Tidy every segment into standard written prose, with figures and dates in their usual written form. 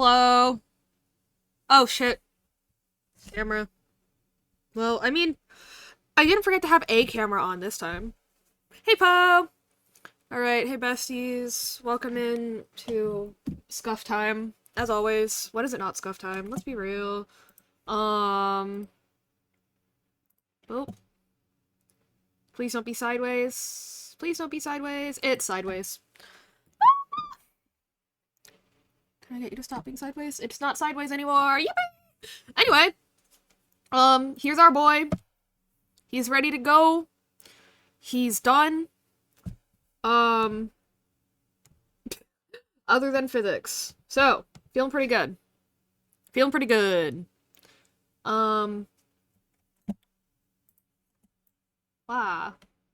Hello. Oh shit. Camera. Well, I mean, I didn't forget to have a camera on this time. Hey, Poe! Alright, hey besties. Welcome in to Scuff Time. As always. When is it not Scuff Time? Let's be real. Oh. Please don't be sideways. Please don't be sideways. It's sideways. Can I get you to stop being sideways? It's not sideways anymore. Yippee! Anyway. Here's our boy. He's ready to go. He's done. Um, other than physics. So, feeling pretty good. Feeling pretty good. Wow.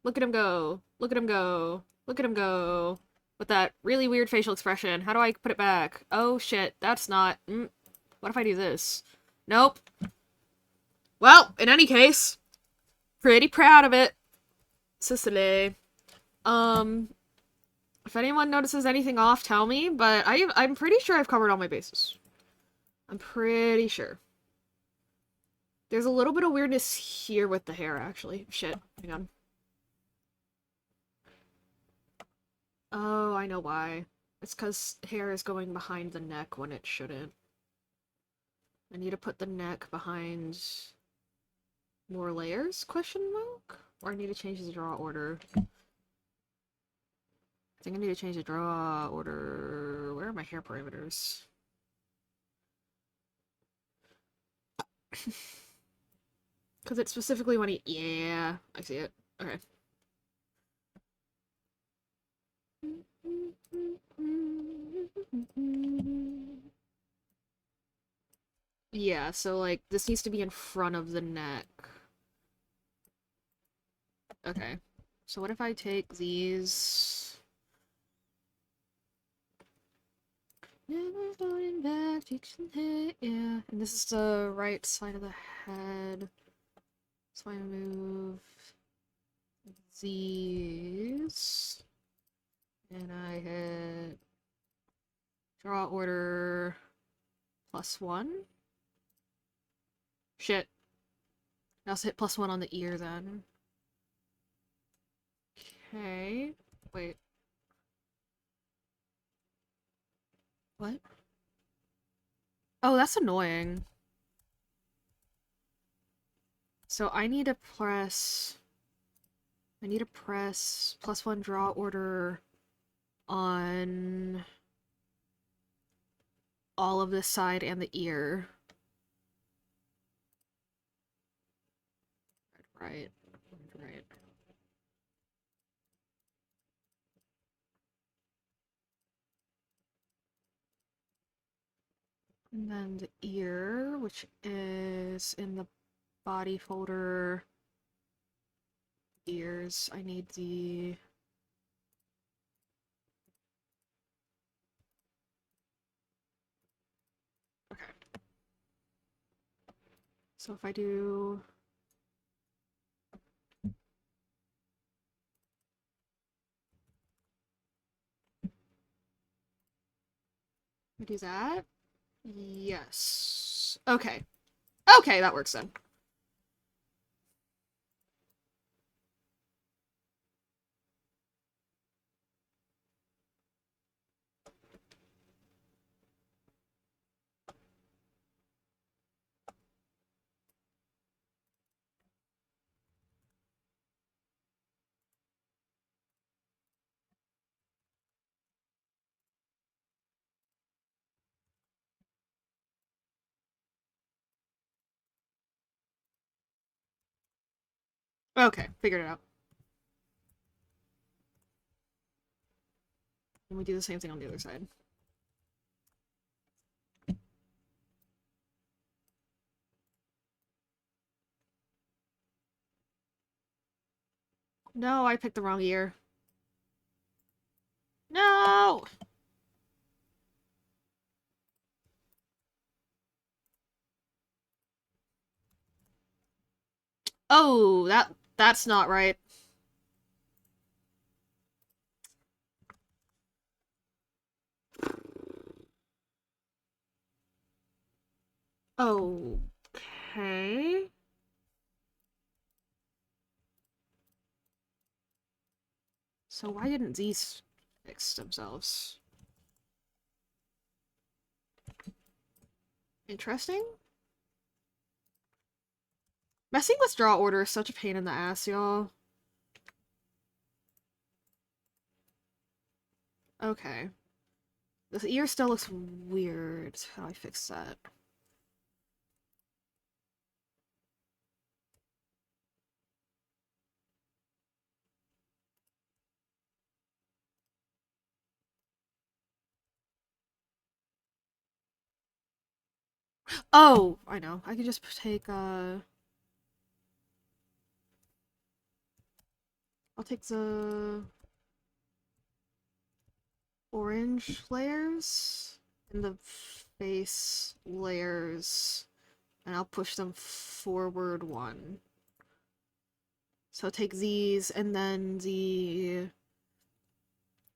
Look at him go. Look at him go. Look at him go. With that really weird facial expression. How do I put it back? Oh shit, that's not... What if I do this? Nope. Well, in any case, pretty proud of it. Sicily. If anyone notices anything off, tell me, but I'm pretty sure I've covered all my bases. I'm pretty sure. There's a little bit of weirdness here with the hair, actually. Shit. Hang on. Oh, I know why. It's because hair is going behind the neck when it shouldn't. I need to put the neck behind more layers, question mark? Or I need to change the draw order. I think I need to change the draw order. Where are my hair parameters? Because it's specifically when he... Yeah, I see it. Okay. Yeah, so, like, this needs to be in front of the neck. Okay. So what if I take these... Never going back, fixing head, yeah. And this is the right side of the head. So I move these. And I hit draw order +1. Shit. I also hit +1 on the ear then. Okay. Wait. What? Oh, that's annoying. So I need to press +1 draw order on all of this side and the ear. Right. And then the ear, which is in the body folder. Ears. I need the... Okay. So if I do... I do that? Yes. Okay. Okay, that works then. Okay, figured it out. And we do the same thing on the other side. No, I picked the wrong ear. No! Oh, that's not right. Okay. So why didn't these fix themselves? Interesting. Messing with draw order is such a pain in the ass, y'all. Okay. The ear still looks weird. How do I fix that? Oh! I know. I can just take, I'll take the orange layers and the face layers, and I'll push them forward one. So take these, and then the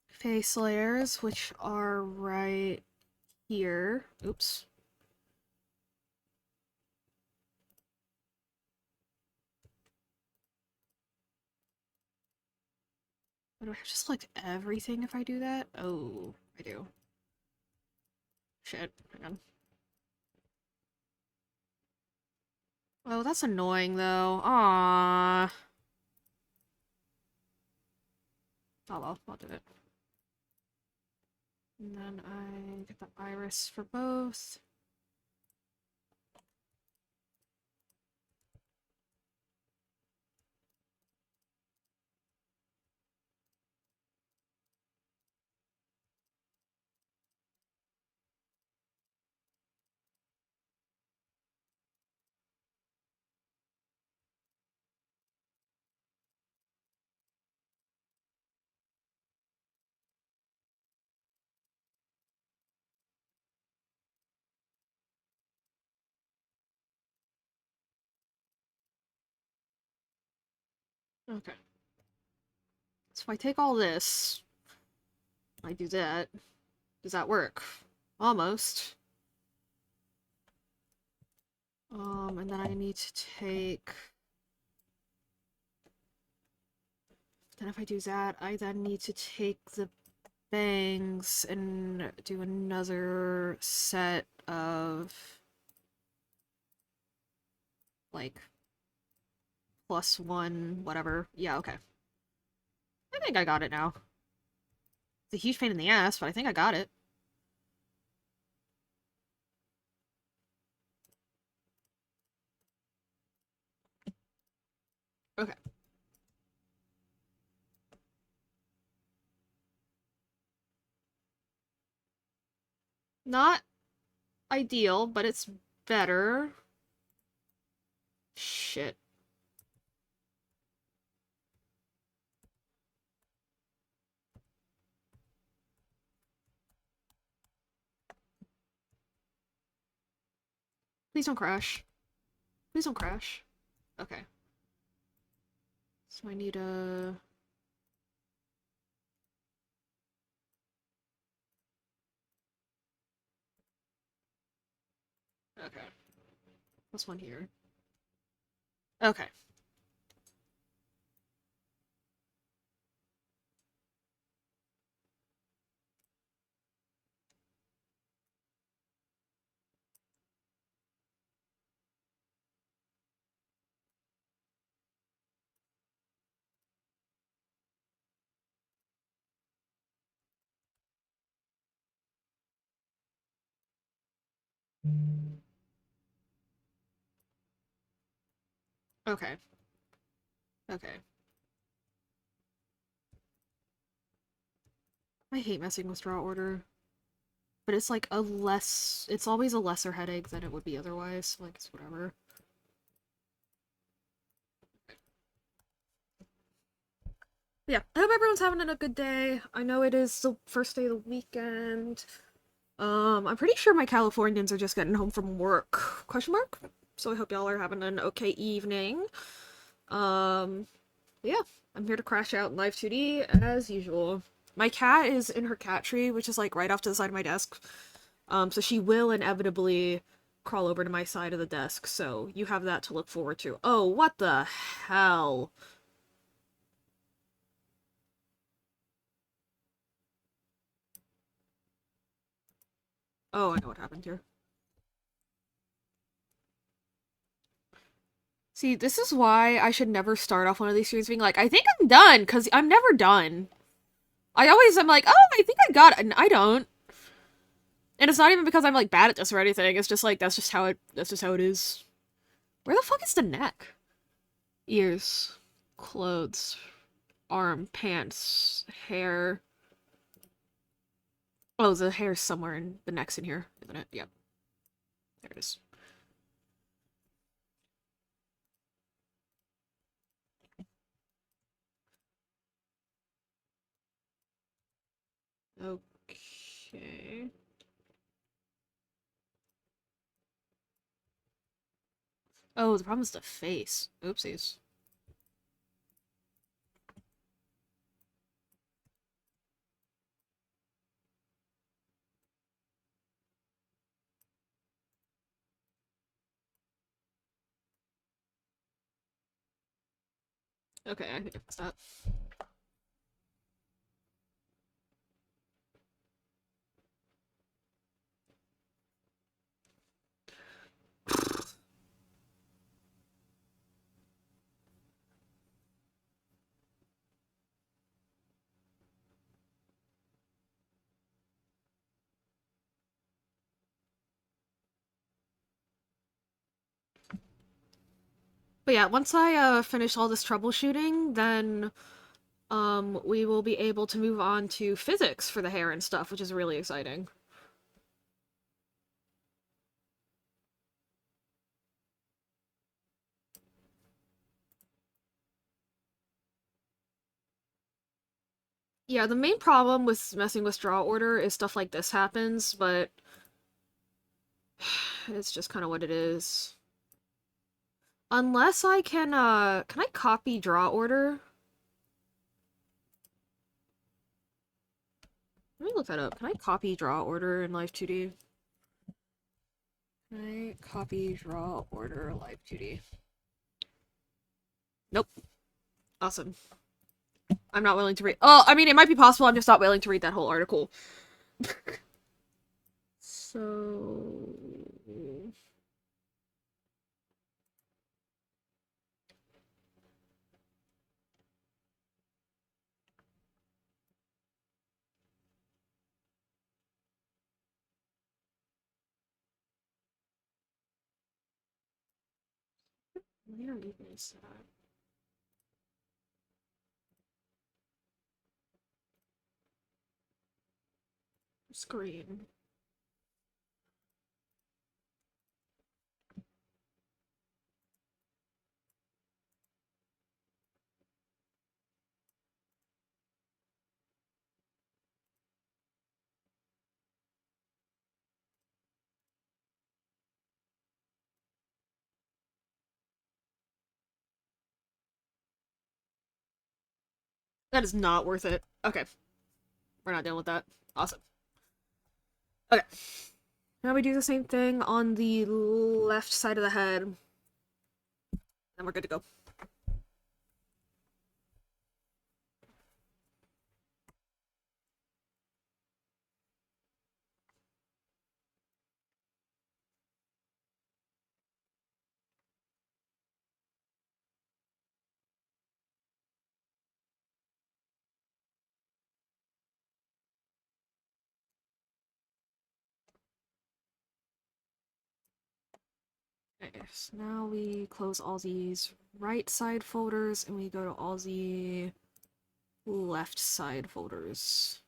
face layers, which are right here. Oops. Do I have to select everything if I do that? Oh, I do. Shit, hang on. Oh, that's annoying though. Aww. Oh well, I'll do it. And then I get the iris for both. Okay. So if I take all this, I do that. Does that work? Almost. And then I need to take... Then if I do that, I then need to take the bangs and do another set of... like... +1, whatever. Yeah, okay. I think I got it now. It's a huge pain in the ass, but I think I got it. Okay. Not ideal, but it's better. Shit. Please don't crash. Please don't crash. Okay. So I need a... Okay. What's one here? Okay. Okay. Okay. I hate messing with draw order. But it's like a less... It's always a lesser headache than it would be otherwise. Like, it's whatever. Yeah, I hope everyone's having a good day. I know it is the first day of the weekend. I'm pretty sure my Californians are just getting home from work. Question mark? So I hope y'all are having an okay evening. Yeah, I'm here to crash out in live2d as usual. My cat is in her cat tree, which is like right off to the side of my desk. So she will inevitably crawl over to my side of the desk, so you have that to look forward to. Oh, what the hell? Oh, I know what happened here. See, this is why I should never start off one of these streams being like, I think I'm done, because I'm never done. I'm like, oh, I think I got it, and I don't. And it's not even because I'm, like, bad at this or anything, it's just like, that's just how it is. Where the fuck is the neck? Ears. Clothes. Arm. Pants. Hair. Oh, the hair's somewhere in the neck's in here, isn't it? Yep. There it is. Okay. Oh, the problem is the face. Oopsies. Okay, I think I fixed that. But yeah, once I finish all this troubleshooting, then we will be able to move on to physics for the hair and stuff, which is really exciting. Yeah, the main problem with messing with draw order is stuff like this happens, but it's just kind of what it is. Unless I can I copy draw order? Let me look that up. Can I copy draw order in live2d? Can I copy draw order live2d? Nope. Awesome. I'm not willing to read. Oh, I mean, it might be possible. I'm just not willing to read that whole article. So... where even is that? Screen. That is not worth it. Okay. We're not dealing with that. Awesome. Okay. Now we do the same thing on the left side of the head. And we're good to go. Okay, so now we close all these right side folders and we go to all the left side folders.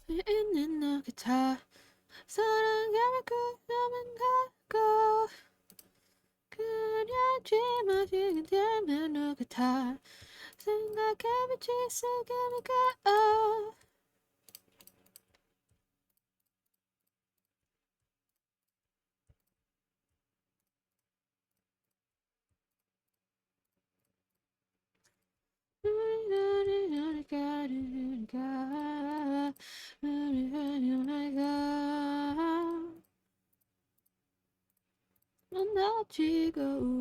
있는 너 같아 사랑할 거라면 가고 그려지 마시게 되면 너 같아 생각해보지 생각해볼까. 지고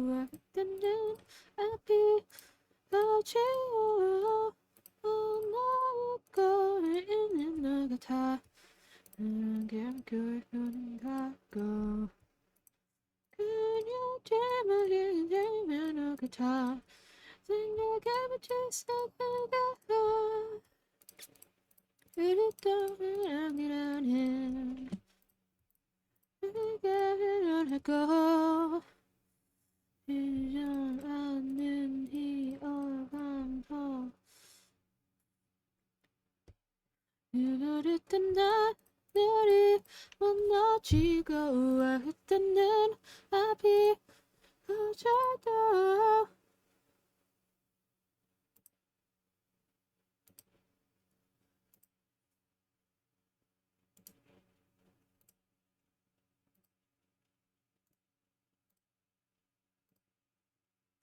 왔다는 앞이 거치고 나의 거를 있는 너 같아. 결국은 가고 그냥 제목이 되면 너 같아. 생각해보지 생각해봐. 그랬던 사랑이라는 생각을 하고 이정 않는 희어감서 그랬던 나들이 무너지고 왔다는 앞이 그저도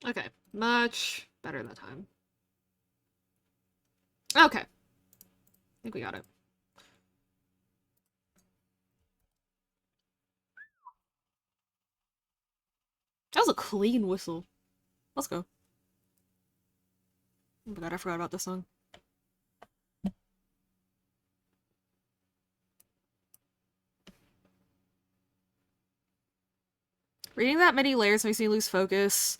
Okay, much better that time. Okay. I think we got it. That was a clean whistle. Let's go. Oh my god, I forgot about this song. Reading that many layers makes me lose focus.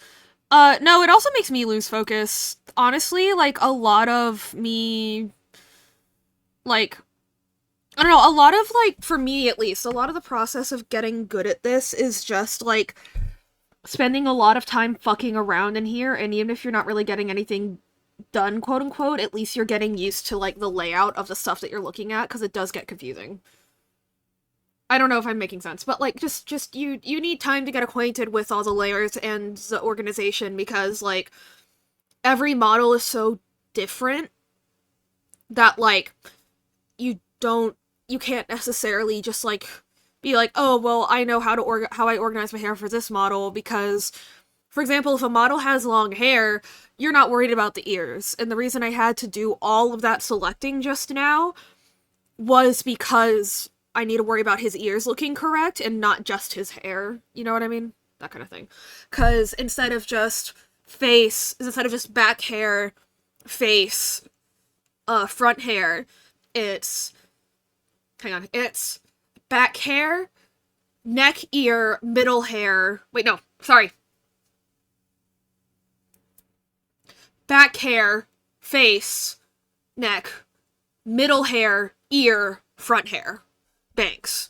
No, it also makes me lose focus. Honestly, like, a lot of me... Like... I don't know, a lot of, like, for me at least, a lot of the process of getting good at this is just, like, spending a lot of time fucking around in here, and even if you're not really getting anything done, quote-unquote, at least you're getting used to, like, the layout of the stuff that you're looking at, because it does get confusing. I don't know if I'm making sense, but, like, just, you need time to get acquainted with all the layers and the organization, because, like, every model is so different that, like, you can't necessarily just, like, be like, oh, well, I know how I organize my hair for this model, because, for example, if a model has long hair, you're not worried about the ears, and the reason I had to do all of that selecting just now was because I need to worry about his ears looking correct and not just his hair. You know what I mean? That kind of thing. Because instead of just back hair, face, front hair, it's back hair, neck, ear, middle hair. Wait, no, sorry. Back hair, face, neck, middle hair, ear, front hair. Bangs.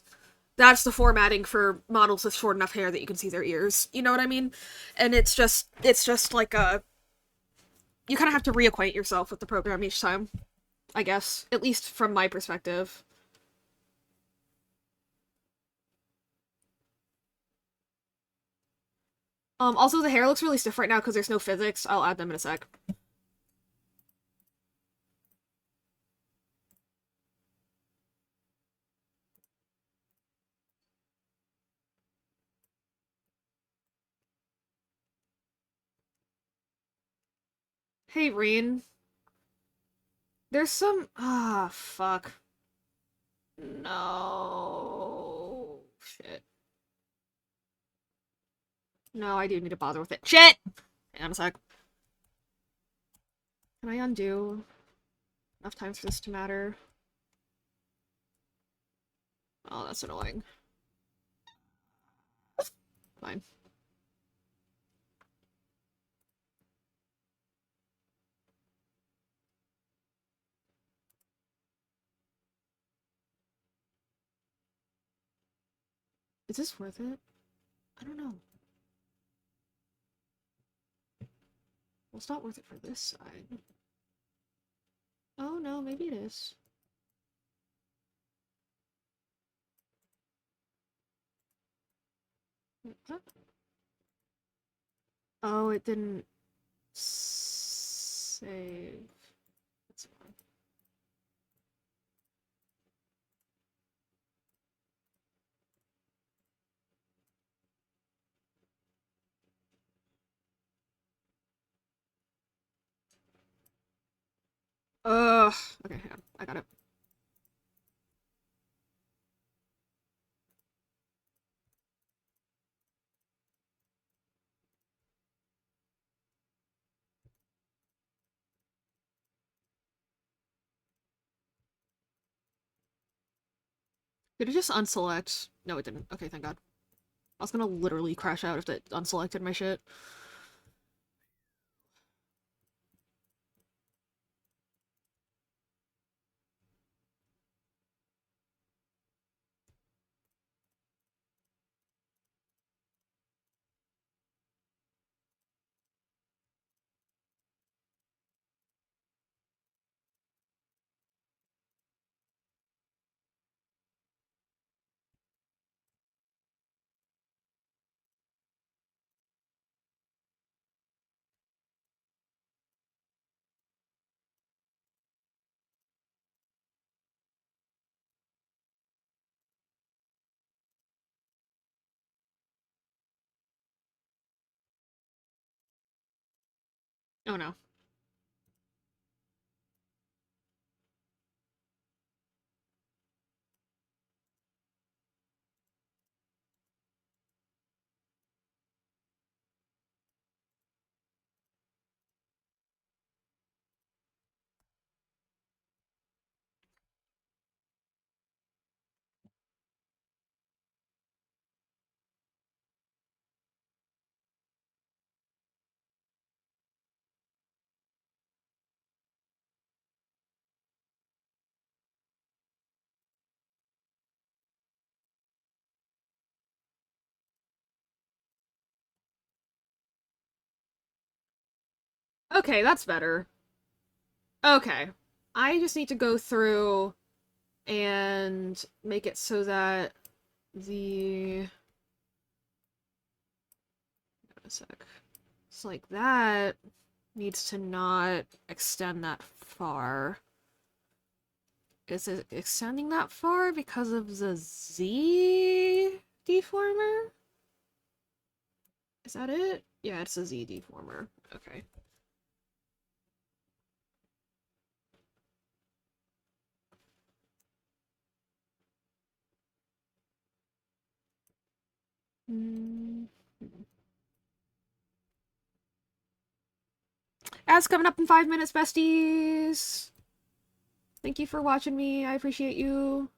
That's the formatting for models with short enough hair that you can see their ears. You know what I mean? And it's just like you kind of have to reacquaint yourself with the program each time, I guess. At least from my perspective. Also the hair looks really stiff right now because there's no physics. I'll add them in a sec. Hey, Reen. There's some... Ah, fuck. No. Shit. No, I do need to bother with it. Shit! Hang on a sec. Can I undo enough times for this to matter? Oh, that's annoying. Fine. Is this worth it? I don't know. Well, it's not worth it for this side. Oh no, maybe it is. Huh? Oh, it didn't... Save. That's fine. Okay, yeah, I got it. Did it just unselect? No, it didn't. Okay, thank God. I was gonna literally crash out if it unselected my shit. Oh no. Okay, that's better. Okay. I just need to go through and make it so that the... a sec. It's like that needs to not extend that far. Is it extending that far because of the Z deformer? Is that it? Yeah, it's a Z deformer. Okay. Ads coming up in 5 minutes, besties! Thank you for watching me. I appreciate you.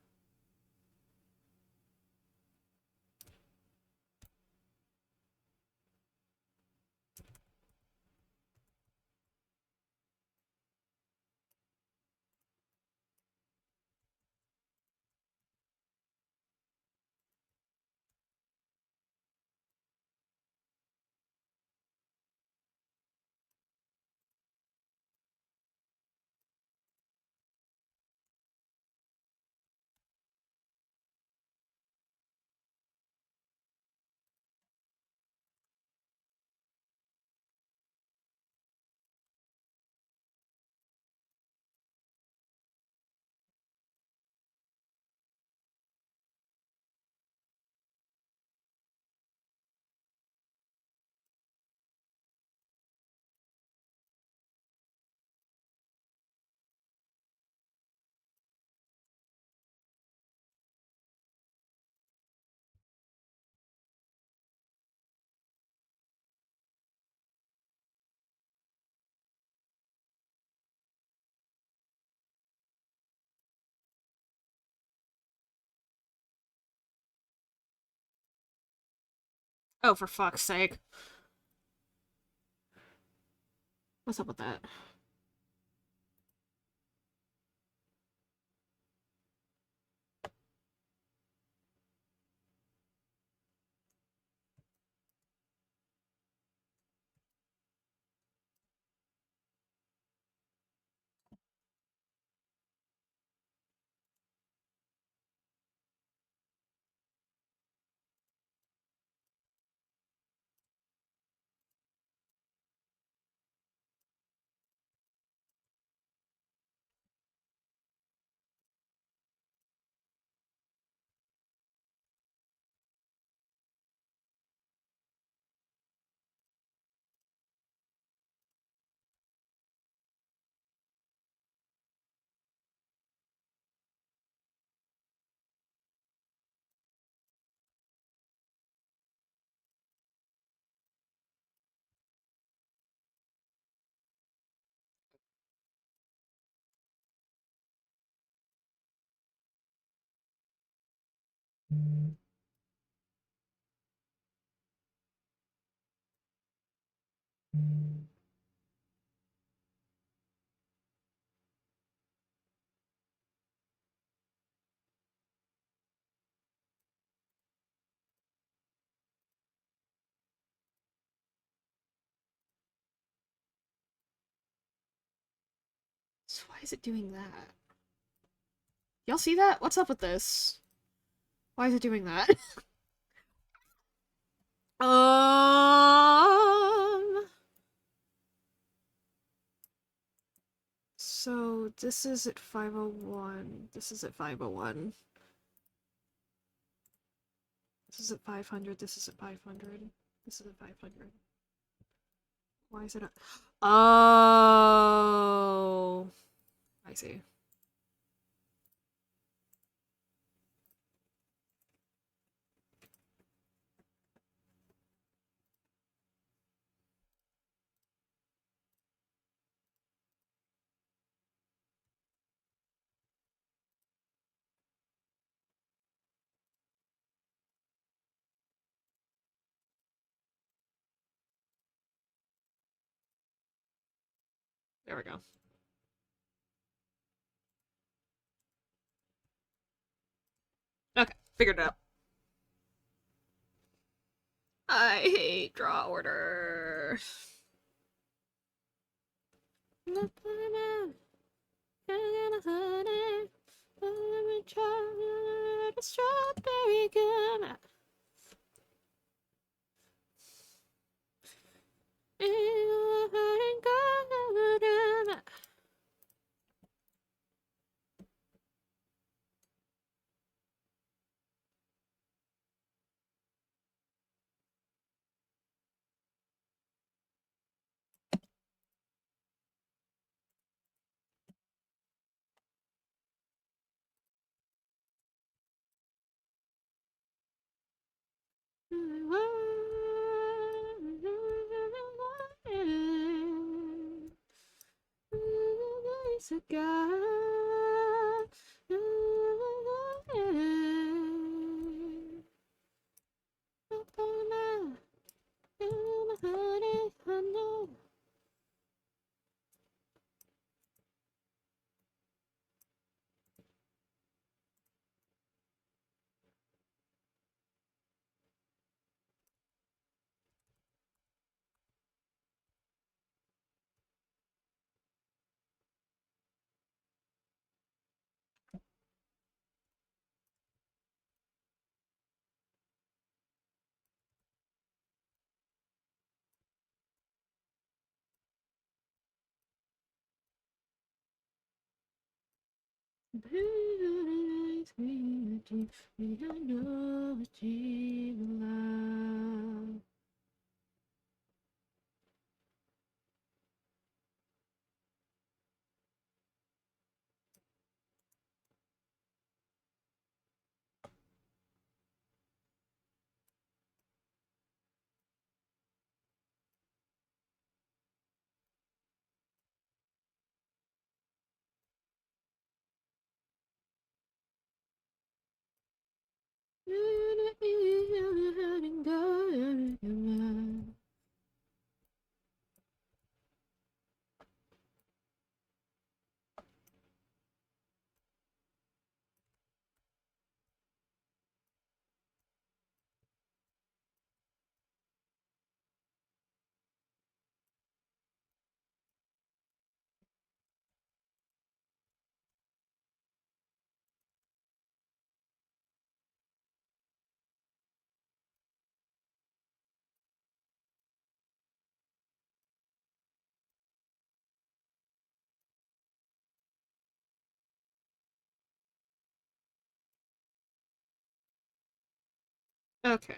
Oh, for fuck's sake. What's up with that? So why is it doing that? Y'all see that? What's up with this? Why is it doing that? So this is at 501. This is at 501. This is at 500. This is at 500. This is at 500. Why is it not? Oh, I see. There we go. Okay, figured it out. I hate draw order. Strawberry gum. Okay.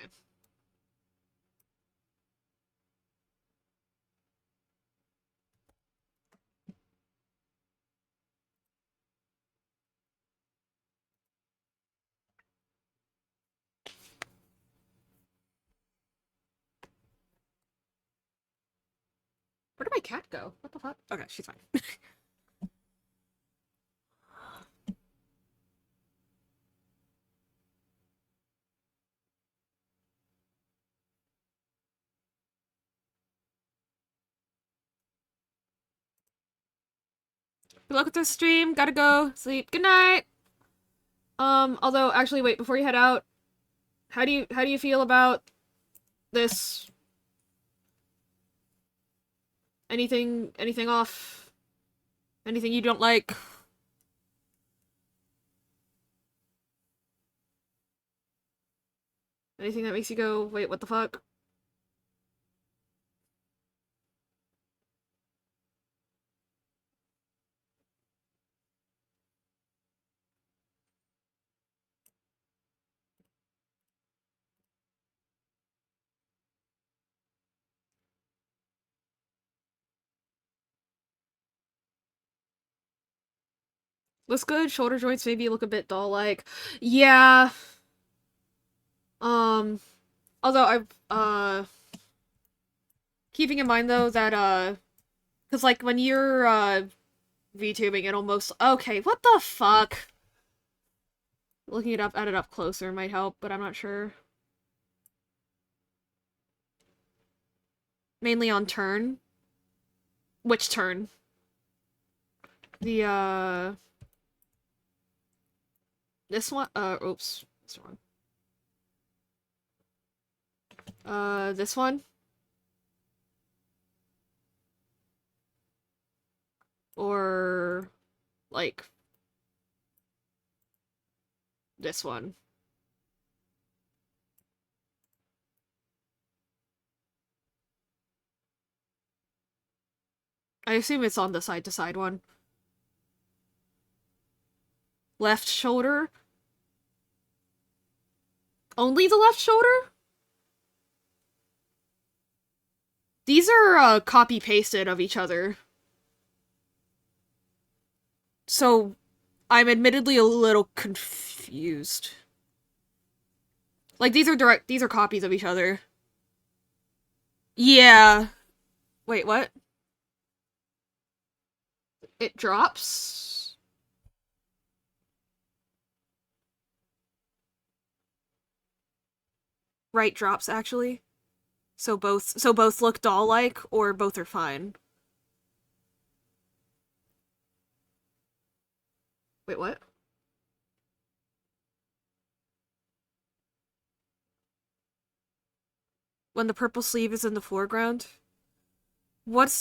Where did my cat go? What the fuck? Okay, she's fine. Good luck with the stream. Gotta go. Sleep. Good night. Although, actually, wait, before you head out, how do you feel about this? Anything off? Anything you don't like? Anything that makes you go, wait, what the fuck? Looks good. Shoulder joints maybe look a bit doll-like. Yeah. Um, although keeping in mind though that, cause like when you're, VTubing it almost- okay, what the fuck? Looking it up, at it up closer might help, but I'm not sure. Mainly on turn. Which turn? The, this one? Oops. This one. This one? Or, like, this one? I assume it's on the side-to-side one. Left shoulder? Only the left shoulder? These are, copy-pasted of each other. So, I'm admittedly a little confused. Like, these are copies of each other. Yeah. Wait, what? It drops? Right drops, actually. So both look doll-like, or both are fine. Wait, what? When the purple sleeve is in the foreground? What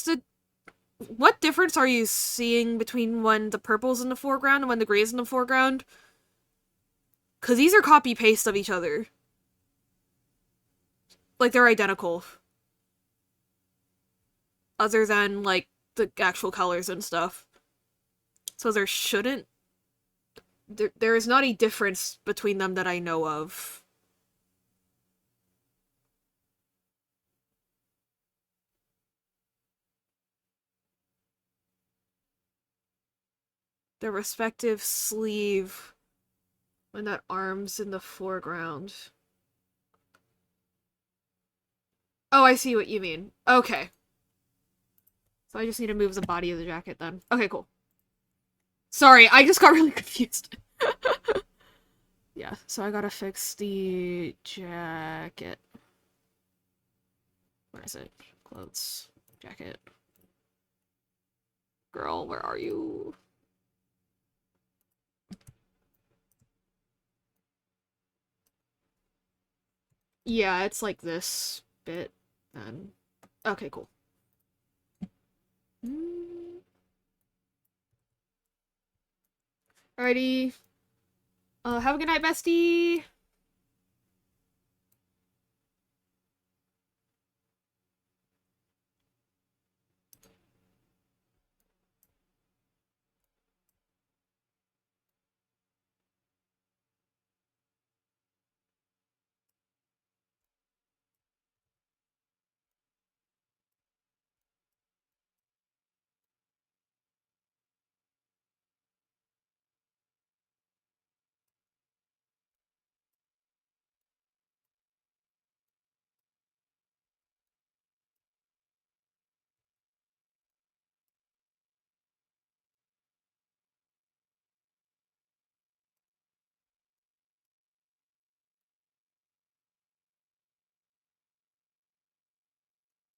difference are you seeing between when the purple's in the foreground and when the gray's in the foreground? Because these are copy-paste of each other. Like, they're identical. Other than, like, the actual colors and stuff. So there shouldn't... There is not a difference between them that I know of. The respective sleeve when that arm's in the foreground. Oh, I see what you mean. Okay. So I just need to move the body of the jacket then. Okay, cool. Sorry, I just got really confused. Yeah, so I gotta fix the jacket. Where is it? Clothes. Jacket. Girl, where are you? Yeah, it's like this bit, then. Okay, cool. Alrighty. Have a good night, bestie!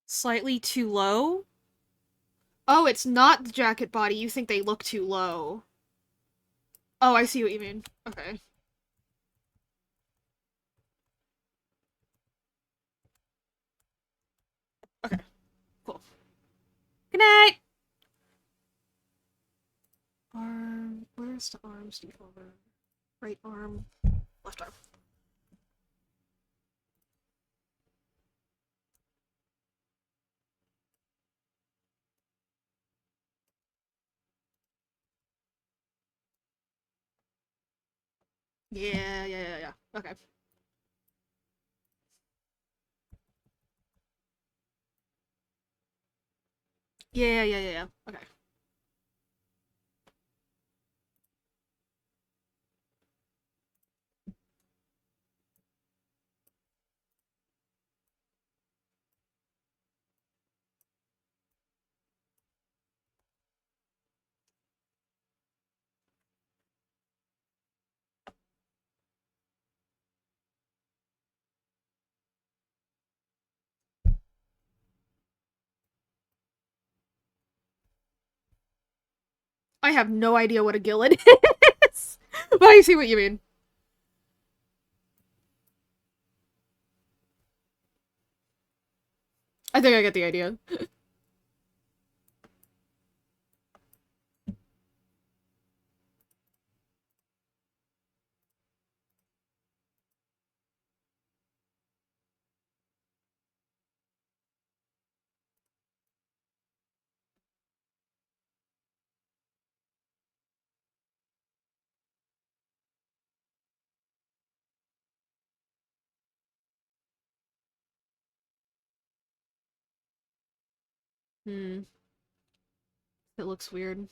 Slightly too low? Oh, it's not the jacket body. You think they look too low. Oh, I see what you mean. Okay. Okay, cool. Good night! Arm. Where's the arms default? Right arm, left arm. Yeah. Okay. Yeah. Okay. I have no idea what a gillet is, but I see what you mean. I think I get the idea. Hmm. It looks weird.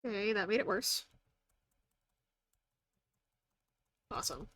Okay, that made it worse. Awesome.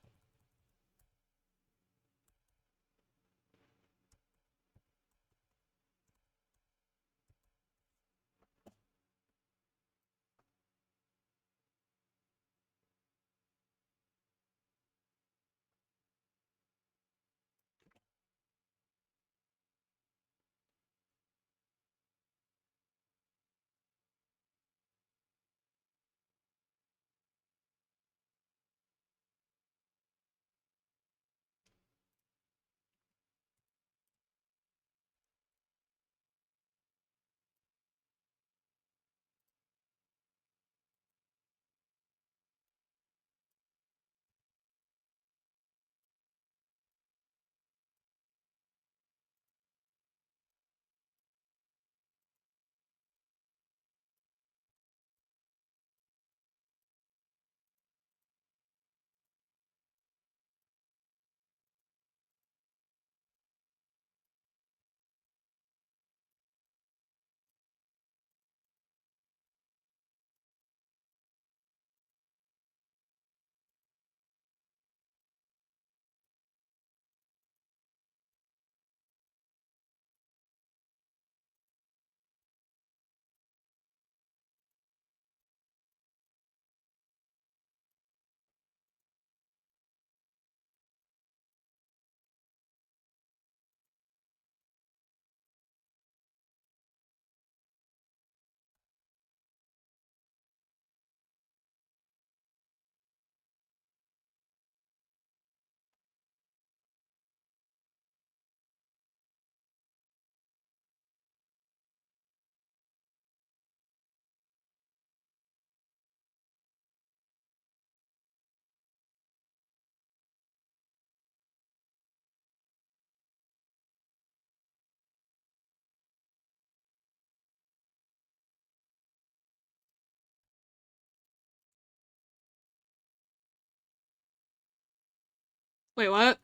Wait, what?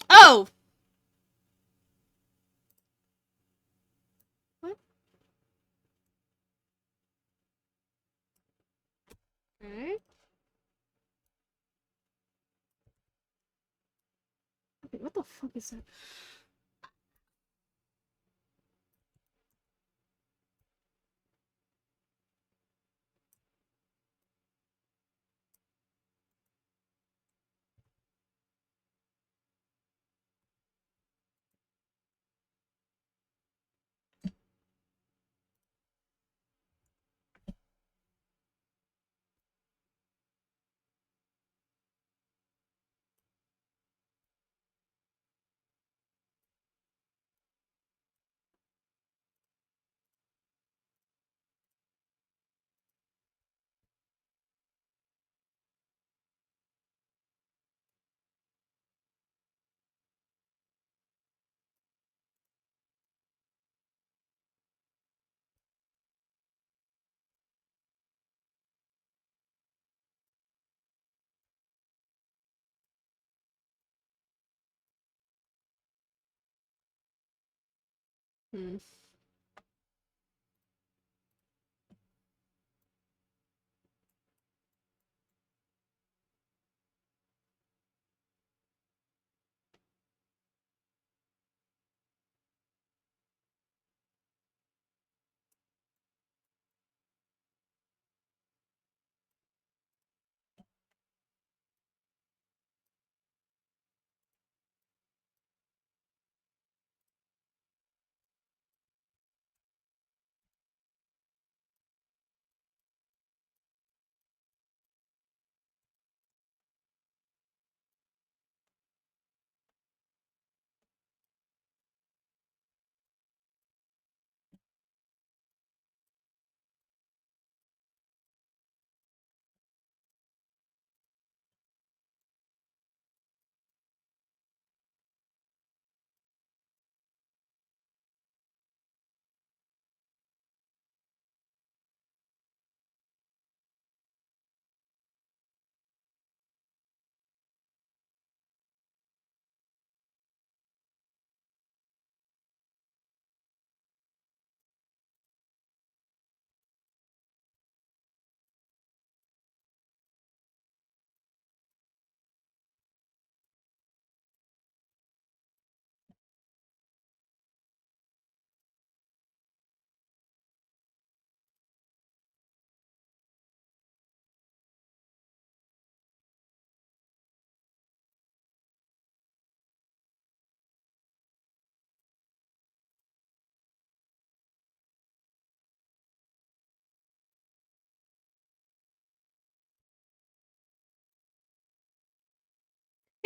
Oh! What? Okay. Wait, what the fuck is that? Hmm.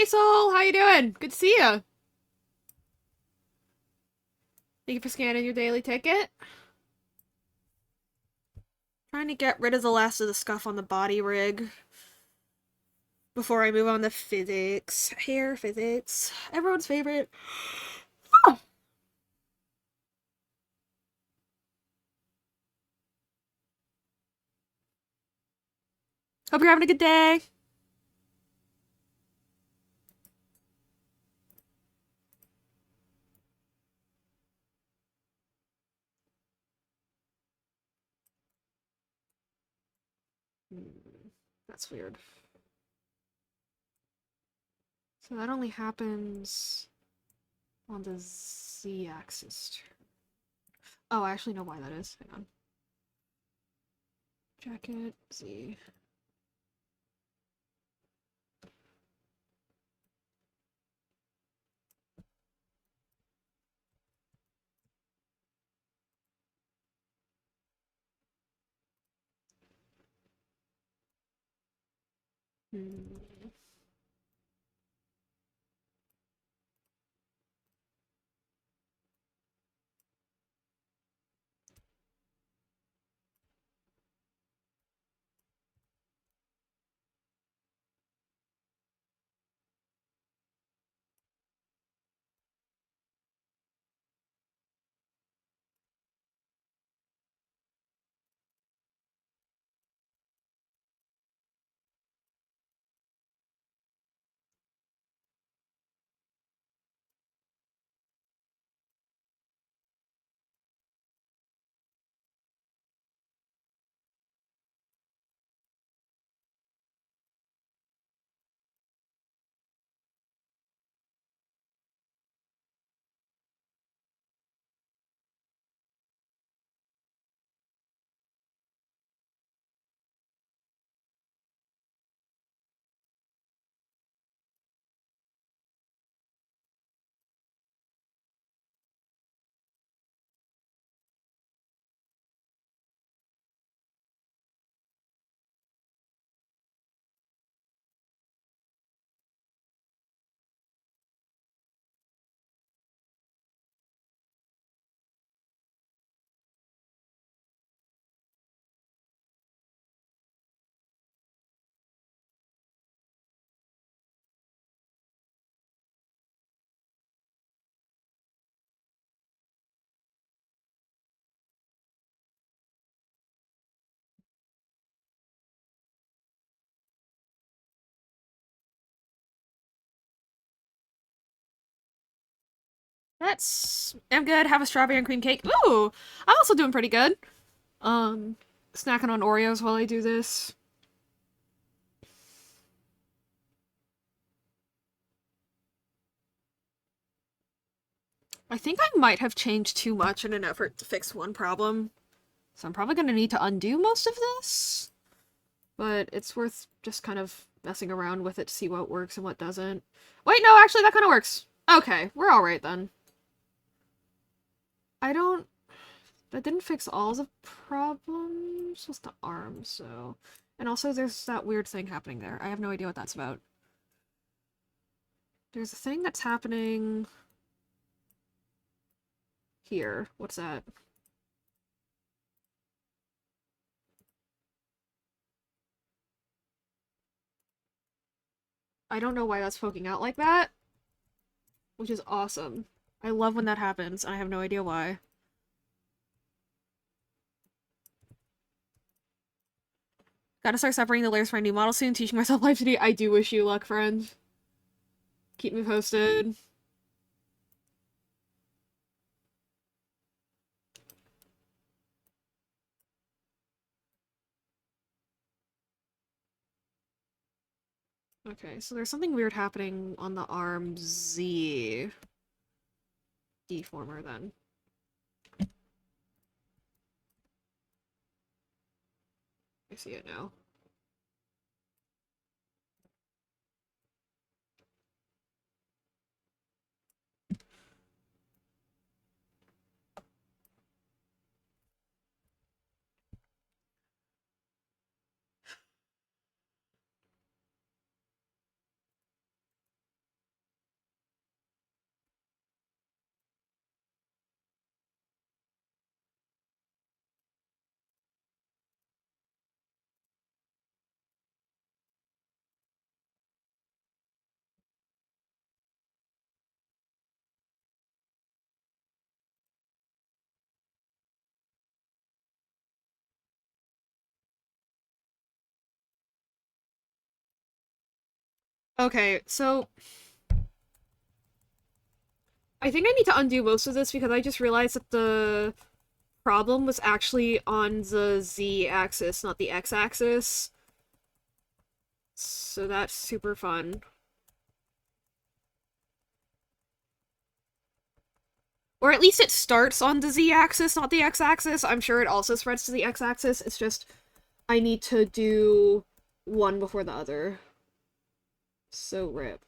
Hey Soul, how you doing? Good to see you. Thank you for scanning your daily ticket. Trying to get rid of the last of the scuff on the body rig before I move on to physics. Hair physics. Everyone's favorite. Oh. Hope you're having a good day. That's weird. So that only happens on the z-axis. Oh, I actually know why that is. Hang on. Jacket, Z. I'm good. Have a strawberry and cream cake. Ooh, I'm also doing pretty good. Um, Snacking on Oreos while I do this. I think I might have changed too much in an effort to fix one problem. So I'm probably gonna need to undo most of this. But it's worth just kind of messing around with it to see what works and what doesn't. Wait, no, actually that kind of works. Okay, we're alright then. I don't... That didn't fix all the problems with the arm, so... And also there's that weird thing happening there. I have no idea what that's about. There's a thing that's happening... here. What's that? I don't know why that's poking out like that. Which is awesome. I love when that happens, and I have no idea why. Gotta start separating the layers for my new model soon, teaching myself live2d. I do wish you luck, friend. Keep me posted. Okay, so there's something weird happening on the arm Z deformer then. I see it now. Okay, so I think I need to undo most of this because I just realized that the problem was actually on the z-axis, not the x-axis. So that's super fun. Or at least it starts on the z-axis, not the x-axis. I'm sure it also spreads to the x-axis. It's just I need to do one before the other. So rip.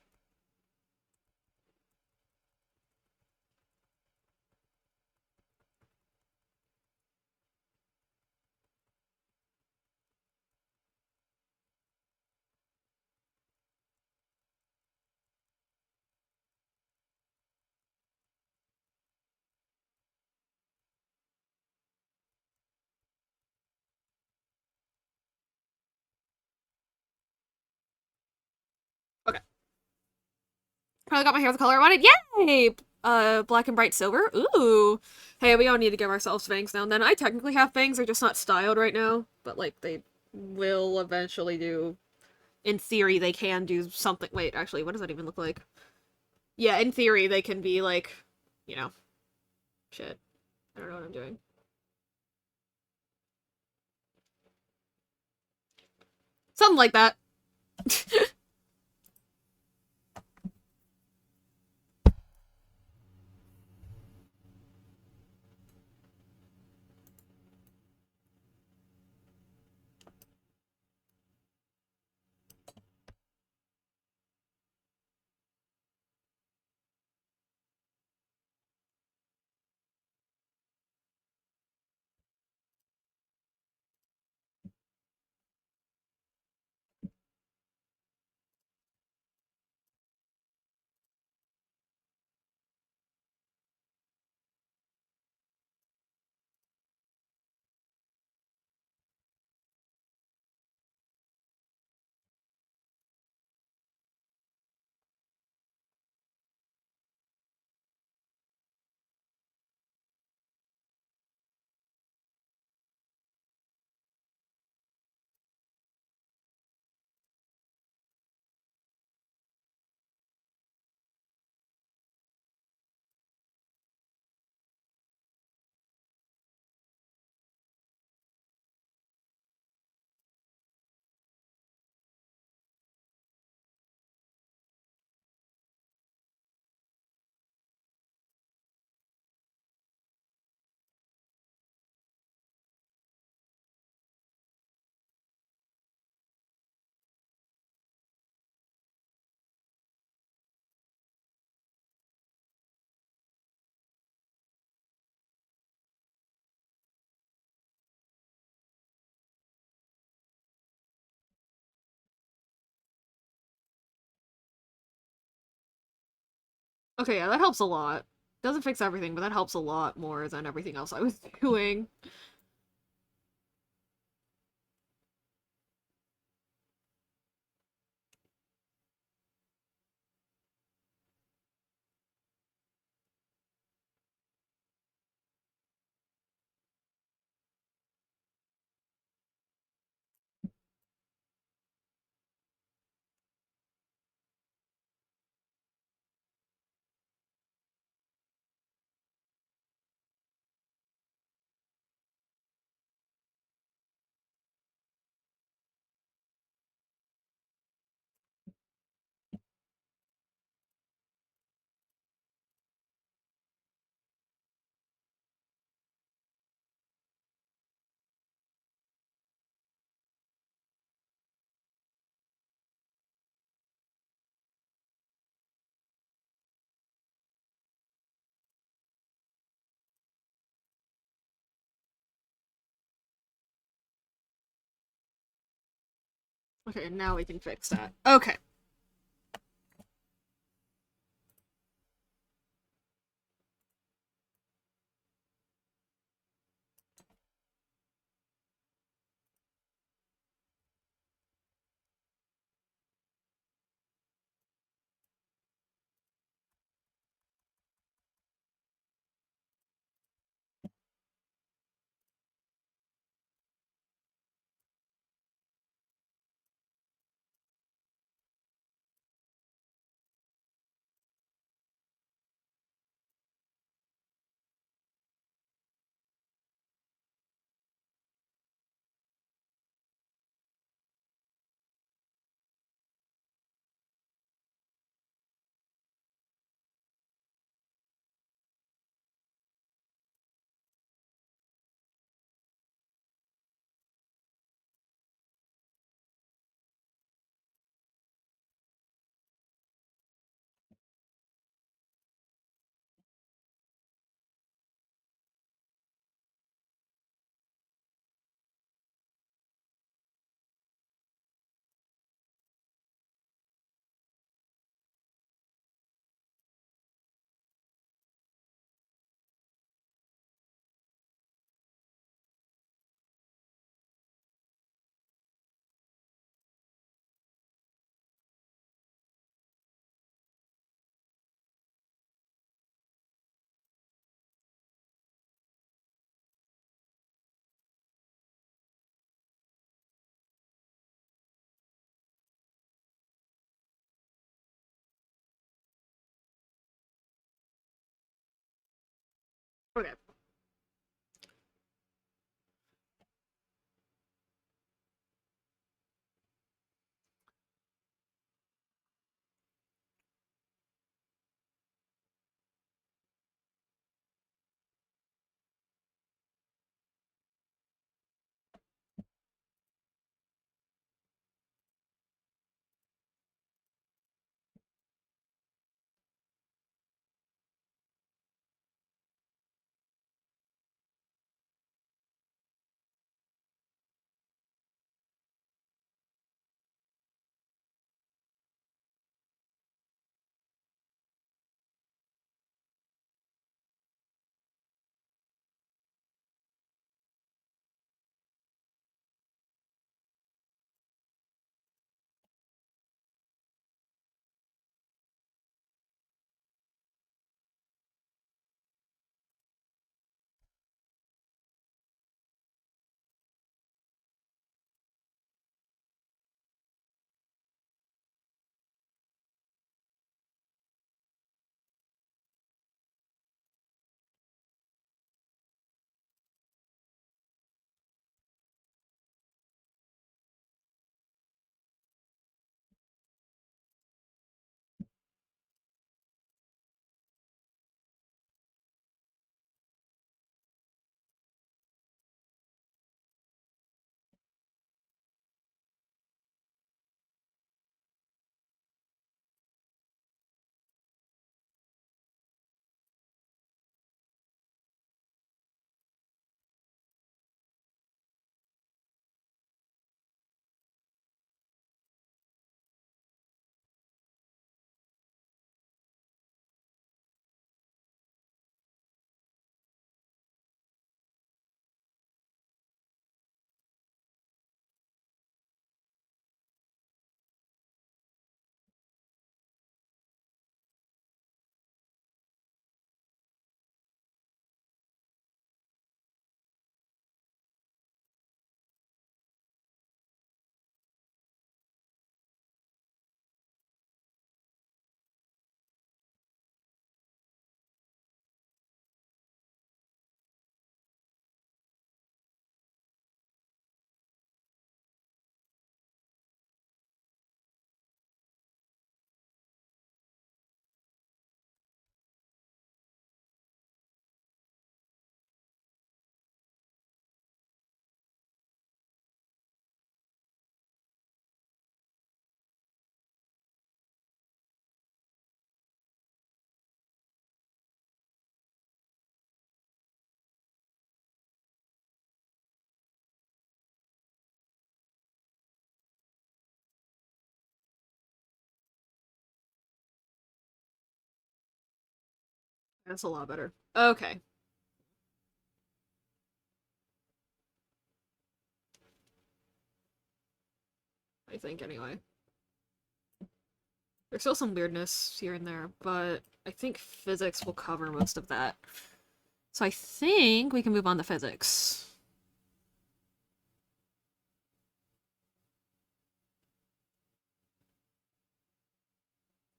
Okay. Finally got my hair the color I wanted. Yay! Black and bright silver. Ooh. Hey, we all need to give ourselves bangs now and then. I technically have bangs, they're just not styled right now. But, like, they will eventually do. In theory, they can do something. Wait, actually, what does that even look like? Yeah, in theory, they can be, like, you know, shit. I don't know what I'm doing. Something like that. Okay, yeah, that helps a lot. Doesn't fix everything, but that helps a lot more than everything else I was doing. Okay, now we can fix that. Okay. Okay. That's a lot better. Okay. I think, anyway. There's still some weirdness here and there, but I think physics will cover most of that. So I think we can move on to physics.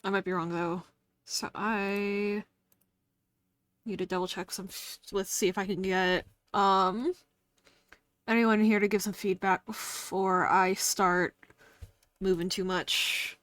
I might be wrong, though. So I need to double check some. Let's see if I can get anyone here to give some feedback before I start moving too much.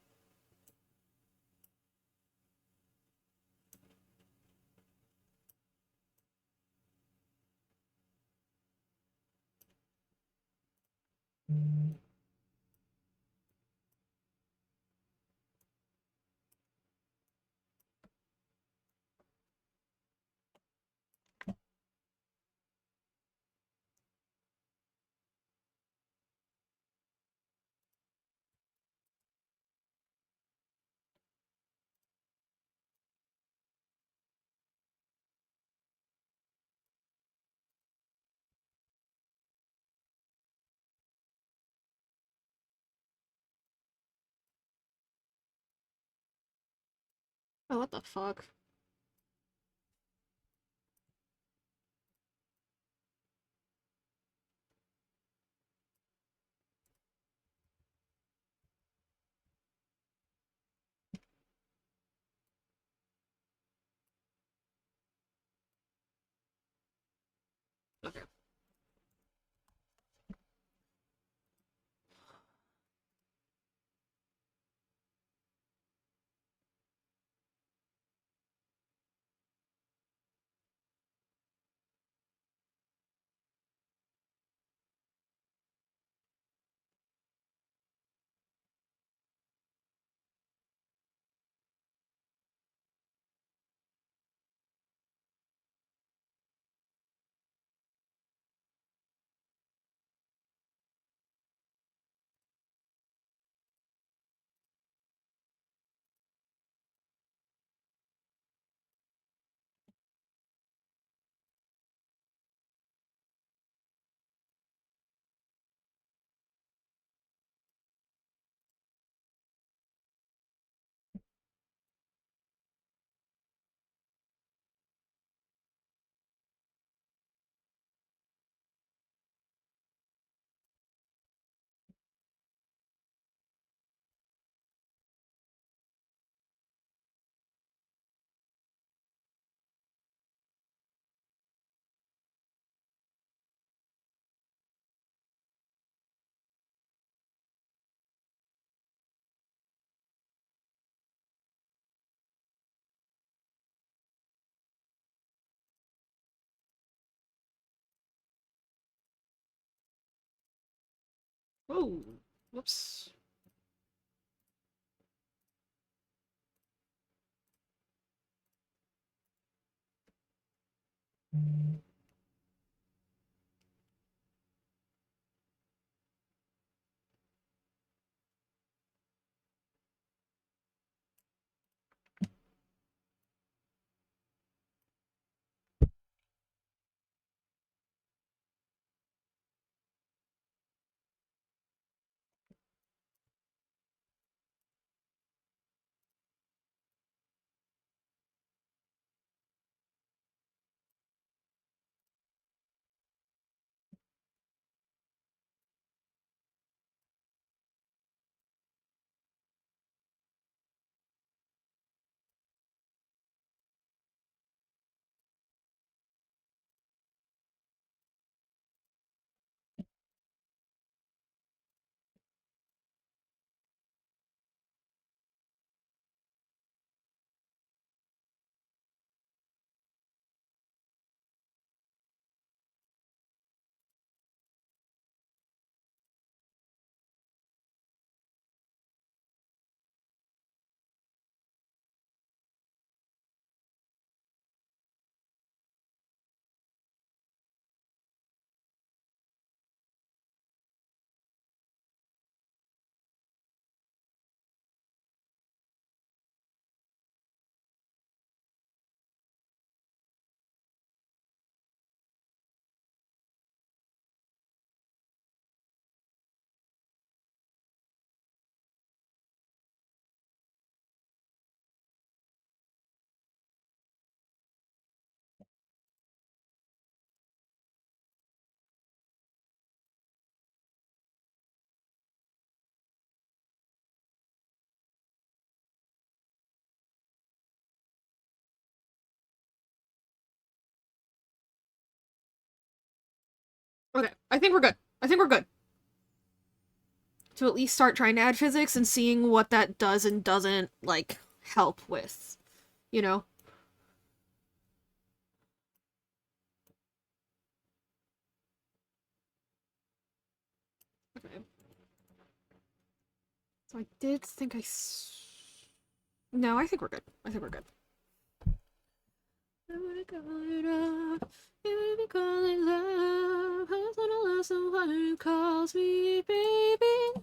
Oh, what the fuck? Okay. Oh, whoops. Okay, I think we're good. I think we're good. To at least start trying to add physics and seeing what that does and doesn't, like, help with. You know? Okay. So I did think No, I think we're good. I think we're good. I wanna call it up. You wanna call it love. I just wanna love someone who calls me baby.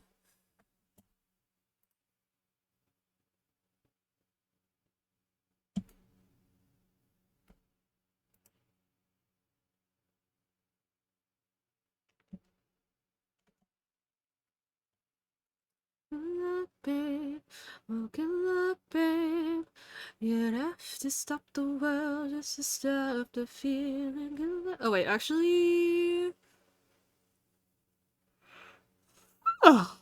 Look, babe. Oh, good luck, babe. You'd have to stop the world just to stop the feeling. Oh, wait, actually. Oh.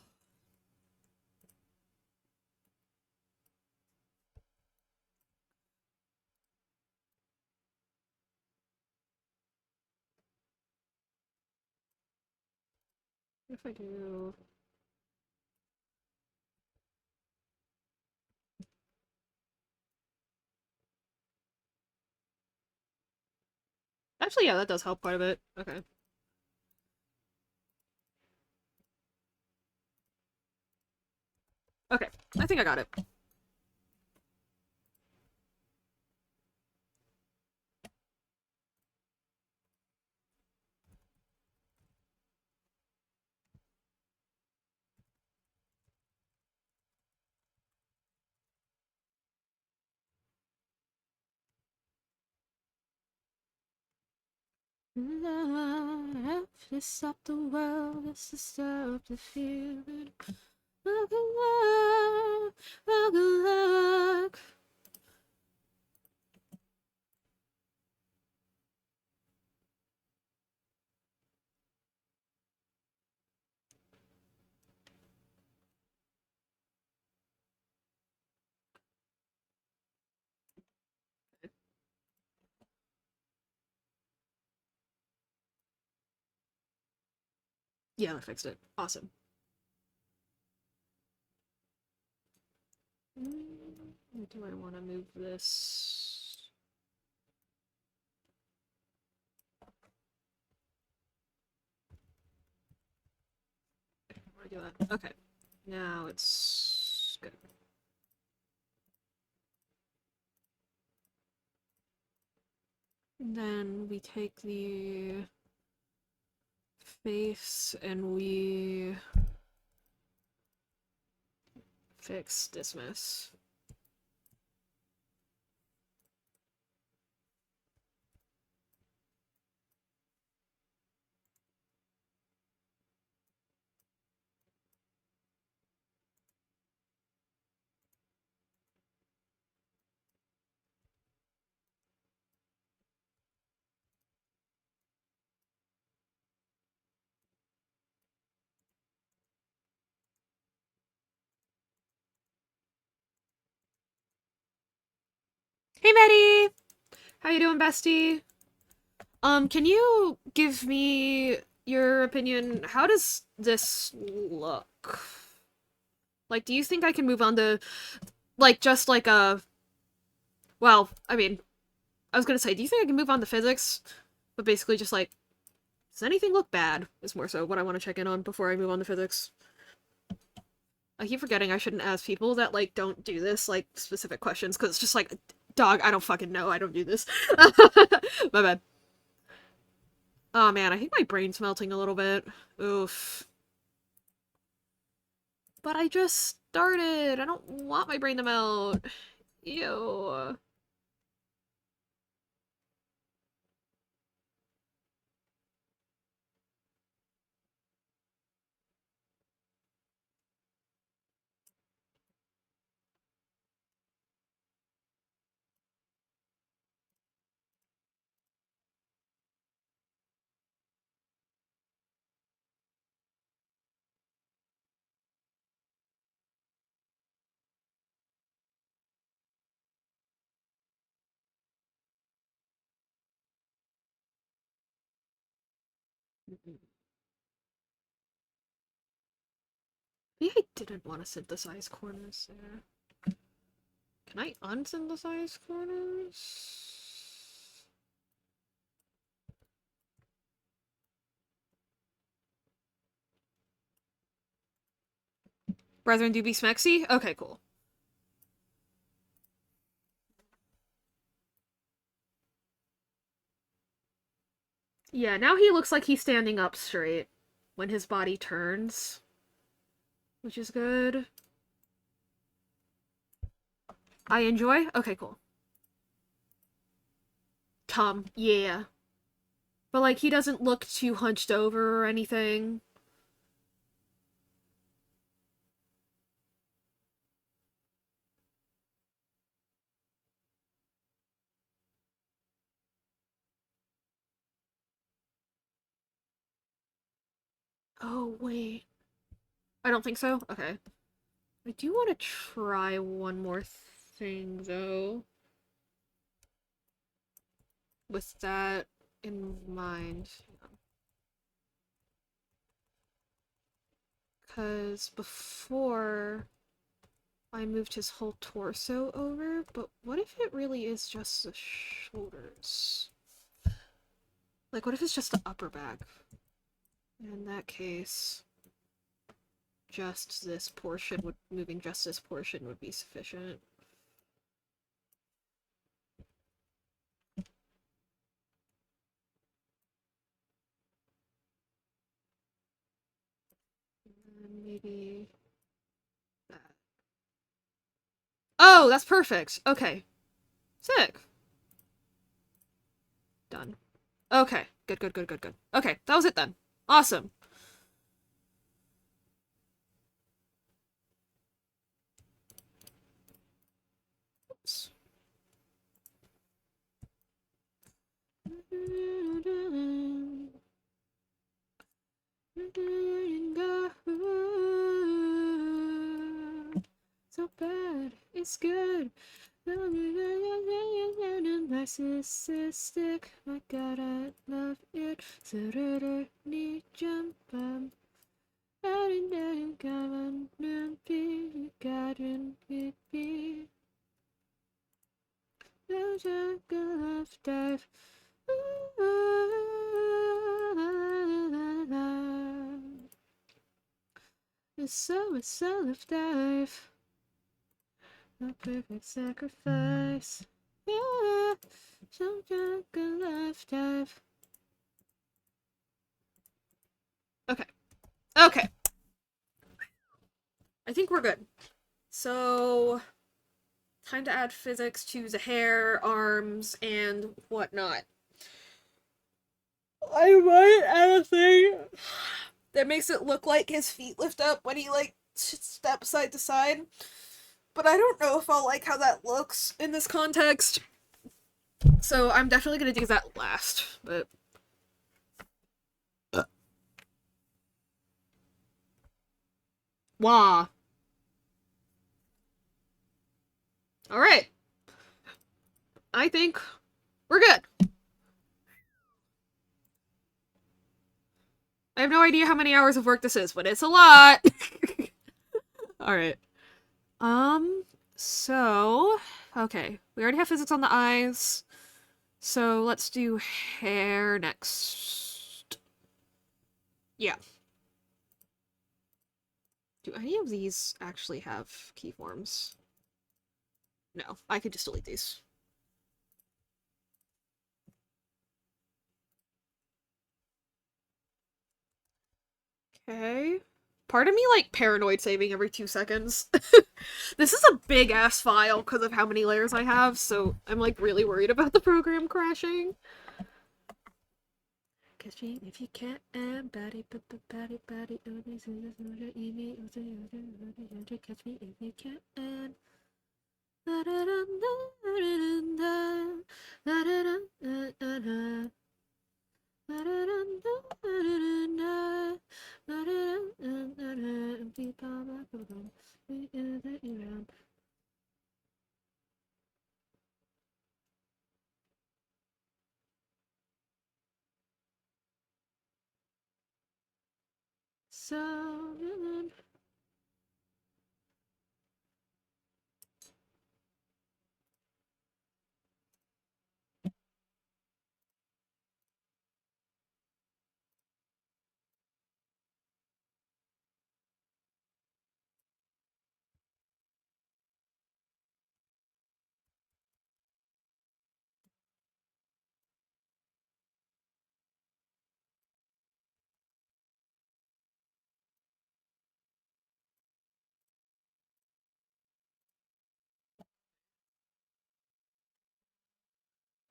What if I do... Actually, yeah, that does help quite a bit. Okay. Okay, I think I got it. Love to stop the world, just to stop the feeling. Look at look. Yeah, I fixed it. Awesome. Where do I want to move this? I do that. Okay. Now it's good. And then we take the face and we fix dismiss. Hey, Maddie! How you doing, bestie? Can you give me your opinion? How does this look? Like, do you think I can move on to, like, just like a... Well, I mean, I was gonna say, do you think I can move on to physics? But basically just like, does anything look bad? Is more so what I want to check in on before I move on to physics. I keep forgetting I shouldn't ask people that, like, don't do this, like, specific questions, because it's just like, dog, I don't fucking know, I don't do this. My bad. Oh man, I think my brain's melting a little bit. Oof. But I just started! I don't want my brain to melt! Ew. Maybe I didn't want to synthesize corners there. Can I unsynthesize corners? Brethren do be smexy? Okay, cool. Yeah, now he looks like he's standing up straight when his body turns, which is good. I enjoy? Okay, cool. Tom, yeah. But, like, he doesn't look too hunched over or anything. Oh, wait. I don't think so? Okay. I do want to try one more thing, though. With that in mind. Because before I moved his whole torso over, but what if it really is just the shoulders? Like, what if it's just the upper back? In that case, just this portion would, moving just this portion would be sufficient. And maybe that. Oh, that's perfect. Okay. Sick. Done. Okay. Good, good, good, good, good. Okay, that was it then. Awesome. Oops. So bad, it's good. Narcissistic, my god, I love it. Need jump. Dive. It's so a self-dive. A perfect sacrifice. Yeah, so drunk a left dive. Okay. Okay. I think we're good. So, time to add physics to the hair, arms, and whatnot. I might add a thing that makes it look like his feet lift up when he, like, steps side to side. But I don't know if I'll like how that looks in this context. So I'm definitely gonna do that last, but... Wah. Alright. I think we're good. I have no idea how many hours of work this is, but it's a lot. Alright. So... Okay. We already have physics on the eyes. So let's do hair next. Yeah. Do any of these actually have keyforms? No, I could just delete these. Okay. Part of me, like, paranoid saving every 2 seconds. This is a big-ass file because of how many layers I have, so I'm, like, really worried about the program crashing. Catch me if you can, batty, batty, batty, catch me if you can. So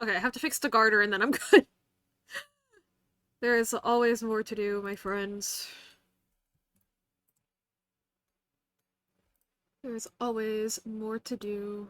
okay, I have to fix the garter and then I'm good. There is always more to do, my friends. There's always more to do.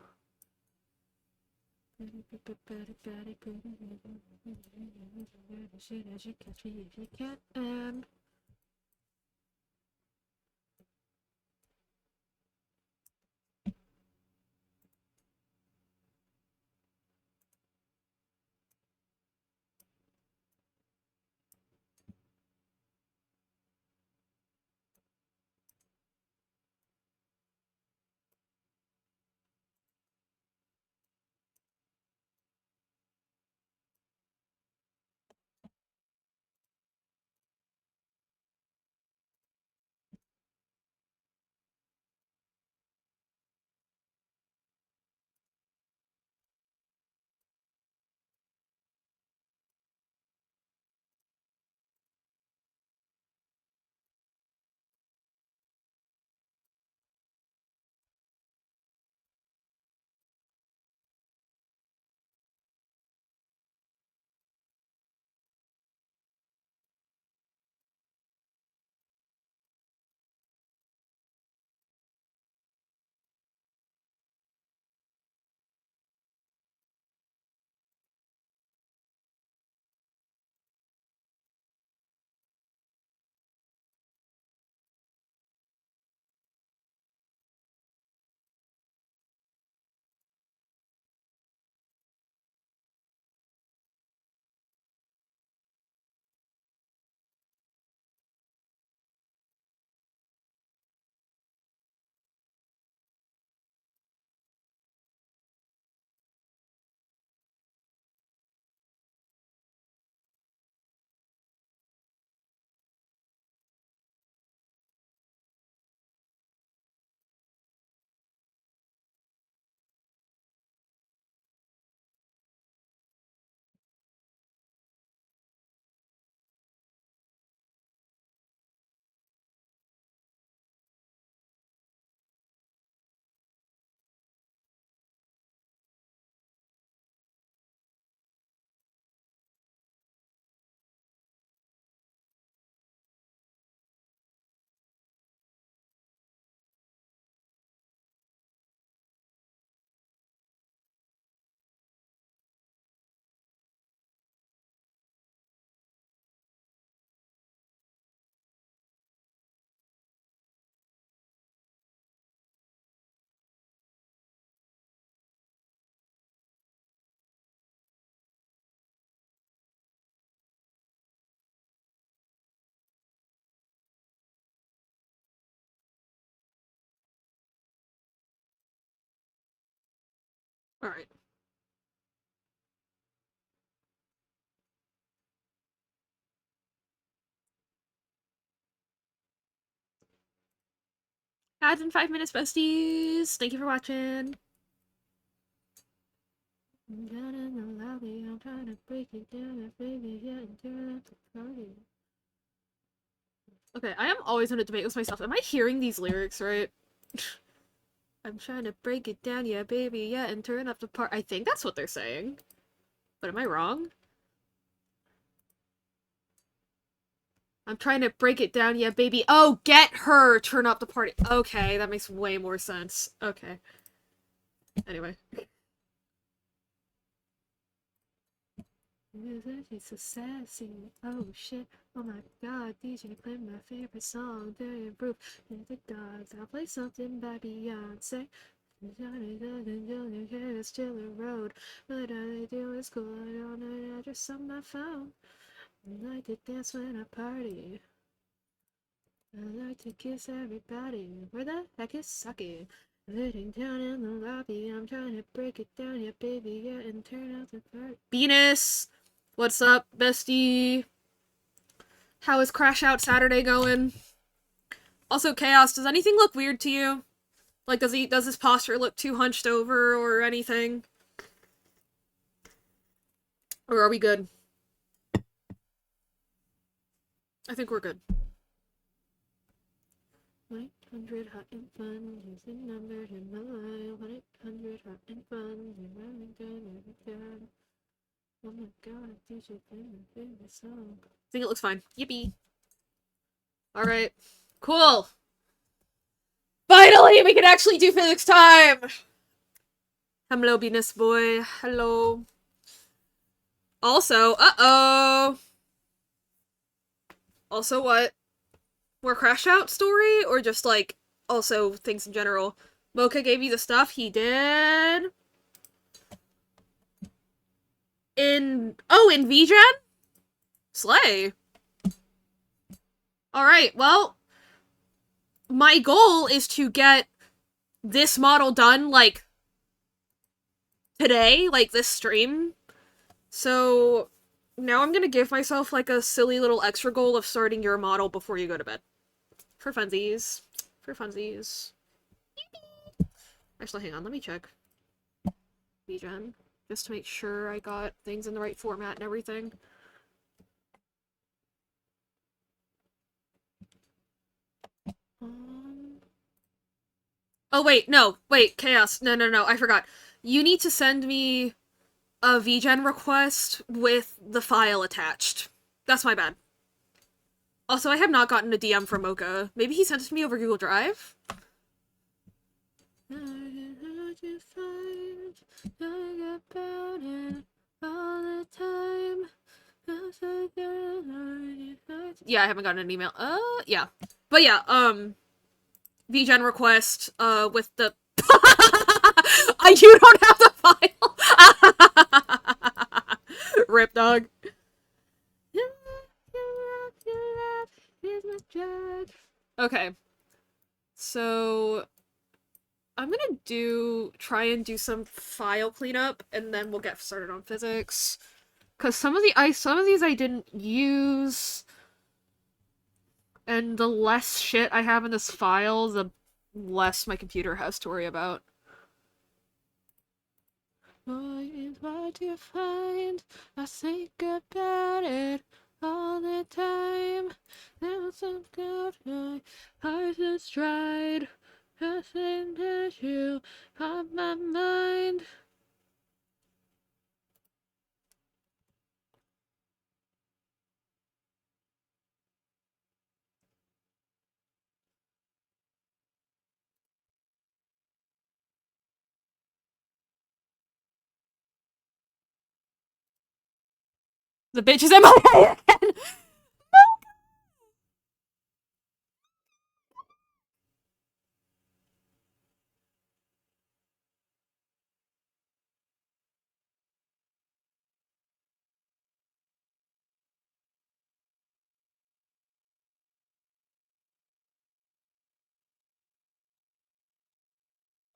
Alright. Ads in 5 minutes, besties. Thank you for watching. I'm down in the lobby, I'm trying to break it down, baby, yeah, and turn up the party. Okay, I am always in a debate with myself. Am I hearing these lyrics right? I'm trying to break it down, yeah, baby, yeah, and turn up the part. I think that's what they're saying. But am I wrong? I'm trying to break it down, yeah, baby. Oh, get her! Turn up the party. Okay, that makes way more sense. Okay. Anyway. She's so sassy. Oh shit. Oh my god. DJ play my favorite song. Dirty Proof. And the dogs. I'll play something by Beyonce. Still a road. What I do is cool. I don't know the address on my phone. I like to dance when I party. I like to kiss everybody. Where the heck is Saki? Sitting down in the lobby. I'm trying to break it down, yeah, baby, yeah, and turn out the party. Venus! What's up, bestie? How is Crash Out Saturday going? Also, Chaos, does anything look weird to you? Like, does his posture look too hunched over or anything? Or are we good? I think we're good. 1-800 hot and fun, here's the number to my line. 1-800 hot and fun, you're running down every time. Oh my god, DJ play my favorite song. I think it looks fine. Yippee. Alright. Cool. Finally, we can actually do physics time! Hello, Venus boy. Hello. Also, uh-oh. Also what? More Crash Out story? Or just, like, also things in general? Mocha gave you the stuff? He did? In VGen? Slay. Alright, well, my goal is to get this model done, like, today, like this stream. So, now I'm gonna give myself, like, a silly little extra goal of starting your model before you go to bed. For funsies. For funsies. Actually, hang on, let me check. VGen. Just to make sure I got things in the right format and everything. Oh, wait, no. Wait, Chaos. No, I forgot. You need to send me a VGen request with the file attached. That's my bad. Also, I have not gotten a DM from Mocha. Maybe he sent it to me over Google Drive? Yeah, I haven't gotten an email. Yeah. But yeah, VGen request, with the you don't have the file! Rip, dog. Okay. So, I'm gonna try and do some file cleanup, and then we'll get started on physics. Cause some of these I didn't use, and the less shit I have in this file, the less my computer has to worry about. What you find, I think about it all the time. There's some good heart that's tried, nothing that you on my mind. The bitch is in my head!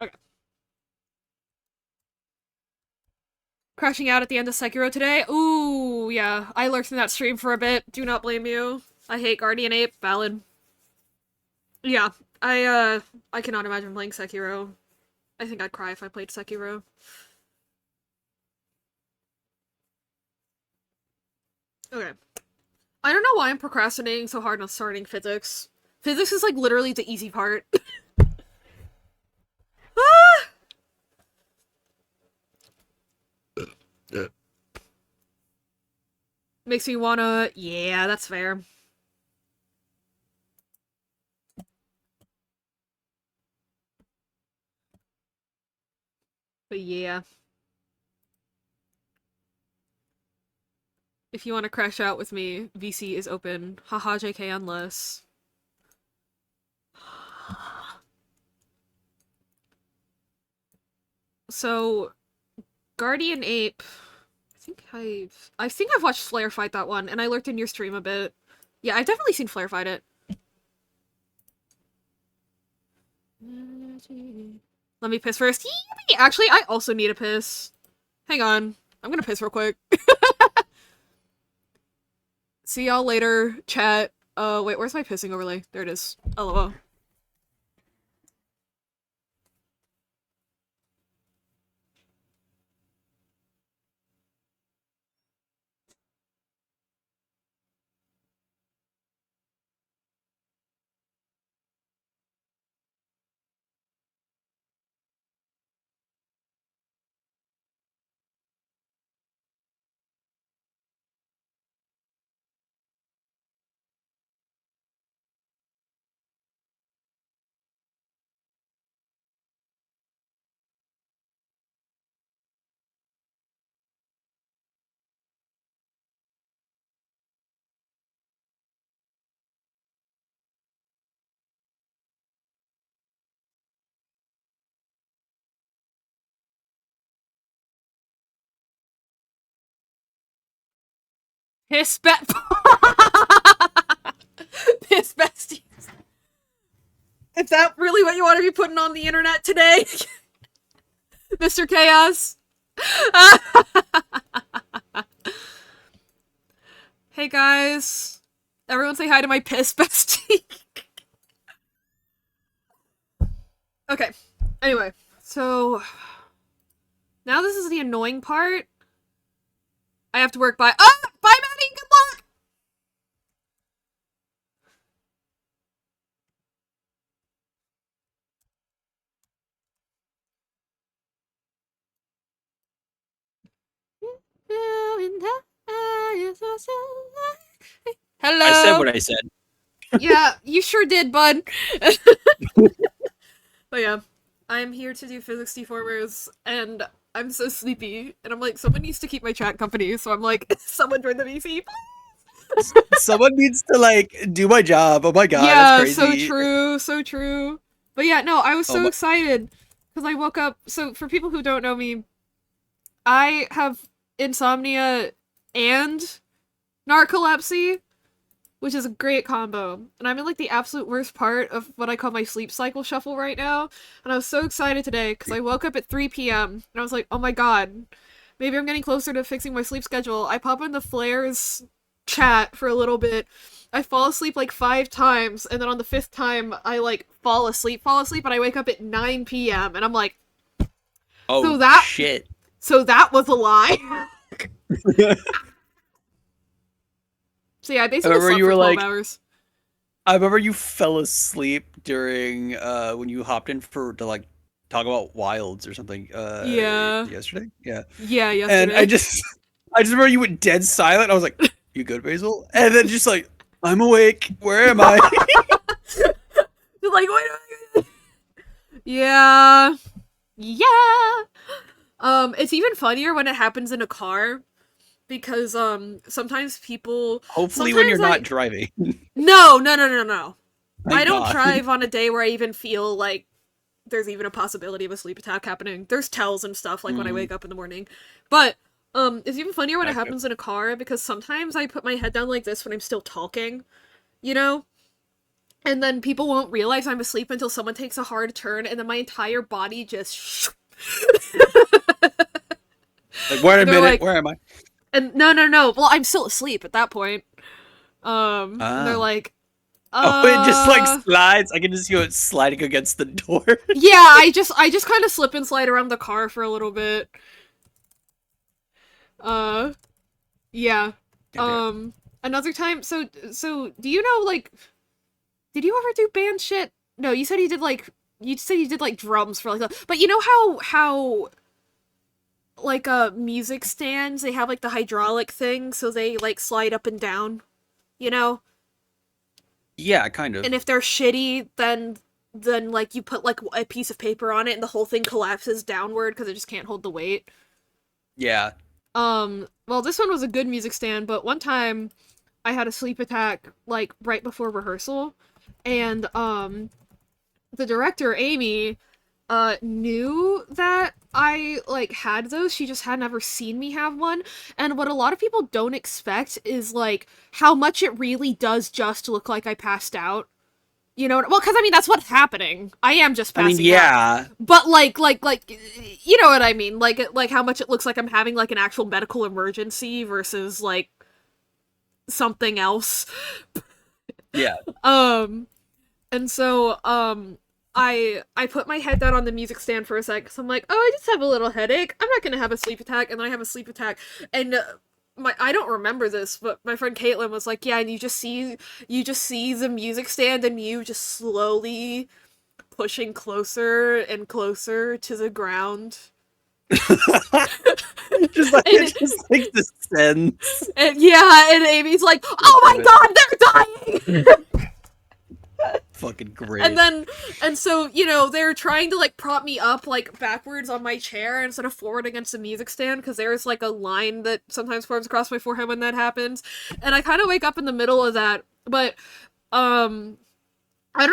Okay. Crashing out at the end of Sekiro today? Ooh, yeah. I lurked in that stream for a bit. Do not blame you. I hate Guardian Ape. Valid. Yeah. I cannot imagine playing Sekiro. I think I'd cry if I played Sekiro. Okay. I don't know why I'm procrastinating so hard on starting physics. Physics is like literally the easy part. Ah! Makes me wanna... Yeah, that's fair. But yeah. If you want to crash out with me, VC is open. Haha, JK, unless... So, Guardian Ape... I think I've watched Flare fight that one, and I lurked in your stream a bit. Yeah, I've definitely seen Flare fight it. Let me piss first. Yee! Actually, I also need a piss. Hang on. I'm gonna piss real quick. See y'all later, chat. Wait, where's my pissing overlay? There it is. LOL. Piss Piss besties. Is that really what you want to be putting on the internet today? Mr. Chaos? Hey guys. Everyone say hi to my piss bestie. Okay. Anyway, so... Now this is the annoying part. I have to work by- Ah! Bye, Maddie! Good luck! Hello! I said what I said. Yeah, you sure did, bud. But yeah, I'm here to do physics deformers, and I'm so sleepy, and I'm like, someone needs to keep my chat company, so I'm like, someone join the VC. Someone needs to, like, do my job. Oh my god, Yeah, that's crazy. so true, so true. But yeah, no, I was so my- excited, because I woke up, so for people who don't know me, I have insomnia and narcolepsy, which is a great combo. And I'm in like the absolute worst part of what I call my sleep cycle shuffle right now. And I was so excited today because I woke up at 3 p.m. and I was like, oh my god, maybe I'm getting closer to fixing my sleep schedule. I pop into Flair's chat for a little bit. I fall asleep like 5 times, and then on the 5th time, I like fall asleep, and I wake up at 9 p.m. and I'm like, oh, shit. So that was a lie. So yeah, I basically slept for 12 hours. I remember you fell asleep during when you hopped in to like talk about wilds or something. Yeah. Yesterday? Yeah. Yeah, yesterday. And I just remember you went dead silent. I was like, you good, Basil? And then just like, I'm awake. Where am I? Just like, wait. Yeah. Yeah. It's even funnier when it happens in a car. Because, sometimes people... Hopefully when you're not driving. No. I don't God. drive on a day where I even feel like there's even a possibility of a sleep attack happening. There's tells and stuff, like when I wake up in the morning. But, it's even funnier when it happens in a car, because sometimes I put my head down like this when I'm still talking, you know? And then people won't realize I'm asleep until someone takes a hard turn, and then my entire body just... Like, wait a They're minute, like, where am I? and no. Well, I'm still asleep at that point. And they're Ah. like, Oh, it just like uh, slides. I can just see it sliding against the door. yeah, I just kind of slip and slide around the car for a little bit. Uh, yeah. Damn. Another time. So do you know like, did you ever do band shit? No, you said you did like drums for like, but you know how like music stands they have like the hydraulic thing so they like slide up and down, you know? Yeah, kind of. And if they're shitty, then like you put like a piece of paper on it and the whole thing collapses downward because it just can't hold the weight. Yeah. Well, this one was a good music stand, but one time I had a sleep attack like right before rehearsal, and the director Amy knew that I like had those. She just had never seen me have one. And what a lot of people don't expect is like how much it really does just look like I passed out. You know, well, because I mean that's what's happening. I am just I mean, passing out, yeah. but you know what I mean? Like how much it looks like I'm having like an actual medical emergency versus like something else. Yeah. Um, and so I put my head down on the music stand for a sec. So I'm like, oh, I just have a little headache. I'm not gonna have a sleep attack, and then I have a sleep attack, and my I don't remember this, but my friend Caitlin was like, yeah, and you just see the music stand, and you just slowly pushing closer and closer to the ground. Just like and, it just like descends. and yeah, and Amy's like, oh my god, they're dying. Fucking And great. then, and so, you know, they're trying to, like, prop me up, like, backwards on my chair instead of forward against the music stand, because there's, like, a line that sometimes forms across my forehead when that happens. And I kind of wake up in the middle of that. But, I don't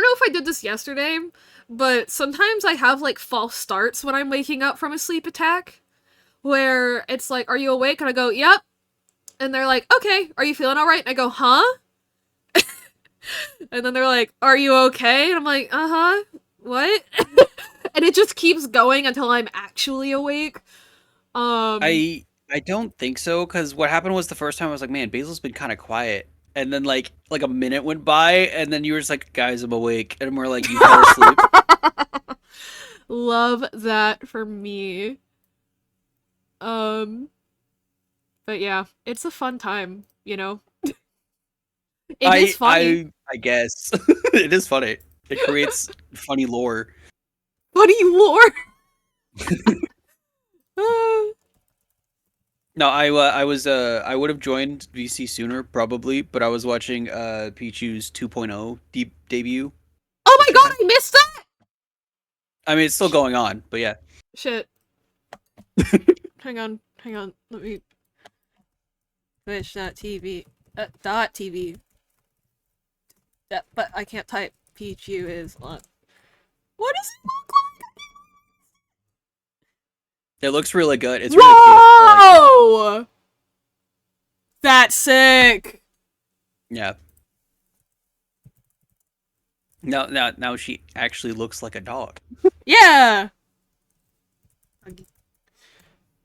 know if I did this yesterday, but sometimes I have, like, false starts when I'm waking up from a sleep attack, where it's like, are you awake? And I go, yep. And they're like, okay, are you feeling alright? And I go, huh? And then they're like, are you okay? And I'm like, uh-huh. What? And it just keeps going until I'm actually awake. Um, I don't think so, because what happened was the first time I was like, man, Basil's been kind of quiet. And then like a minute went by, and then you were just like, guys, I'm awake. And we're like, you fell asleep. love that for me. Um, but yeah, it's a fun time, you know? It is funny. I guess. It is funny. It creates funny lore. Funny lore. Uh, No, I would have joined VC sooner probably, but I was watching Pichu's 2.0 debut, oh my which god, had I missed that! I mean it's still going on, but yeah. Shit. Hang on. Let me. Twitch.tv. .tv. But I can't type. Pichu is on. What does it look It looks really good. It's like? really cute. I like it. Whoa! That's sick! Yeah. Now she actually looks like a dog. Yeah!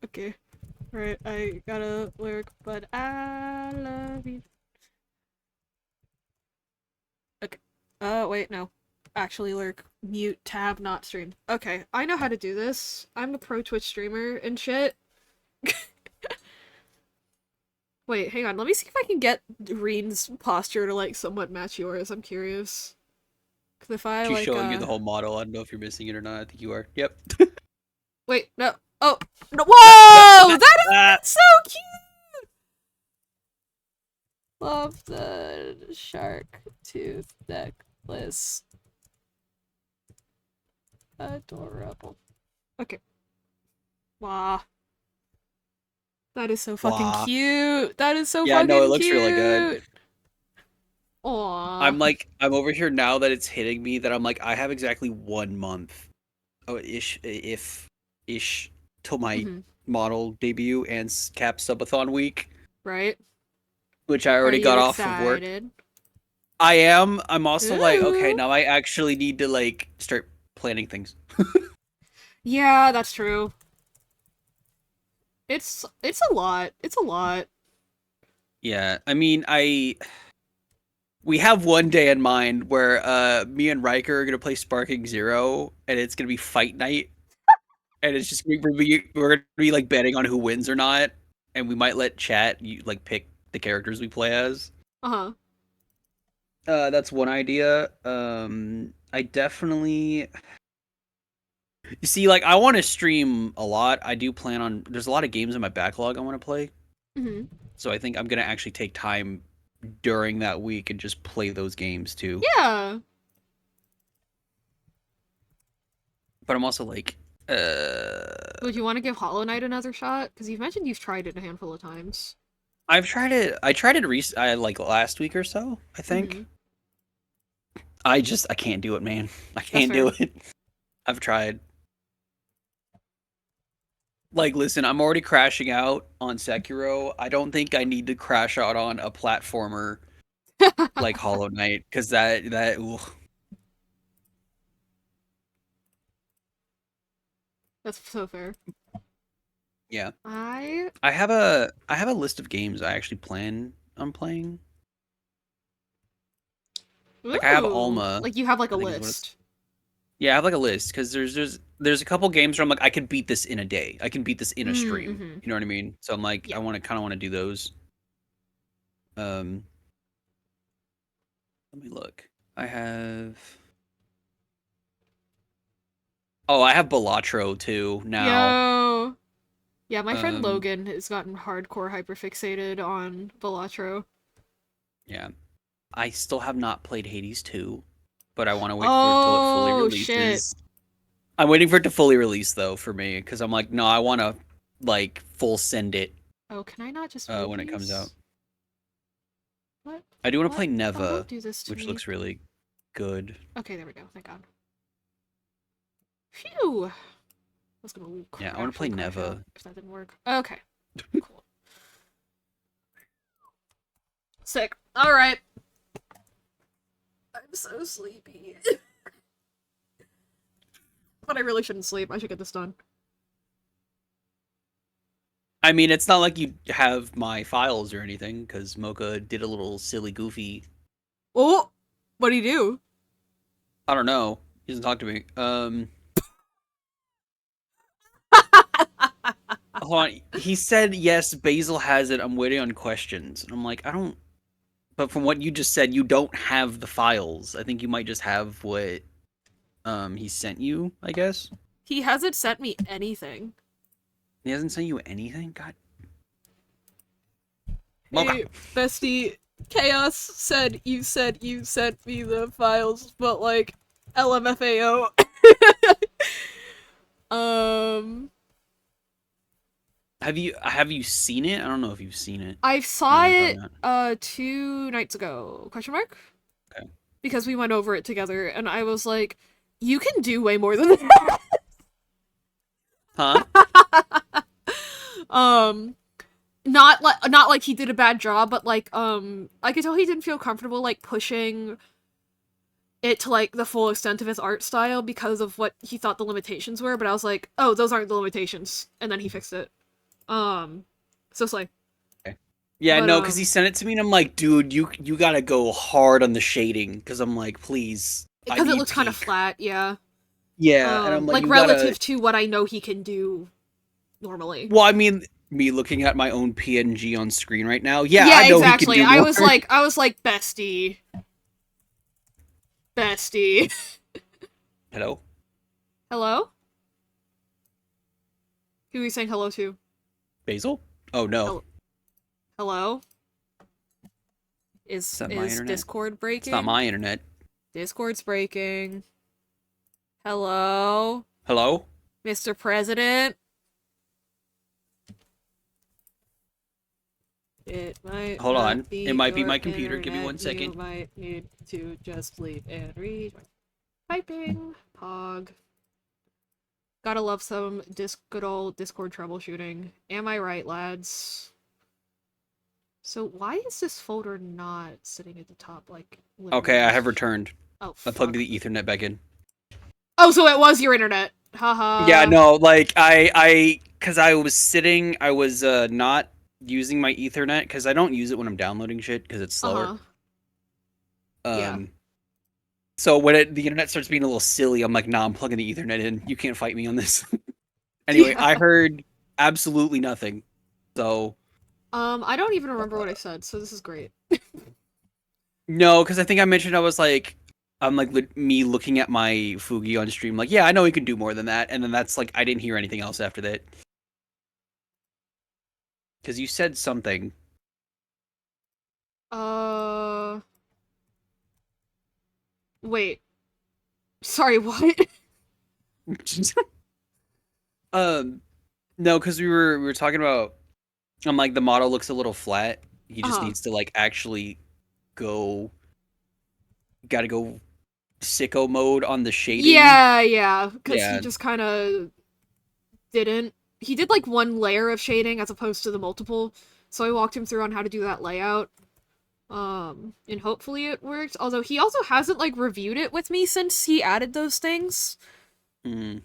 Okay. Right, I gotta lyric, but I love you. Okay. Wait, no. Actually lyric. Mute, tab, not stream. Okay, I know how to do this. I'm a pro Twitch streamer and shit. Wait, hang on. Let me see if I can get Reen's posture to, like, somewhat match yours. I'm curious. Cause if I, She's like, showing you the whole model. I don't know if you're missing it or not. I think you are. Yep. wait, no. Oh, no. That, that, Whoa! that, That that. is so cute! Love the shark tooth necklace. Adorable. Okay. Wow. That is so fucking Wow. cute. That is so Yeah, no, it fucking looks really good. cute. Aww. I'm over here now that it's hitting me that I'm like, I have exactly 1 month, ish, if ish, till my Hmm. model debut and cap subathon week, Right? which I Are already you got off of work. excited? I am. I'm also like, okay, Ooh. now I actually need to like start planning things. Yeah, that's true. It's a lot. It's a lot. Yeah, I mean, we have one day in mind where me and Riker are gonna play Sparking Zero, and it's gonna be fight night, and it's just we're gonna be like betting on who wins or not, and we might let chat like pick the characters we play as. Uh-huh. That's one idea. I definitely you see, like I want to stream a lot. I do plan on. There's a lot of games in my backlog I want to play, Mm-hmm. so I think I'm gonna actually take time during that week and just play those games too. Yeah. But I'm also like, Would you want to give Hollow Knight another shot? Because you've mentioned you've tried it a handful of times. I've tried it. I tried it like last week or so. I Mm-hmm. think. I can't do it, man. I That's can't fair. do it. I've tried. Like, listen, I'm already crashing out on Sekiro. I don't think I need to crash out on a platformer like Hollow Knight because ooh, That's so fair. yeah. I I have a list of games I actually plan on playing. Like I have Ooh. Alma, Like you have like a I think is what it's. list. Yeah, I have like a list because there's a couple games where I'm like I can beat this in a day. I can beat this in a stream. Mm-hmm. You know what I mean? So I'm like Yeah. I want to kind of want to do those. Um, let me look. I have. Oh, I have Balatro too now. Yo. Yeah, my friend Um, Logan has gotten hardcore hyperfixated on Balatro. yeah. I still have not played Hades 2, but I want to wait for it till it fully Oh shit. releases. I'm waiting for it to fully release though for me because I'm like, no, I want to like full send it Oh, can I not just move when it comes out. these? What? I do want to What? play Oh, don't Neva, do this to which me. looks really good. Okay, there we go. Thank God. Phew. I was gonna Yeah, I want to play actually crash out Neva. if that didn't work. Okay. Cool. Sick. Alright. I'm so sleepy. But I really shouldn't sleep. I should get this done. I mean, it's not like you have my files or anything because Mocha did a little silly goofy. Oh! What do you do? I don't know. He doesn't talk to me. Hold on. He said yes. Basil has it. I'm waiting on questions. And I'm like, I don't. But from what you just said, you don't have the files. I think you might just have what he sent you. I guess He hasn't sent me anything. he hasn't sent you anything. God, Hey, Mocha. bestie, Chaos said you sent me the files, but like, LMFAO. um, Have you seen it? I don't know if you've seen it. I saw No, probably it, not. 2 nights ago, question mark? Okay. Because we went over it together, and I was like, you can do way more than that. Huh? um, not like he did a bad job, but like, I could tell he didn't feel comfortable, like, pushing it to like the full extent of his art style because of what he thought the limitations were, but I was like, oh, those aren't the limitations, and then he fixed it. So it's like, Okay. Yeah, but no, because he sent it to me, and I'm like, dude, you gotta go hard on the shading, because I'm like, please, I because it need looks kind of peak. flat, yeah. Yeah, and I'm like, Like you gotta. relative to what I know he can do normally. Well, I mean, me looking at my own PNG on screen right now, yeah, I Yeah, know he can exactly. do more. I was like, bestie, bestie. Hello? Hello? Who are you saying hello to? Basil? Oh, no. Hello? Is that my Is internet? Discord breaking? It's not my internet. Discord's breaking. Hello? Hello? Mr. President? It might Hold on. not be It might be your my computer. Give me internet. 1 second. You might need to just leave and rejoin. Typing. Pog. Gotta love some good old Discord troubleshooting. Am I right, lads? So why is this folder not sitting at the top, like, literally Okay, I just... have returned. Oh, I plugged fuck. the Ethernet back in. Oh, so it was your internet! Yeah, Haha. no, like because I was sitting, I was not using my Ethernet because I don't use it when I'm downloading shit because it's slower. Uh-huh. Yeah. Um, so when the internet starts being a little silly, I'm like, nah, I'm plugging the Ethernet in. You can't fight me on this. Anyway, Yeah. I heard absolutely nothing. So I don't even remember what I said, so this is great. no, because I think I mentioned I was like, I'm like me looking at my Fugi on stream, like, yeah, I know he can do more than that, and then that's like I didn't hear anything else after that because you said something. Uh, wait. Sorry, what? um, no, because we were talking about. I'm like the model looks a little flat. He just Uh-huh. needs to like actually go. Got to go sicko mode on the shading. Yeah, because he Yeah. just kind of didn't. He did like one layer of shading as opposed to the multiple, so I walked him through on how to do that layout. And hopefully it worked. Although he also hasn't like reviewed it with me since he added those things. Mm.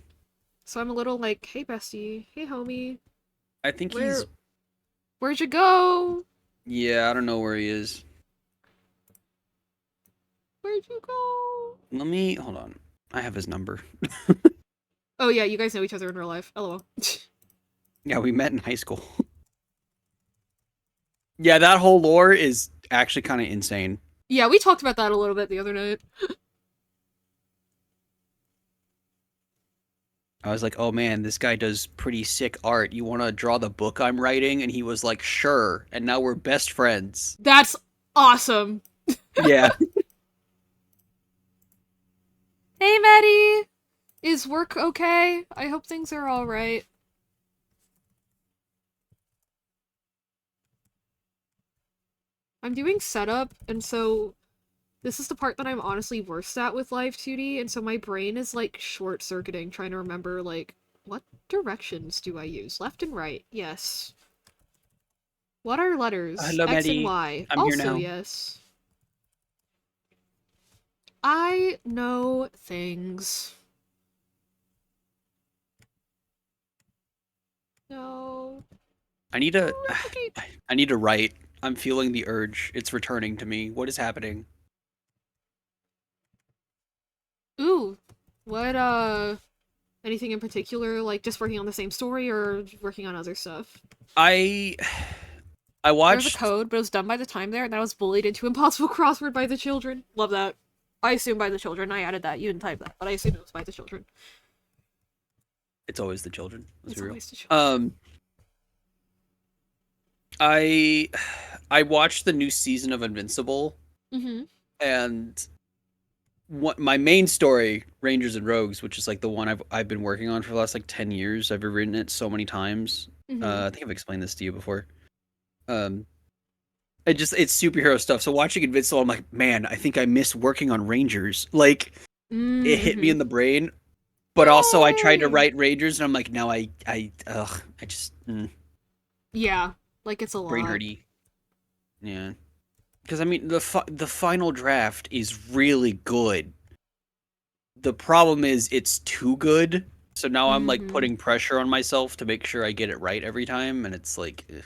So I'm a little like, hey bestie, hey homie, I think where he's. where'd you go? Yeah, I don't know where he is. Where'd you go? Let me hold on. I have his number. Oh yeah, you guys know each other in real life. LOL. Yeah, we met in high school. Yeah, that whole lore is actually kind of insane. Yeah, we talked about that a little bit the other night. I was like, "Oh man, this guy does pretty sick art. You want to draw the book I'm writing?" And he was like, "Sure." And now we're best friends. That's awesome. Yeah. Hey Maddie! Is work okay? I hope things are alright. I'm doing setup, and so this is the part that I'm honestly worst at with live2d, and so my brain is like short-circuiting, trying to remember like what directions do I use? Left and right, yes. What are letters? Hello, X and Maddie. Y, I'm here also now. yes. I know things. No. I need to No replicate. I need to write. I'm feeling the urge. It's returning to me. What is happening? Ooh. What anything in particular, like just working on the same story or working on other stuff? I I There was a watched code, but it was done by the time there, and then I was bullied into impossible crossword by the children. Love that. I assume by the children. I added that. You didn't type that, but I assume it was by the children. it's always the children. Let's It's be real. always the children. Um I I watched the new season of Invincible Mm-hmm. and what my main story, Rangers and Rogues, which is like the one I've been working on for the last like 10 years. I've rewritten it so many times. Mm-hmm. I think I've explained this to you before. Um it's superhero stuff. So watching Invincible, I'm like, man, I think I miss working on Rangers. Like it hit me Mm-hmm. in the brain, but also I tried to Yay! write Rangers and I'm like, no, I just Yeah, like it's a brain lot. hurty. Yeah. Because I mean, the final draft is really good. The problem is it's too good. So now I'm like Mm-hmm. putting pressure on myself to make sure I get it right every time, and it's like, ugh.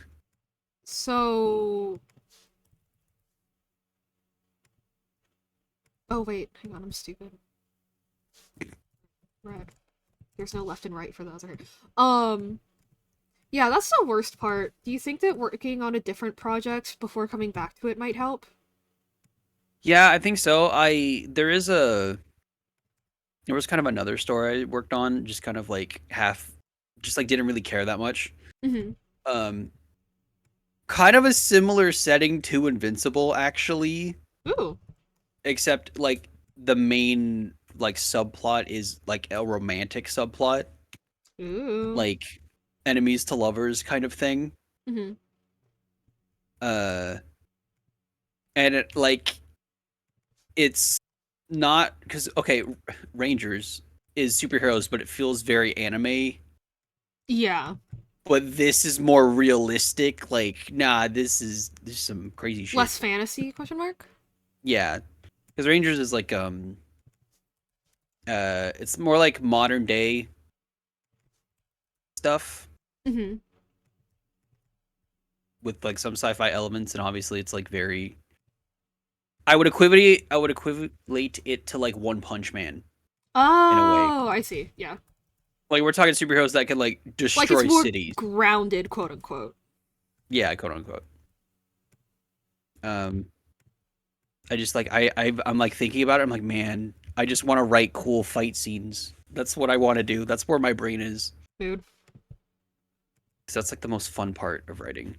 So, oh wait, hang on, I'm stupid. Red. There's no left and right for the other. Um, yeah, that's the worst part. Do you think that working on a different project before coming back to it might help? Yeah, I think so. There was kind of another story I worked on, just kind of like half, just like didn't really care that much. Mm-hmm. Um, Kind of a similar setting to Invincible, actually, Ooh. except like the main like subplot is like a romantic subplot, Ooh. like enemies to lovers kind of thing. Mm-hmm. Uh, and it's not because okay, Rangers is superheroes, but it feels very anime. Yeah. But this is more realistic. Like, nah, this is some crazy shit. Less fantasy? Question mark. Yeah, because Rangers is like it's more like modern day. stuff Mm-hmm. with like some sci-fi elements, and obviously it's like very. I would equivalate it to like One Punch Man in a way. Oh, I see. Yeah. Like we're talking superheroes that can like Like it's destroy more cities. grounded, quote unquote. Yeah, quote unquote. Um, I just like I'm like thinking about it. I'm like, man, I just want to write cool fight scenes. That's what I want to do. That's where my brain is. Mood. Because that's like the most fun part of writing.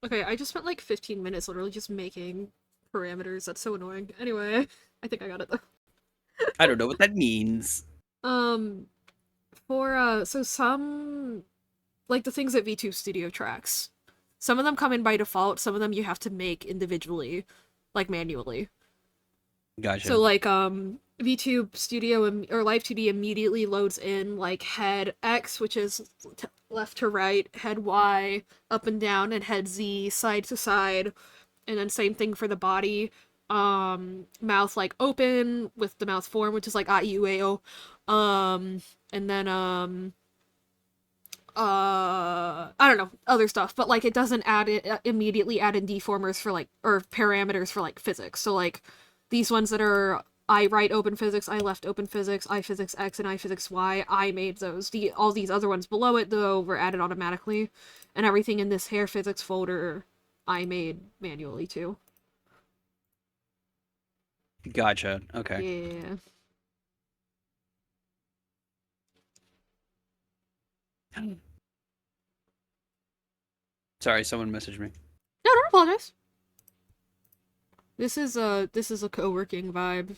Okay, I just spent like 15 minutes literally just making parameters. That's so annoying. Anyway, I think I got it though. I don't know what that means. Um, for so some like the things that VTube Studio tracks, some of them come in by default. Some of them you have to make individually, like manually. So Gotcha. like VTube Studio or live2d immediately loads in like head X, which is left to right, head Y up and down, and head Z side to side, and then same thing for the body. Mouth like open with the mouth form, which is like ah u a o, and then I don't know, other stuff, but like it doesn't add it immediately add in deformers for like or parameters for like physics. So like these ones that are I right open physics, I left open physics, I physics X, and I physics Y, I made those. All these other ones below it though were added automatically, and everything in this hair physics folder I made manually too. Gotcha. Okay. Yeah. Sorry, someone messaged me. No, don't apologize. This is a co-working vibe.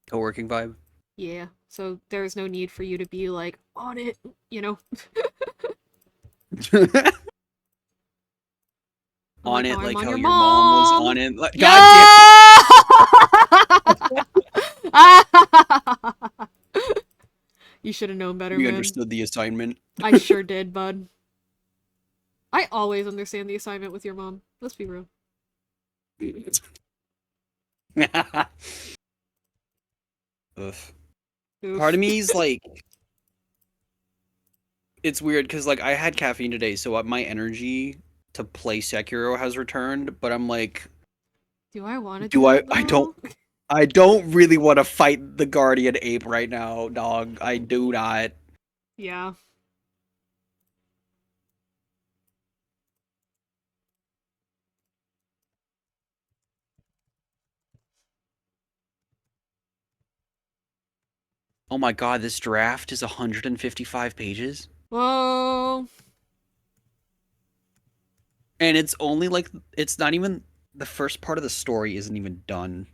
Co-working vibe. Yeah. So there's no need for you to be like on it, you know. On Like it, how I'm like on how your your mom was mom. on it. Like, God damn. Yeah. You should have known better, We man. understood the assignment. I sure did, bud. I always understand the assignment with your mom. Let's be real. Ugh. Part Oof. of me's like, it's weird because like I had caffeine today, so my energy to play Sekiro has returned. But I'm like, Do I want to do do I? that I don't. though? I don't really want to fight the guardian ape right now, dog. I do not. Yeah. Oh my god, this draft is 155 pages, Whoa. and it's only like it's not even the first part of the story isn't even done.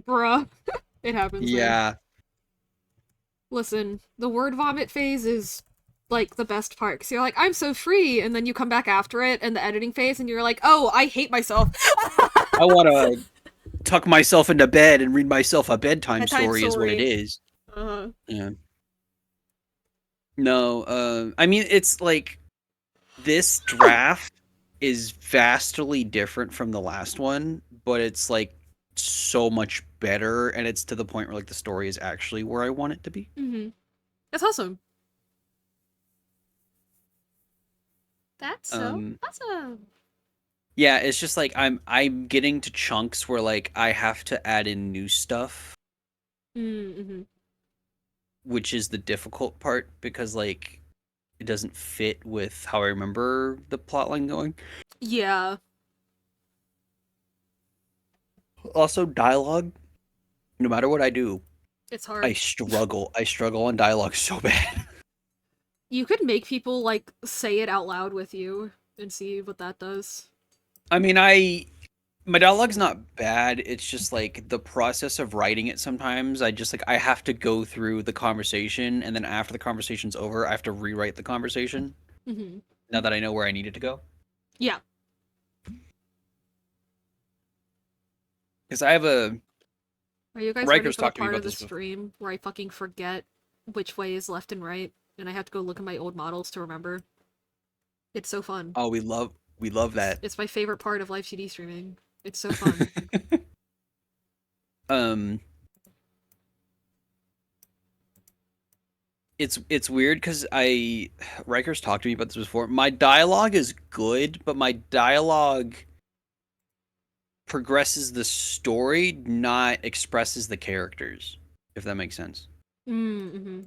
Bruh. It happens, man. Yeah. Listen, the word vomit phase is like the best part because you're like, I'm so free, and then you come back after it and the editing phase, and you're like, oh, I hate myself. I want to tuck myself into bed and read myself a bedtime Bedtime story is what it story. is. Uh-huh. Yeah. No, I mean it's like this draft is vastly different from the last one, but it's like so much better, and it's to the point where like the story is actually where I want it to be. Mm-hmm. That's awesome. That's so Um, awesome. yeah, it's just like I'm getting to chunks where like I have to add in new stuff, Mm-hmm. which is the difficult part because like it doesn't fit with how I remember the plotline going. Yeah. Also, dialogue, no matter what I do, It's I hard. struggle. I struggle on dialogue so bad. You could make people like say it out loud with you and see what that does. I mean, my dialogue's not bad. It's just like the process of writing it sometimes. I just like I have to go through the conversation, and then after the conversation's over, I have to rewrite the conversation Mm-hmm. now that I know where I need it to go. Yeah. Because I have a Are you guys ready Riker's for the talked to me part about of the this before. stream where I fucking forget which way is left and right, and I have to go look at my old models to remember? It's so fun. Oh, we love that. It's my favorite part of live CD streaming. It's so fun. um it's weird because Riker's talked to me about this before. My dialogue is good, but my dialogue progresses the story, not expresses the characters. If that makes sense. Mm-hmm.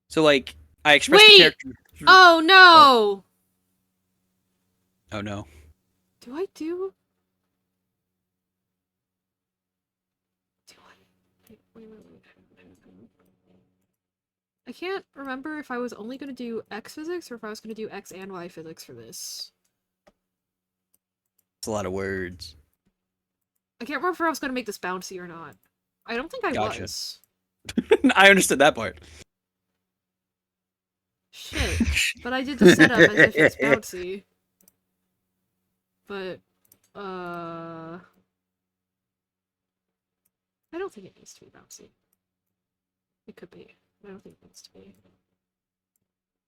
So like I express the Wait! character. Oh What? no! Oh no. Do I do? Do I? Wait. I can't remember if I was only going to do X physics or if I was going to do X and Y physics for this. It's a lot of words. I can't remember if I was going to make this bouncy or not. I don't think I Gotcha. was. I understood that part. Shit. But I did the setup as if it's bouncy. But, I don't think it needs to be bouncy. It could be. I don't think it needs to be.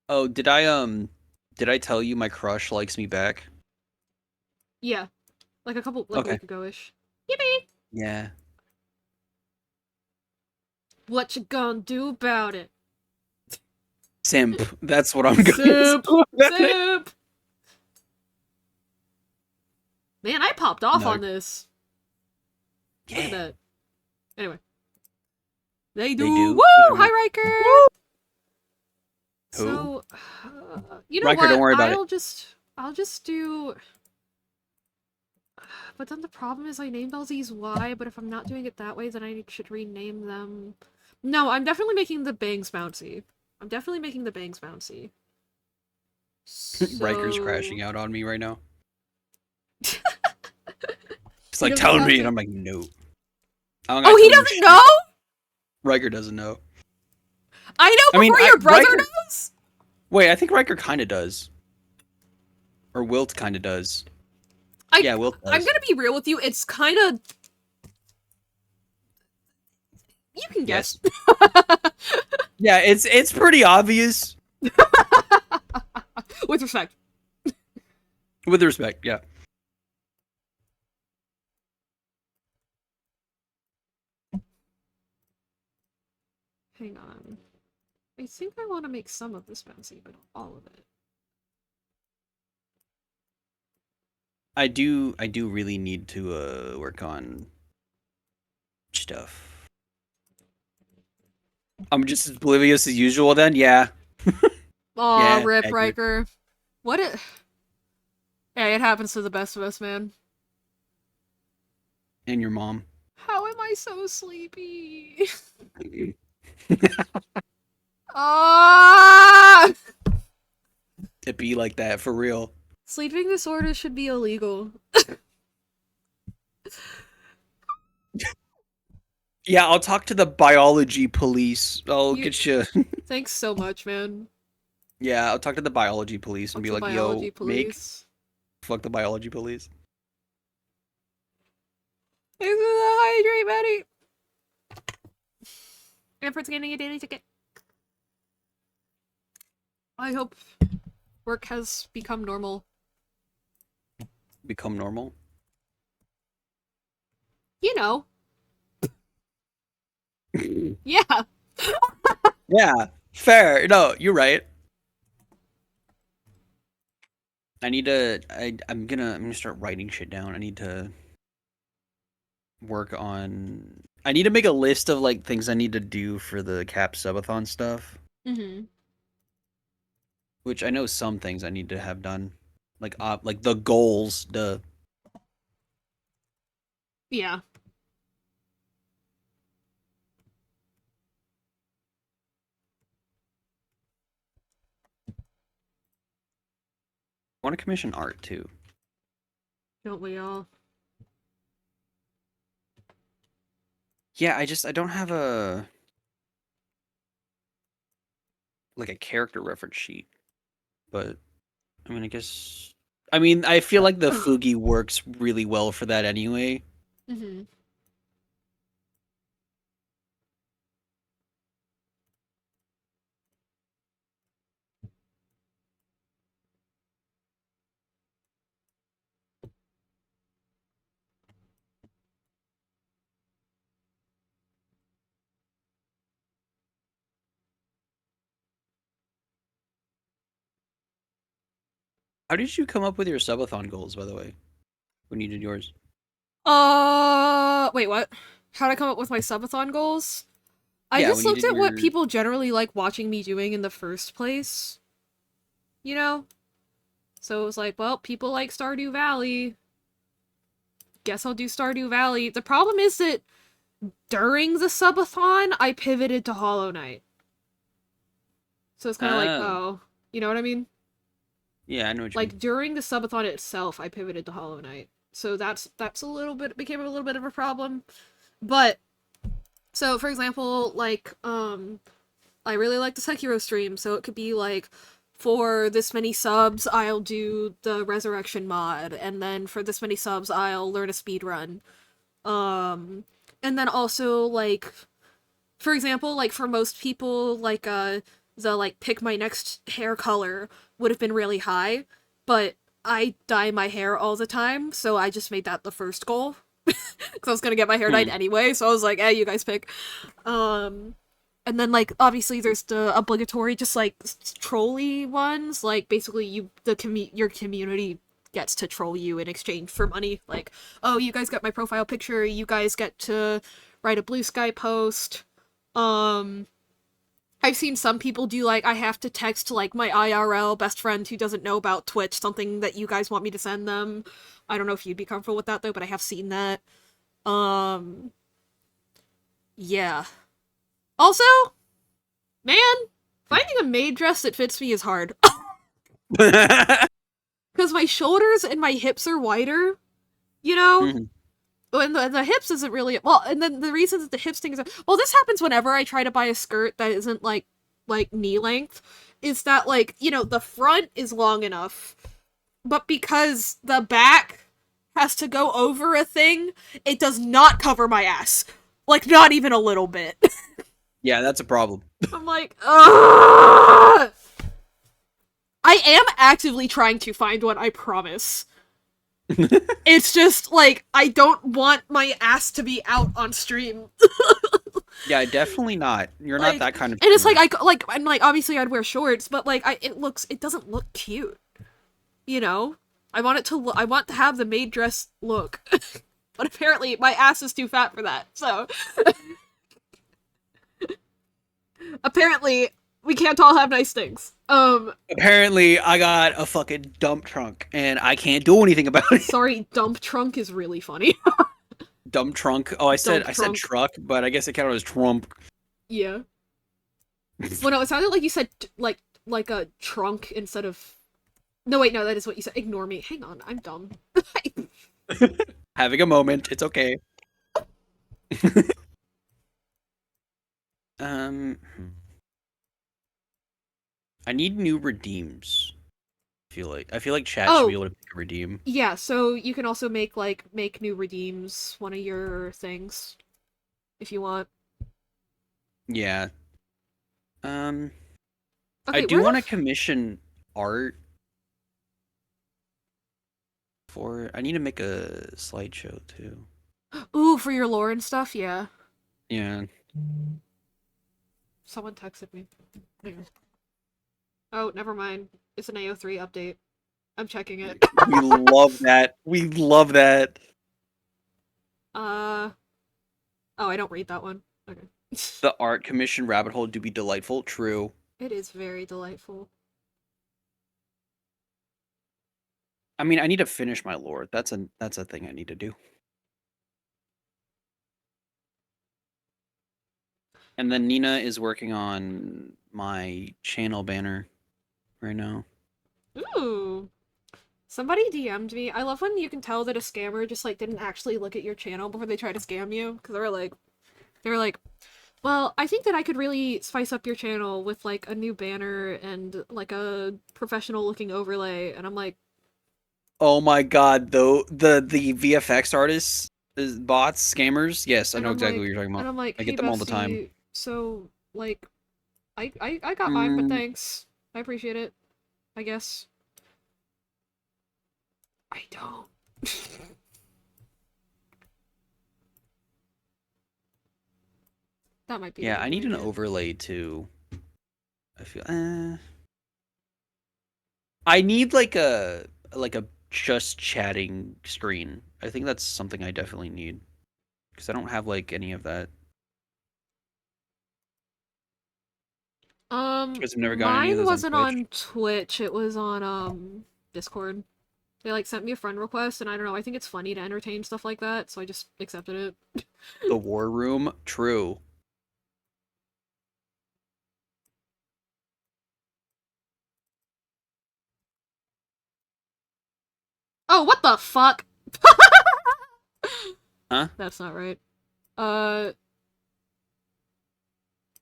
Oh, did I tell you my crush likes me back? Yeah. Like a Okay. week ago-ish. Yippee! Yeah. What you gonna do about it? Simp. That's what I'm going Simp! to Simp! Man, I popped off No. on this. Look at Yeah. that. Anyway. They They do. do? Woo! You don't know. Hi, Riker! Who? So, you know Riker, don't what? worry about it. I'll just do. But then the problem is I named all these Y, but if I'm not doing it that way, then I should rename them. No, I'm definitely making the bangs bouncy. I'm definitely making the bangs bouncy. Riker's So crashing out on me right now. It's he like doesn't telling have me, to. and I'm like, no. I don't Oh, gotta he tell you doesn't shit. know. Riker doesn't know. I know I mean, before your brother Riker. knows. Wait, I think Riker kind of does, or Wilt kind of does. Yeah, Wilt I'm does. gonna be real with you. It's kind of. You can guess. Yes. Yeah, it's pretty obvious. With respect. With respect, yeah. Hang on. I think I want to make some of this bouncy, but not all of it. I do really need to work on stuff. I'm just as oblivious as usual then, yeah. Aw, Yeah, rip accurate. Riker. What it? Hey, it happens to the best of us, man. And your mom. How am I so sleepy? Ah! To be like that for real. Sleeping disorders should be illegal. Yeah, I'll talk to the biology police. I'll You. get you. Thanks so much, man. Yeah, I'll talk to the biology police and Fuck be the like, biology "Yo, make police. fuck the biology police." Thanks for the hydrate, Betty. And for getting a daily ticket. I hope work has become normal. Become normal. You know. Yeah. Yeah, fair. No, you're right. I need to. I'm gonna start writing shit down. I need to work on. I need to make a list of like things I need to do for the Cap Subathon stuff. Mm-hmm. Which I know some things I need to have done, like the goals. The Yeah. I want to commission art too. Don't we all? Yeah, I don't have a like a character reference sheet, but I mean, I feel like the Fugi works really well for that anyway. Mm-hmm. How did you come up with your subathon goals, by the way, when you did yours? Wait, what? How'd I come up with my subathon goals? I Yeah, just when you looked did at what your. people generally like watching me doing in the first place, you know? So it was like, well, people like Stardew Valley. Guess I'll do Stardew Valley. The problem is that during the subathon, I pivoted to Hollow Knight. So it's kind of like, Oh, oh, you know what I mean? yeah, I know what you mean. Like during the subathon itself, I pivoted to Hollow Knight. So that's a little bit became a little bit of a problem. But so for example, like I really like the Sekiro stream, so it could be like for this many subs, I'll do the resurrection mod, and then for this many subs, I'll learn a speed run. Um, and then also like, for example, like for most people, like the like pick my next hair color would have been really high, but I dye my hair all the time, so I just made that the first goal because I was gonna get my hair dyed Hmm. anyway. So I was like, "Hey, you guys pick." Um, and then like obviously there's the obligatory just like trolley ones, like basically your community gets to troll you in exchange for money. Like, oh, you guys get my profile picture, you guys get to write a blue sky post. Um I've seen some people do like I have to text like my IRL best friend who doesn't know about Twitch something that you guys want me to send them. I don't know if you'd be comfortable with that though, but I have seen that. Um yeah. Also, man, finding a maid dress that fits me is hard. Because my shoulders and my hips are wider, you know? Mhm. And the hips isn't really well, and then the reason that the hips thing is well, this happens whenever I try to buy a skirt that isn't like knee length, is that like, you know, the front is long enough, but because the back has to go over a thing, it does not cover my ass. Like not even a little bit. Yeah, that's a problem. I'm like, ugh! I am actively trying to find one, I promise. It's just like I don't want my ass to be out on stream. Yeah, definitely not. You're not Like, that kind of and it's like streamer. I'm like obviously I'd wear shorts, but like it doesn't look cute, you know. I want to have the maid dress look, but apparently my ass is too fat for that. So apparently we can't all have nice things. Apparently, I got a fucking dump trunk, and I can't do anything about it. Sorry, dump trunk is really funny. Dump trunk. Oh, Dump I said trunk. truck, but I guess it counted as trump. Yeah. Well, no, it sounded like you said like a trunk instead of. No, wait, no, that is what you said. Ignore me. Hang on, I'm dumb. Having a moment. It's okay. Hmm. I need new redeems. I feel like chat should be Oh, able to pick a redeem. yeah, so you can also make new redeems one of your things if you want. Yeah. Um, I Okay, do where want to the commission art for. I need to make a slideshow too. Ooh, for your lore and stuff, yeah. Yeah. Someone texted me. Hang on. Oh, never mind. It's an AO3 update. I'm checking it. We love that. We love that. uh oh, I don't read that one. Okay. The art commission rabbit hole do be delightful. True. It is very delightful. I mean, I need to finish my lore. That's a thing I need to do. And then Nina is working on my channel banner right now. Ooh. Somebody DM'd me. I love when you can tell that a scammer just like didn't actually look at your channel before they try to scam you because they were like, "Well, I think that I could really spice up your channel with like a new banner and like a professional looking overlay." And I'm like, Oh my god, though the VFX artists, bots, scammers. Yes, I and know I'm exactly what like, you're talking and about. I'm like, I "Hey, get them all the time. Bestie, so like, I got mine, but Mm, thanks. I appreciate it. I guess I don't." That might be a yeah, I different need an idea. overlay too. I feel. I need like a just chatting screen. I think that's something I definitely need because I don't have like any of that. You guys have never gotten any of Mine those on wasn't Twitch? on Twitch, it was on, Discord. They, like, sent me a friend request, and I don't know, I think it's funny to entertain stuff like that, so I just accepted it. The War Room? True. Oh, what the fuck? Huh? That's not right. Uh...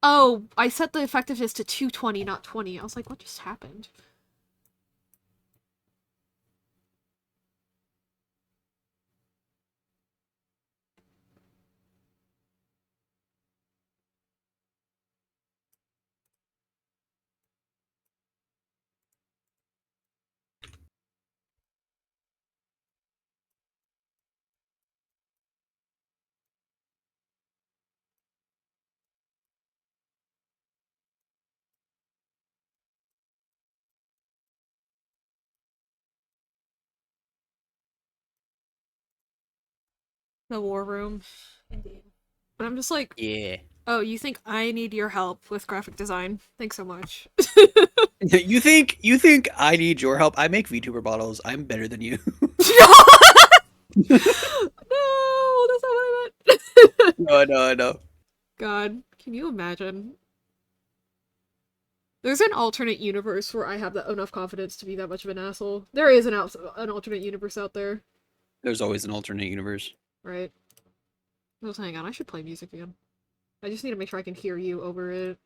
Oh, I set the effectiveness to 220, not 20. I was like, what just happened? The war room. Indeed. But I'm just like, Yeah. oh, you think I need your help with graphic design? Thanks so much. You think I need your help? I make VTuber bottles. I'm better than you. No, that's not what I meant. No, I know, I know. God, can you imagine? There's an alternate universe where I have enough confidence to be that much of an asshole. There is an alternate universe out there, There's always an alternate universe. right? Just hang on, I should play music again. I just need to make sure I can hear you over it.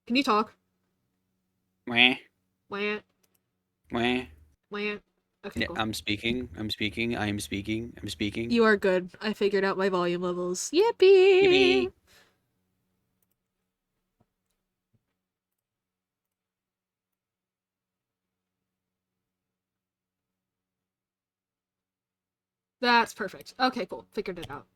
Can you talk? Wah, Wah, wah. wah. Okay, Yeah, cool. I'm speaking. I'm speaking. I am speaking. I'm speaking. You are good. I figured out my volume levels. Yippee! Yippee. That's perfect. Okay, cool. Figured it out.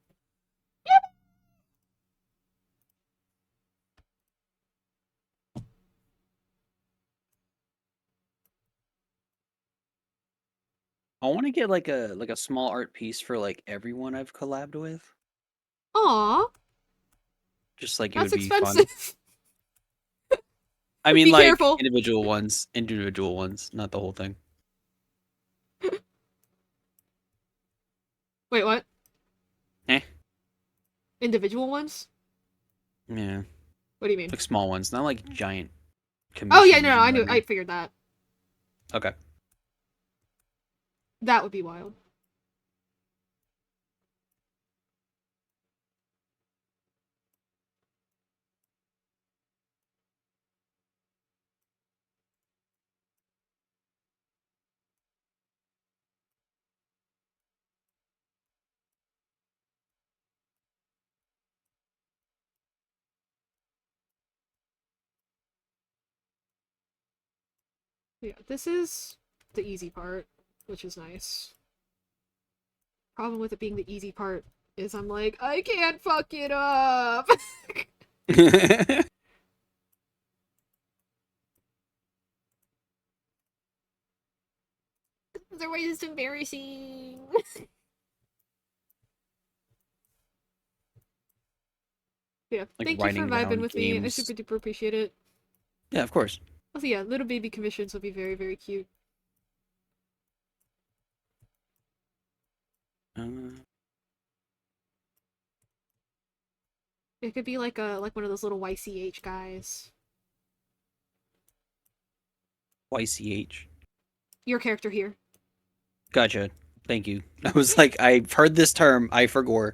I want to get like a small art piece for like everyone I've collabed with. Aw, Just like it that's would be fun. expensive. I mean, Be like careful. individual ones, not the whole thing. Wait, what? Eh, Individual ones? yeah, What do you mean? like small ones, not like giant Oh yeah, no, commissions. no, You I know what knew. I I mean? figured that. Okay. That would be wild. Yeah, this is the easy part, which is nice. Problem with it being the easy part is I'm like, I can't fuck it up. Otherwise, it's embarrassing. Yeah, Like thank you for writing vibing down with me. I games. super duper appreciate it. Yeah, of course. Also, yeah, little baby commissions will be very, very cute. Uh, It could be like one of those little YCH guys. YCH. Your character here. Gotcha. Thank you. I was like, I've heard this term. I forgot.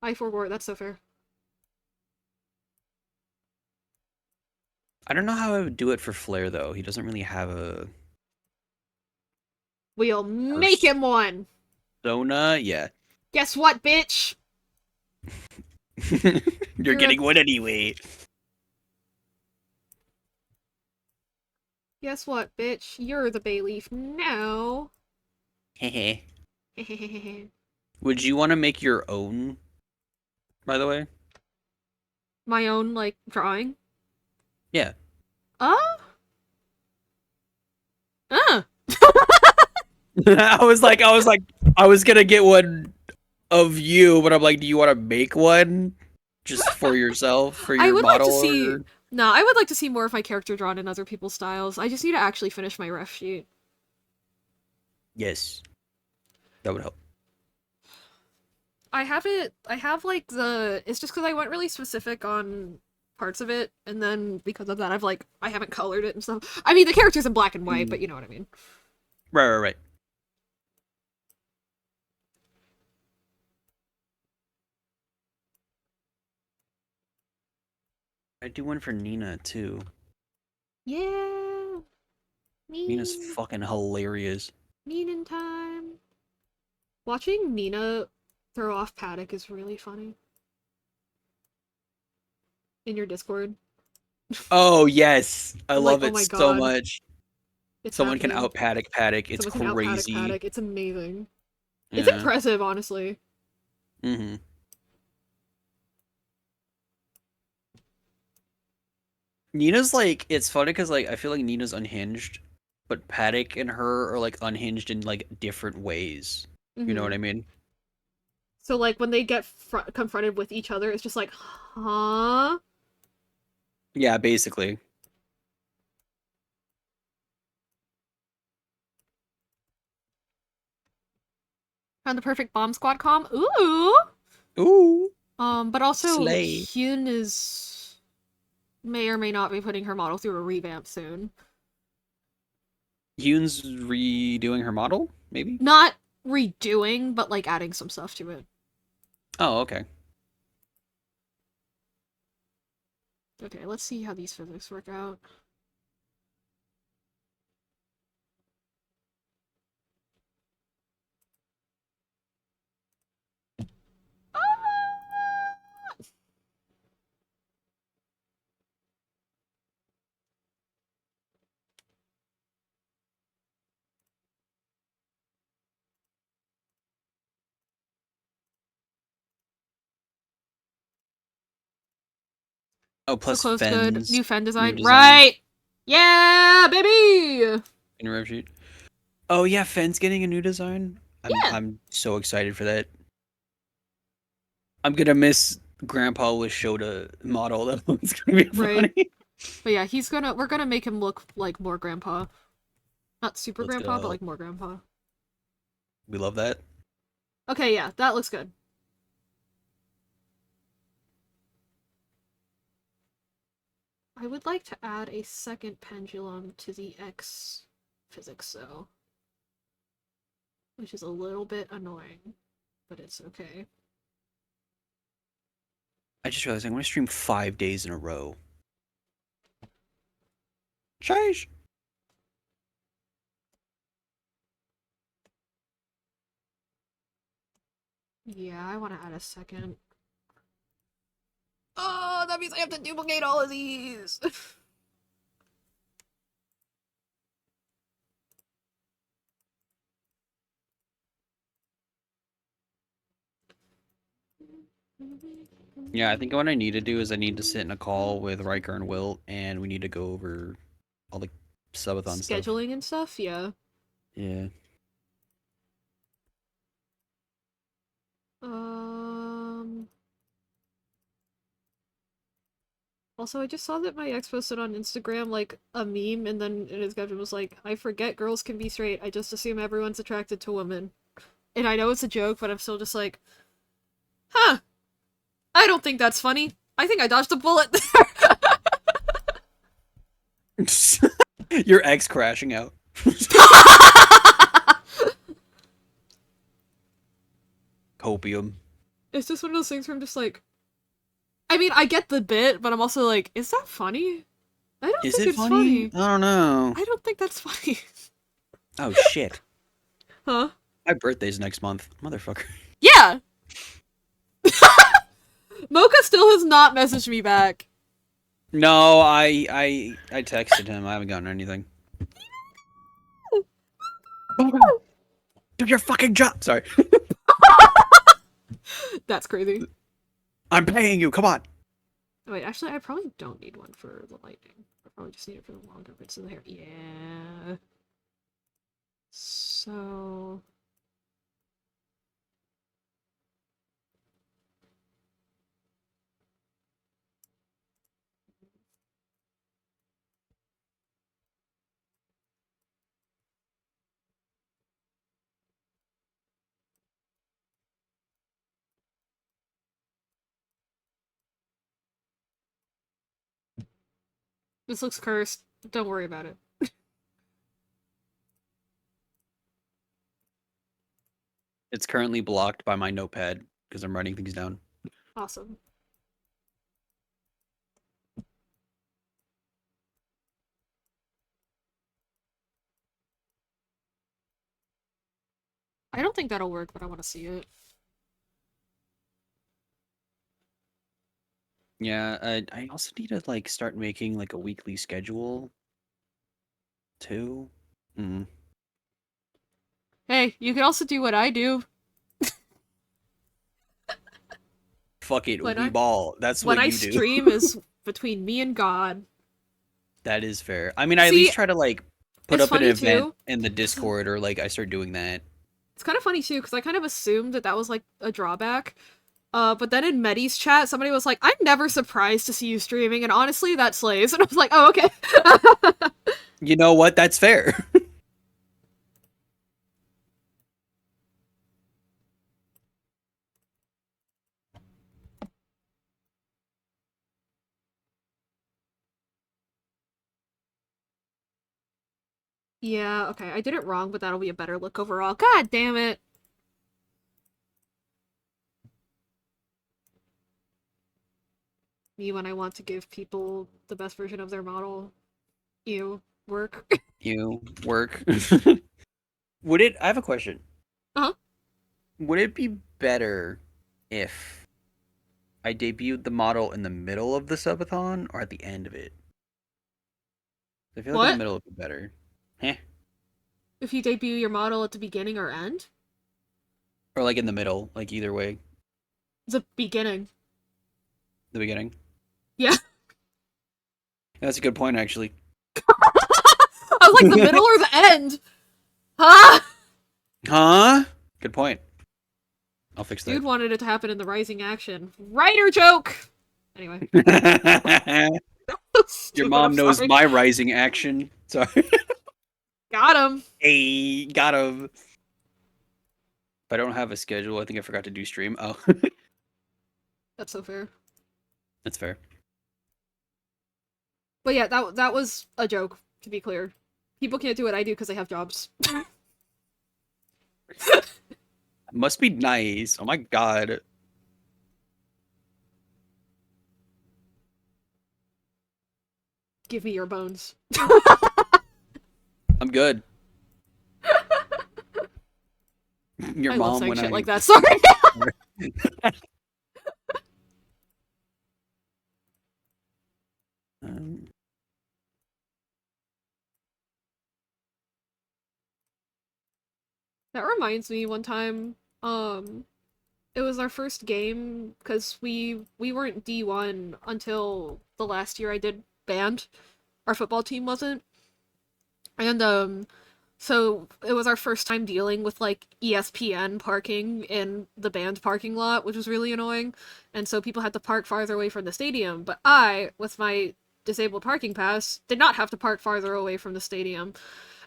I forward. That's so fair. I don't know how I would do it for Flair though. He doesn't really have a We'll make him one. persona. Yeah. Guess what, bitch? You're You're a getting one anyway. Guess what, bitch? You're the Bayleaf now. Hehe. My Would you want to make your own, by the way? own, like, drawing. Yeah. Uh? Uh! I was gonna get one of you, but I'm like, do you want to make one just for yourself, for I your would like to model, see. or No, I would like to see more of my character drawn in other people's styles. I just need to actually finish my ref sheet. yes, that would help. I have it. I have like the. It's just because I went really specific on parts of it, and then because of that, I haven't colored it and stuff. I mean, the character's in black and white, but you know what I mean. Right, right, right. I do one for Nina too. Yeah, Nina's mean, fucking hilarious. mean in time. Watching Nina throw off Paddock is really funny. In your Discord, Oh yes, I I'm like, love oh it my so god, much. it's Someone can happening. out Paddock. It's Someone can out Paddock crazy. Paddock. It's amazing. It's Yeah. impressive, honestly. Mm-hmm. Nina's like, it's funny because like I feel like Nina's unhinged, but Paddock and her are like unhinged in like different ways. You know Mm-hmm. what I mean? So like when they get confronted with each other, it's just like, huh? Yeah, basically. Found the perfect bomb squad com. Ooh. Ooh, But also slay. Hyun is may or may not be putting her model through a revamp soon. Yoon's redoing her model, maybe? Not redoing, but like adding some stuff to it. Oh, okay. Okay, let's see how these physics work out. Oh, So plus close, good. Fenn's New Fen new design. design Right! Yeah, baby! in your rev sheet. Oh yeah, Fenn's getting a new design. Yeah, I'm so excited for that. I'm gonna miss Grandpa with Shota model though. It's gonna be right. funny. But yeah, we're gonna make him look like more grandpa. Not super Let's grandpa, but go. like more grandpa. We love that. Okay, yeah, that looks good. I would like to add a second pendulum to the X physics, though. Which is a little bit annoying, but it's okay. I just realized I'm gonna stream 5 days in a row. Sheesh. Yeah, I want to add a second. Oh, that means I have to duplicate all of these! Yeah, I think what I need to do is I need to sit in a call with Riker and Wilt, and we need to go over all the subathon stuff. Scheduling and stuff, yeah. Yeah. Um. Also, I just saw that my ex posted on Instagram like a meme, and then in his caption was like, "I forget girls can be straight. I just assume everyone's attracted to women." And I know it's a joke, but I'm still just like, huh, I don't think that's funny. I think I dodged a bullet there. Your ex crashing out. Copium. It's just one of those things where I'm just like, I mean, I get the bit, but I'm also like, is that funny? I don't Is think it it's funny? funny. I don't know. I don't think that's funny. Oh shit. Huh? My birthday's next month. Motherfucker. Yeah! Mocha still has not messaged me back. No, I texted him. I haven't gotten anything. Do your fucking job. Sorry. That's crazy. I'm paying you. Come on. Oh, wait, actually, I probably don't need one for the lightning. I probably just need it for the longer bits of the hair. Yeah. So... This looks cursed. Don't worry about it. It's currently blocked by my notepad because I'm writing things down. Awesome. I don't think that'll work, but I want to see it. Yeah, I also need to like start making like a weekly schedule too. Hmm. Hey, you can also do what I do. Fuck it, When we I ball. That's when what I you do. stream is between me and God. That is fair. I mean, I at See, least try to like put it's up an funny event too. in the It's Discord or like I start doing that. kind of funny too because I kind of assumed that that was like a drawback. But then in Medi's chat, somebody was like, "I'm never surprised to see you streaming," and honestly, that slays. And I was like, "Oh, okay." You know what? That's fair. Yeah, okay, I did it wrong, but that'll be a better look overall. God damn it. Me when I want to give people the best version of their model. Ew. Work. You work. Would it? I have a question. Uh-huh. Would it be better if I debuted the model in the middle of the subathon or at the end of it? I feel like in the What? middle would be better. Heh. If you debut your model at the beginning or end? Or like in the middle, like either way. The beginning. The beginning. Yeah. That's a good point, actually. I was like, the middle or the end? Huh? Huh? Good point. I'll fix Dude that. wanted it to happen in the rising action. Writer joke! Anyway. Your Stupid, I'm mom knows sorry. my rising action. Sorry. Got him. Hey, got him. If I don't have a schedule, I think I forgot to do stream. Oh, That's so fair. that's fair. But yeah, that was a joke, to be clear. People can't do what I do because they have jobs. Must be nice. Oh my god. Give me your bones. I'm good. Your I love mom saying went shit out like and that, sorry. um, That reminds me, one time, it was our first game, because we weren't D1 until the last year I did band. Our football team wasn't. And, so it was our first time dealing with, like, ESPN parking in the band parking lot, which was really annoying. And so people had to park farther away from the stadium. But I, with my disabled parking pass, did not have to park farther away from the stadium.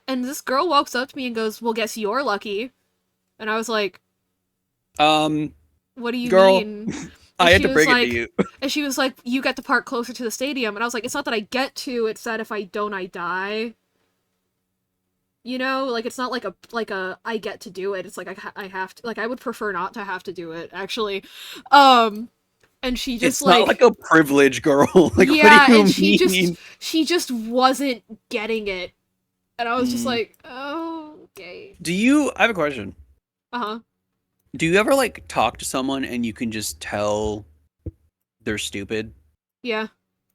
And this girl walks up to me and goes, "Well, guess you're lucky." And I was like, um, "What do you girl, mean?" And I had she to was bring it to like, you. "You get to park closer to the stadium." And I was like, "It's not that I get to, it's that if I don't, I die." You know, like it's not like a I get to do it. It's like I have to, like I would prefer not to have to do it, actually. Um and she just It's not like like a privilege, girl. Like, what do yeah, and you mean? she just wasn't getting it. And I was just Mm. like, "Oh, okay." Do you? I have a question. Uh-huh. Do you ever like talk to someone and you can just tell they're stupid? Yeah.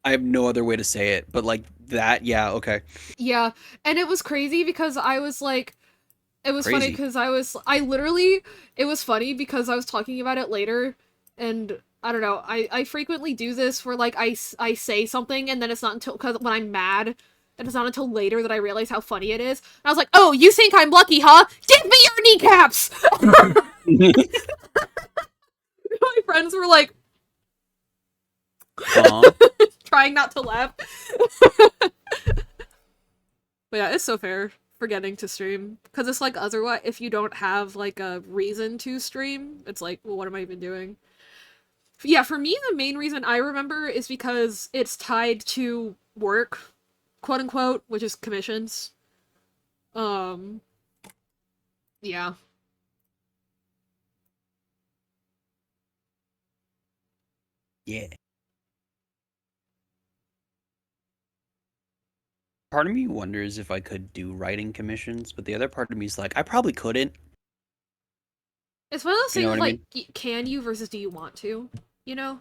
I have no other way to say it, but like that, yeah, okay. Yeah. And it was crazy because I was like, it was funny Crazy. because I literally, it was funny because I was talking about it later, and I don't know, I frequently do this where like I say something and then it's not until, because when I'm mad, And it's not until later that I realized how funny it is. And I was like, oh, you think I'm lucky, huh? Give me your kneecaps! My friends were like, trying not to laugh. But yeah, it's so fair forgetting to stream. Because it's like, otherwise, if you don't have like a reason to stream, it's like, well, what am I even doing? Yeah, for me, the main reason I remember is because it's tied to work, quote unquote, which is commissions. Yeah. Yeah. Part of me wonders if I could do writing commissions, but the other part of me is like, I probably couldn't. It's one of those You know things what I like, mean? can you versus do you want to? You know?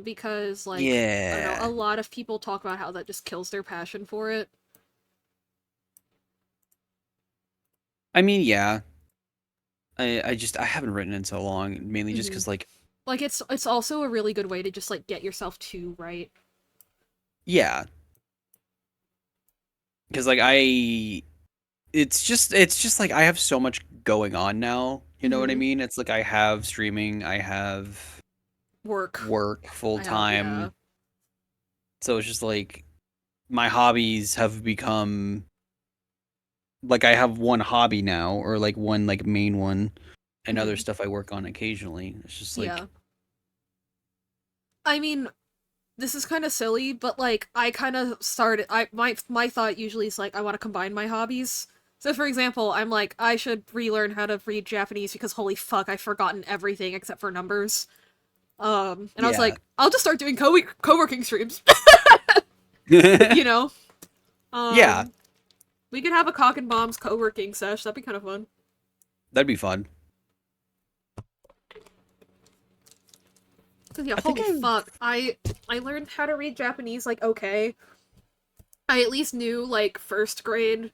Because, like, I don't know, a Yeah. lot of people talk about how that just kills their passion for it. I mean, yeah. I haven't written in so long, mainly just because, like, Like, it's also a really good way to just, like, get yourself to write. yeah. Because, like, it's just like I have so much going on now. You know what I mean? It's like I have streaming, I have Work. full Yeah. time. So it's just like my hobbies have become like I have one hobby now, or like one like main one, and other stuff I work on occasionally. It's just like, Yeah. I mean, this is kind of silly, but like I kind of started. My thought usually is like I want to combine my hobbies. So for example, I'm like I should relearn how to read Japanese because holy fuck, I've forgotten everything except for numbers. And I was yeah. like, I'll just start doing co-working streams. You know, Yeah, we could have a cock and bombs co-working sesh. That'd be kind of fun. that'd be fun. Cause yeah, I think holy fuck, I learned how to read Japanese like okay. I at least knew like first grade,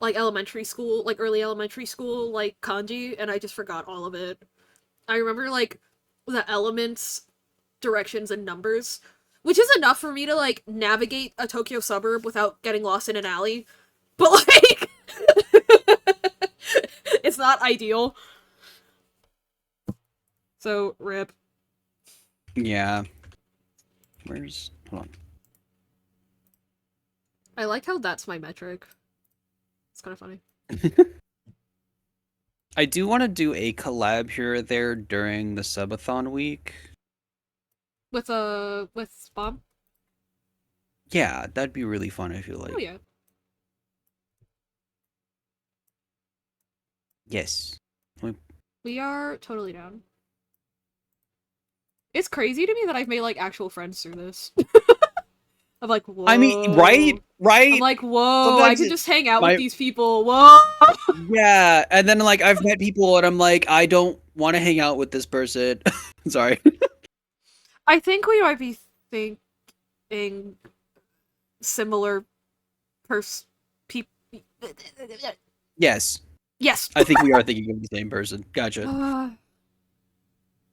like elementary school, like early elementary school, like kanji, and I just forgot all of it. I remember like the elements, directions, and numbers, which is enough for me to like navigate a Tokyo suburb without getting lost in an alley. But like, it's not ideal. So rip. Yeah. Where's hold on. I like how that's my metric. It's kind of funny. I do want to do a collab here or there during the subathon week. With bomb. Yeah, that'd be really fun, I feel Oh like. yeah. Yes. We are totally down. It's crazy to me that I've made like actual friends through this. I'm like, whoa. I mean, right? I'm like, whoa, I Sometimes could just hang out with my these people. Whoa. yeah, and then like I've met people and I'm like, I don't want to hang out with this person. Sorry. I think we might be thinking similar people. Yes. Yes. I think we are thinking of the same person. Gotcha.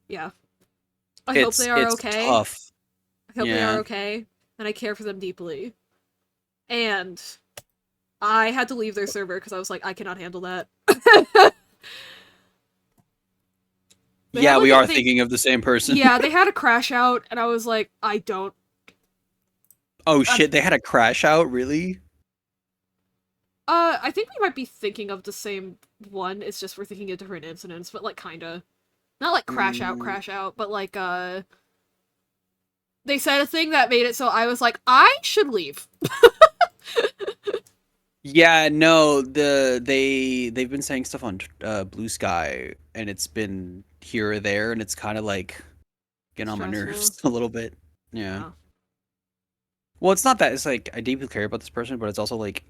Yeah. I hope they are It's okay. tough. I hope they are okay, and I care for them deeply. And I had to leave their server because I was like, I cannot handle that. Yeah, we are thinking of the same person. Yeah, they had a crash out, and I was like, I don't. Oh shit, they had a crash out, really? I think we might be thinking of the same one. It's just we're thinking of different incidents, but like kinda. Not like crash out, but like they said a thing that made it so I was like, I should leave. Yeah, no, they've been saying stuff on Blue Sky, and it's been here or there, and it's kind of like getting on my nerves a little bit. Yeah. Oh. Well, it's not that. It's like I deeply care about this person, but it's also like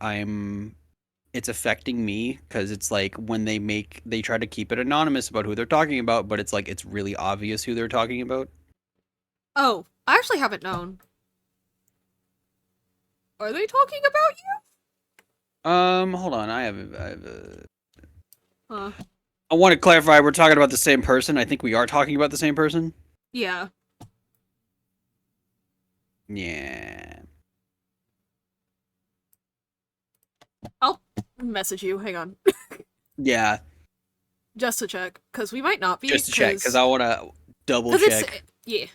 it's affecting me because it's like when they try to keep it anonymous about who they're talking about, but it's like it's really obvious who they're talking about. Oh, I actually haven't known. Are they talking about you? Hold on. I have a. Huh. I want to clarify. We're talking about the same person. I think we are talking about the same person. Yeah. Yeah. I'll message you. Hang on. Yeah, Just to check, because we might not be, just to check, because I want to double it's, check. yeah.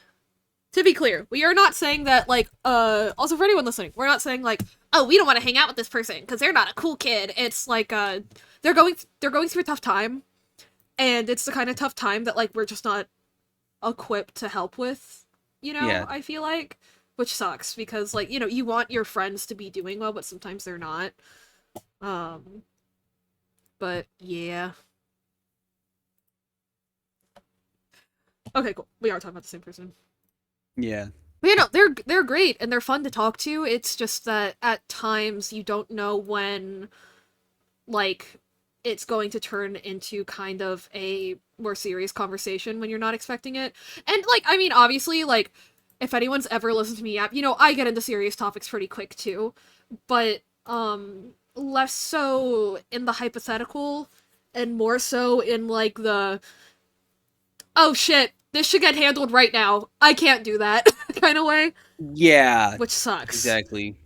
To be clear, we are not saying that, like, also for anyone listening, we're not saying, like, oh, we don't want to hang out with this person, because they're not a cool kid. It's, like, they're going through a tough time, and it's the kind of tough time that, like, we're just not equipped to help with, you know, Yeah, I feel like, which sucks, because, like, you know, you want your friends to be doing well, but sometimes they're not. But, yeah. Okay, cool. We are talking about the same person. yeah, But, you know, they're great, and they're fun to talk to. It's just that at times you don't know when, like, it's going to turn into kind of a more serious conversation when you're not expecting it. And, like, I mean, obviously, like, if anyone's ever listened to me yap, you know, I get into serious topics pretty quick too. But, less so in the hypothetical and more so in, like, the, oh shit, this should get handled right now. I can't do that kind of way, yeah, which sucks. exactly.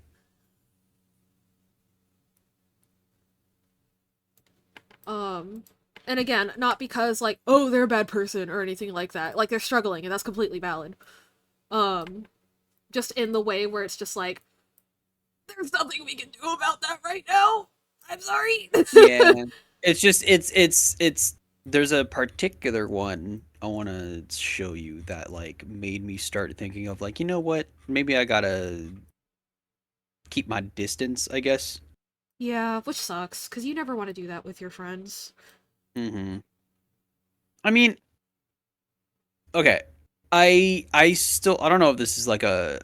And again, not because, like, oh, they're a bad person or anything like that. Like, they're struggling, and that's completely valid. Um, just in the way where it's just like, there's nothing we can do about that right now. I'm sorry. Yeah, it's just it's. There's a particular one I want to show you that like made me start thinking of like, you know what? Maybe I gotta keep my distance, I guess. Yeah, which sucks, because you never want to do that with your friends. Hmm. I mean, okay. I still I don't know if this is like a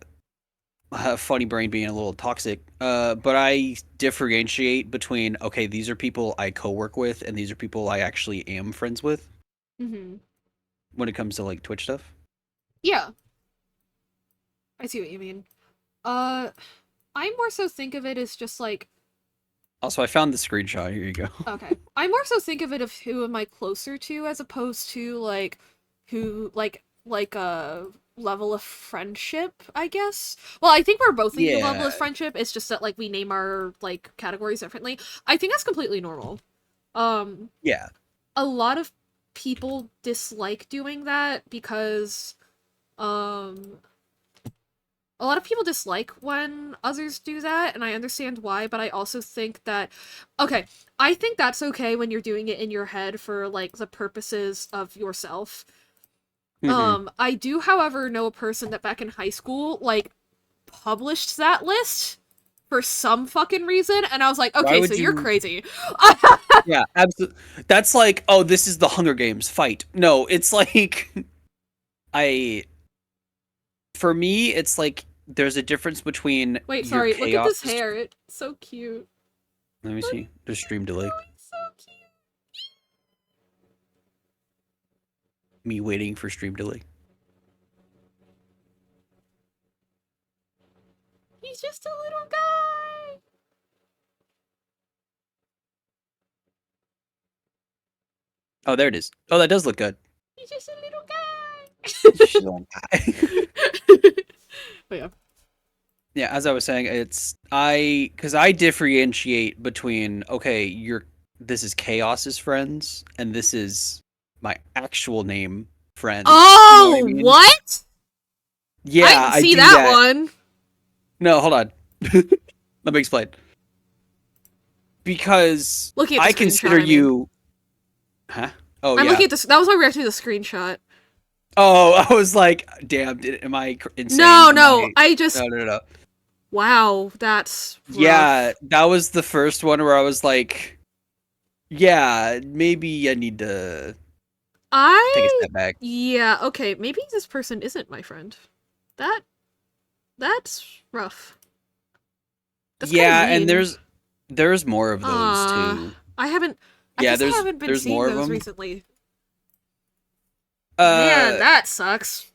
funny brain being a little toxic. But I differentiate between okay, these are people I co-work with, and these are people I actually am friends with Mm-hmm. when it comes to like Twitch stuff. Yeah, I see what you mean. Uh, I more so think of it as just like, Also, I found the screenshot. Here you go. okay. I more so think of it of who am I closer to as opposed to like who like a level of friendship, I guess. Well, I think we're both thinking of level Yeah, of friendship. It's just that like we name our like categories differently. I think that's completely normal. Um yeah. a lot of people dislike doing that because um a lot of people dislike when others do that, and I understand why, but I also think that, okay, I think that's okay when you're doing it in your head for, like, the purposes of yourself. Hmm. I do, however, know a person that back in high school, like, published that list for some fucking reason, and I was like, Why okay, so would you're you? crazy. Yeah, absolutely. That's like, oh, this is the Hunger Games fight. No, it's like, I. For me, it's like there's a difference between Wait, your sorry, look at chaos. this hair. It's so cute. Let me Look, see. There's stream delay. oh, he's so cute. Me waiting for stream delay. He's just a little guy. Oh, there it is. Oh, that does look good. He's just a little guy. She's on time. But yeah. Yeah, as I was saying, it's because I differentiate between okay, you're this is Chaos's friends, and this is my actual name friends. You know what I Oh, mean? what? I Yeah, didn't I see do that that. one. No, hold on. Let me explain. Because Looking at the I screenshot, consider I mean. you, huh? Oh I'm yeah. looking at this. That was my reaction to the screenshot. Oh, I was like, damn, am I insane? No, Am no, I? I No, just. no, no, no. Wow, that's Yeah, rough. that was the first one where I was like, yeah, maybe I need to take a I. step back. Yeah, okay, maybe this person isn't my friend. That. That's rough. That's kind of Yeah, and mean. there's more of those too. I haven't. I Yeah, guess I there's haven't been there's seeing more of those them. recently. Man, Uh, that sucks.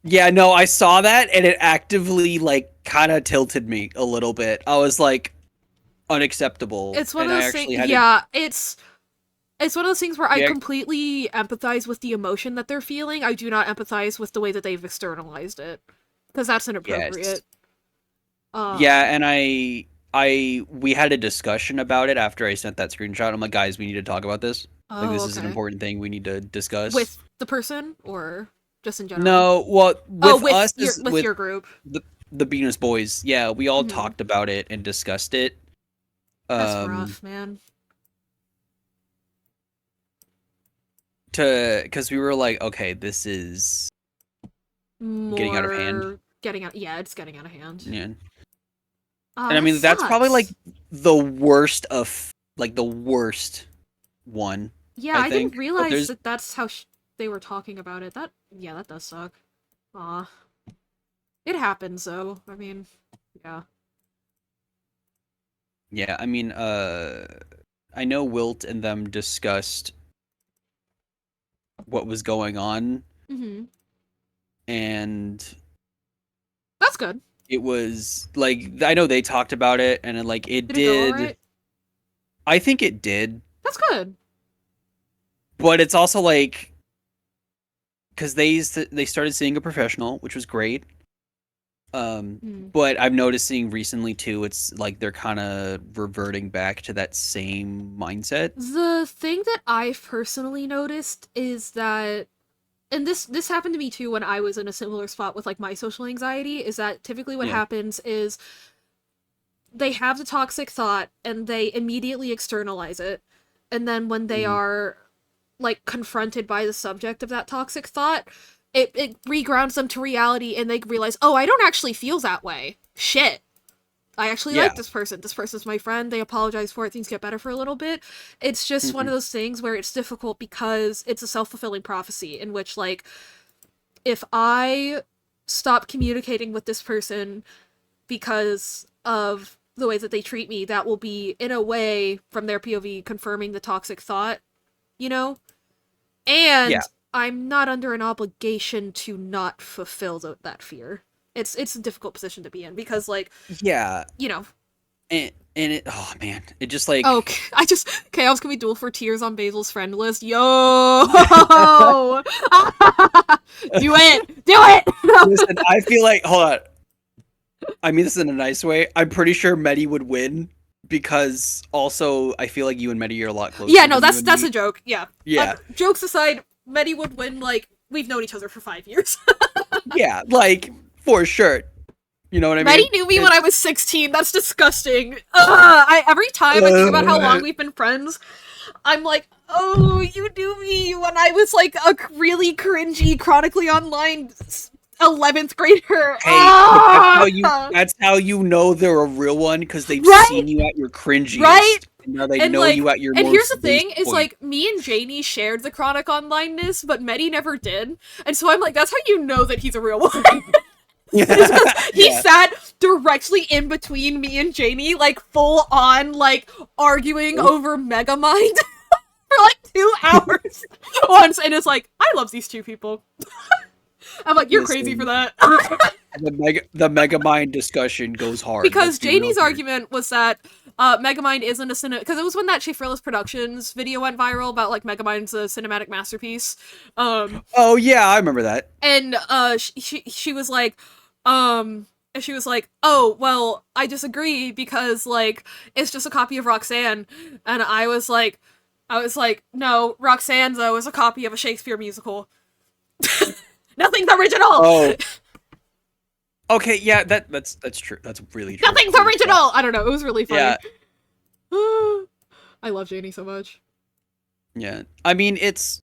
yeah, no, I saw that and it actively like kind of tilted me a little bit. I was like unacceptable, It's one and of I those things. actually had to. Yeah, it's one of those things where I Yeah, completely empathize with the emotion that they're feeling. I do not empathize with the way that they've externalized it, because that's yes. inappropriate. Yeah, Um, and we had a discussion about it after I sent that screenshot. I'm like, guys, we need to talk about this. Like, Oh, this is an okay. important thing we need to discuss. With the person or just in general? No, well, Oh, with us is with your group. the the Venus boys. Yeah, we all Hmm. talked about it and discussed it. That's Um, rough, man. because we were like, okay, this is getting out of hand. More getting out. Yeah, it's getting out of hand. Yeah. Ah, And I that mean, that's probably like sucks. the worst of like the worst one, Yeah, I I didn't think. But realize there's that that's how they were talking about it. That does suck. Aw. It happens, though. I mean, yeah. yeah, I mean, I know Wilt and them discussed what was going on, Hmm. and That's good. it was like I know they talked about it, and like it Did it go did. alright? I think it did, That's good. but it's also like because they started seeing a professional, which was great. Hmm. But I'm noticing recently too, it's like they're kind of reverting back to that same mindset. The thing that I've personally noticed is that, and this happened to me too when I was in a similar spot with like my social anxiety, is that typically what Yeah. happens is they have the toxic thought and they immediately externalize it. And then when they Mhm. are like confronted by the subject of that toxic thought, it regrounds them to reality and they realize, oh, I don't actually feel that way. Shit. I actually Yeah. like this person. This person's my friend. They apologize for it. Things get better for a little bit. It's just one Mhm. of those things where it's difficult because it's a self-fulfilling prophecy in which, like, if I stop communicating with this person because of the way that they treat me, that will be, in a way, from their POV, confirming the toxic thought, you know? Yeah. And I'm not under an obligation to not fulfill that fear. It's a difficult position to be in because, like, Yeah. you know, And it oh man, it just oh, like Chaos can be duel for tears on Basil's friend list. Yo, do it, do it. listen, I feel like hold on. I mean this in a nice way. I'm pretty sure Medi would win because also I feel like you and Medi are a lot Yeah, closer no, than you and that's me. a joke. Yeah, Yeah. jokes aside, Medi would win. Like we've known each other for 5 years. Yeah, like for sure. You know what I Medi mean? knew me when I It's was 16. That's disgusting. Every time I think about how long uh, we've been friends, I'm like, oh, you knew me when I was like a really cringy, chronically online 11th grader. hey, but Ah! that's how you know they're a real one because they've Right? seen you at your Right? cringiest. And now they And know you like, at your and here's most the base thing: is point. like me and Janie shared the chronic onlineness, but Medi never did. And so I'm like, that's how you know that he's a real one. It's because he Yeah. sat directly in between me and Janie, like full on, like arguing over Megamind for like 2 hours once, and it's like, I love these two people. I'm like, you're crazy for Listen, that. the Megamind discussion goes hard. Let's Because be real Janie's here. argument was that Megamind isn't a cinema, because it was when that Shafrillis Productions video went viral about like Megamind's a cinematic masterpiece. Oh yeah, I remember that. And she was like, she was like, oh well, I disagree because like it's just a copy of Roxanne, and I was like, no, Roxanne though is a copy of a Shakespeare musical. Nothing's original. Oh, okay, yeah, that's true. That's really true. Nothing's Holy crap. original. I don't know. It was really funny. Yeah, I love Janie so much. yeah. I mean, it's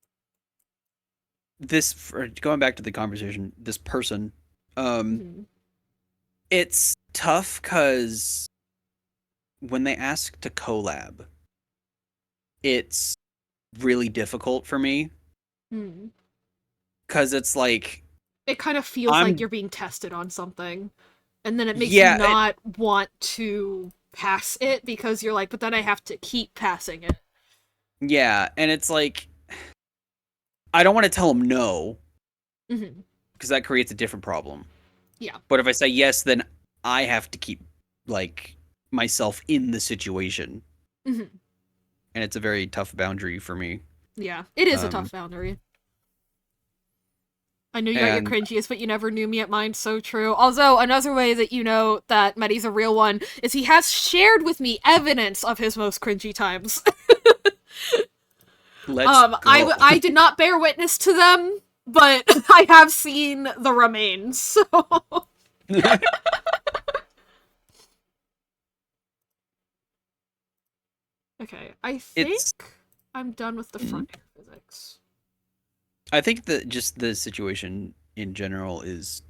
going back to the conversation. This person, um, Mhm. it's tough because when they ask to collab, it's really difficult for me Hmm. because it's like It kind of feels like I'm you're being tested on something, and then it makes you yeah not want to pass it because you're like, but then I have to keep passing it. yeah, and it's like I don't want to tell them no Hmm. because that creates a different problem. Yeah. But if I say yes, then I have to keep like myself in the situation, Hmm. and it's a very tough boundary for me. Yeah. It is a Um, tough boundary. I knew you at your And cringiest, but you never knew me at mine. So true. Also, another way that you know that Medi's a real one is he has shared with me evidence of his most cringy times. let's go. I did not bear witness to them, but I have seen the remains. So. Okay, I think It's I'm done with the front air physics. I think that just the situation in general is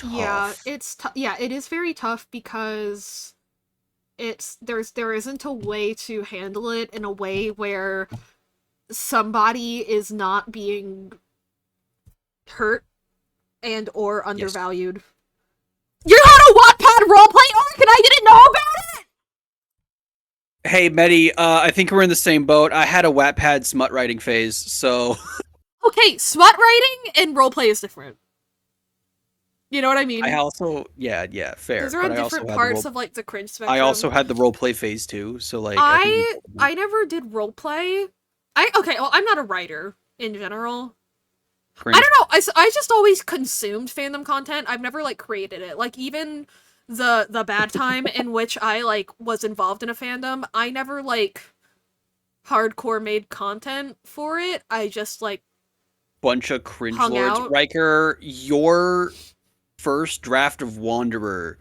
Yeah, tough. yeah, it is very tough because there isn't a way to handle it in a way where somebody is not being hurt and or Yes. undervalued. You had a Wattpad roleplay arc and I didn't know about it! Hey, Medi, I think we're in the same boat. I had a Wattpad smut writing phase, so Okay, smut writing and roleplay is different. You know what I I mean? also yeah, Those fair. are But on different parts of like the cringe I also spectrum. had the roleplay phase too, so like I think we I never did roleplay. Well, I'm not a writer in general. I cringe. don't know. I just always consumed fandom content. I've never like created it. Like even the bad time in which I like was involved in a fandom, I never like hardcore made content for it. I just like Bunch of cringe hung lords. out. Riker, your first draft of Wanderer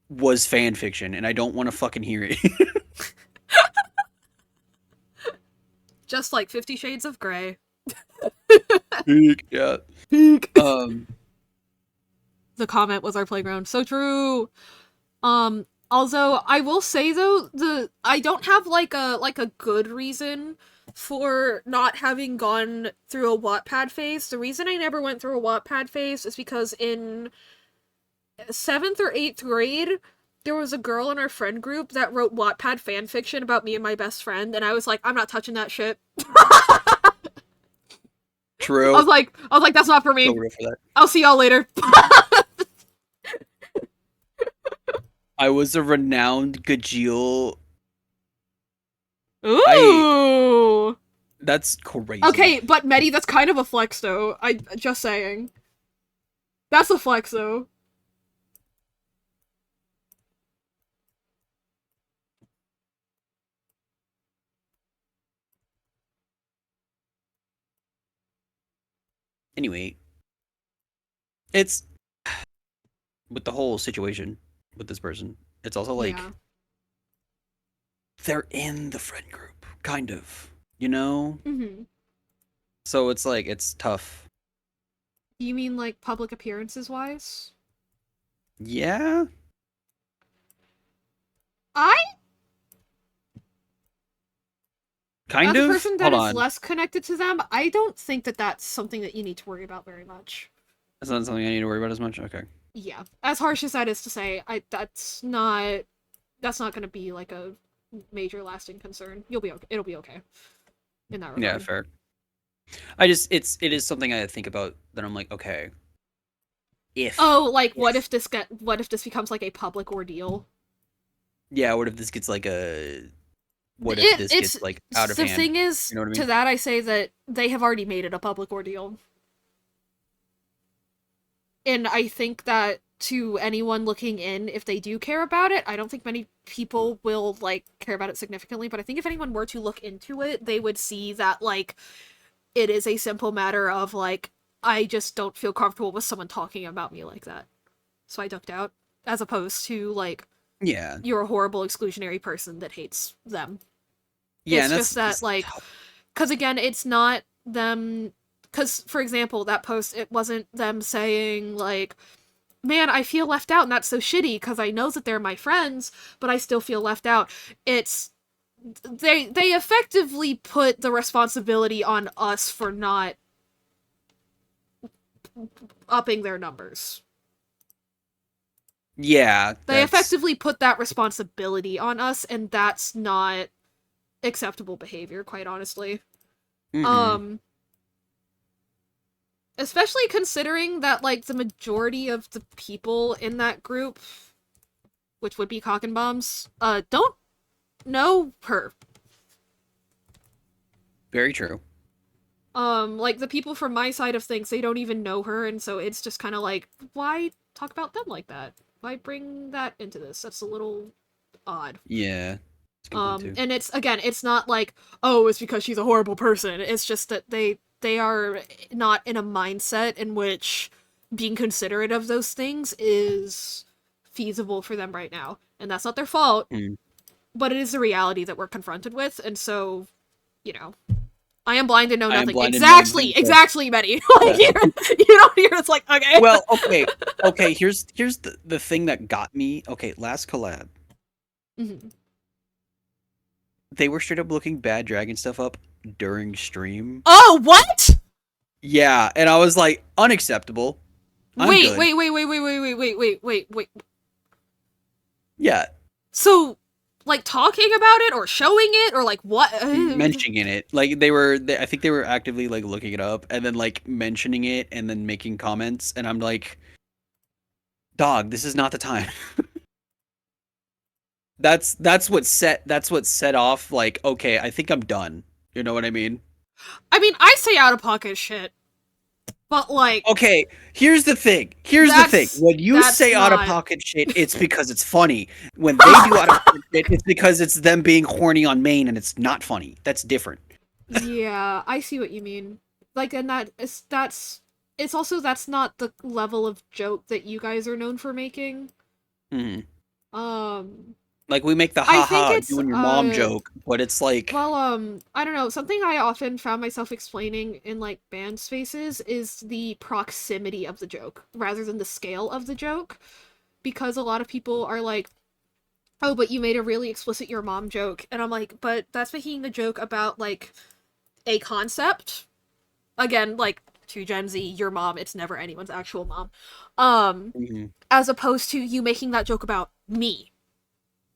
was fan fiction, and I don't want to fucking hear it. Just like 50 Shades of Grey. Yeah. Peak. Um. The comment was our playground. So true. Also, I will say though, I don't have like a good reason for not having gone through a Wattpad phase. The reason I never went through a Wattpad phase is because in 7th or 8th grade, there was a girl in our friend group that wrote Wattpad fanfiction about me and my best friend, and I was like, I'm not touching that shit. True. I was like, that's not for So me. real for that. I'll see y'all later. I was a renowned Gajeel. I. Ooh. That's crazy. Okay, but Medi, that's kind of a flex though. I just saying. That's a flex though. Anyway, it's with the whole situation with this person. It's also like Yeah. they're in the friend group, kind of, you know? Mm-hmm. So it's like it's tough. You mean like public appearances wise? Yeah, I, kind as a of. person that Hold is on. less connected to them, I don't think that that's something that you need to worry about very much. That's not something I need to worry about as much. Okay. Yeah. As harsh as that is to say, that's not gonna be like a major lasting concern. You'll be okay. It'll be okay in that Yeah, regard. fair. It is something I think about that I'm like, okay. Oh, like If what if this becomes like a public ordeal? yeah, what if this gets like a what if this It's gets like out of the hand? thing is, You know what I to mean? that I say that they have already made it a public ordeal. And I think that to anyone looking in, if they do care about it, I don't think many people will like care about it significantly, but I think if anyone were to look into it, they would see that like it is a simple matter of like I just don't feel comfortable with someone talking about me like that. So I ducked out as opposed to like Yeah. you're a horrible exclusionary person that hates them. Yeah, It's and just that's that it's like tough. cuz again, it's not them cuz for example, that post it wasn't them saying like man, I feel left out and that's so shitty because I know that they're my friends, but I still feel left out. It's they effectively put the responsibility on us for not upping their numbers. Yeah, They that's effectively put that responsibility on us, and that's not acceptable behavior, quite honestly. mm-hmm. Um, especially considering that like the majority of the people in that group, which would be cock and bombs, don't know her. Very true. Like the people from my side of things, they don't even know her, and so it's just kind of like, why talk about them like that? Why bring that into this? That's a little odd. Yeah. That's a good point too. And it's again, it's not like, oh, it's because she's a horrible person. It's just that they are not in a mindset in which being considerate of those things is feasible for them right now. And that's not their fault, but it is the reality that we're confronted with, and so, you know, I am blind and know I am nothing. blind and know nothing. Exactly, Betty. Like, you don't hear, it's like, okay. Well, okay. Here's the thing that got me. Okay, last collab, Mhm. they were straight up looking bad dragging stuff up during stream. Oh, what? Yeah, and I was like, unacceptable. I'm Wait, good. wait, wait, wait, wait, wait, wait, wait, wait, wait, wait. Yeah, So, like, talking about it or showing it or like what? mentioning it. Like I think they were actively like looking it up and then like mentioning it and then making comments. And I'm like, dog, this is not the time. That's what set off. Like, okay, I think I'm done. You know what I mean? I mean, I say out of pocket shit, but like, Okay, here's the thing. Here's the thing. When you that's say out of not. pocket shit, it's because it's funny. When they do out of pocket shit, it's because it's them being horny on main and it's not funny. That's different. Yeah, I see what you mean. Like, and it's also that's not the level of joke that you guys are known for making. Mhm. Um, Like we make the I think haha it's you and your mom joke, but it's like well, I don't know, something I often found myself explaining in like band spaces is the proximity of the joke rather than the scale of the joke, because a lot of people are like, "Oh, but you made a really explicit your mom joke." And I'm like, "But that's making a joke about like a concept." Again, like to Gen Z, your mom, it's never anyone's actual mom. mhm. As opposed to you making that joke about me.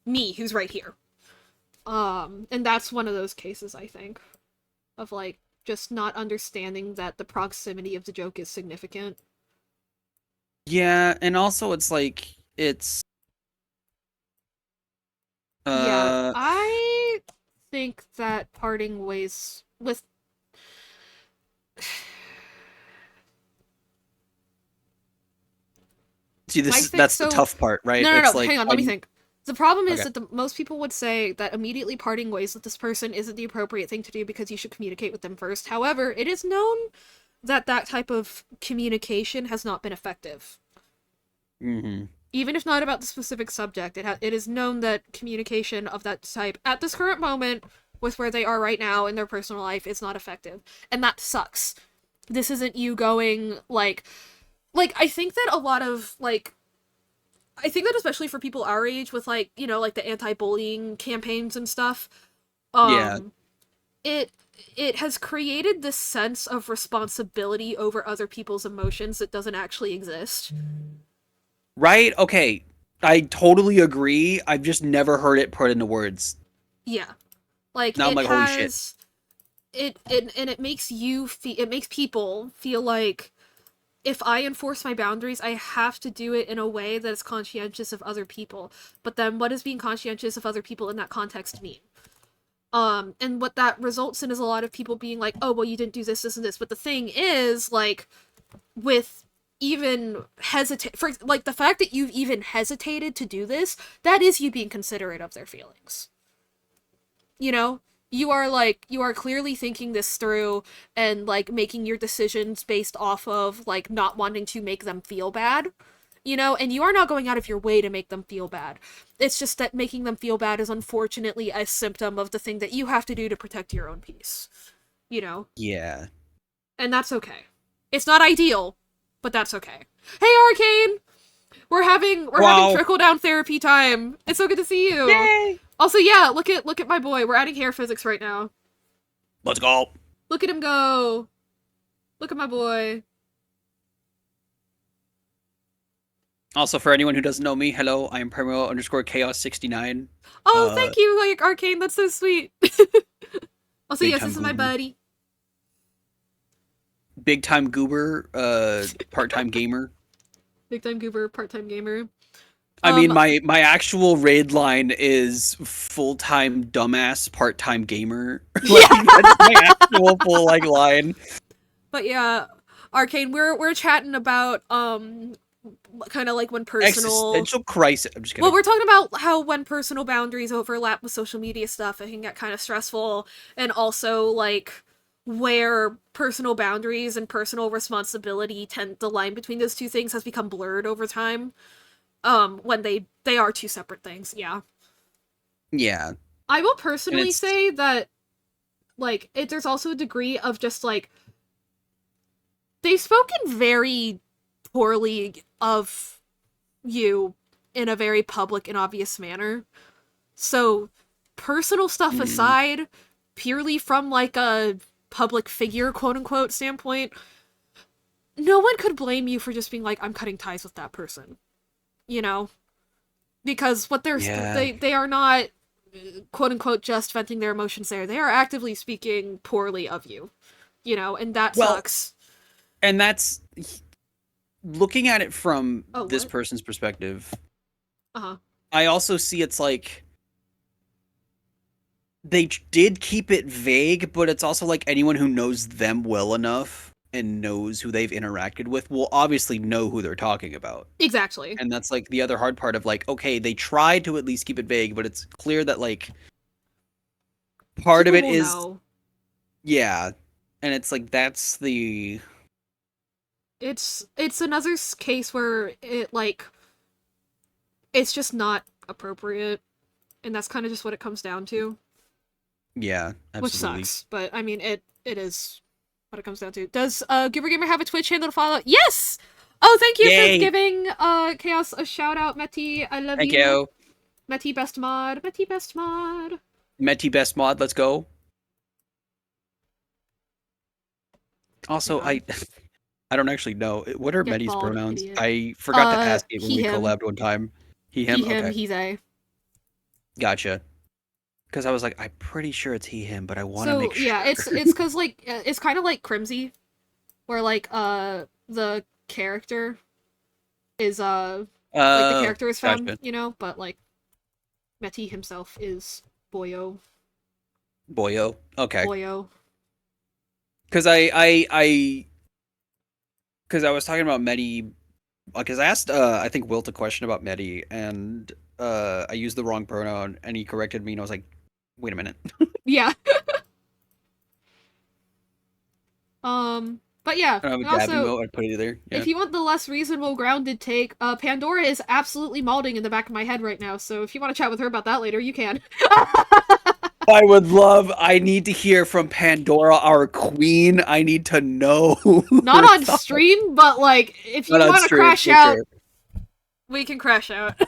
Me, who's right here. And that's one of those cases, I think, of like just not understanding that the proximity of the joke is significant. Yeah, and also it's like it's Yeah, uh I think that parting ways with see I this is think that's the so. tough part, right? No, no, It's no. like Hang on. Let me think. The problem is okay. that most people would say that immediately parting ways with this person isn't the appropriate thing to do because you should communicate with them first. However, it is known that that type of communication has not been effective. Mhm. Even if not about the specific subject, it is known that communication of that type at this current moment with where they are right now in their personal life is not effective, and that sucks. This isn't you going like I think that a lot of like I think that especially for people our age with like, you know, like the anti-bullying campaigns and stuff, Yeah. um it it has created this sense of responsibility over other people's emotions that doesn't actually exist. Right? Okay. I totally agree. I've just never heard it put into words. Yeah. Like Now I'm it like, holy shit. has it and it makes it makes people feel like if I enforce my boundaries, I have to do it in a way that is conscientious of other people. But then what does being conscientious of other people in that context mean? And what that results in is a lot of people being like, oh, well, you didn't do this and this. But the thing is, like, with even hesitate for like the fact that you've even hesitated to do this, that is you being considerate of their feelings. You know? You are clearly thinking this through and like making your decisions based off of like not wanting to make them feel bad, you know, and you are not going out of your way to make them feel bad. It's just that making them feel bad is unfortunately a symptom of the thing that you have to do to protect your own peace, you know, Yeah. and that's okay. It's not ideal, but that's okay. Hey, Arcane, we're having Wow. trickle down therapy time. It's so good to see you. Yay. Also, yeah, look at my boy. We're adding hair physics right now. Let's go. Look at him go. Look at my boy. Also, for anyone who doesn't know me, hello, I am Primo underscore Chaos 69. Oh, thank you, like Arcane. That's so sweet. Also, Big yes, time this is my goober. buddy. Big time goober, part time gamer. Big time goober, part time gamer. I mean, my actual raid line is full-time dumbass, part-time gamer. Like Yeah. that's my actual full like line. But yeah, Arcane, we're chatting about kind of like when personal. Existential crisis. I'm just Well, kidding. we're talking about how when personal boundaries overlap with social media stuff, it can get kind of stressful, and also like where personal boundaries and personal responsibility tend the line between those two things has become blurred over time. When they are two separate things. Yeah. Yeah, I will and personally it's say that there's also a degree of just like they've spoken very poorly of you in a very public and obvious manner. So, personal stuff mm, aside, purely from like a public figure, quote unquote, standpoint, no one could blame you for just being like, I'm cutting ties with that person. You know? Because what yeah. they are not quote unquote just venting their emotions there. They are actively speaking poorly of you. You know, and that Well, sucks. and that's looking at it from Oh, this what? person's perspective. Uh-huh. I also see it's like they did keep it vague, but it's also like anyone who knows them well enough and knows who they've interacted with will obviously know who they're talking about. Exactly. And that's like the other hard part of like, okay, they tried to at least keep it vague, but it's clear that like part of People it will is, know. yeah. And it's like that's the It's another case where it's just not appropriate, and that's kind of just what it comes down to, yeah, which absolutely. sucks. But I mean, it is what it comes down to. Does Goober Gamer have a Twitch handle to follow? Yes. Oh, thank you for Yay! giving Chaos a shout out, Meti. I love Thank you, you. Meti best mod. Meti best mod. Meti best mod, let's go. Hang Also, I on. I don't actually know. What are Get Meti's bald, pronouns? idiot. I forgot to ask it when He we him. collabed one time. He He him? him. Okay. He they. Gotcha. Because I was like, I'm pretty sure it's he him, but I want to So make yeah, sure. it's because like it's kind of like Crimsy, where like the character is like the character is femme, Gotcha. you know, but like Meti himself is Boyo. Boyo. Okay. Boyo. Because because I was talking about Medi, because I asked I think Wilt a question about Medi, and I used the wrong pronoun, and he corrected me, and I was like, wait a minute. Yeah. But yeah, I don't have and a dab also emote. I put it there. if Yeah. you want the less reasonable grounded take, Pandora is absolutely malding in the back of my head right now, so if you want to chat with her about that later, you can. I would love. I need to hear from Pandora, our queen. I need to know Not her on thoughts. stream, but like if Not you on want to stream crash for out, sure. we can crash out.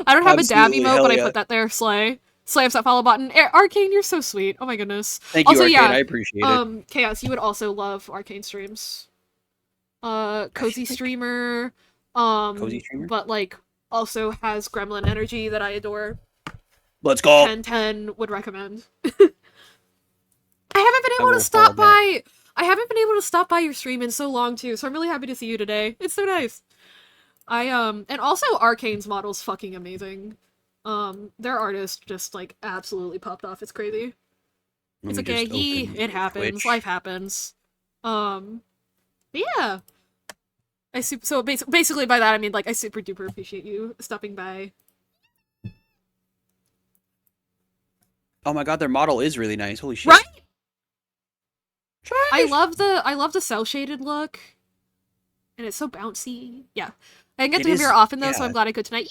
I don't have a dab Absolutely, emote, but hell I yeah. put that there. Slay. Slams that follow button. Arcane, you're so sweet. Oh my goodness. Thank you, Also, Arcade. yeah. I appreciate it. Chaos, you would also love Arcane streams. I feel Cozy like streamer. cozy streamer. But like also has gremlin energy that I adore. Let's go. 10/10 would recommend. I haven't been I able to will follow stop that. by. I haven't been able to stop by your stream in so long too, so I'm really happy to see you today. It's so nice. And also Arcane's model's fucking amazing. Their artist just like absolutely popped off. It's crazy. Let It's me okay, just open it happens. Twitch. Life happens. But yeah. So basically by that I mean like I super duper appreciate you stopping by. Oh my god, their model is really nice. Holy shit. Right? Trash. I love the cell shaded look. And it's so bouncy. Yeah. I didn't get It to come here is. often though, so I'm Yeah. glad I could tonight.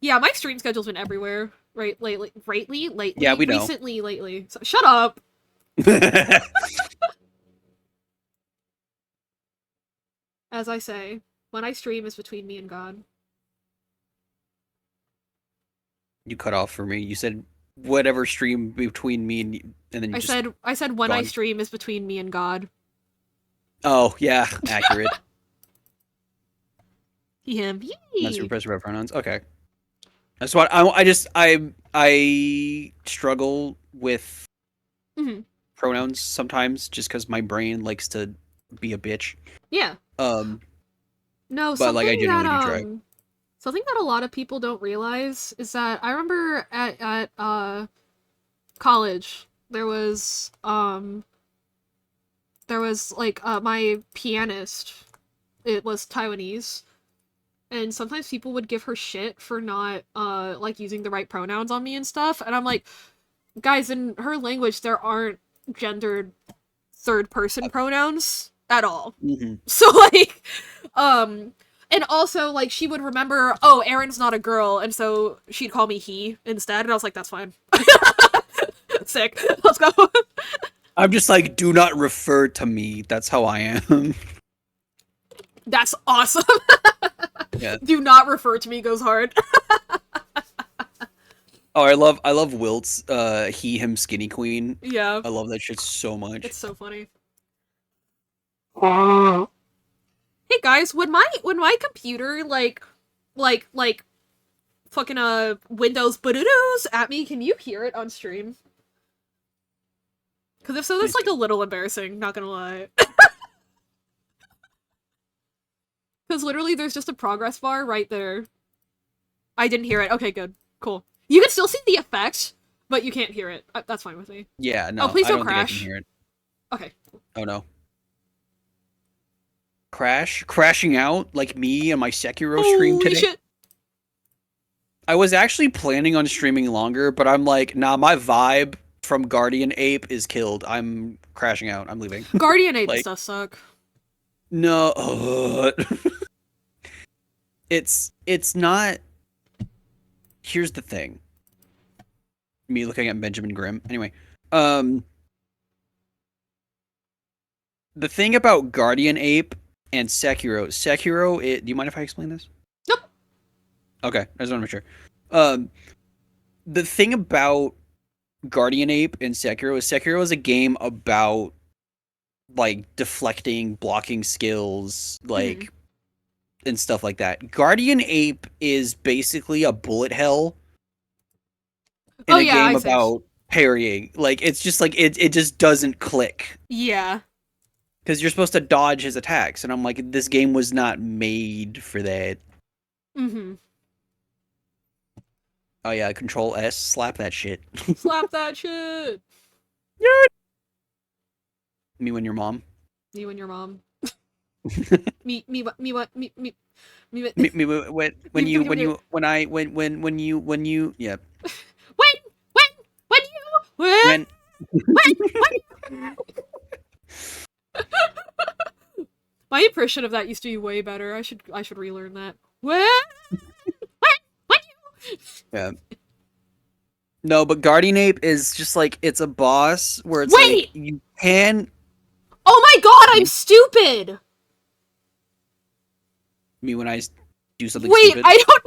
Yeah, my stream schedule's been everywhere. Right Yeah, we know. recently, lately. So, shut up. As I say, when I stream is between me and God. You cut off for me. You said whatever stream between me and you, and then you just I said when I gone. stream is between me and God. Oh yeah, accurate. Him. That's Yee. repressive about pronouns. Okay. That's what I struggle with Mhm. pronouns sometimes just because my brain likes to be a bitch. Yeah. Um, No, but like I genuinely do try. Something that a lot of people don't realize is that I remember at college there was like my pianist. It was Taiwanese, and sometimes people would give her shit for not like using the right pronouns on me and stuff, and I'm like, guys, in her language there aren't gendered third person pronouns at all. Mm-hmm. So like and also like she would remember, oh, Aaron's not a girl, and so she'd call me he instead, and I was like, that's fine. Sick. Let's go. I'm just like, do not refer to me. That's how I am. That's awesome. Yeah. Do not refer to me goes hard. Oh, I love Wilt's he him skinny queen. Yeah. I love that shit so much. It's so funny. Hey guys, when my computer like fucking Windows boo-doo-doos at me, can you hear it on stream? Because if so, that's like a little embarrassing, not gonna lie. Because literally there's just a progress bar right there. I didn't hear it. Okay, good. Cool. You can still see the effect, but you can't hear it. That's fine with me. Yeah, no. Oh, please don't think I crash. can hear it. Okay. Oh no. Crashing out like me on my Sekiro stream Holy today. shit. I was actually planning on streaming longer, but I'm like, nah, my vibe from Guardian Ape is killed. I'm crashing out. I'm leaving. Guardian Ape Like- does suck. No. It's not. Here's the thing. Me looking at Benjamin Grimm. Anyway, the thing about Guardian Ape and Sekiro. Do you mind if I explain this? Nope. Okay, I just want to make sure. The thing about Guardian Ape and Sekiro is a game about like deflecting, blocking skills, like and stuff like that. Guardian Ape is basically a bullet hell in a game about parrying. Like it's just like it just doesn't click. Yeah. Because you're supposed to dodge his attacks, and I'm like, this game was not made for that. Mm-hmm. Oh yeah, Control S, slap that shit. Slap that shit. Me when your mom. You and your mom. me what Me when you yeah. When my impression of that used to be way better. I should relearn that. When Yeah. No, but Guardian Ape is just like, it's a boss where it's Wait! like you can. Oh my god, I'm stupid. Me when I do something Wait, stupid. I don't.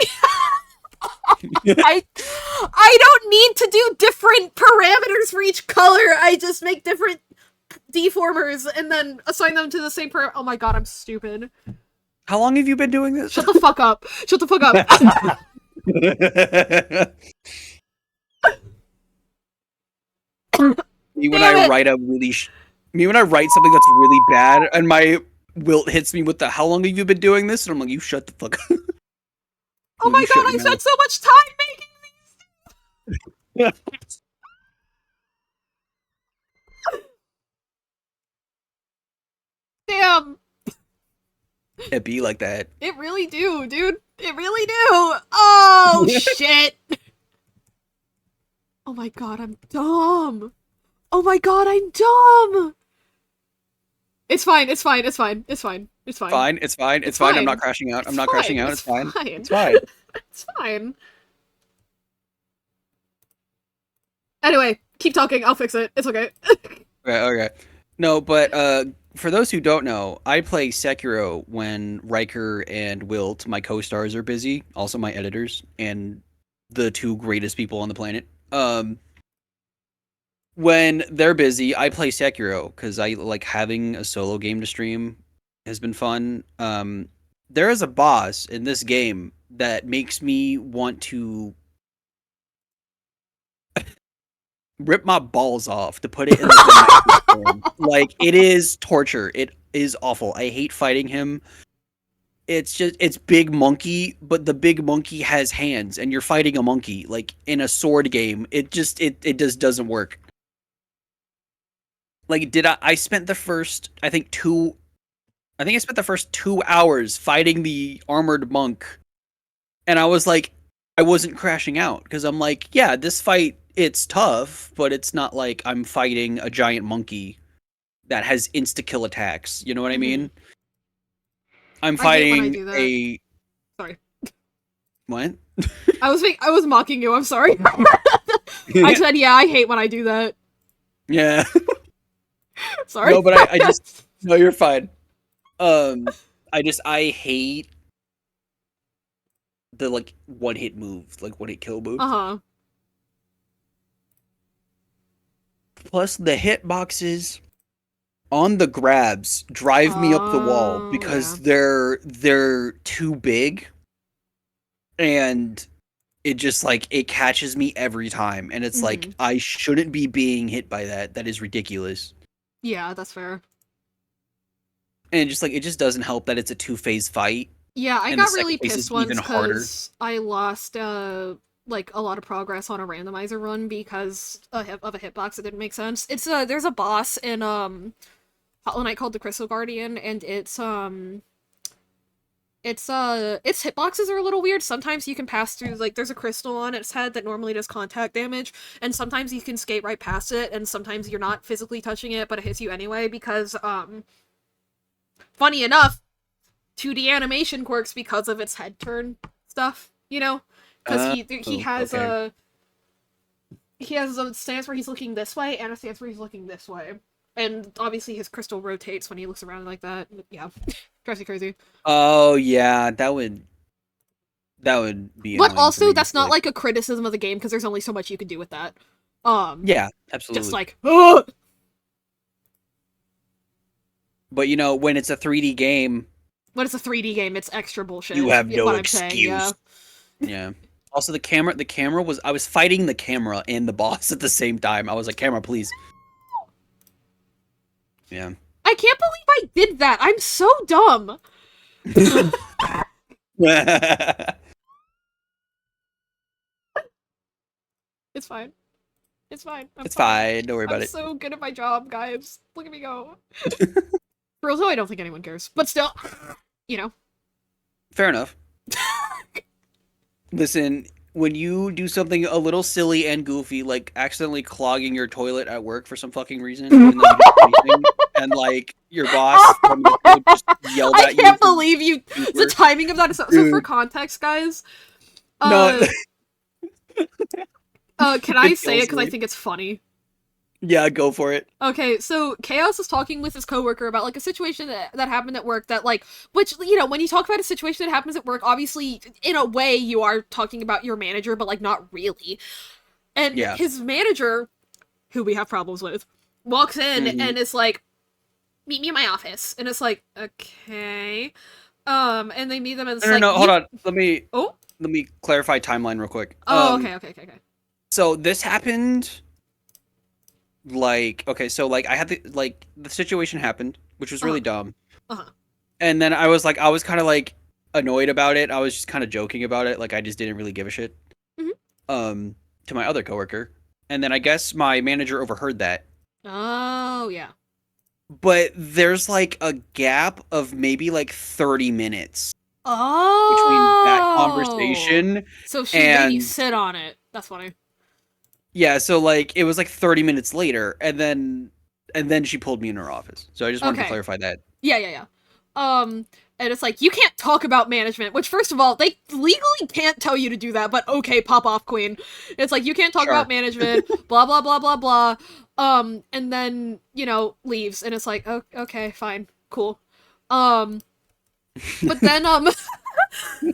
I don't need to do different parameters for each color. I just make different deformers and then assign them to the same parameter. Oh my god, I'm stupid. How long have you been doing this? Shut the fuck up. Shut the fuck up. Me when I write me when I write something that's really bad and my Wilt hits me with the "How long have you been doing this?" and I'm like, "You shut the fuck up." Oh my god, I spent so much time making these. Damn. It be like that. It really do, dude. It really do. Oh shit. Oh my god, I'm dumb. Oh my god, I'm dumb. It's fine. It's fine. It's fine. It's fine. It's fine. Fine. It's fine. It's fine. I'm not crashing out. I'm not crashing out. It's fine. It's fine. It's fine. Anyway, keep talking. I'll fix it. It's okay. Okay. No, but for those who don't know, I play Sekiro when Riker and Wilt, my co-stars, are busy. Also, my editors and the two greatest people on the planet. When they're busy, I play Sekiro because I like having a solo game to stream has been fun. There is a boss in this game that makes me want to rip my balls off, to put it in like it is torture. It is awful. I hate fighting him. it's Big Monkey, but the Big Monkey has hands, and you're fighting a monkey like in a sword game. It just doesn't work. Like, I spent the first I think I spent the first 2 hours fighting the armored monk, and I was like, I wasn't crashing out because I'm like, yeah, this fight it's tough, but it's not like I'm fighting a giant monkey that has insta kill attacks. You know what I Mm-hmm. mean? I'm I hate when I fighting do that. a Sorry. what? I was mocking you. I'm sorry. I said, yeah, I hate when I do that. Yeah. Sorry. No, but I just no, you're fine. I hate the like one hit moves, like one hit kill moves. Uh-huh. Plus the hitboxes on the grabs drive me up the wall Oh, yeah. because they're too big, and it just like it catches me every time, and it's like Mm-hmm. I shouldn't be being hit by that. That is ridiculous. Yeah, that's fair. And just like it just doesn't help that it's a two-phase fight, Yeah, I and the got second really phase pissed is even once harder. because I lost, like, a lot of progress on a randomizer run because of a hitbox that didn't make sense. There's a boss in, Hollow Knight called the Crystal Guardian, and its hitboxes are a little weird. Sometimes you can pass through, like, there's a crystal on its head that normally does contact damage, and sometimes you can skate right past it, and sometimes you're not physically touching it, but it hits you anyway because, funny enough, 2D animation quirks because of its head turn stuff, you know? Because he has Okay. a stance where he's looking this way and a stance where he's looking this way. And obviously his crystal rotates when he looks around like that. Yeah. Drives me crazy. Oh yeah, that would be But annoying for also, me. that's not like a criticism of the game because there's only so much you can do with that. Yeah, Just absolutely. like, ugh! But you know, when it's a 3D game, When it's a 3D game, it's extra bullshit, you is have no what I'm saying, excuse. yeah. Yeah. Also, the camera was I was fighting the camera and the boss at the same time. I was like, camera, please. Yeah. I can't believe I did that! I'm so dumb! It's fine. It's fine. I'm It's fine. fine. Don't worry I'm about it. so good at my job, guys. Look at me go. For real though, I don't think anyone cares. But still, you know. Fair enough. Listen, when you do something a little silly and goofy, like accidentally clogging your toilet at work for some fucking reason, even though you didn't do anything, and like your boss from your field just yelled I at you can't for believe you. being The worse. timing of that is so for Dude, context, guys. no, Uh, can I it say it kills because I me. think it's funny? Yeah, go for it. Okay, so Chaos is talking with his coworker about like a situation that happened at work that like, which you know, when you talk about a situation that happens at work, obviously in a way you are talking about your manager, but like not really. And Yeah. his manager, who we have problems with, walks in Hmm. and is like, "Meet me in my office," and it's like, okay, and they meet them and it's No, no, like, no. Hold "You, on. oh, Let me clarify timeline real quick. oh, okay, okay, okay, okay, So this happened like okay, so like I had the situation happened, which was uh huh, really dumb. uh huh, And then I was kind of like annoyed about it. I was just kind of joking about it, like I just didn't really give a shit. mm-hmm. Um, to my other coworker, and then I guess my manager overheard that. Oh yeah, But there's like a gap of maybe like 30 minutes between that oh, conversation so she made you and sit on it. That's funny. yeah, so like it was like 30 minutes later, and then she pulled me in her office. So I just wanted to Okay, clarify that. yeah, yeah, yeah. And it's like, you can't talk about management, which, first of all, they legally can't tell you to do that, but okay, pop off, queen. It's like, you can't talk about Sure. management, blah, blah, blah, blah, blah. And then, you know, leaves, and it's like, oh, okay, fine, cool. Um, but then, and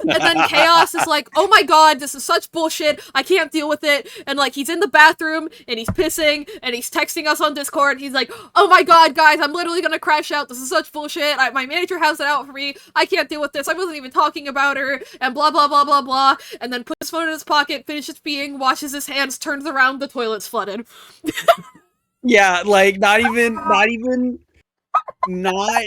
then Chaos is like, oh my god, this is such bullshit, I can't deal with it, and like, he's in the bathroom, and he's pissing, and he's texting us on Discord, he's like, oh my god, guys, I'm literally gonna crash out, this is such bullshit, my manager has it out for me, I can't deal with this, I wasn't even talking about her, and blah blah blah blah blah, and then puts his phone in his pocket, finishes peeing, washes his hands, turns around, the toilet's flooded. Yeah, like not even not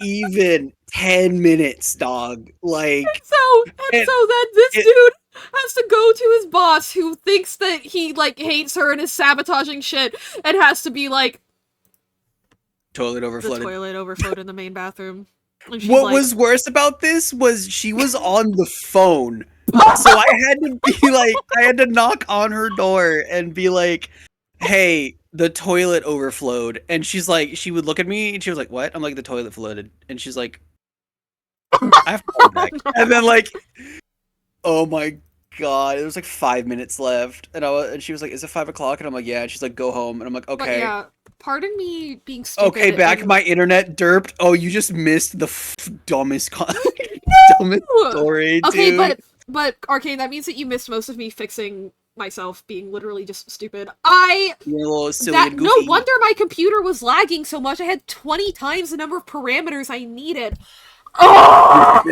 even 10 minutes, dog. Like, So and then this it dude has to go to his boss who thinks that he like hates her and is sabotaging shit and has to be like toilet the overflooded. toilet overflowed in the main bathroom. And she's What like, was worse about this was she was on the phone. So I had to be like, I had to knock on her door and be like, hey, the toilet overflowed. And she's like, she would look at me and she was like, what? I'm like, the toilet flooded. And she's like, I have to call you back. And then like, oh my god, it was like 5 minutes left. And she was like, is it 5 o'clock? And I'm like, yeah. And she's like, go home. And I'm like, but okay. yeah, pardon me being stupid. Okay, back. and- My internet derped. Oh, you just missed the dumbest, dumbest story, Okay, dude. but Arcane, that means that you missed most of me fixing myself being literally just stupid. You're a little silly and No goofy. wonder my computer was lagging so much. I had 20 times the number of parameters I needed. Oh!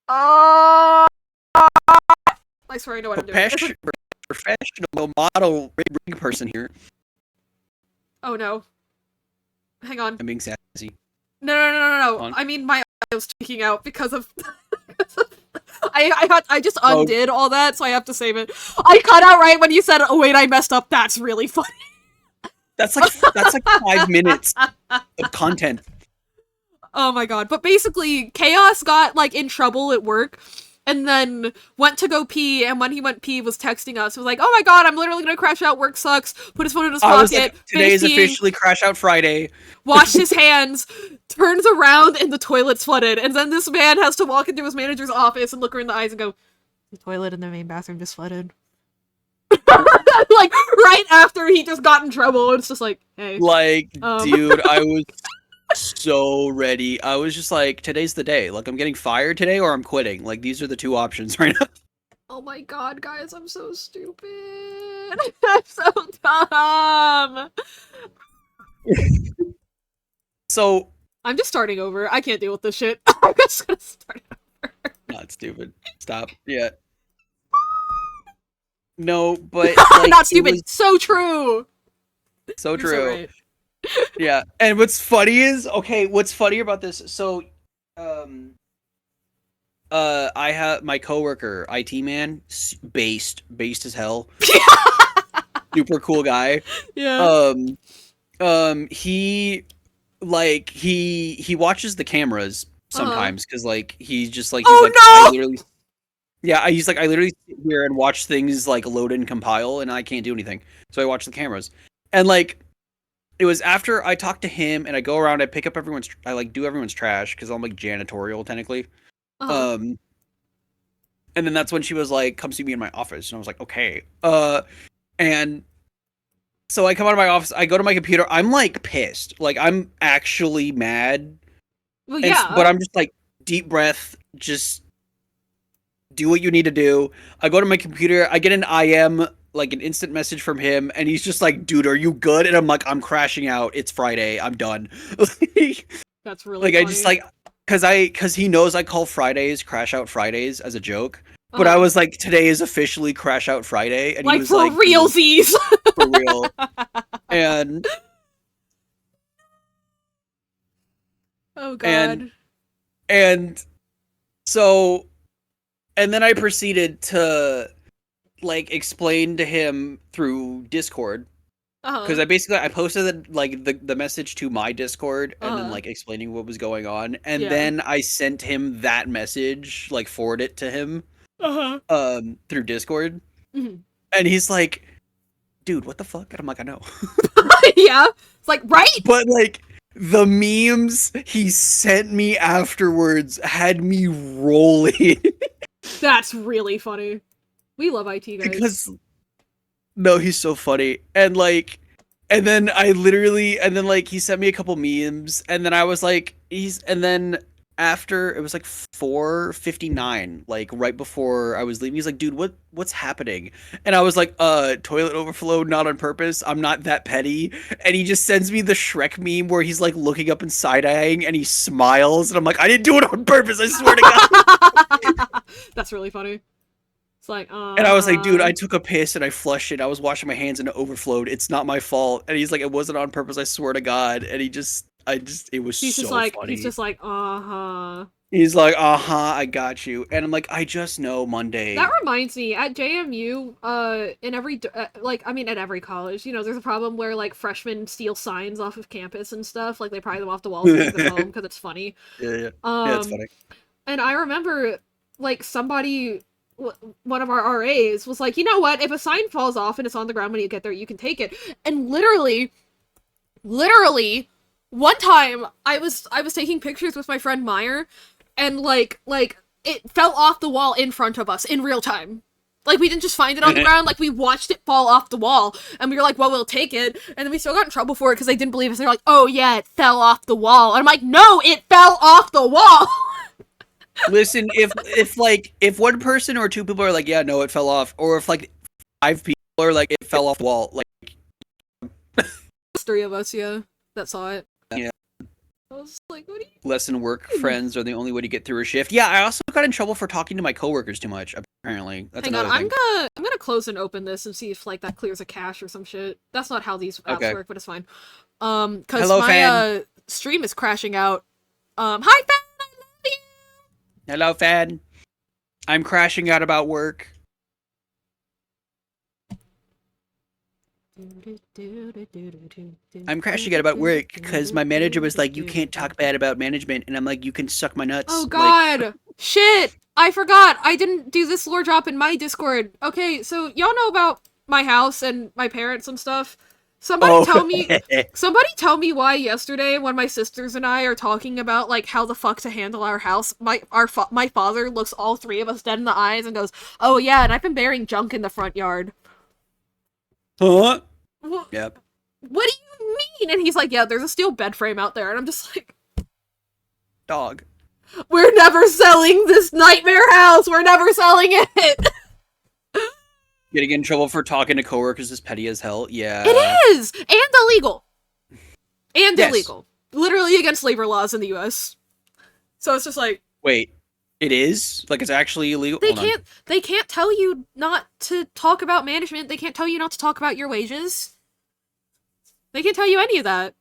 Oh! I swear I know what I'm doing. Professional model rig person here. Oh no. Hang on. I'm being sassy. No. I mean, my eye was tweaking out because of... I just undid all that, so I have to save it. I cut out right when you said, oh wait, I messed up. That's really funny. That's like 5 minutes of content. Oh my god. But basically, Chaos got, like, in trouble at work, and then went to go pee, and when he went pee, was texting us. It was like, oh my god, I'm literally gonna crash out, work sucks, put his phone in his pocket, Like, today is officially Crash Out Friday. Washed his hands, turns around, and the toilet's flooded. And then this man has to walk into his manager's office and look her in the eyes and go, the toilet in the main bathroom just flooded. Like, right after he just got in trouble, it's just like, hey. Like, dude, I was so ready. I was just like, today's the day. Like, I'm getting fired today or I'm quitting. Like, these are the two options right now. Oh my god, guys, I'm so stupid. I'm so dumb. So... I'm just starting over. I can't deal with this shit. I'm just gonna start over. Not stupid. Stop. Yeah. No, but... Like, not stupid. So true. So true. So right. Yeah, and what's funny is, okay, what's funny about this, so, I have my coworker, IT man, based as hell, super cool guy, Yeah. he, like, he watches the cameras sometimes, because, like, he's just, like, Oh, like, no! I literally, yeah, he's like, I literally sit here and watch things, like, load and compile, and I can't do anything, so I watch the cameras, and, like, it was after I talked to him and I go around, I pick up I like do everyone's trash because I'm like janitorial technically. And then that's when she was like, come see me in my office. And I was like, okay. And so I come out of my office, I go to my computer, I'm like pissed. Like I'm actually mad. Well, yeah. But I'm just like, deep breath, just do what you need to do. I go to my computer, I get an IM, like an instant message from him, and he's just like, dude, are you good? And I'm like, I'm crashing out. It's Friday. I'm done. That's really like, funny. I just like, cause he knows I call Fridays Crash Out Fridays as a joke. But I was like, today is officially Crash Out Friday. And like, he was for like, realsies. For real. And oh god. And so, and then I proceeded to like explain to him through Discord, because I posted like the message to my Discord and then like explaining what was going on, and then I sent him that message, like forward it to him through Discord, and he's like, dude, what the fuck? And I'm like, I know. Yeah, it's like, right? But like the memes he sent me afterwards had me rolling. That's really funny. We love IT guys. Because no, he's so funny. And like, and then like he sent me a couple memes, and then I was like, and then after it was like 4:59, like right before I was leaving, he's like, dude, what's happening? And I was like, toilet overflow, not on purpose. I'm not that petty. And he just sends me the Shrek meme where he's like looking up and side-eyeing and he smiles, and I'm like, I didn't do it on purpose, I swear to God. That's really funny. It's like, And I was like, dude, I took a piss and I flushed it. I was washing my hands and it overflowed. It's not my fault. And he's like, it wasn't on purpose. I swear to God. And it was he's just so like, funny. uh-huh. He's like, I got you. And I'm like, I just know Monday. That reminds me, at JMU, in every, at every college, you know, there's a problem where, like, freshmen steal signs off of campus and stuff. Like, they pry them off the walls and take them home because it's funny. Yeah. Yeah, it's funny. And I remember, like, one of our RAs was like, you know what, if a sign falls off and it's on the ground when you get there, you can take it. And literally, one time, I was taking pictures with my friend Meyer, and, like, it fell off the wall in front of us in real time. Like, we didn't just find it on the ground, like, we watched it fall off the wall, and we were like, well, we'll take it, and then we still got in trouble for it because they didn't believe us. They were like, oh yeah, it fell off the wall. And I'm like, no, it fell off the wall! Listen, if one person or two people are like, yeah, no, it fell off, or if like 5 people are like, it fell off the wall, like, There's 3 of us, yeah, that saw it. Yeah. I was like, what are you? Lesson work friends are the only way to get through a shift. Yeah, I also got in trouble for talking to my coworkers too much. Apparently, that's Hang on, another thing. I'm gonna close and open this and see if like that clears a cache or some shit. That's not how these apps work, but it's fine. Cause Hello, my fan. Stream is crashing out. Hi fan, I love you. Hello, fan. I'm crashing out about work. I'm crashing out about work because my manager was like, you can't talk bad about management, and I'm like, you can suck my nuts. Oh god, shit! I forgot. I didn't do this lore drop in my Discord. Okay, so y'all know about my house and my parents and stuff. Somebody tell me why yesterday when my sisters and I are talking about like how the fuck to handle our house, my father looks all 3 of us dead in the eyes and goes, "Oh yeah, and I've been burying junk in the front yard." Huh? Well, Yep. what do you mean? And he's like, "Yeah, there's a steel bed frame out there," and I'm just like, Dog. "We're never selling this nightmare house. We're never selling it." Getting in trouble for talking to coworkers is petty as hell. Yeah. It is! And illegal. And Yes. illegal. Literally against labor laws in the US. So it's just like, Wait, it is? Like it's actually illegal? they can't tell you not to talk about management. They can't tell you not to talk about your wages. They can't tell you any of that.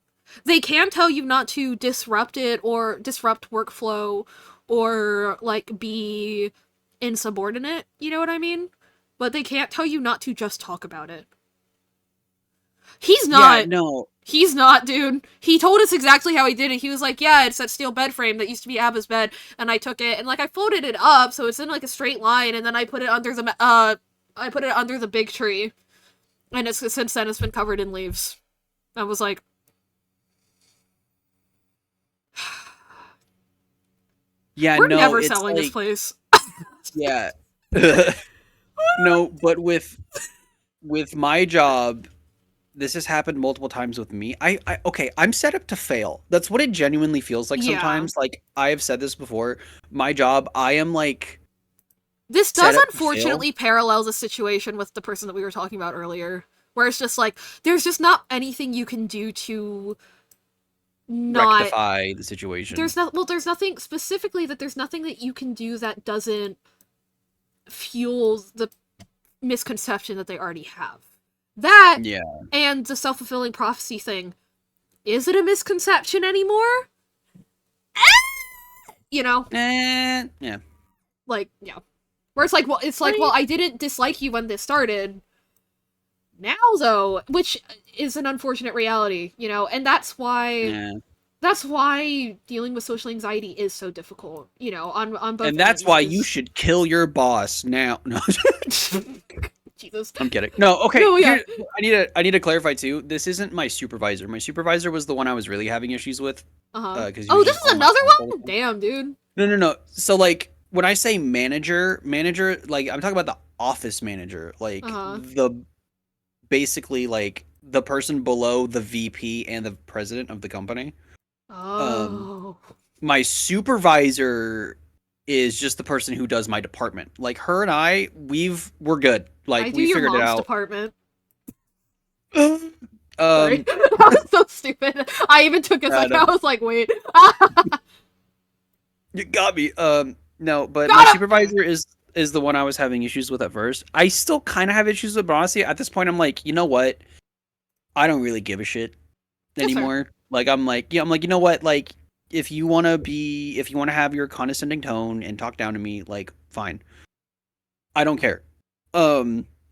They can tell you not to disrupt it or disrupt workflow or like be insubordinate, you know what I mean? But they can't tell you not to just talk about it. He's not. Yeah, no. He's not, dude. He told us exactly how he did it. He was like, yeah, it's that steel bed frame that used to be Abba's bed, and I took it, and like I folded it up so it's in like a straight line, and then I put it under the big tree. And since then it's been covered in leaves. I was like, Yeah, we're no, never it's selling like, this place. Yeah. No, but with my job, this has happened multiple times with me. Okay, I'm set up to fail. That's what it genuinely feels like Yeah. sometimes. Like, I have said this before. My job, I am like... This set does up to unfortunately parallel the situation with the person that we were talking about earlier. Where it's just like, there's just not anything you can do to not... rectify the situation. There's nothing, specifically that there's nothing that you can do that doesn't fuel the misconception that they already have. That, Yeah. and the self-fulfilling prophecy thing. Is it a misconception anymore? You know? Yeah. Like, yeah. Where it's like, well, I didn't dislike you when this started. Now, though, which is an unfortunate reality, you know? And that's why... That's why dealing with social anxiety is so difficult, you know, on both And that's ends. why you should kill your boss now. No. Jesus. I'm kidding. No, okay. No, yeah. I need to clarify too. This isn't my supervisor. My supervisor was the one I was really having issues with. Oh, this this is another one? Damn, dude. No. So like when I say manager, like I'm talking about the office manager, like basically like the person below the VP and the president of the company. Oh. My supervisor is just the person who does my department. Like her and I, we're good. Like we figured it out. Department. Sorry. That was so stupid. I even took a second. I was like, wait. You got me. No, but my supervisor is is the one I was having issues with at first. I still kind of have issues with, but honestly, at this point, I'm like, you know what? I don't really give a shit That's fair. anymore. Like, I'm like, yeah, I'm like, you know what? Like, if you want to have your condescending tone and talk down to me, like, fine. I don't care.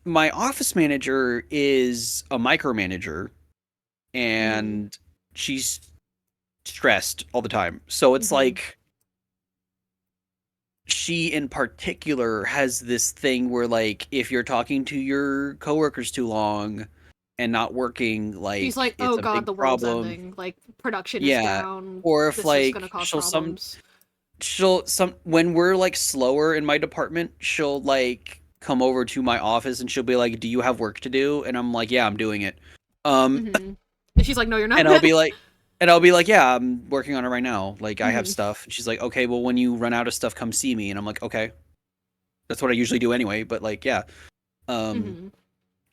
My office manager is a micromanager, and she's stressed all the time. So it's like she in particular has this thing where like if you're talking to your coworkers too long and not working, She's like like, it's oh a god, big the world's problem. ending. Like, production is Yeah. down. Or if This is gonna like cause problems. she'll some when we're like slower in my department, she'll like come over to my office and she'll be like, "Do you have work to do?" And I'm like, "Yeah, I'm doing it." And she's like, no, you're not. And I'll be like, yeah, I'm working on it right now. Like, I have Mhm. stuff. And she's like, okay, well, when you run out of stuff, come see me. And I'm like, okay, that's what I usually do anyway. But like, yeah, um,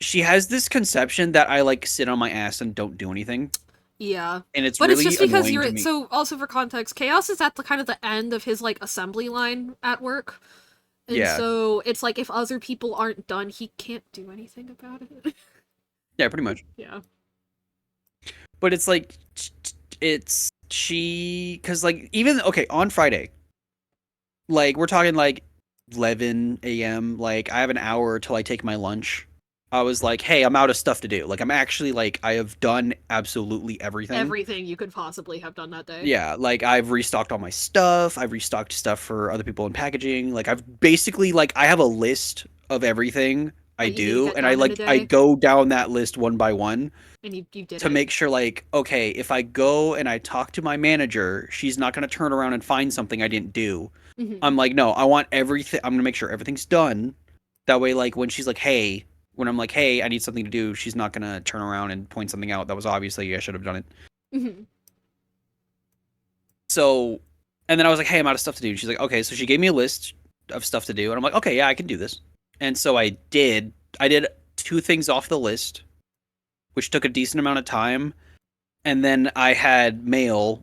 she has this conception that I like sit on my ass and don't do anything, Yeah. and it's But it's really just because annoying to you're me. so also for context, Chaos is at the kind of the end of his like assembly line at work. And Yeah, so it's like if other people aren't done, he can't do anything about it. yeah, pretty much. Yeah. But it's like, it's she, because like even okay on Friday, like we're talking like 11 a.m. Like I have an hour till I take my lunch. I was like, hey, I'm out of stuff to do. Like I'm actually like I have done absolutely everything. Everything you could possibly have done that day. Yeah, like I've restocked all my stuff. I've restocked stuff for other people in packaging. Like I've basically like I have a list of everything I That you need to do, get and done in a I day. go down that list one by one And you did to it. make sure like okay, if I go and I talk to my manager, she's not going to turn around and find something I didn't do. I'm like, no, I want everything. I'm gonna make sure everything's done. That way, like when she's like, hey, when I'm like, hey, I need something to do, she's not gonna turn around and point something out that was obviously I should have done it. So, and then I was like, hey, I'm out of stuff to do. And she's like, okay. So she gave me a list of stuff to do, and I'm like, okay, yeah, I can do this. And so I did. I did two things off the list, which took a decent amount of time. And then I had mail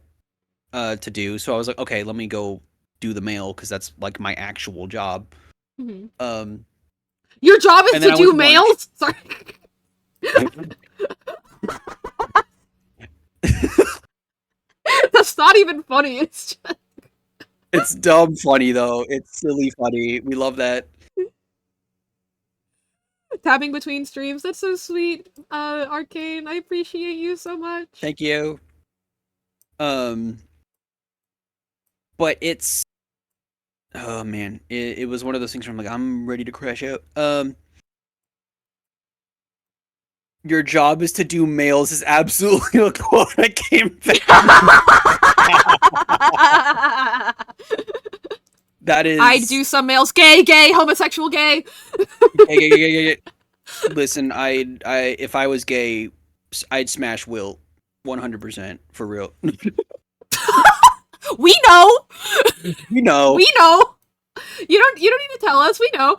to do, so I was like, okay, let me go do the mail because that's like my actual job. Um, Your job is and then to I went do to lunch. mails? Sorry. That's not even funny. It's just It's dumb funny though. It's silly funny. We love that. tapping between streams. That's so sweet. Arcane, I appreciate you so much. Thank you. Um, but it's oh man, it was one of those things where I'm like, I'm ready to crash out. Your job is to do mails is absolutely a quote I came back. That is I do some males. Gay, gay, homosexual, gay. gay. Listen, I if I was gay, I'd smash Will 100% for real. We know. You know. We know. You don't need to tell us. We know.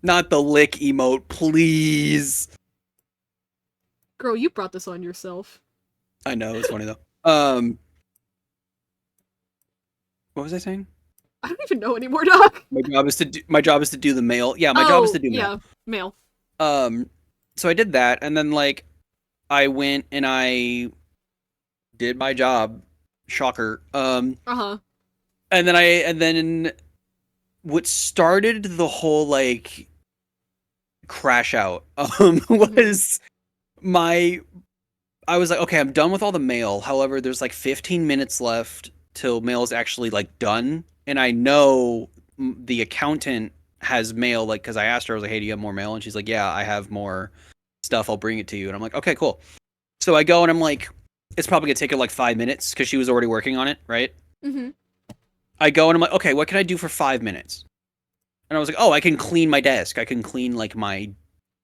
Not the lick emote, please. Girl, you brought this on yourself. I know, it's funny though. What was I saying? I don't even know anymore, Doc. My job is to do the mail. Yeah, my job is to do mail. Yeah, mail. So I did that, and then like I went and I did my job. Shocker. Uh-huh. And then what started the whole like crash out was I was like, okay, I'm done with all the mail. However, there's like 15 minutes left till mail is actually like done, and I know the accountant has mail, like because I asked her, I was like, hey, do you have more mail? And she's like, yeah, I have more stuff. I'll bring it to you. And I'm like, okay, cool. So I go and I'm like, it's probably gonna take her like 5 minutes because she was already working on it, right? I go and I'm like, okay, what can I do for 5 minutes? And I was like, oh, I can clean my desk. I can clean like my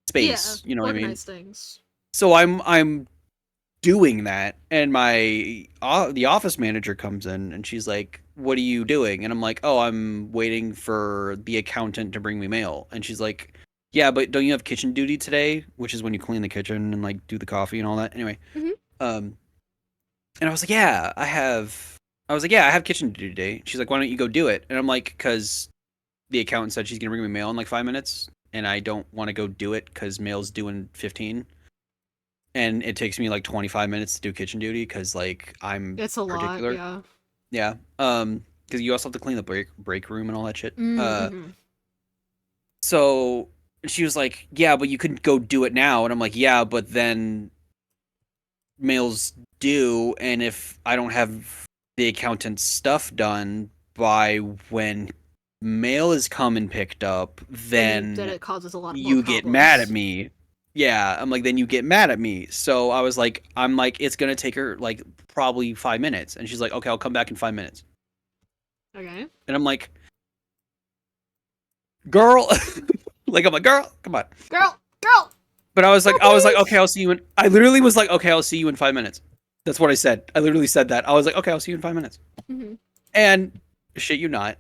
space. Yeah, You know what I mean? organize things. So I'm doing that, and my the office manager comes in, and she's like, "What are you doing?" And I'm like, "Oh, I'm waiting for the accountant to bring me mail." And she's like, "Yeah, but don't you have kitchen duty today?" Which is when you clean the kitchen and like do the coffee and all that. Anyway, and I was like, "Yeah, I have I was like, yeah, I have kitchen to do today. She's like, why don't you go do it? And I'm like, because the accountant said she's gonna bring me mail in like 5 minutes, and I don't want to go do it because mail's due in 15, and it takes me like 25 minutes to do kitchen duty because like I'm It's a lot, particular. yeah. Yeah. Because you also have to clean the break room and all that shit. Mm-hmm. So she was like, yeah, but you could go do it now, and I'm like, yeah, but then mail's due, and if I don't have the accountant's stuff done by when mail is come and picked up, Then then it causes a lot more you get mad at problems. me. Yeah, I'm like, then you get mad at me. So I was like, I'm like, it's gonna take her like probably 5 minutes, and she's like, okay, I'll come back in 5 minutes. Okay. And I'm like, girl, like I'm like, girl, come on. Girl! But I was Girl, like, okay, please! I'll see you in. I literally was like, okay, I'll see you in 5 minutes. That's what I said. I literally said that. I was like, okay, I'll see you in 5 minutes. Mm-hmm. And shit you not,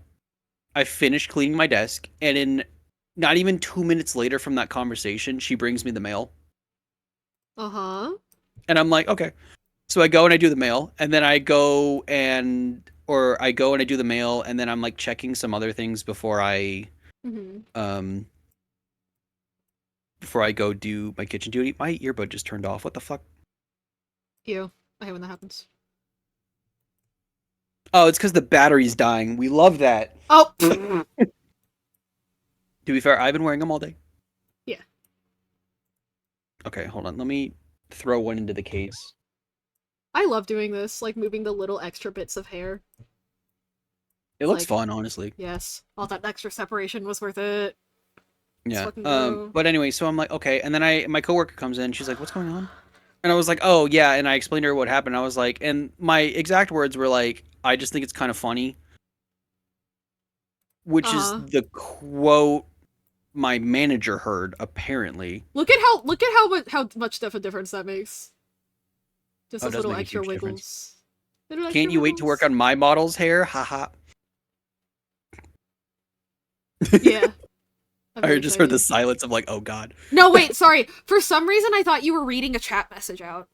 I finished cleaning my desk, and in not even 2 minutes later from that conversation, she brings me the mail. Uh-huh. And I'm like, okay. So I go and I do the mail, and then I go and I do the mail, and then I'm like checking some other things Mm-hmm. before I go do my kitchen duty. My earbud just turned off. What the fuck? Ew. I hate when that happens. Oh, it's because the battery's dying. We love that. Oh! To be fair, I've been wearing them all day. Yeah. Okay, hold on. Let me throw one into the case. I love doing this, like moving the little extra bits of hair. It looks Like, fun, honestly. yes. All that extra separation was worth it. Let's Yeah. fucking go. But anyway, so I'm like, okay, and then my coworker comes in. She's like, "What's going on?" And I was like, "Oh yeah," and I explained to her what happened. I was like, and my exact words were like, "I just think it's kind of funny," which is Uh-huh. the quote my manager heard apparently. Look at how much of a difference that makes. Just Oh, it those does little make a extra huge difference. wiggles. Little extra Can't you wait to work wiggles. on my model's hair? Haha. Yeah. I'm I very just heard the excited. silence of like, oh god. No, wait, sorry. For some reason, I thought you were reading a chat message out.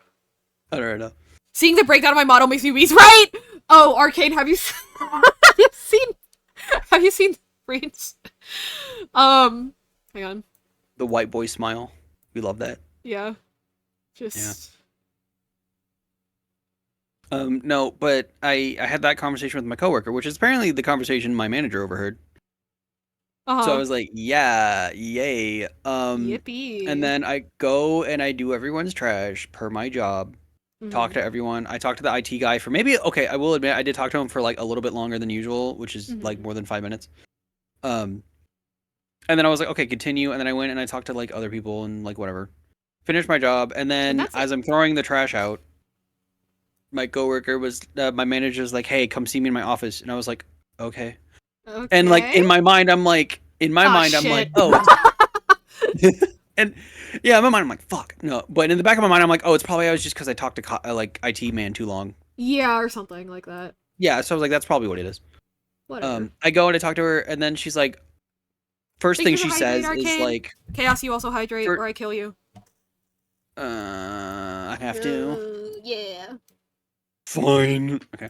I don't know. Seeing the breakdown of my model makes me wheeze. Right? Oh, Arcane, have you have you seen have you seen Reeds? Hang on. The white boy smile. We love that. Yeah. Just No, but I had that conversation with my coworker, which is apparently the conversation my manager overheard. So I uh-huh. was like, yeah, yay. And Yippee. then I go and I do everyone's trash per my job. Talk Mm-hmm. to everyone. I talked to the IT guy for maybe okay, I will admit I did talk to him for like a little bit longer than usual, which is like Mm-hmm. more than 5 minutes. Um, and then I was like, okay, continue. And then I went and I talked to like other people and like whatever. Finished my job, and And then that's it. as I'm throwing the trash out, my manager was like, hey, come see me in my office, and I was like, okay. And like Okay. in my mind, Ah, I'm like, shit. oh, and yeah, in my mind, I'm like, fuck, no. But in the back of my mind, I'm like, oh, it's probably I was just because I talked to like IT man too long. Yeah, or something like that. Yeah, so I was like, that's probably what it is. Whatever. I go and I talk to her, and then she's like, first Thank thing you for the she hydrate, says is Arcane. like, Chaos, you also hydrate, for, or I kill you. I have to. Yeah. Fine. Okay.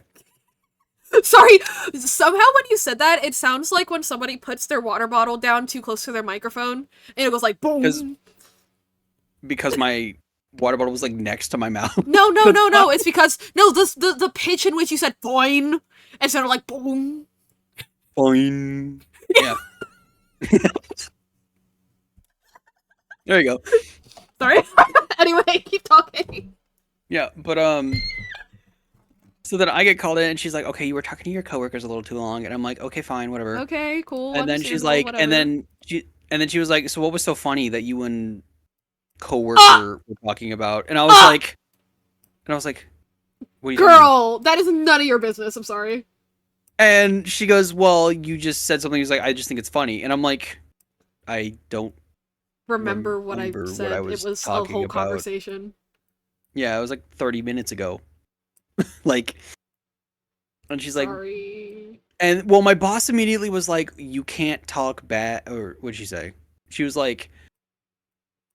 Sorry, somehow when you said that, it sounds like when somebody puts their water bottle down too close to their microphone, and it goes like Because boom. my water bottle was like next to my mouth. No, no, That's no, why. no. It's because no, the pitch in which you said boing instead of like boom. Fine. Yeah. There you go. Sorry. Anyway, keep talking. Yeah, but so then I get called in and she's like, "Okay, you were talking to your coworkers a little too long." And I'm like, "Okay, fine, whatever." Okay, cool, And then she's understandable, like whatever. and then she was like, "So what was so funny that you and Ah, coworker were talking about?" ah, And I was like, "What are you talking about?" girl, that is none of your business. I'm sorry. And she goes, "Well, you just said something." He's like, "I just think it's funny." And I'm like, "I don't Remember what I remember what I said? It was was a talking whole about." conversation. Yeah, it was like 30 minutes ago. Like, and she's like, Sorry. and well, my boss immediately was like, "You can't talk bad," or what'd she say? She was like,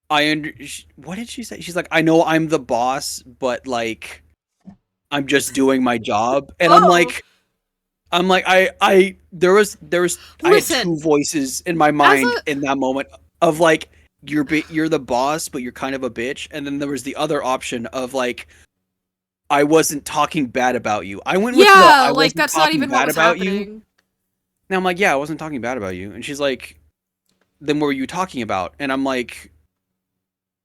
what did she say? She's like, "I know I'm the boss, but like, I'm just doing my job. And Oh, I had listen. two voices in my As mind a in that moment of like, you're the boss, but you're kind of a bitch. And then there was the other option of like, I wasn't talking bad about you. I went with the yeah, I like wasn't that's not talking even what bad was about you. happening. And I'm like, yeah, I wasn't talking bad about you. And she's like, then what were you talking about? And I'm like,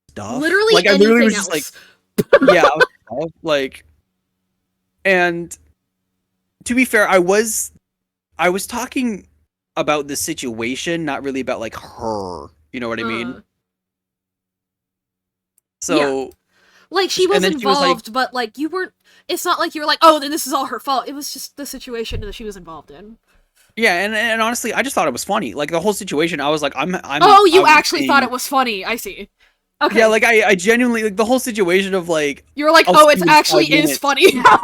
stuff. Literally Like I literally anything was just like, else. yeah, I was stuff. Like, and to be fair, I was talking about the situation, not really about like her. You know what I mean? Uh, yeah. So, Like she and was then she was like, involved, but like you weren't. It's not like you were like, oh, then this is all her fault. It was just the situation that she was involved in. yeah, and honestly, I just thought it was funny. Like the whole situation, I was like, Oh, I you was actually thought it being, was funny. I see. yeah, Okay. like I genuinely like the whole situation of like, You were like, I'll see oh, it you in actually five is minutes. funny now.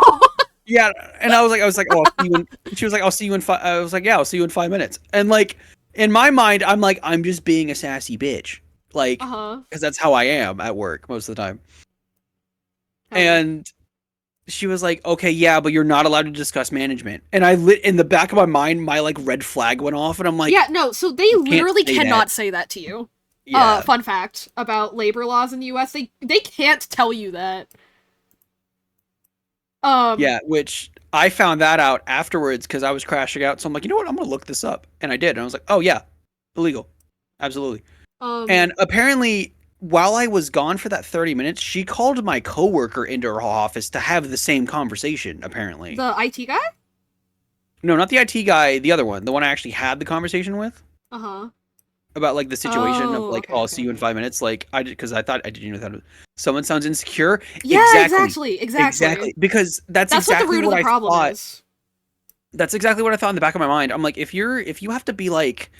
Yeah, and I was like, oh, I'll see you in. She was like, I'll see you in five. I was like, yeah, I'll see you in 5 minutes. And like in my mind, I'm like, I'm just being a sassy bitch, Uh like, huh. because that's how I am at work most of the time. Hell yeah. And she was like, okay, yeah, but you're not allowed to discuss management. And I lit in the back of my mind, my like red flag went off, and I'm Yeah, like, no, so they you can't literally say that. cannot say that to you. Yeah, Fun fact about labor laws in the US, they can't tell you that. Um, yeah. Which I found that out afterwards because I was crashing out. So I'm like, you know what? I'm gonna look this up, and I did. And I was like, oh yeah, illegal, absolutely. um, And apparently, while I was gone for that 30 minutes, she called my coworker into her office to have the same conversation, apparently. the IT guy? No, not the IT guy, the other one, the one I actually had the conversation with Uh-huh. about like the situation of Oh, like, okay, oh, I'll see okay. you in 5 minutes. Like, I did because I thought I didn't know that. Someone sounds insecure. Yeah, Exactly. exactly, exactly. Exactly. Because that's That's what the exactly root of what the I problem thought. is. That's exactly what I thought in the back of my mind. I'm like, if you have to be like,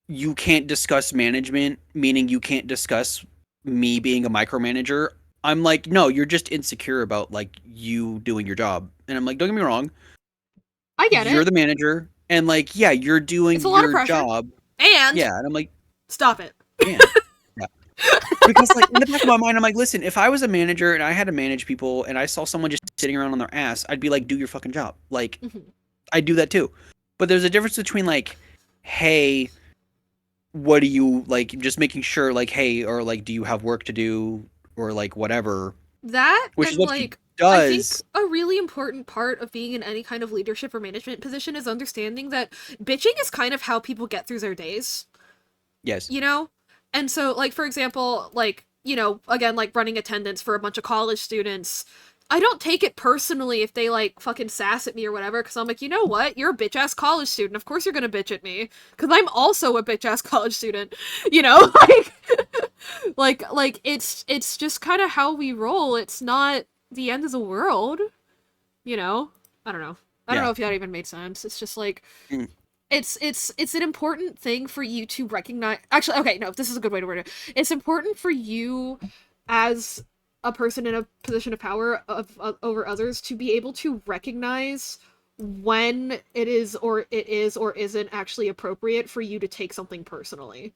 you can't discuss management, meaning you can't discuss me being a micromanager. I'm like, no, you're just insecure about like you doing your job. And I'm like, don't get me wrong, I get you're it. the manager, and like, yeah, you're doing It's a lot of your pressure. job. And Yeah, and I'm like, stop it. man, yeah. Because like in the back of my mind, I'm like, listen, if I was a manager and I had to manage people and I saw someone just sitting around on their ass, I'd be like, do your fucking job. Like, Mhm. I do that too. But there's a difference between like, hey, what do you like, just making sure like, hey, or like, do you have work to do, or like whatever, That which is and what she like I think does. a really important part of being in any kind of leadership or management position is understanding that bitching is kind of how people get through their days, Yes. you know? And so, like, for example, like, again, like running attendance for a bunch of college students, I don't take it personally if they, like, fucking sass at me or whatever, because I'm like, you know what? You're a bitch ass college student. Of course you're gonna bitch at me, because I'm also a bitch ass college student, you know? Like, it's just kind of how we roll. It's not the end of the world, you know? I don't know. I don't Yeah. know if that even made sense. It's just like Mm. it's an important thing for you to recognize. Actually, okay, no, this is a good way to word it. It's important for you as a person in a position of power over others to be able to recognize when it is or isn't actually appropriate for you to take something personally.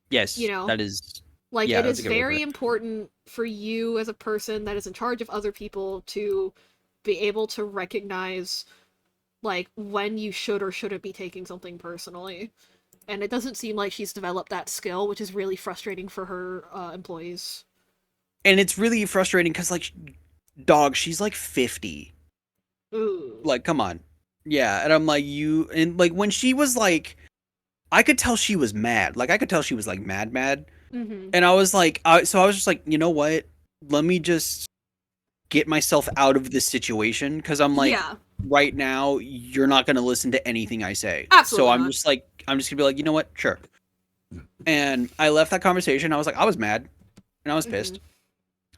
You Yes, know, that is. like Yeah, it that's is a good way to put very it. important for you as a person that is in charge of other people to be able to recognize like when you should or shouldn't be taking something personally. And it doesn't seem like she's developed that skill, which is really frustrating for her employees. And it's really frustrating because like, dog, she's like 50. Ooh. Like, come on. Yeah, and I'm like, you, and like when she was like, I could tell she was mad. Like I could tell she was like mad. Mm-hmm. And I was like, so I was just like, you know what? Let me just get myself out of this situation because I'm like, Yeah, right now, you're not going to listen to anything I say. So absolutely I'm not. just like, I'm just going to be like, you know what? Sure. And I left that conversation. I was like, I was mad and I was Mm-hmm. pissed.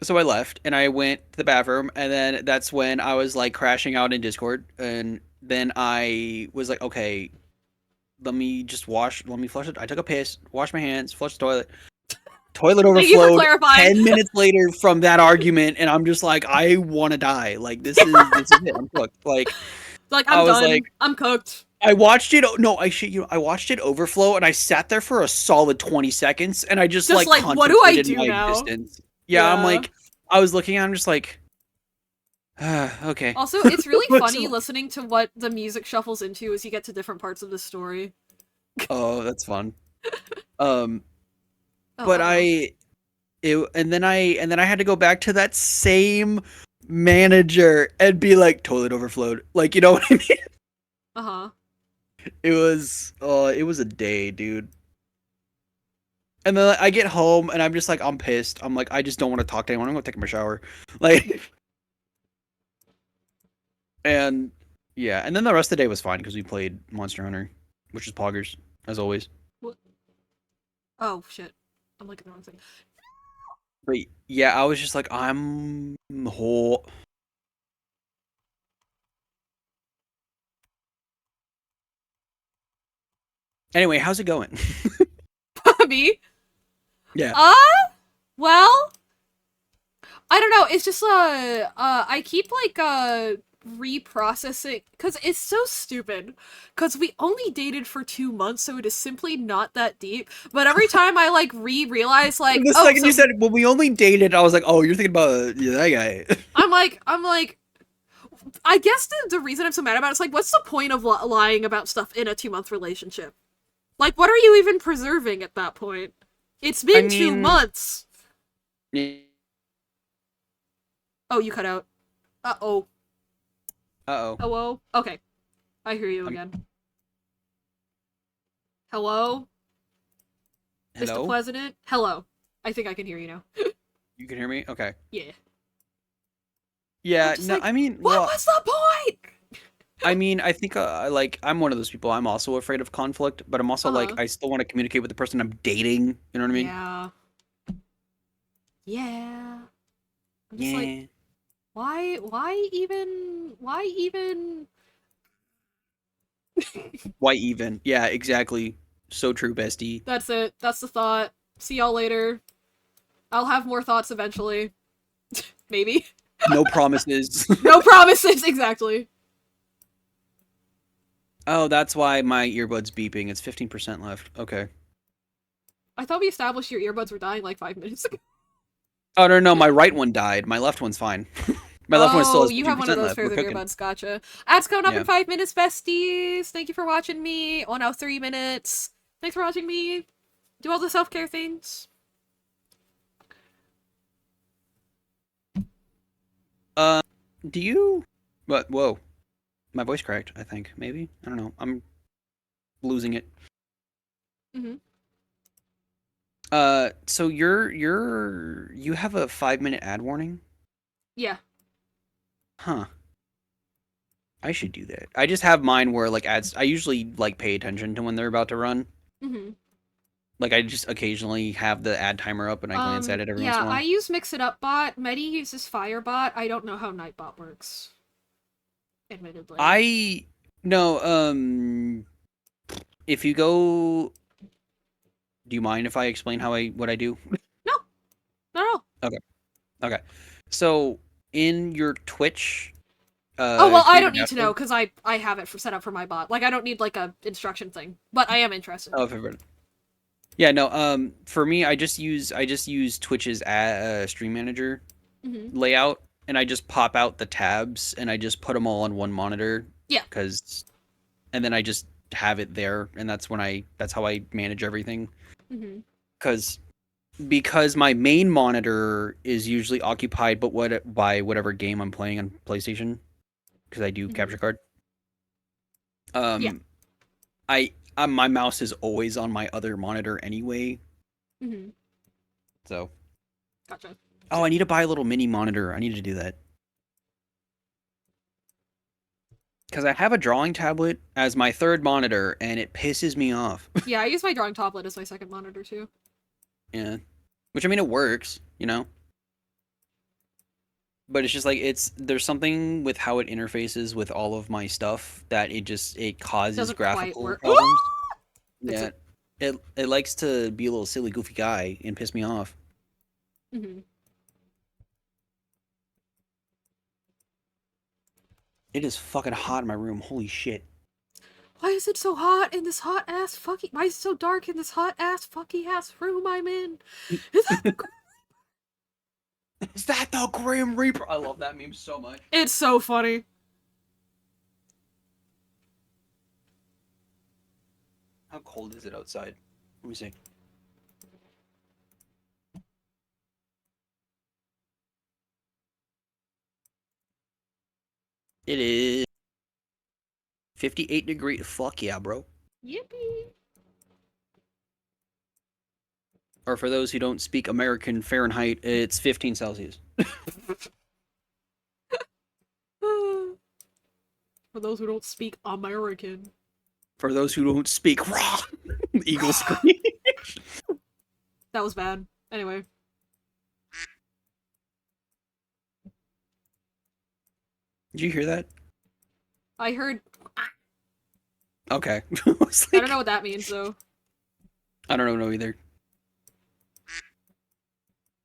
So I left and I went to the bathroom. And then that's when I was like crashing out in Discord. And then I was like, okay, let me flush it. I took a piss, washed my hands, flushed the toilet. Toilet Thank you for overflowed clarifying. 10 minutes later from that argument, and I'm just like, I want to die. Like, this is it. I'm cooked. Like, Like, I I'm was like, done. I'm cooked. I watched it. No, I shit you. I watched it overflow, and I sat there for a solid 20 seconds, and I just Just like like, what do I contemplated do my now? existence. Yeah, I'm Yeah. like, I was looking at him just like, okay. Also, it's really What's funny listening to what the music shuffles into as you get to different parts of the story. Oh, that's fun. Um, Oh, but uh-oh. and then I had to go back to that same manager and be like, toilet overflowed. Like, you know what I mean? Uh-huh. It was a day, dude. And then I get home and I'm just like, I'm pissed. I'm like, I just don't want to talk to anyone. I'm gonna take my shower. Like, and yeah, and then the rest of the day was fine because we played Monster Hunter, which is poggers, as always. What? Oh, shit. I'm looking at the wrong thing. But yeah, I was just like, I'm whole. Anyway, how's it going? Me? Yeah. Uh, well, I don't know. It's just I keep like reprocessing because it's so stupid. Because we only dated for 2 months, so it is simply not that deep. But every time I like realize like, The oh, second so you said when we only dated, I was like, oh, you're thinking about yeah, that guy. I'm like, I guess the reason I'm so mad about it is like, what's the point of lying about stuff in a 2 month relationship? Like, what are you even preserving at that point? It's I been two mean, months. Oh, you cut out. Uh-oh. uh-oh. Hello? Okay. I hear you again. Hello? Mr. Hello? President? Hello. I think I can hear you now. You can hear me? Okay. Yeah. I'm Yeah, just no, like, I mean, what well, was the point? I think like I'm one of those people. I'm also afraid of conflict, but I'm also like Uh-huh. I still want to communicate with the person I'm dating. You know what I mean? Yeah. Yeah. I'm just like, Yeah. why even Why even? Yeah, exactly. So true, bestie. That's it. That's the thought. See y'all later. I'll have more thoughts eventually. Maybe. No promises. No promises, exactly. Oh, that's why my earbud's beeping. It's 15% left. Okay. I thought we established your earbuds were dying like 5 minutes ago. Oh, no, no, my right one died. My left one's fine. My left one still Oh, has you have one of 15% those left. We're pairs of cooking. earbuds, gotcha. Ads coming up in Yeah. 5 minutes, besties. Thank you for watching me. Oh no, 3 minutes. Thanks for watching me. Do all the self-care things. Uh, do you? What? Whoa. My voice cracked, I think. Maybe? I don't know. I'm losing it. Mm-hmm. So you have a 5-minute ad warning? Yeah. Huh. I should do that. I just have mine where like ads I usually like pay attention to when they're about to run. Mm-hmm. Like I just occasionally have the ad timer up and I glance at it every once in Yeah, a I while. use Mix It Up Bot. Medi uses Firebot. I don't know how Nightbot works. Admittedly. I no, if you go do you mind if I explain how I what I do? No, not at all. Okay. Okay. So in your Twitch Oh well, I create a don't need to know dashboard. because I have it for set up for my bot. Like I don't need like a instruction thing, but I am interested. Oh, favorite. Yeah, no, for me I just use Twitch's stream manager Mm-hmm. layout and I just pop out the tabs and I just put them all on one monitor Yeah. cuz and then I just have it there and that's how I manage everything Mm-hmm. cuz because my main monitor is usually occupied but what by whatever game I'm playing on PlayStation because I do Mm-hmm. capture card. Yeah. Um my mouse is always on my other monitor anyway. Mm-hmm. So, Gotcha. oh, I need to buy a little mini monitor. I need to do that. Because I have a drawing tablet as my third monitor, and it pisses me off. Yeah, I use my drawing tablet as my second monitor too. Yeah. Which, I mean, it works, you know? But it's just like, there's something with how it interfaces with all of my stuff that it causes Doesn't quite graphical work. problems. Fix Yeah. it. It likes to be a little silly, goofy guy and piss me off. Mm-hmm. It is fucking hot in my room. Holy shit. Why is it so hot in this hot ass fucking? Why is it so dark in this hot ass fucky ass room I'm in? Is that Is that the Grim Reaper? I love that meme so much. It's so funny. How cold is it outside? Let me see. It is 58 degrees. Fuck yeah, bro. Yippee. Or for those who don't speak American Fahrenheit, it's 15 Celsius. For those who don't speak American. For those who don't speak raw, eagle scream. That was bad. Anyway. Did you hear that? I heard... Okay. I don't know what that means, though. I don't know either.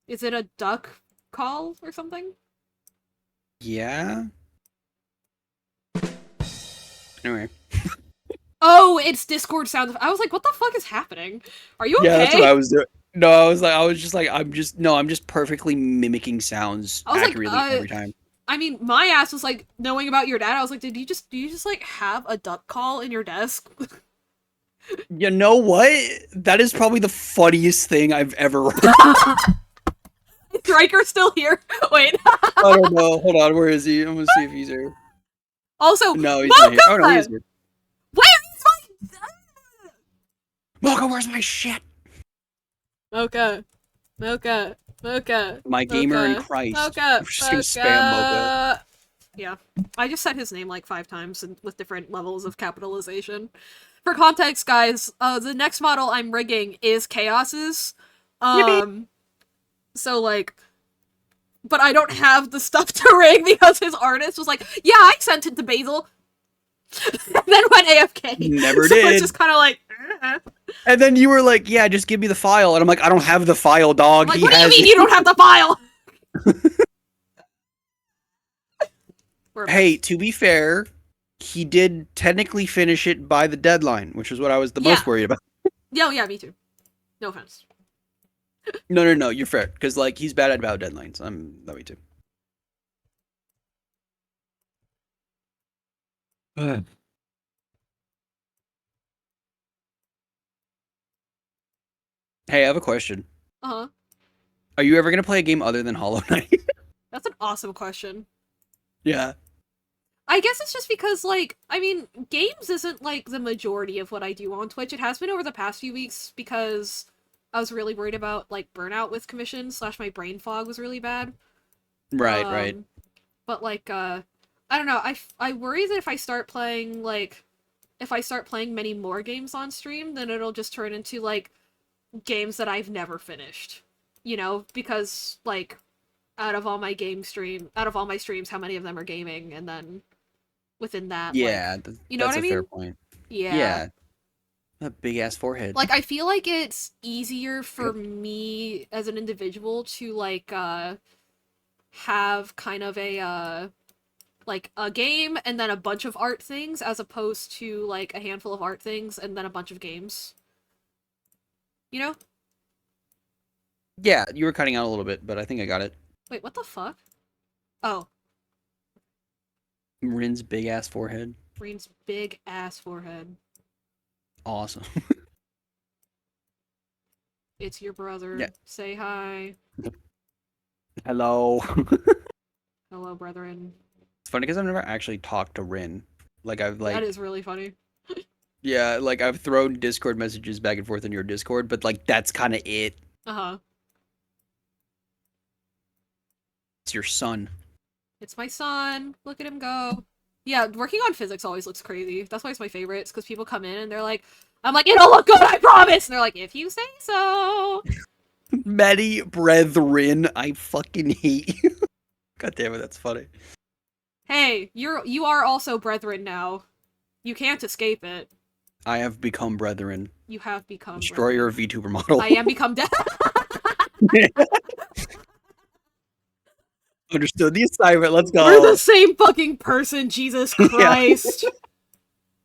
Is it a duck call or something? Yeah? Anyway. Oh, it's Discord sound. I was like, what the fuck is happening? Are you okay? Yeah, that's what I was doing. No, I was just like, I'm just perfectly mimicking sounds accurately every time. I mean, my ass was like, knowing about your dad, I was like, do you just like have a duck call in your desk? You know what? That is probably the funniest thing I've ever heard. Is Riker still here? Wait. I don't know. Hold on, where is he? I'm gonna see if he's here. Also, No, he's not here. Oh no, he is here. Where is my... Mocha, where's my shit? Mocha. My gamer in Christ. Mocha. We're just gonna spam Mocha. Yeah. I just said his name like 5 times with different levels of capitalization. For context, guys, the next model I'm rigging is Chaos's. So, like... But I don't have the stuff to rig because his artist was like, yeah, I sent it to Basil. And then went AFK. Never so did. It's just kind of like... And then you were like, yeah, just give me the file. And I'm like, I don't have the file, dog. Like, what do you mean you don't have the file? Hey, to be fair, he did technically finish it by the deadline, which is what I was the most worried about. Yeah, me too. No offense. No, you're fair. Because, like, he's bad about deadlines. That me too. Hey, I have a question. Uh-huh. Are you ever going to play a game other than Hollow Knight? That's an awesome question. Yeah. I guess it's just because, like, I mean, games isn't, like, the majority of what I do on Twitch. It has been over the past few weeks because I was really worried about, like, burnout with commissions, / my brain fog was really bad. Right. But, like, I don't know, I worry that if I start playing many more games on stream, then it'll just turn into, like, games that I've never finished. You know? Because, like, out of all my streams, how many of them are gaming, and then within that, yeah, like, you know what I mean? That's a fair point. Yeah. That big ass forehead. Like, I feel like it's easier for me as an individual to, like, have kind of a, like, a game and then a bunch of art things, as opposed to, like, a handful of art things and then a bunch of games. You know? Yeah, you were cutting out a little bit, but I think I got it. Wait, what the fuck? Oh. Rin's big ass forehead. Rin's big ass forehead. Awesome. It's your brother. Yeah. Say hi. Hello. Hello, brethren. It's funny because I've never actually talked to Rin. Like, That is really funny. Yeah, like, I've thrown Discord messages back and forth in your Discord, but, like, that's kind of it. Uh-huh. It's your son. It's my son. Look at him go. Yeah, working on physics always looks crazy. That's why it's my favorite. It's because people come in and they're like, I'm like, it'll look good, I promise! And they're like, if you say so. Many brethren, I fucking hate you. God damn it, that's funny. Hey, you are also brethren now. You can't escape it. I have become brethren. You have become Destroyer of VTuber model. I am become death. Understood the assignment, let's go. We're the same fucking person, Jesus Christ.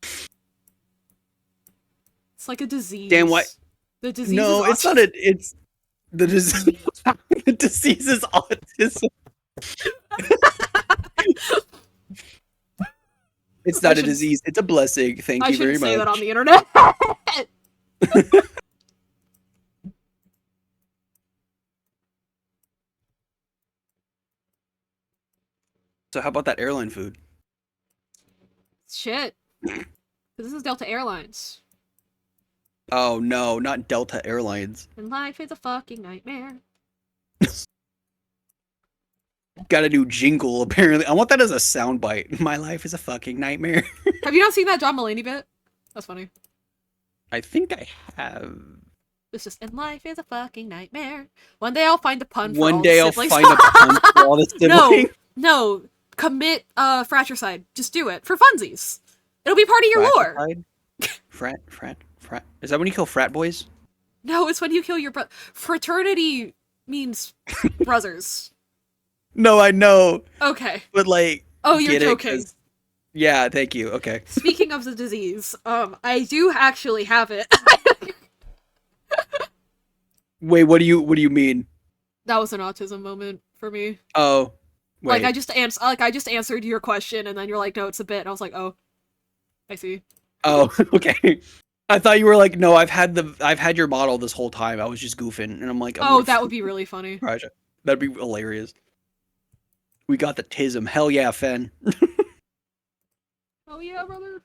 It's like a disease. Damn, what? The disease No, is it's not it's the disease. The disease is autism. It's not a disease. It's a blessing. Thank you very I shouldn't say that on much. the internet. So how about that airline food? Shit. This is Delta Airlines. Oh no, not Delta Airlines. And life is a fucking nightmare. Got a new jingle, apparently. I want that as a soundbite. My life is a fucking nightmare. Have you not seen that John Mulaney bit? That's funny. I think I have. It's just, and life is a fucking nightmare. One day I'll find a pun for One all day the I'll siblings. find a pun for all the siblings. No. Commit fratricide. Just do it. For funsies. It'll be part of your lore. Frat. Is that when you kill frat boys? No, it's when you kill your brother. Fraternity means brothers. No, I know. Okay. But like, oh, you're joking. Yeah, thank you. Okay. Speaking of the disease, I do actually have it. Wait, what do you mean? That was an autism moment for me. Oh, wait. Like I just answered your question, and then you're like, "No, it's a bit." And I was like, "Oh, I see." Oh, okay. I thought you were like, no, I've had your model this whole time. I was just goofing, and I'm like, oh, that would be really funny. That'd be hilarious. We got the tism. Hell yeah, Fen. Oh yeah, brother.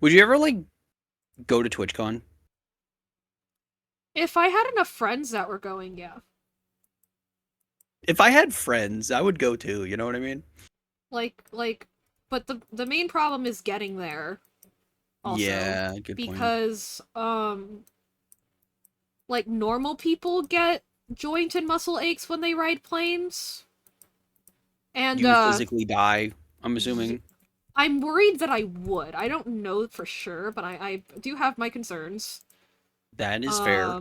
Would you ever like go to TwitchCon? If I had enough friends that were going, yeah. If I had friends, I would go too. You know what I mean? But the main problem is getting there. Also, yeah, good point. because like normal people get joint and muscle aches when they ride planes, and you physically die. I'm assuming. I'm worried that I would. I don't know for sure, but I do have my concerns. That is fair.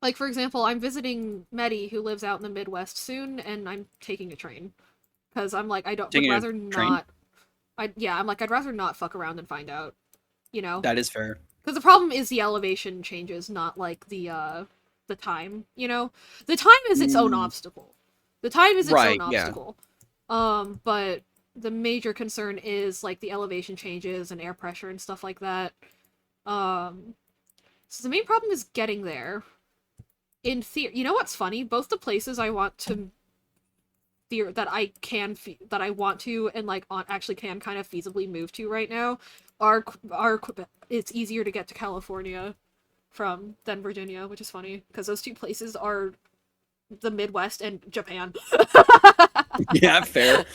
Like, for example, I'm visiting Medi, who lives out in the Midwest soon, and I'm taking a train. Because I'm like, would rather not... I'd rather not fuck around and find out. You know? That is fair. Because the problem is the elevation changes, not, like, the time, you know? The time is its own obstacle. The time is its own obstacle. Yeah. But the major concern is, like, the elevation changes and air pressure and stuff like that. So the main problem is getting there. In theory, you know what's funny? Both the places I want to that I want to and like actually can kind of feasibly move to right now are it's easier to get to California than Virginia, which is funny because those two places are the Midwest and Japan. Yeah, fair.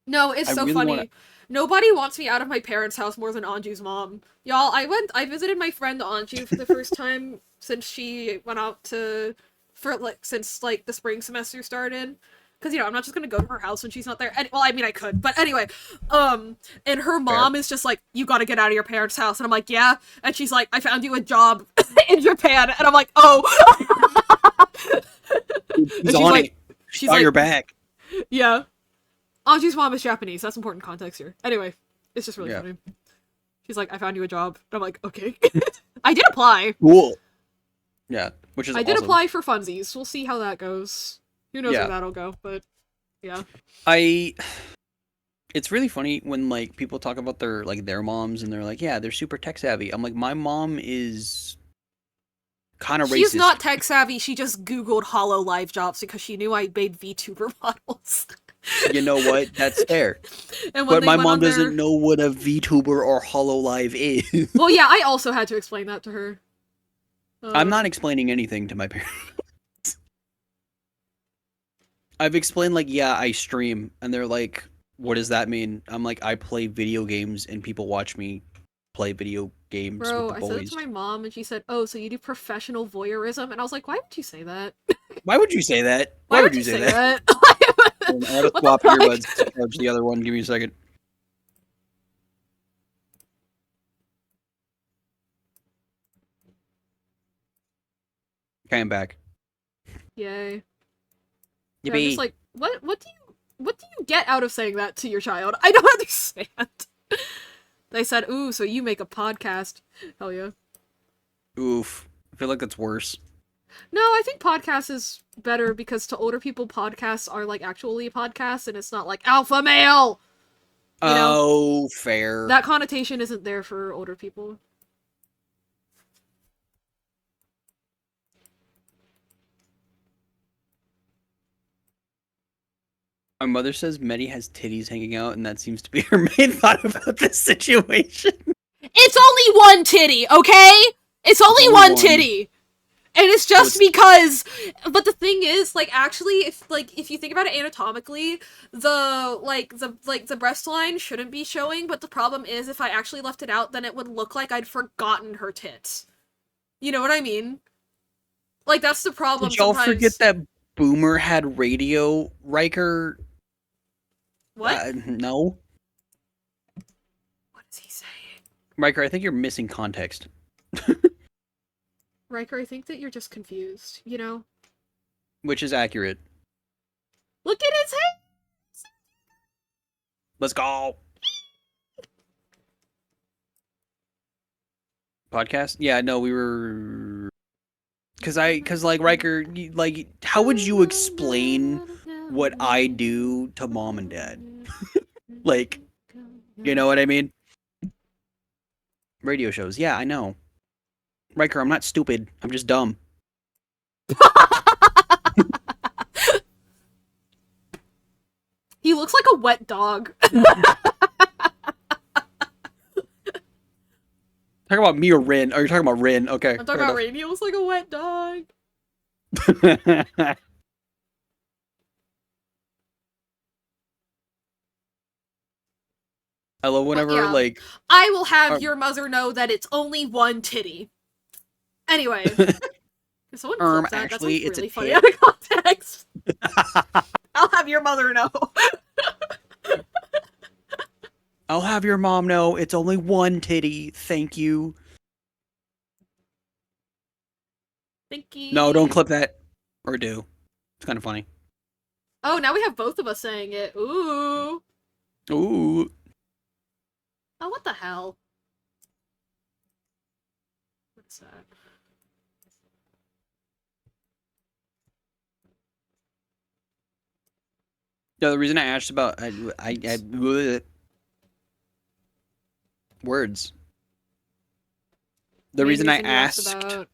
No, it's so really funny. Nobody wants me out of my parents' house more than Anju's mom. Y'all, I visited my friend Anju for the first time since she went out since the spring semester started. Because, you know, I'm not just gonna go to her house when she's not there. Well, I mean, I could, but anyway. And her mom is just like, you gotta get out of your parents' house. And I'm like, yeah. And she's like, I found you a job in Japan. And I'm like, oh. She's on like, it. She's on your back. Yeah. Anju's mom is Japanese. That's important context here. Anyway, it's just really funny. She's like, I found you a job. And I'm like, okay. I did apply. Cool. Yeah, which is I did apply for funsies. We'll see how that goes. Who knows where that'll go, but yeah. It's really funny when like people talk about their moms and they're like, yeah, they're super tech savvy. I'm like, my mom is kind of racist. She's not tech savvy. She just Googled HoloLive jobs because she knew I made VTuber models. You know what? That's fair. But my mom doesn't know what a VTuber or HoloLive is. Well, yeah, I also had to explain that to her. I'm not explaining anything to my parents. I've explained, like, yeah, I stream. And they're like, what does that mean? I'm like, I play video games and people watch me play video games with the boys. I said it to my mom and she said, oh, so you do professional voyeurism? And I was like, why would you say that? Why would you say that? Why would you say that? I gotta swap earbuds to charge the other one. Give me a second. Okay, I'm back. Yay. Yeah, I'm just like, what What do you get out of saying that to your child? I don't understand. They said, ooh, so you make a podcast. Hell yeah. Oof. I feel like that's worse. No, I think podcast is better because to older people, podcasts are like actually podcasts and it's not like alpha male! You know? Oh, fair. That connotation isn't there for older people. My mother says Meddy has titties hanging out, and that seems to be her main thought about this situation. It's only one titty, okay? It's only one titty! And it's just because, but the thing is, like, actually, if you think about it anatomically, the breast line shouldn't be showing, but the problem is, if I actually left it out, then it would look like I'd forgotten her tits. You know what I mean? Like, that's the problem. Did y'all sometimes. forget that Boomer had radio, Riker? What? No. What is he saying? Riker, I think you're missing context. Riker, I think that you're just confused, you know? Which is accurate. Look at his head! Let's go! Podcast? Yeah, no, we were... Cause like, Riker, like, how would you explain what I do to mom and dad? Like, you know what I mean? Radio shows, yeah, I know. Riker, I'm not stupid. I'm just dumb. He looks like a wet dog. Talking about me or Rin? Oh, you're talking about Rin. Okay. I'm talking about Rin. He looks like a wet dog. I love whenever, like... I will have your mother know that it's only one titty. Anyway. If someone clips that, actually, that's really it's funny out of context. I'll have your mother know. I'll have your mom know it's only one titty. Thank you. Thank you. No, don't clip that. Or do. It's kind of funny. Oh, now we have both of us saying it. Ooh. Ooh. Oh, what the hell? What's that? No, the reason I asked about words. The reason I asked about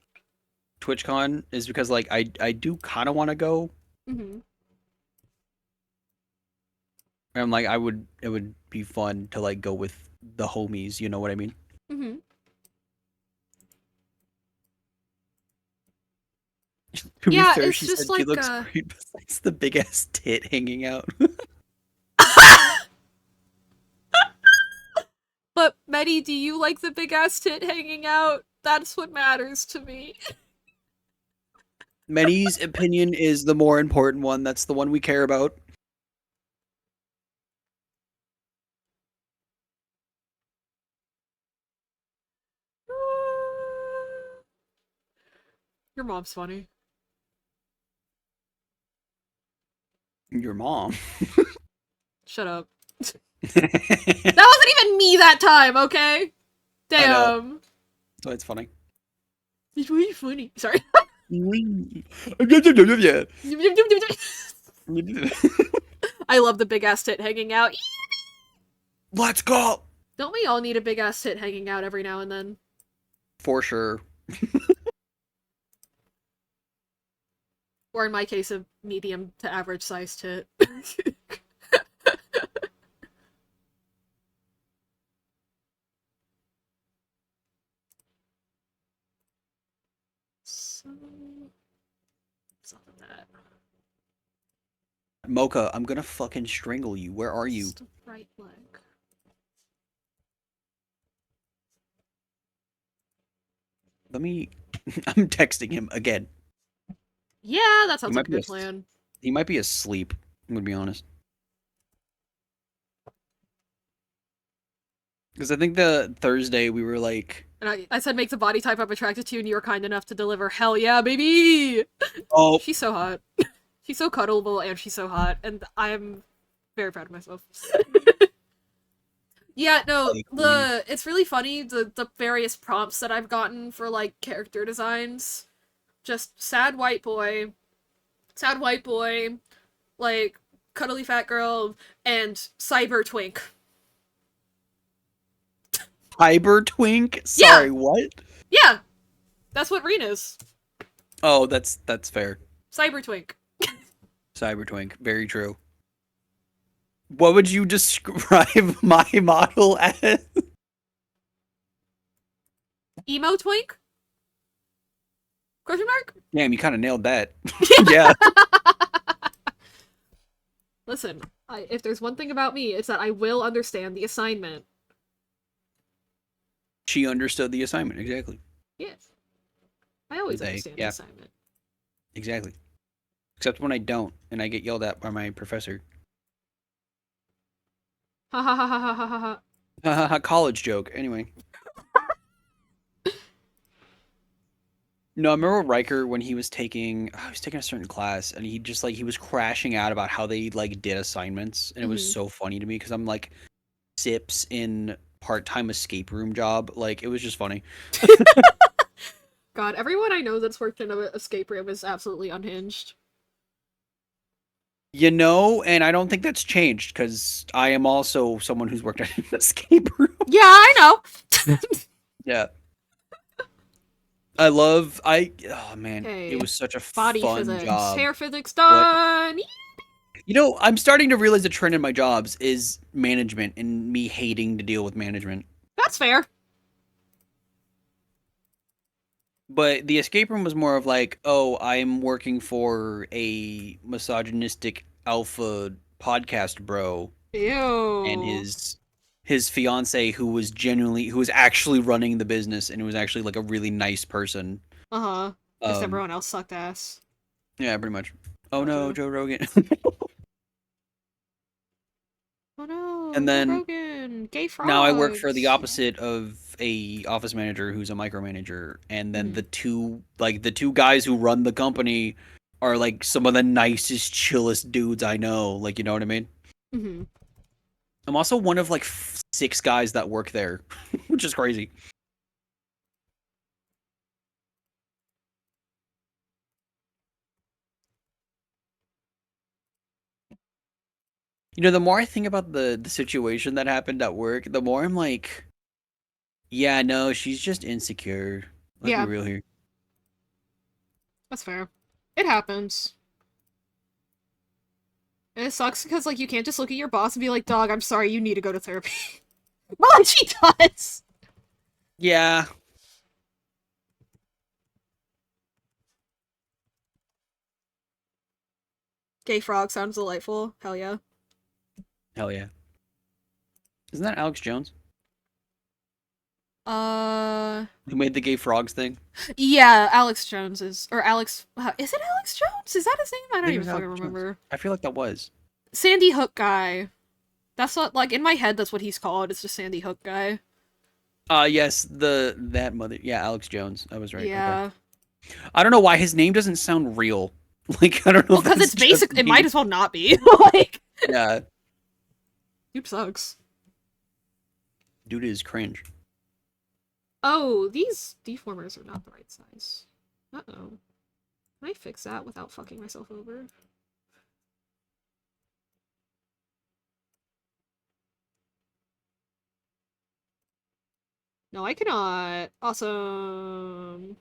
TwitchCon is because, like, I do kind of want to go. Mm-hmm. And I'm like, it would be fun to, like, go with the homies, you know what I mean? Mm-hmm. To be fair, it's she just said like, she looks great besides the big ass tit hanging out. But, Meddy, do you like the big ass tit hanging out? That's what matters to me. Meddy's opinion is the more important one. That's the one we care about. Your mom's funny. Your mom. Shut up. That wasn't even me that time, okay? Damn. So it's funny. It's really funny. Sorry. I love the big ass tit hanging out. Let's go! Don't we all need a big ass tit hanging out every now and then? For sure. Or in my case, a medium to average size tit. Something that. Mocha, I'm gonna fucking strangle you. Where are you? Just a right leg. Let me... I'm texting him again. Yeah, that sounds like a good plan. He might be asleep, I'm gonna be honest. Because I think the Thursday we were like... And I said make the body type I'm attracted to and you were kind enough to deliver hell yeah, baby! Oh. She's so hot. She's so cuddleable and she's so hot. And I'm Very proud of myself. Yeah, no, it's really funny, the various prompts that I've gotten for, like, character designs. Just sad white boy, like, cuddly fat girl, and cyber twink. Cyber twink? Yeah! Sorry, what? Yeah! That's what Reen is. Oh, that's fair. Cyber twink. Cyber twink, very true. What would you describe my model as? Emo twink? Question mark? Damn, you kind of nailed that. Yeah. Listen, if there's one thing about me, it's that I will understand the assignment. She understood the assignment, exactly. Yes. I always understand the assignment. Exactly. Except when I don't, and I get yelled at by my professor. Ha ha ha ha ha ha ha Ha. College joke. Anyway. No, I remember Riker when he was taking a certain class, and he was crashing out about how they like did assignments, and it was so funny to me because I'm like sips in part-time escape room job, like it was just funny. God, everyone I know that's worked in an escape room is absolutely unhinged. You know, and I don't think that's changed because I am also someone who's worked at an escape room. Yeah, I know. Yeah. Oh man, Hey, it was such a body fun physics, job. hair physics done. You know, I'm starting to realize the trend in my jobs is management and me hating to deal with management. That's fair. But the escape room was more of like, oh, I'm working for a misogynistic alpha podcast bro and Ew. his fiance who was actually running the business and who was actually like a really nice person. Uh-huh. Just everyone else sucked ass. Yeah, pretty much. Oh no, Joe Rogan. Oh no, And Joe then Rogan, gay frogs. now I work for the opposite of a office manager who's a micromanager, and then the two guys who run the company are like some of the nicest, chillest dudes I know. Like, you know what I mean? Mm-hmm. I'm also one of like 6 guys that work there, which is crazy. You know, the more I think about the situation that happened at work, the more I'm like, yeah, no, she's just insecure. Let's be real here. That's fair. It happens. And it sucks because, like, you can't just look at your boss and be like, dog, I'm sorry, you need to go to therapy. Well, she does! Yeah. Gay frog sounds delightful. Hell yeah. Hell yeah. Isn't that Alex Jones? Who made the gay frogs thing? Yeah, Alex Jones is, or Alex, is it Alex Jones? Is that his name? I don't even fucking remember. I feel like that was. Sandy Hook guy. That's what, like, in my head, that's what he's called. It's just Sandy Hook guy. Yes, that mother. Yeah, Alex Jones. I was right. Yeah. Okay. I don't know why his name doesn't sound real. Like, I don't know. Well, because it's basic. It might as well not be. Like. Yeah. Dude sucks. Dude is cringe. Oh, these deformers are not the right size. Uh-oh. Can I fix that without fucking myself over? No, I cannot. Awesome.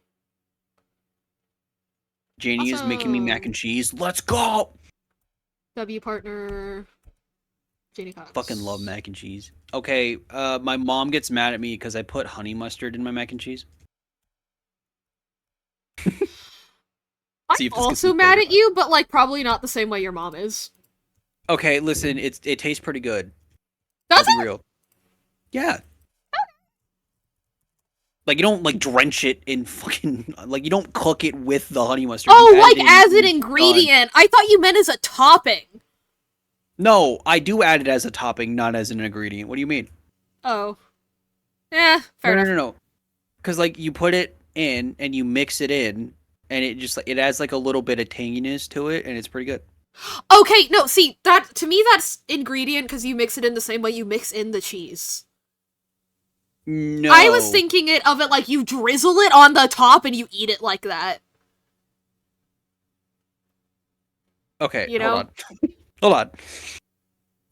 Janie is making me mac and cheese. Let's go! W partner. Janie Cox. Fucking love mac and cheese. Okay, my mom gets mad at me because I put honey mustard in my mac and cheese. I'm also mad at you, but, like, probably not the same way your mom is. Okay, listen, it tastes pretty good. Does I'll be real. Yeah. Like, you don't, like, drench it in fucking... Like, you don't cook it with the honey mustard. Oh, like, as an ingredient! I thought you meant as a topping! No, I do add it as a topping, not as an ingredient. What do you mean? Oh. Eh, fair enough. No. Because, like, you put it in, and you mix it in, and it just, like, it adds, like, a little bit of tanginess to it, and it's pretty good. Okay, no, see, that to me that's ingredient because you mix it in the same way you mix in the cheese. I was No. thinking of it like you drizzle it on the top and you eat it like that. Okay, You hold know? on. Hold on.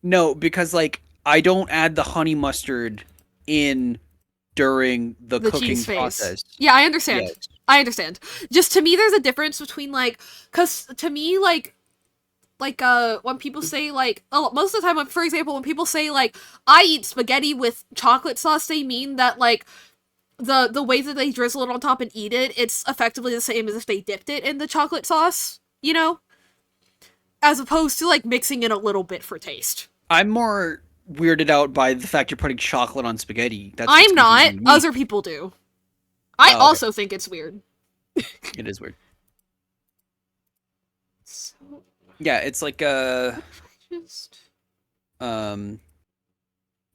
No, because like I don't add the honey mustard in during the The cheese cooking phase. process. Yeah, I understand. Yes. I understand. Just to me there's a difference between like cuz to me when people say like oh most of the time when, for example when people say like I eat spaghetti with chocolate sauce they mean that like the way that they drizzle it on top and eat it it's effectively the same as if they dipped it in the chocolate sauce, you know, as opposed to like mixing it a little bit for taste. I'm more weirded out by the fact you're putting chocolate on spaghetti. That's what's I'm not, confusing to me. other people do. I Oh, okay. also think it's weird. It is weird. So Yeah, it's like what if I just um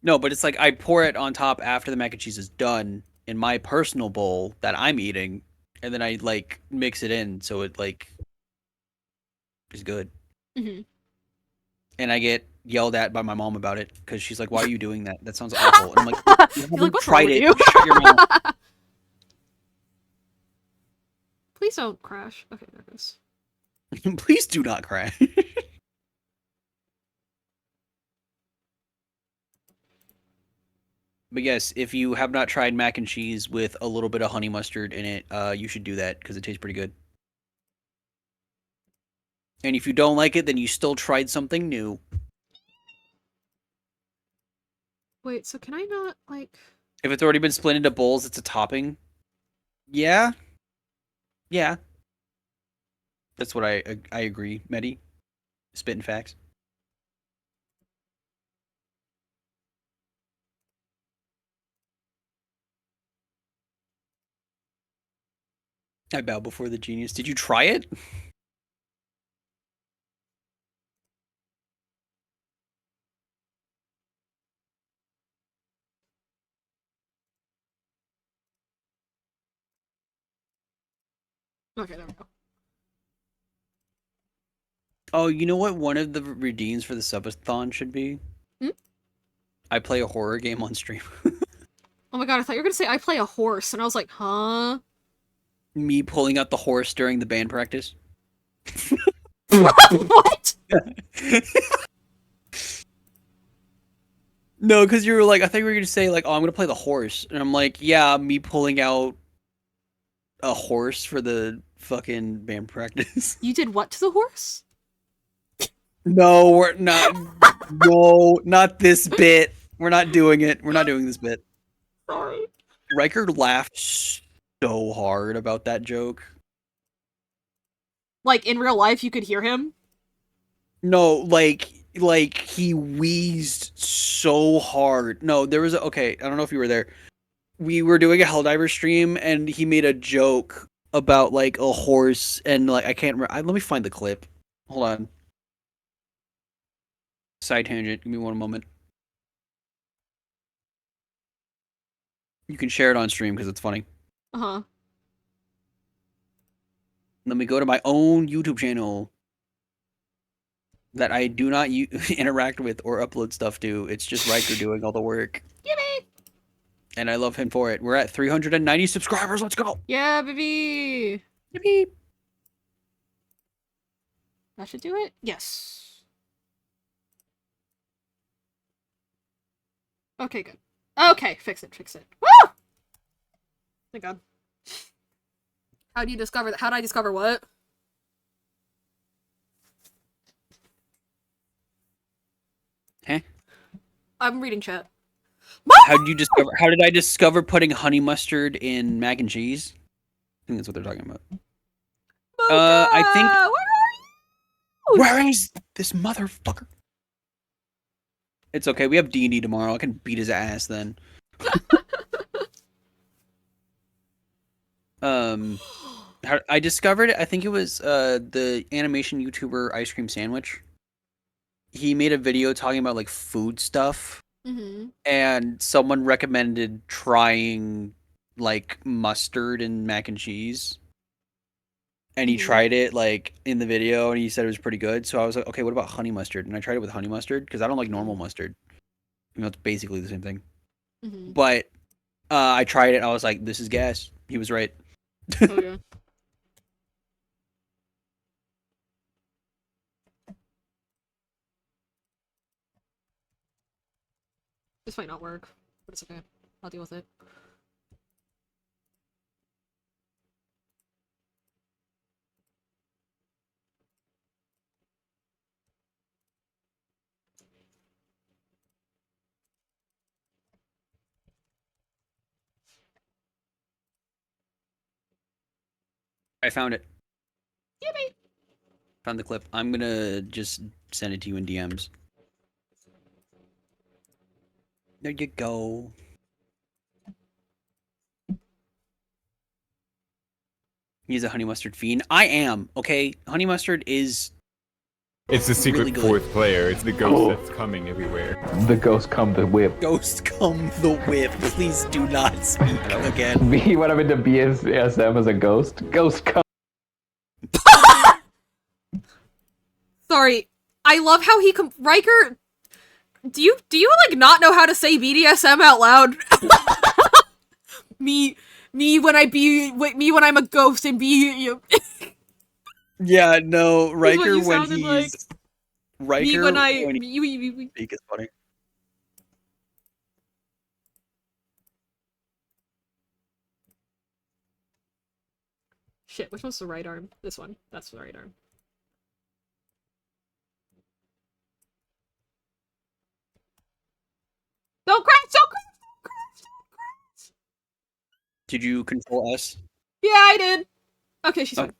no, but it's like I pour it on top after the mac and cheese is done in my personal bowl that I'm eating, and then I like mix it in so it like is good. Mhm. And I get yelled at by my mom about it because she's like, "Why are you doing that? That sounds awful." And I'm like, "You You're like, haven't what's wrong tried with it. you? Shut your mouth." Please don't crash. Okay, there it goes. Please do not cry. But yes, if you have not tried mac and cheese with a little bit of honey mustard in it, you should do that because it tastes pretty good. And if you don't like it, then you still tried something new. Wait, so can I not like If it's already been split into bowls, it's a topping. Yeah, yeah, that's what I agree, Medi. Spitting facts. I bow before the genius. Did you try it? okay, there we go. Oh, you know what? One of the redeems for the subathon should be. Hmm? I play a horror game on stream. Oh my god, I thought you were gonna say I play a horse, and I was like, huh? Me pulling out the horse during the band practice. What? No, because you were like, I thought you were gonna say like, oh, I'm gonna play the horse, and I'm like, yeah, me pulling out a horse for the fucking band practice. You did what to the horse? No, we're not. No, not this bit. We're not doing it. We're not doing this bit. Sorry. Riker laughed so hard about that joke. Like in real life, you could hear him. No, like he wheezed so hard. No, there was okay, I don't know if you were there. We were doing a Helldiver stream and he made a joke about like a horse and like I can't remember. Let me find the clip. Hold on. Side tangent. Give me one moment. You can share it on stream because it's funny. Uh huh. Let me go to my own YouTube channel that I do not interact with or upload stuff to. It's just Riker doing all the work. Yippee! And I love him for it. We're at 390 subscribers. Let's go. Yeah, baby. Yippee. That should do it. Yes. Okay, good. Okay, fix it. Fix it. Woo! Thank God. How do you discover that? How did I discover what? Huh? I'm reading chat. How did you discover? How did I discover putting honey mustard in mac and cheese? I think that's what they're talking about. I think. Mocha! Where are you? Where is this motherfucker? It's okay. We have D&D tomorrow. I can beat his ass then. I discovered it. I think it was the animation YouTuber Ice Cream Sandwich. He made a video talking about like food stuff, Mm-hmm. and someone recommended trying like mustard and mac and cheese. and he tried it like in the video, and he said it was pretty good. So I was like, okay, what about honey mustard? And I tried it with honey mustard because I don't like normal mustard. You know, it's basically the same thing. But I tried it. I was like, this is gas. He was right. Oh yeah. This might not work, but it's okay. I'll deal with it. I found it. Yippee! Found the clip. I'm gonna just send it to you in DMs. There you go. He's a honey mustard fiend. I am, okay? Honey mustard is... It's the secret really fourth player. It's the ghost that's coming everywhere. The ghost come the whip. Ghost come the whip. Please do not speak again. Me when I'm into BSM as a ghost. Ghost come. Sorry, I love how he Riker. Do you like not know how to say BDSM out loud? me when I'm a ghost and be. Yeah, no, Riker you when sounded he's like. Riker Me when I when he speak is funny. Shit, which one's the right arm? This one. That's the right arm. Don't crash! Don't crash! Don't crash! Don't crash! Did you control S? Yeah, I did. Okay, she's fine.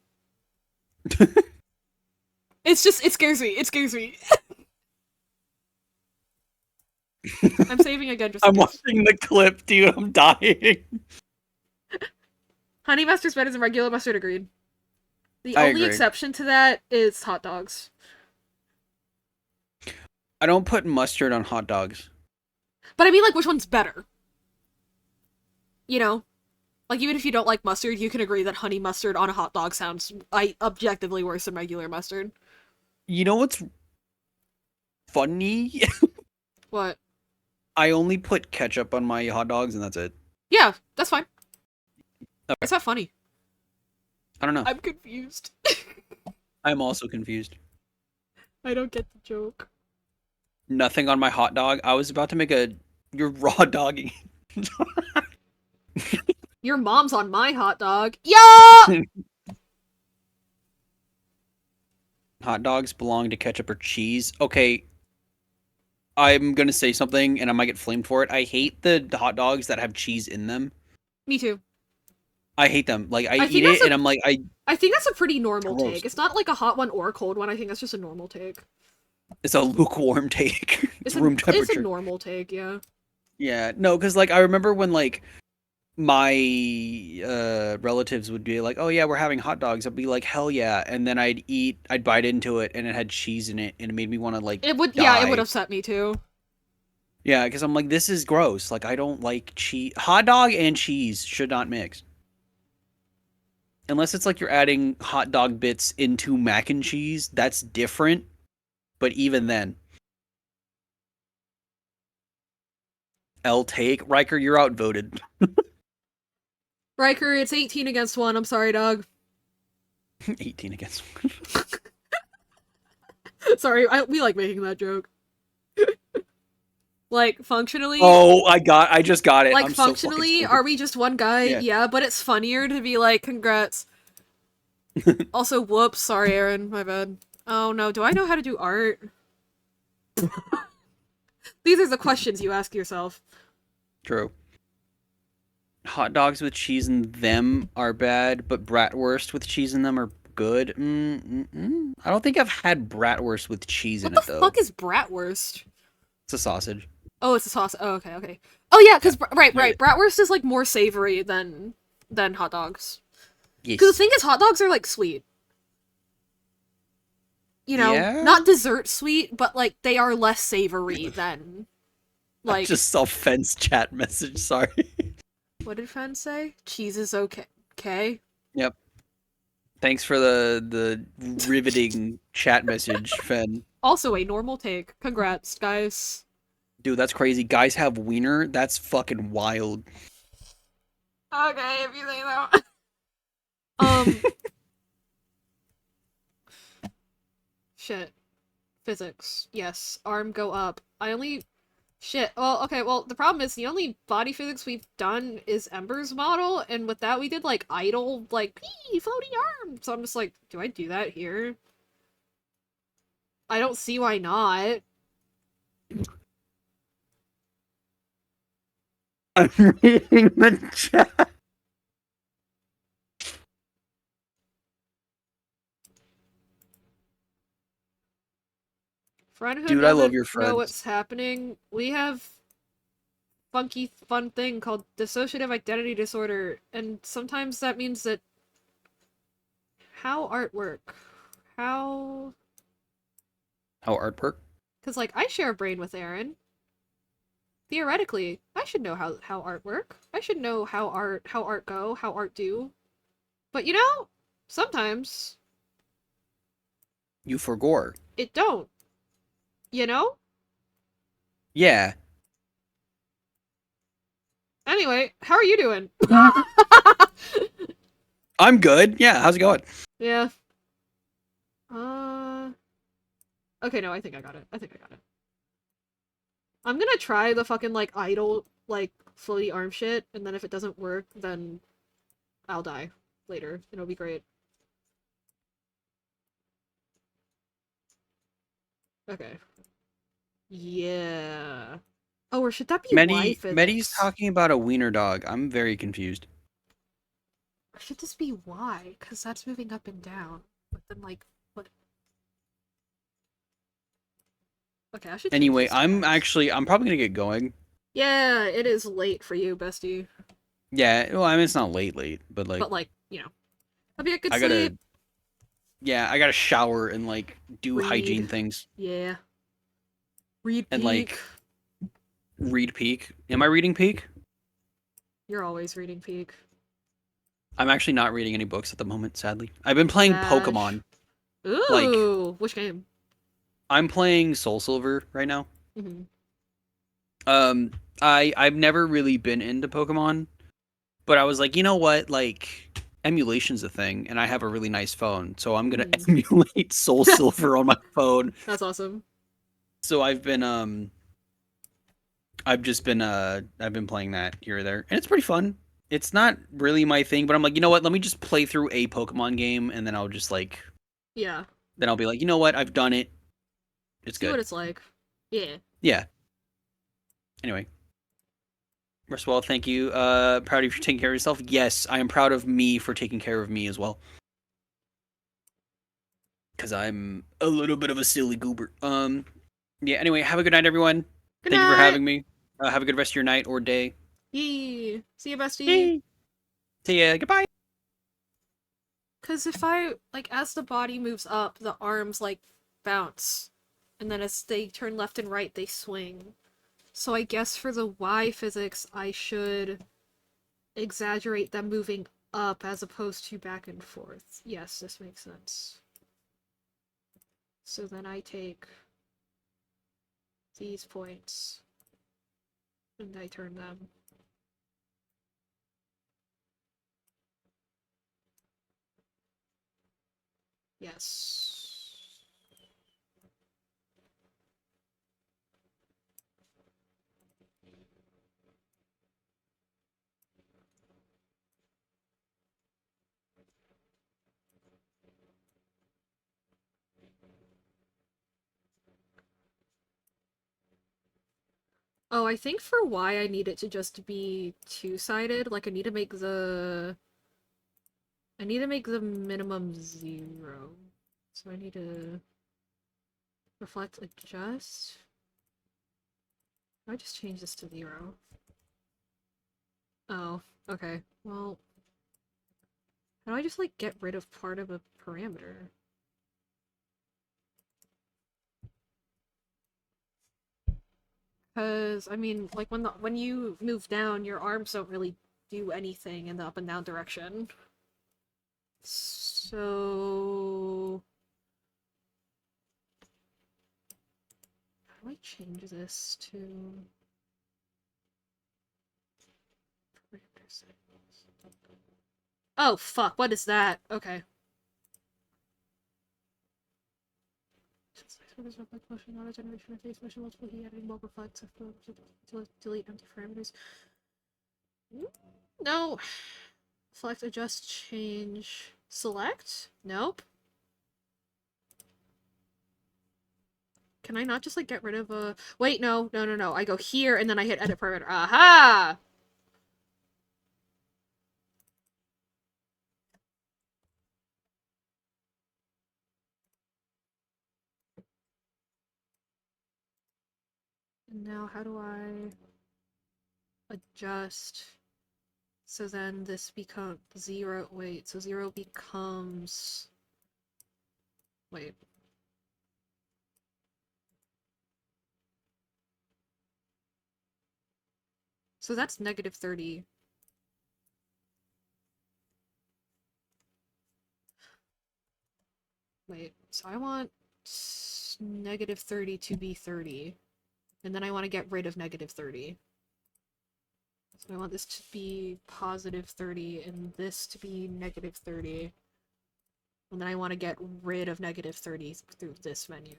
It's just, it scares me. It scares me. I'm saving again just I'm watching the clip, dude. I'm dying. Honey mustard's better than regular mustard, agreed. The I only agree. exception to that is hot dogs. I don't put mustard on hot dogs. But I mean, like, which one's better? You know? Like, even if you don't like mustard, you can agree that honey mustard on a hot dog sounds objectively worse than regular mustard. You know what's funny? What? I only put ketchup on my hot dogs and that's it. Yeah, that's fine. Okay. It's not funny. I don't know. I'm confused. I'm also confused. I don't get the joke. Nothing on my hot dog. I was about to make a... You're raw dogging. Your mom's on my hot dog. Yeah! Hot dogs belong to ketchup or cheese. Okay. I'm gonna say something and I might get flamed for it. I hate the hot dogs that have cheese in them. Me too. I hate them. Like, I think eat that's it and I'm like, I think that's a pretty normal Gross. take. It's not like a hot one or a cold one. I think that's just a normal take. It's a lukewarm take. It's a, room temperature. It's a normal take, yeah. Yeah, no, because, like, I remember when, like, my relatives would be like, oh, yeah, we're having hot dogs. I'd be like, hell yeah. And then I'd bite into it, and it had cheese in it, and it made me want to, like, It would, die. yeah, it would upset me too. Yeah, because I'm like, this is gross. Like, I don't like cheese. Hot dog and cheese should not mix. Unless it's like you're adding hot dog bits into mac and cheese, that's different. But even then. L take. Riker, you're outvoted. Riker, it's 18 against 1. I'm sorry, dog. 18 against 1. Sorry, we like making that joke. Like, functionally... Oh, I just got it. Like, I'm functionally, so are we just one guy? Yeah. Yeah, but it's funnier to be like, congrats. Also, whoops, sorry, Aaron, my bad. Oh no, do I know how to do art? These are the questions you ask yourself. True. Hot dogs with cheese in them are bad, but bratwurst with cheese in them are good. I don't think I've had bratwurst with cheese in it, though. What the fuck is bratwurst? It's a sausage. Oh, it's a sauce. Oh, okay, okay. Oh yeah, because right. Bratwurst is like more savory than hot dogs. Yes. Because the thing is, hot dogs are like sweet. You know, Yeah? not dessert sweet, but like they are less savory than like. I just saw Fence chat message. Sorry. What did Fen say? Cheese is okay. Okay. Yep. Thanks for the riveting chat message, Fen. Also a normal take. Congrats, guys. Dude, that's crazy. Guys have wiener? That's fucking wild. Okay, if you say that. Shit. Physics. Yes. Arm go up. Shit. Well, okay, well, the problem is the only body physics we've done is Ember's model, and with that we did, like, idle, like, floating arm! So I'm just like, do I do that here? I don't see why not. I'm reading the chat. For anyone who Dude, I love doesn't your know friends. what's happening, we have funky fun thing called dissociative identity disorder, and sometimes that means that how artwork, how... How artwork? Because, like, I share a brain with Aaron. Theoretically, I should know how art work. I should know how art go, how art do. But you know, sometimes You forgore. it don't. You know? Yeah. Anyway, how are you doing? I'm good. Yeah, how's it going? Yeah. Okay, no, I think I got it. I'm gonna try the fucking, like, idle, like, floaty arm shit, and then if it doesn't work, then I'll die later. It'll be great. Okay. Yeah. Oh, or should that be Y physics? Medi's talking about a wiener dog. I'm very confused. Or should this be Y? Because that's moving up and down. But then, like, what? Okay, I should change Anyway, this to I'm X. probably gonna get going. Yeah, it is late for you, bestie. Yeah, well, I mean, it's not late, but like, But, like, you know. Hope you get good I sleep. I gotta shower and like do Read. hygiene things Yeah. Read and Peak. like read Peak. Am I reading Peak? You're always reading Peak. I'm actually not reading any books at the moment, sadly. I've been playing Trash. Pokemon. Ooh! Which game? I'm playing Soul Silver right now. Mm-hmm. I've never really been into Pokemon, but I was like, you know what? Like, emulation's a thing, and I have a really nice phone, so I'm gonna emulate Soul Silver on my phone. That's awesome. So I've been I've been playing that here or there, and it's pretty fun. It's not really my thing, but I'm like, you know what? Let me just play through a Pokemon game, and then I'll just like, Yeah. then I'll be like, you know what? I've done it. It's See good. what it's like. Yeah. Yeah. Anyway. First of all, thank you. Proud of you for taking care of yourself. Yes, I am proud of me for taking care of me as well. Because I'm a little bit of a silly goober. Yeah, anyway, have a good night, everyone. Good Thank night. you for having me. Have a good rest of your night or day. Yee. See you, bestie. Yay. See ya. Goodbye. Because if I, like, as the body moves up, the arms, like, bounce. And then as they turn left and right, they swing. So I guess for the Y physics, I should exaggerate them moving up as opposed to back and forth. Yes, this makes sense. So then I take these points and I turn them. Yes. Oh, I think for Y I need it to just be two-sided. Like, I need to make the minimum 0. So I need to reflect adjust. I just change this to 0. Oh, okay. Well, how do I just, like, get rid of part of a parameter? Because, I mean, like, when you move down, your arms don't really do anything in the up and down direction. So how do I change this to oh fuck, what is that? Okay. Generation of face motion multiple heat editing bulb reflex to delete empty parameters. No. Select, adjust, change, select? Nope. Can I not just like get rid of a wait, no. I go here and then I hit edit parameter. Aha! And now how do I adjust so then this becomes 0? Wait, so 0 becomes wait. So that's negative 30. Wait, so I want negative 30 to be 30. And then I want to get rid of negative 30. So I want this to be positive 30 and this to be negative 30. And then I want to get rid of negative 30 through this menu.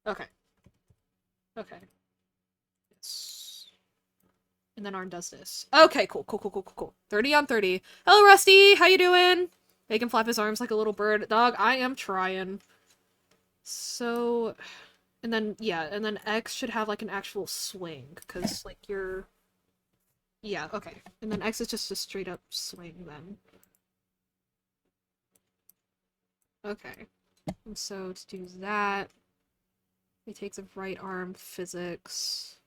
Okay. Okay. Yes. And then Arn does this. Okay, cool. 30 on 30. Hello, Rusty! How you doing? He can flap his arms like a little bird. Dog, I am trying. So... And then, yeah, and then X should have, like, an actual swing, because, like, you're... Yeah, okay. And then X is just a straight-up swing, then. Okay. And so, to do that, we take the right arm physics,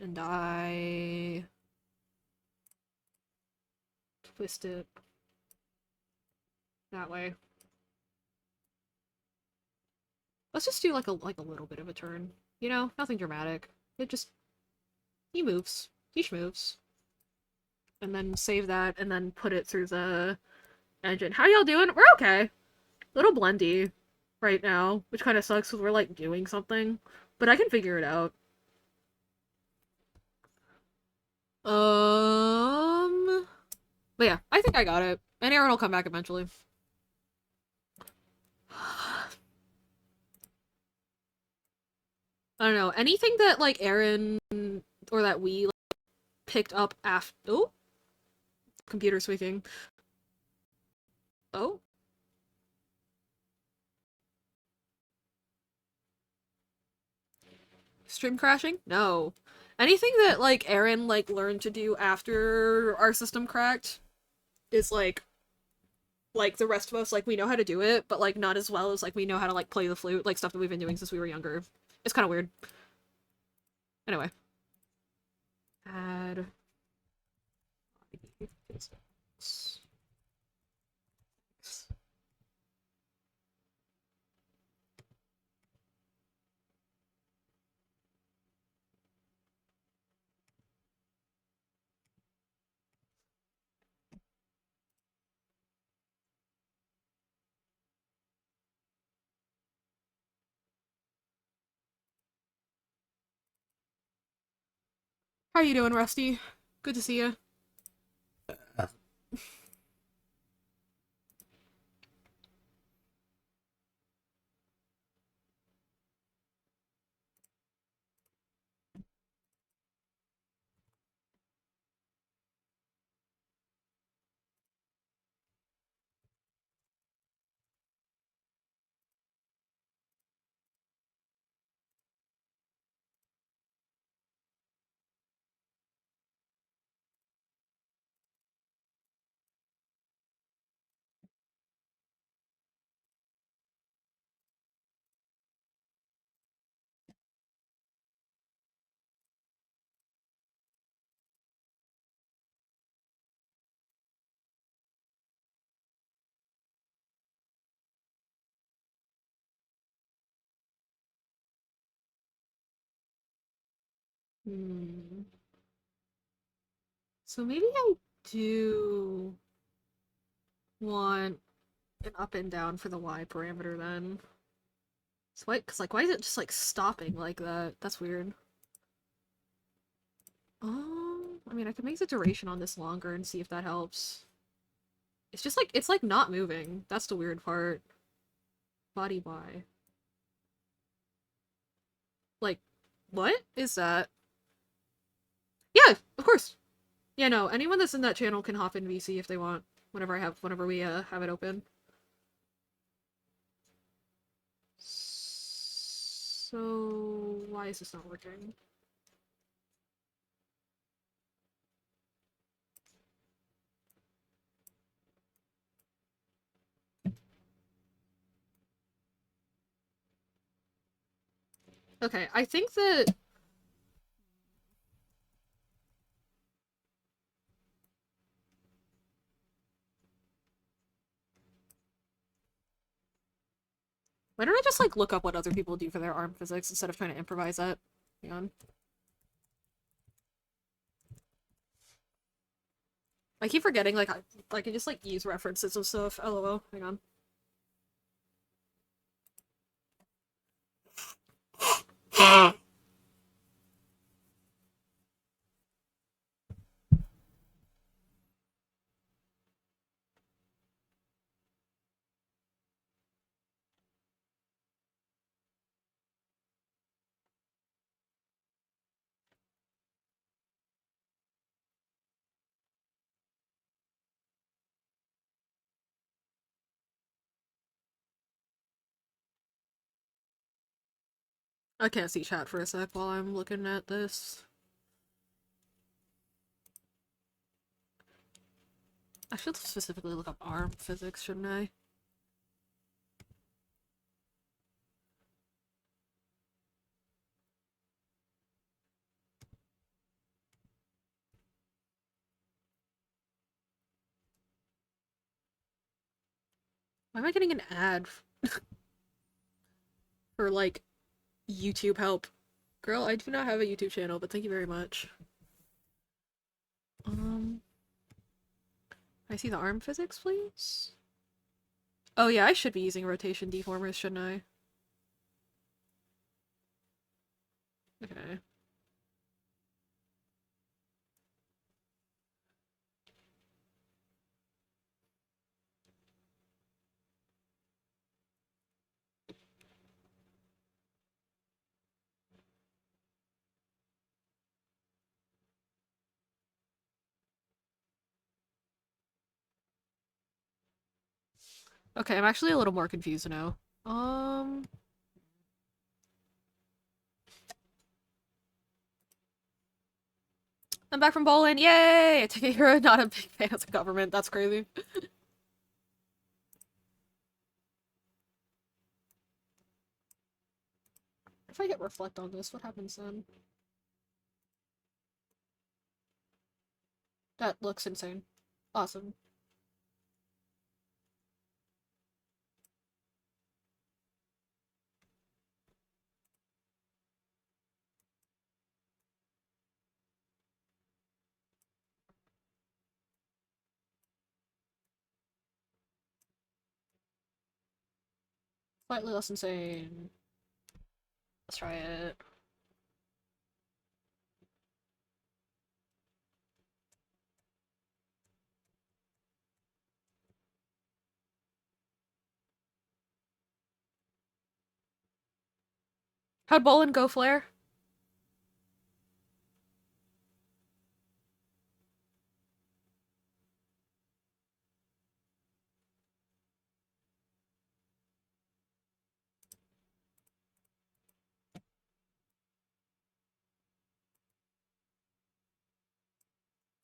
and I... twist it that way. Let's just do, like a little bit of a turn. You know? Nothing dramatic. It just... He moves. He schmoves. And then save that, and then put it through the engine. How y'all doing? We're okay. Little blendy right now, which kind of sucks because we're, like, doing something. But I can figure it out. But yeah, I think I got it. And Aaron will come back eventually. I don't know. Anything that, like, Aaron or that we, like, picked up after... Oh? Computer squeaking. Oh? Stream crashing? No. Anything that, like, Aaron, like, learned to do after our system cracked is, like, the rest of us, like, we know how to do it, but, like, not as well as, like, we know how to, like, play the flute, like, stuff that we've been doing since we were younger. It's kind of weird. Anyway. Add... How you doing, Rusty? Good to see you. Hmm. So maybe I do... want an up and down for the Y parameter then. So why, cause like, why is it just like stopping like that? That's weird. I mean, I could make the duration on this longer and see if that helps. It's just like, it's like not moving. That's the weird part. Body Y. Like, what is that? Yeah, of course. Yeah, no, anyone that's in that channel can hop in VC if they want. Whenever we have it open. So why is this not working? Okay, I think that why don't I just like look up what other people do for their arm physics instead of trying to improvise that? Hang on. I keep forgetting like I can just like use references and stuff. LOL. Hang on. I can't see chat for a sec while I'm looking at this. I should specifically look up arm physics, shouldn't I? Why am I getting an ad for like YouTube help? Girl, I do not have a YouTube channel, but thank you very much. I see the arm physics, please? Oh yeah, I should be using rotation deformers, shouldn't I? Okay. Okay, I'm actually a little more confused now. I'm back from bowling, yay! I take it you're not a big fan of the government, that's crazy. If I hit reflect on this, what happens then? That looks insane. Awesome. Slightly less insane. Let's try it. How'd bowling go, Flare?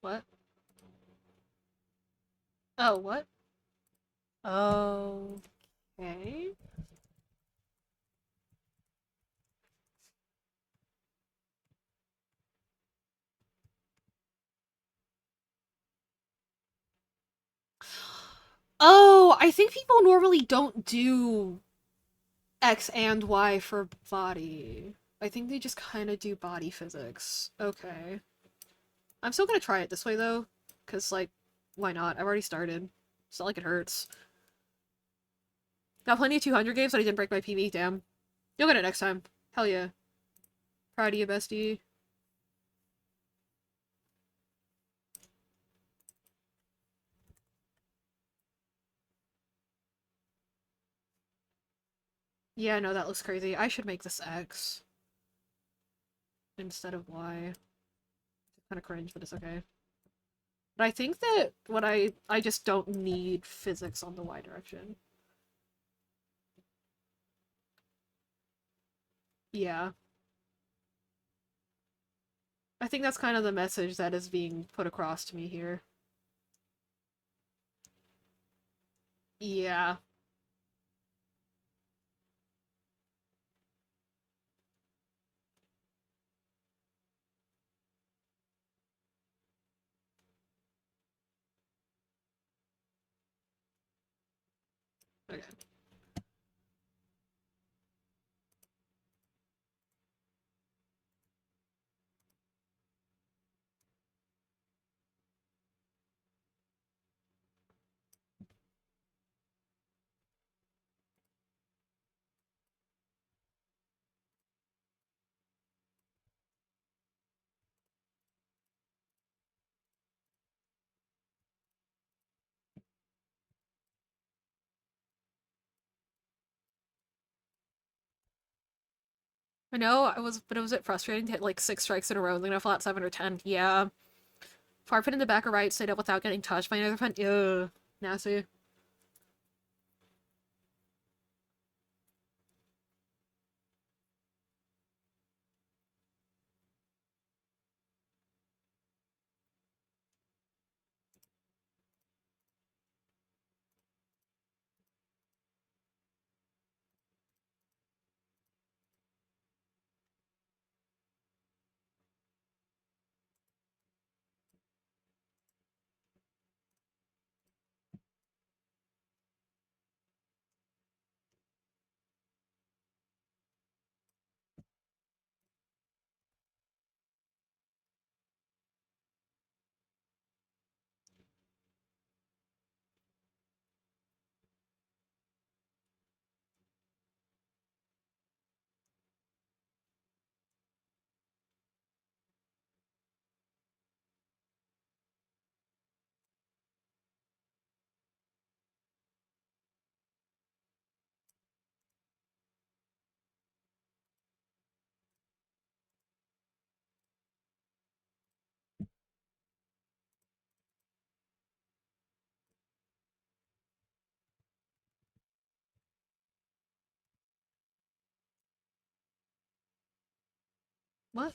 What? Oh, what? Okay. Oh, I think people normally don't do X and Y for body. I think they just kind of do body physics. Okay. I'm still gonna try it this way, though. Because, like, why not? I've already started. It's not like it hurts. Got plenty of 200 games, but I didn't break my PB, damn. You'll get it next time. Hell yeah. Proud of you, bestie. Yeah, no, that looks crazy. I should make this X instead of Y. It's kind of cringe, but it's okay. But I think that what I just don't need physics on the Y direction. Yeah. I think that's kind of the message that is being put across to me here. Yeah. Okay. I know, but it was a bit frustrating to hit like 6 strikes in a row and then a flat 7 or 10. Yeah. Far pin in the back or right, stayed up without getting touched by another pin. Ugh. Nasty. What?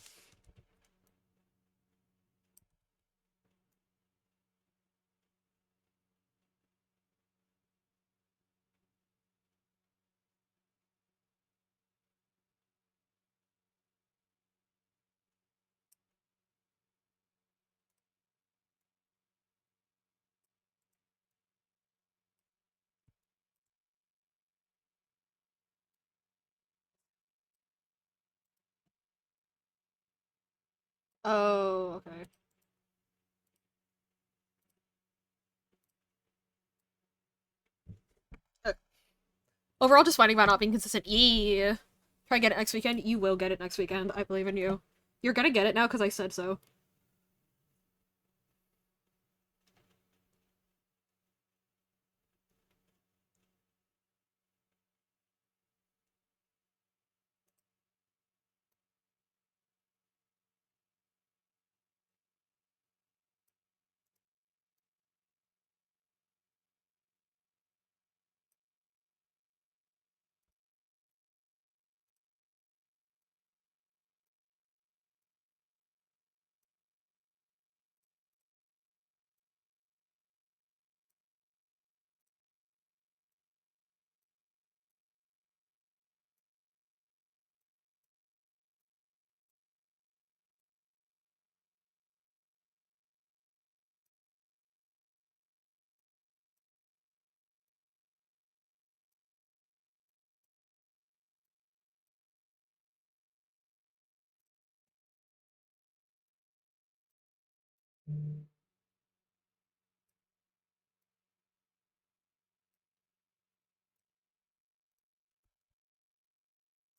Oh, okay. Overall, just fighting about not being consistent. Yeah. Try to get it next weekend. You will get it next weekend. I believe in you. You're gonna get it now because I said so.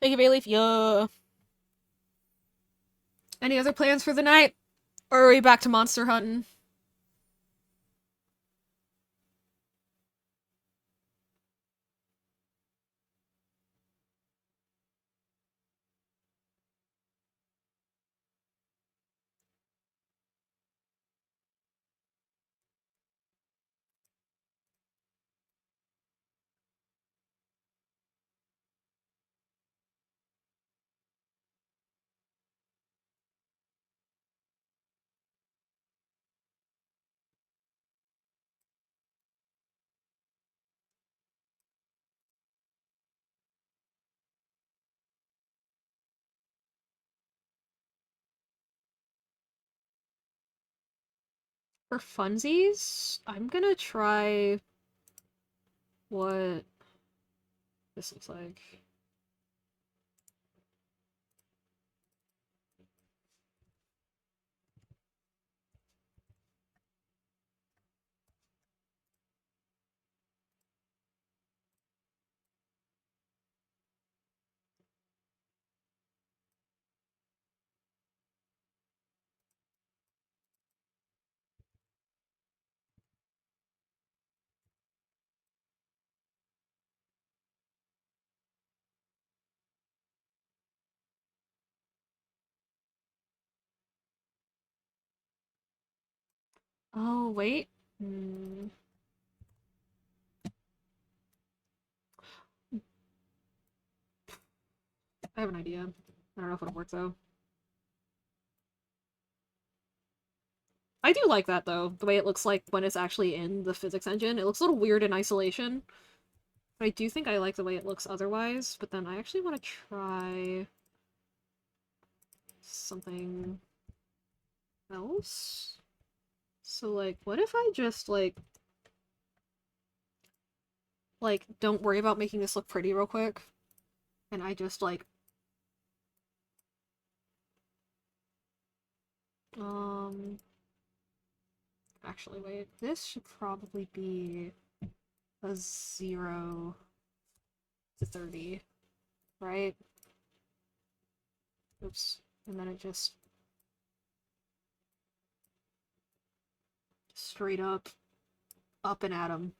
Thank you, Bayleaf. Yeah. Any other plans for the night? Or are we back to monster hunting? For funsies, I'm gonna try what this looks like. Oh, wait. I have an idea. I don't know if it'll work, though. I do like that, though, the way it looks like when it's actually in the physics engine. It looks a little weird in isolation. But I do think I like the way it looks otherwise, but then I actually want to try something else. So, like, what if I just, don't worry about making this look pretty real quick, and I just, actually, wait, this should probably be a 0 to 30, right? Oops. And then it just straight up and at him.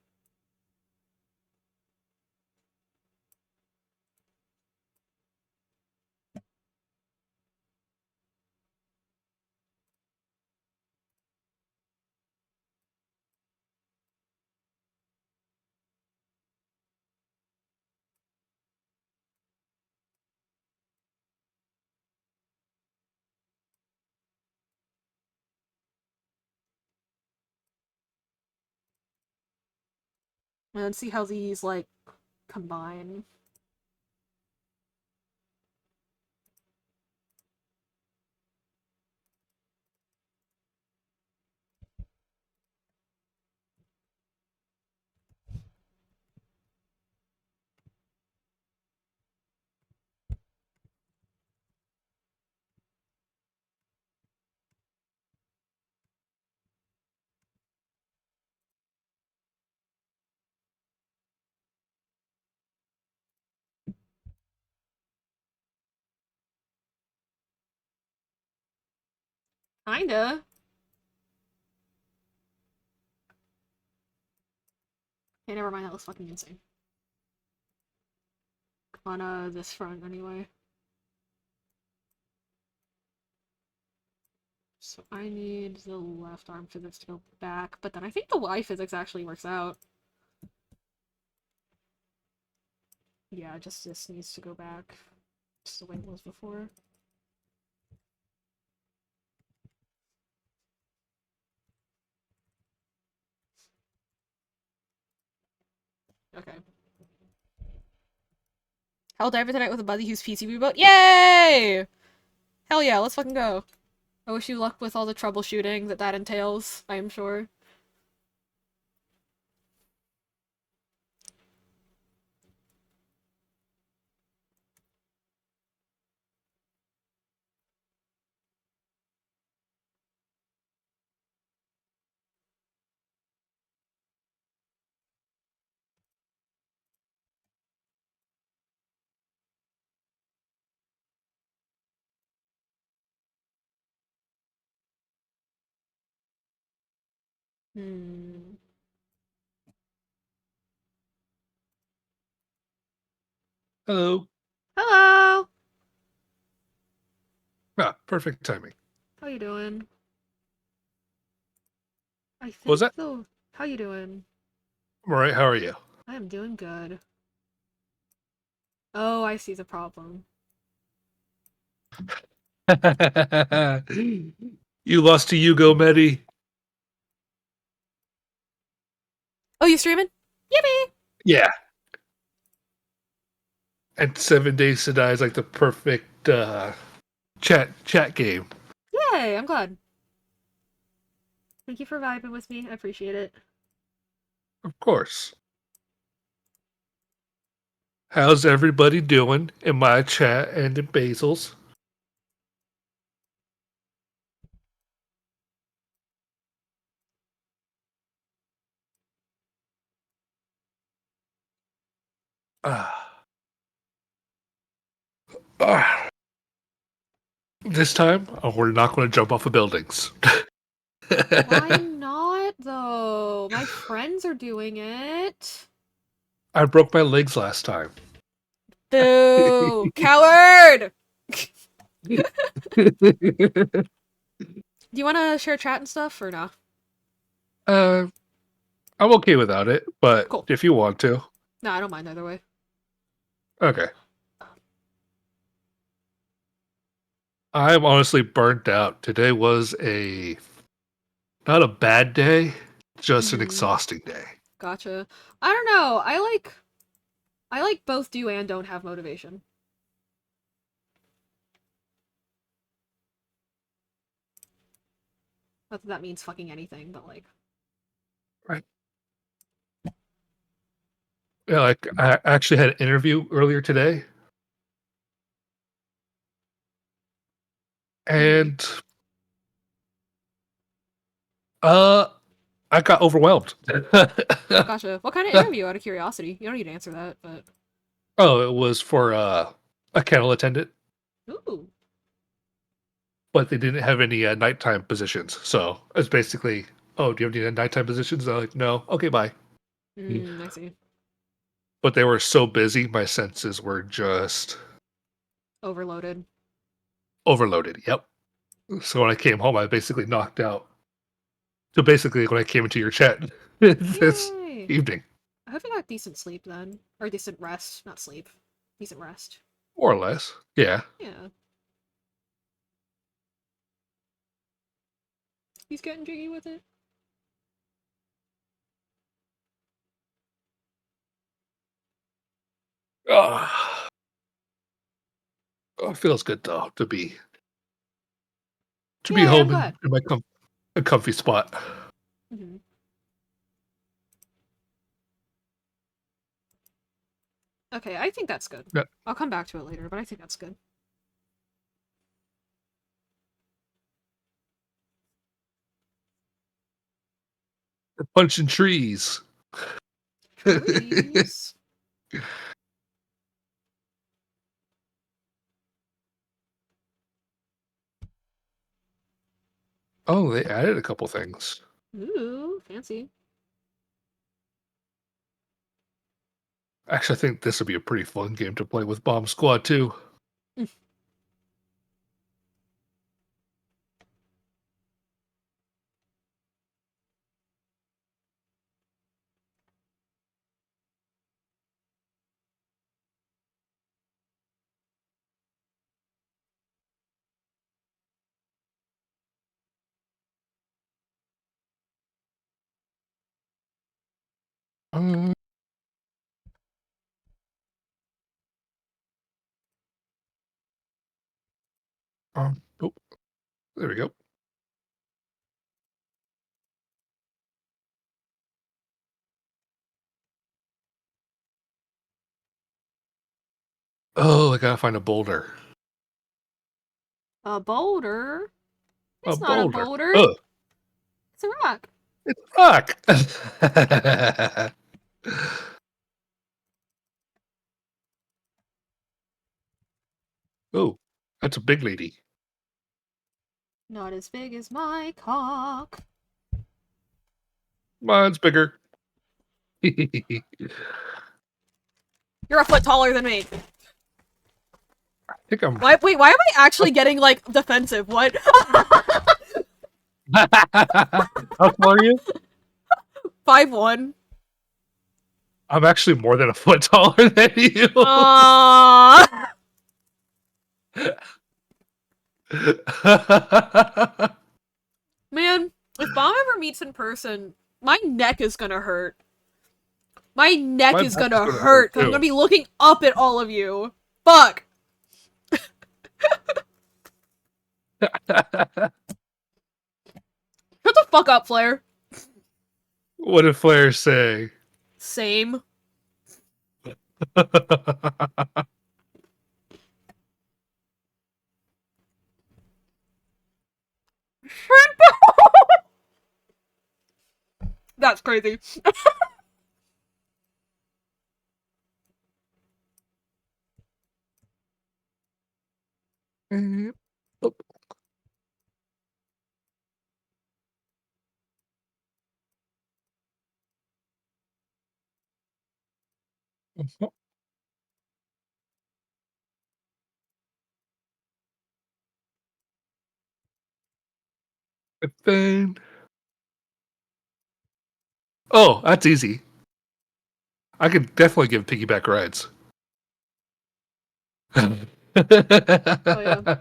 And then see how these, combine. Kinda. Okay, never mind, that looks fucking insane. On, this front, anyway. So I need the left arm physics to go back, but then I think the Y physics actually works out. Yeah, just this needs to go back. Just the way it was before. Okay. I'll dive in tonight with a buddy who's PCB boat. Yay! Hell yeah, let's fucking go. I wish you luck with all the troubleshooting that entails, I am sure. Hmm. Hello. Hello! Ah, perfect timing. How you doing? I What was think that? though. How you doing? I'm alright, how are you? I am doing good. Oh, I see the problem. You lost to Yugo, Medi. Oh, you streaming? Yippee! Yeah. And 7 Days to Die is like the perfect chat game. Yay! I'm glad. Thank you for vibing with me. I appreciate it. Of course. How's everybody doing in my chat and in Basil's? Ah. Ah. This time, we're not going to jump off of buildings. Why not, though? My friends are doing it. I broke my legs last time. Boo! Coward! Do you want to share chat and stuff, or no? I'm okay without it, but Cool. if you want to. No, I don't mind either way. Okay. I'm honestly burnt out. Today was not a bad day, just an Mhm. exhausting day. Gotcha. I don't know. I like both do and don't have motivation. Not that that means fucking anything, but like. Right. Yeah, like I actually had an interview earlier today, and I got overwhelmed. Gotcha. What kind of interview, out of curiosity? You don't need to answer that, but. Oh, it was for a kennel attendant, Ooh. but they didn't have any nighttime positions. So it's basically, oh, do you have any nighttime positions? They're like, no. Okay, bye. I see. But they were so busy, my senses were just Overloaded. overloaded. Yep. So when I came home, I basically knocked out. So basically, when I came into your chat this Yay! evening, I hope you got decent sleep then. Or decent rest, not sleep. Decent rest. more or less, yeah. Yeah. He's getting jiggy with it. Oh, it feels good though to be Yay, I'm home glad. in my a comfy spot. hmm Okay, I think that's good. Yeah. I'll come back to it later, but I think that's good. We're punching trees. Trees. Oh, they added a couple things. Ooh, fancy. Actually, I think this would be a pretty fun game to play with Bomb Squad too. Um, oh, there we go. Oh, I gotta find a boulder. A boulder? A It's not a boulder. boulder. Oh, It's a rock. it's rock. Oh, that's a big lady. Not as big as my cock. Mine's bigger. You're a foot taller than me. I think I'm. Wait, why am I actually getting, like, defensive? What? How tall are you? 5'1". I'm actually more than a foot taller than you. Aww. Man, if Bomb ever meets in person, my neck is gonna hurt. My neck My is back's gonna gonna hurt. hurt, I'm too. gonna be looking up at all of you. Fuck. Shut the fuck up, Flair. What did Flair say? Same. That's crazy. Then... Oh, that's easy. I could definitely give piggyback rides. Oh, yeah.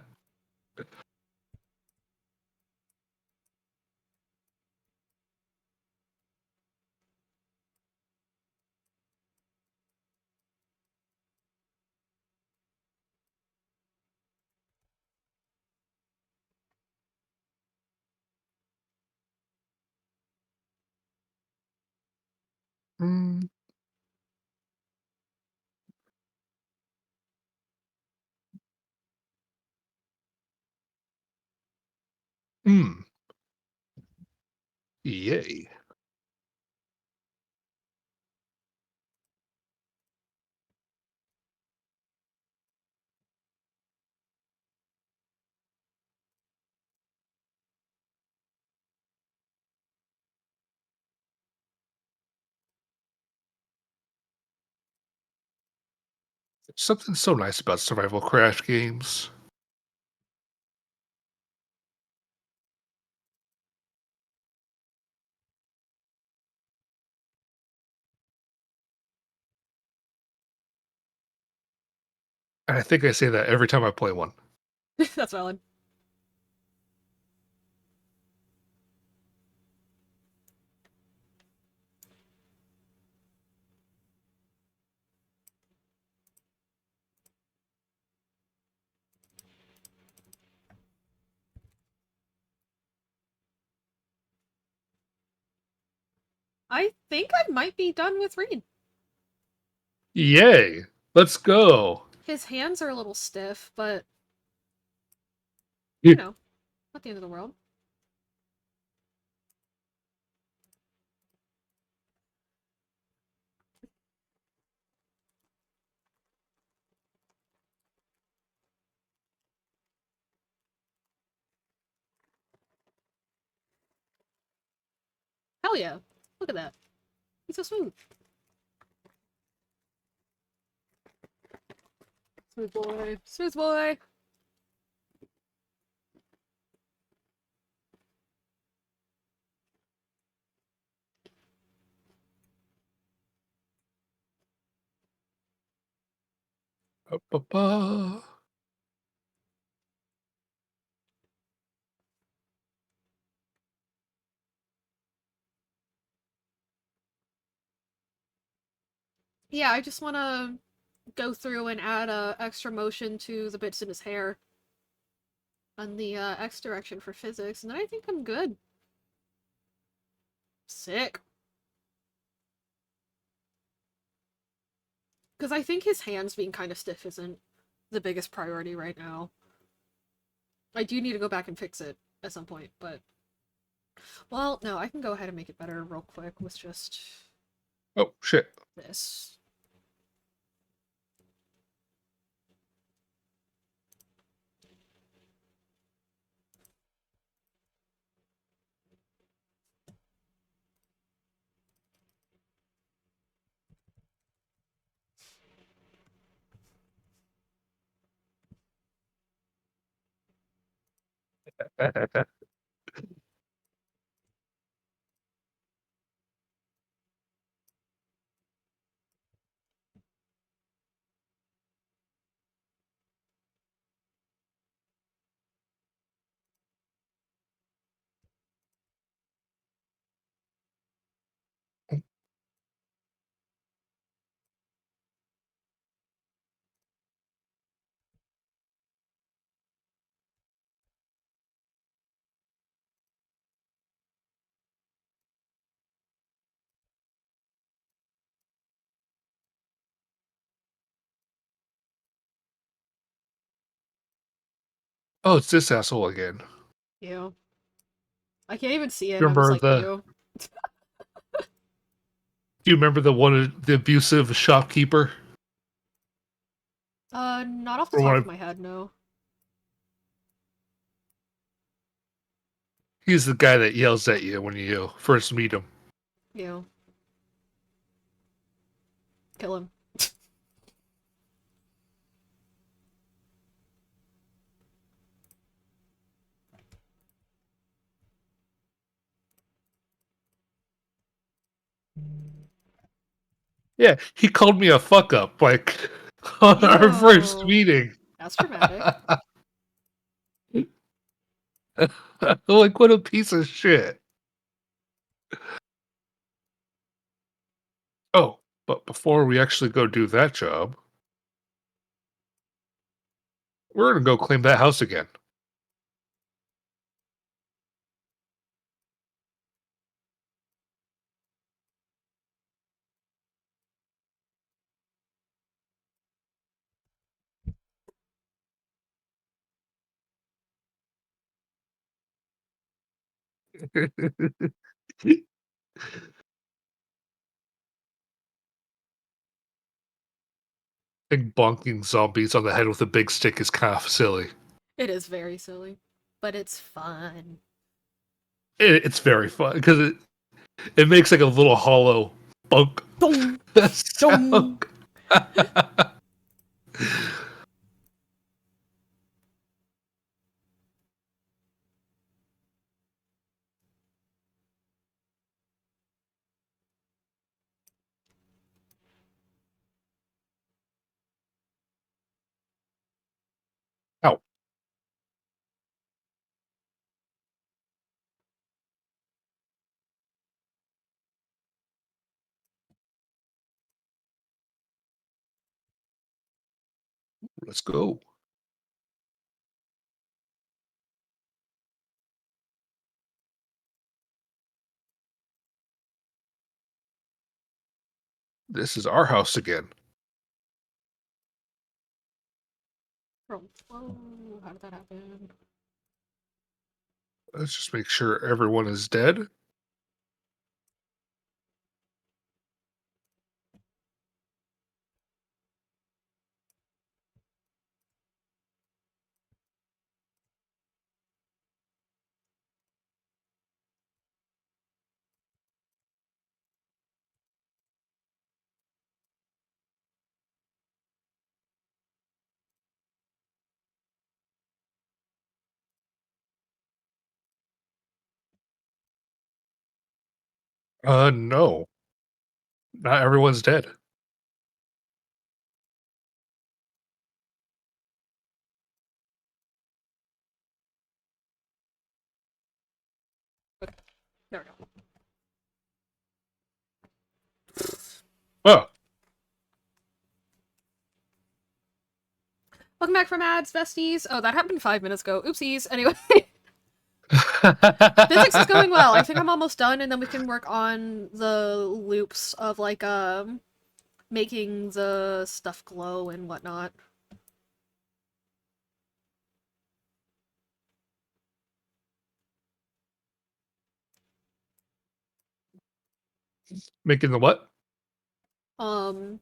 Mm. Mm. Yay. There's something so nice about survival crash games. And I think I say that every time I play one. That's valid. I think I might be done with Reed. Yay! Let's go. His hands are a little stiff, but Yeah. you know, not the end of the world. Hell yeah. Look at that. He's so smooth. Smooth boy. Smooth boy. Ba-ba-ba. Yeah, I just want to go through and add extra motion to the bits in his hair on the X direction for physics, and then I think I'm good. Sick. Because I think his hands being kind of stiff isn't the biggest priority right now. I do need to go back and fix it at some point, but... Well, no, I can go ahead and make it better real quick with just Oh, shit. this. Oh, it's this asshole again. Ew. I can't even see him. I'm just Remember like, the? ew. Do you remember the abusive shopkeeper? Not off the From top what of I, my head, no. he's the guy that yells at you when you first meet him. Ew. Kill him. Yeah, he called me a fuck up like on our first Ew. meeting. That's dramatic. Like, what a piece of shit. Oh, but before we actually go do that job, we're gonna go claim that house again. think bonking zombies on the head with a big stick is kind of silly. It is very silly. But it's fun. It's very fun because it makes like a little hollow bunk Dong! sound. Dong! Ow. Let's go. This is our house again. Whoa, how did that happen? Let's just make sure everyone is dead. No. Not everyone's dead. There we go. Oh. Welcome back from ads, besties. Oh, that happened 5 minutes ago. Oopsies. Anyway. Physics is going well. I think I'm almost done, and then we can work on the loops of, like, making the stuff glow and whatnot. Making the what? Um,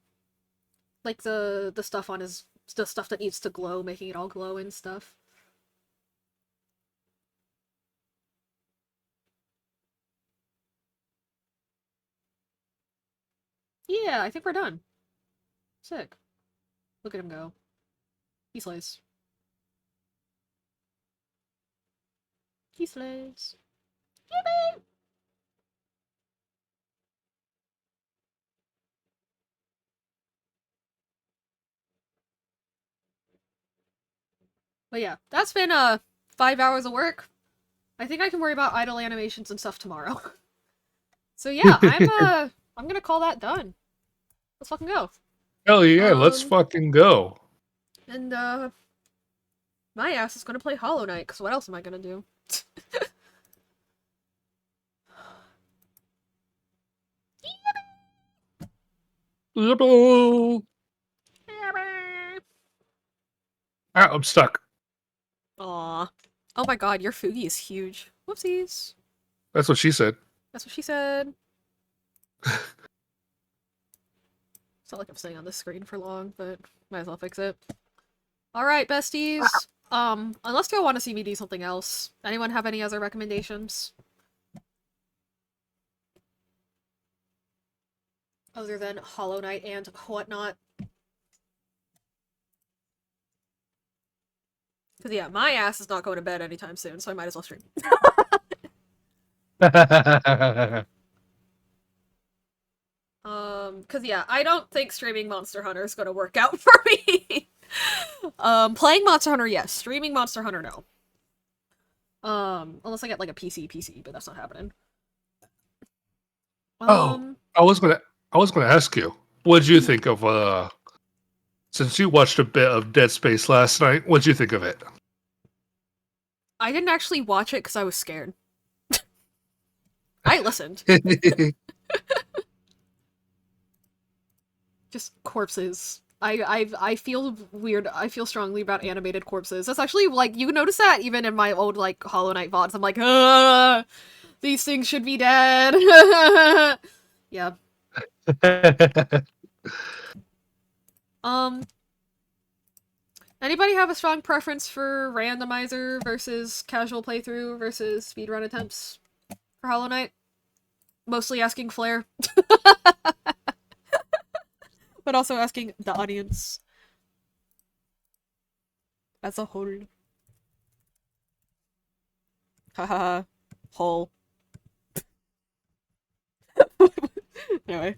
like the stuff on his, the stuff that needs to glow, making it all glow and stuff. Yeah, I think we're done. Sick. Look at him go. He slays. He slays. But yeah, that's been 5 hours of work. I think I can worry about idle animations and stuff tomorrow. So yeah, I'm gonna call that done. Let's fucking go. Hell yeah, let's fucking go. And my ass is gonna play Hollow Knight, because what else am I gonna do? Ah, I'm stuck. Aw. Oh my god, your Fugi is huge. Whoopsies. That's what she said. That's what she said. It's not like I'm staying on this screen for long, but might as well fix it. Alright, besties. Unless you want to see me do something else. Anyone have any other recommendations? Other than Hollow Knight and whatnot. Because yeah, my ass is not going to bed anytime soon, so I might as well stream. Because yeah, I don't think streaming Monster Hunter is gonna work out for me. Playing Monster Hunter, yes. Streaming Monster Hunter, no. Unless I get like a PC, but that's not happening. Oh, I was gonna ask you, what did you think of since you watched a bit of Dead Space last night, what'd you think of it? I didn't actually watch it because I was scared. I listened. Just corpses. I feel weird. I feel strongly about animated corpses. That's actually, like, you notice that even in my old, like, Hollow Knight VODs. I'm like, these things should be dead. Yeah. Anybody have a strong preference for randomizer versus casual playthrough versus speedrun attempts for Hollow Knight? Mostly asking Flare. But also asking the audience as a whole. Haha. Whole. Anyway.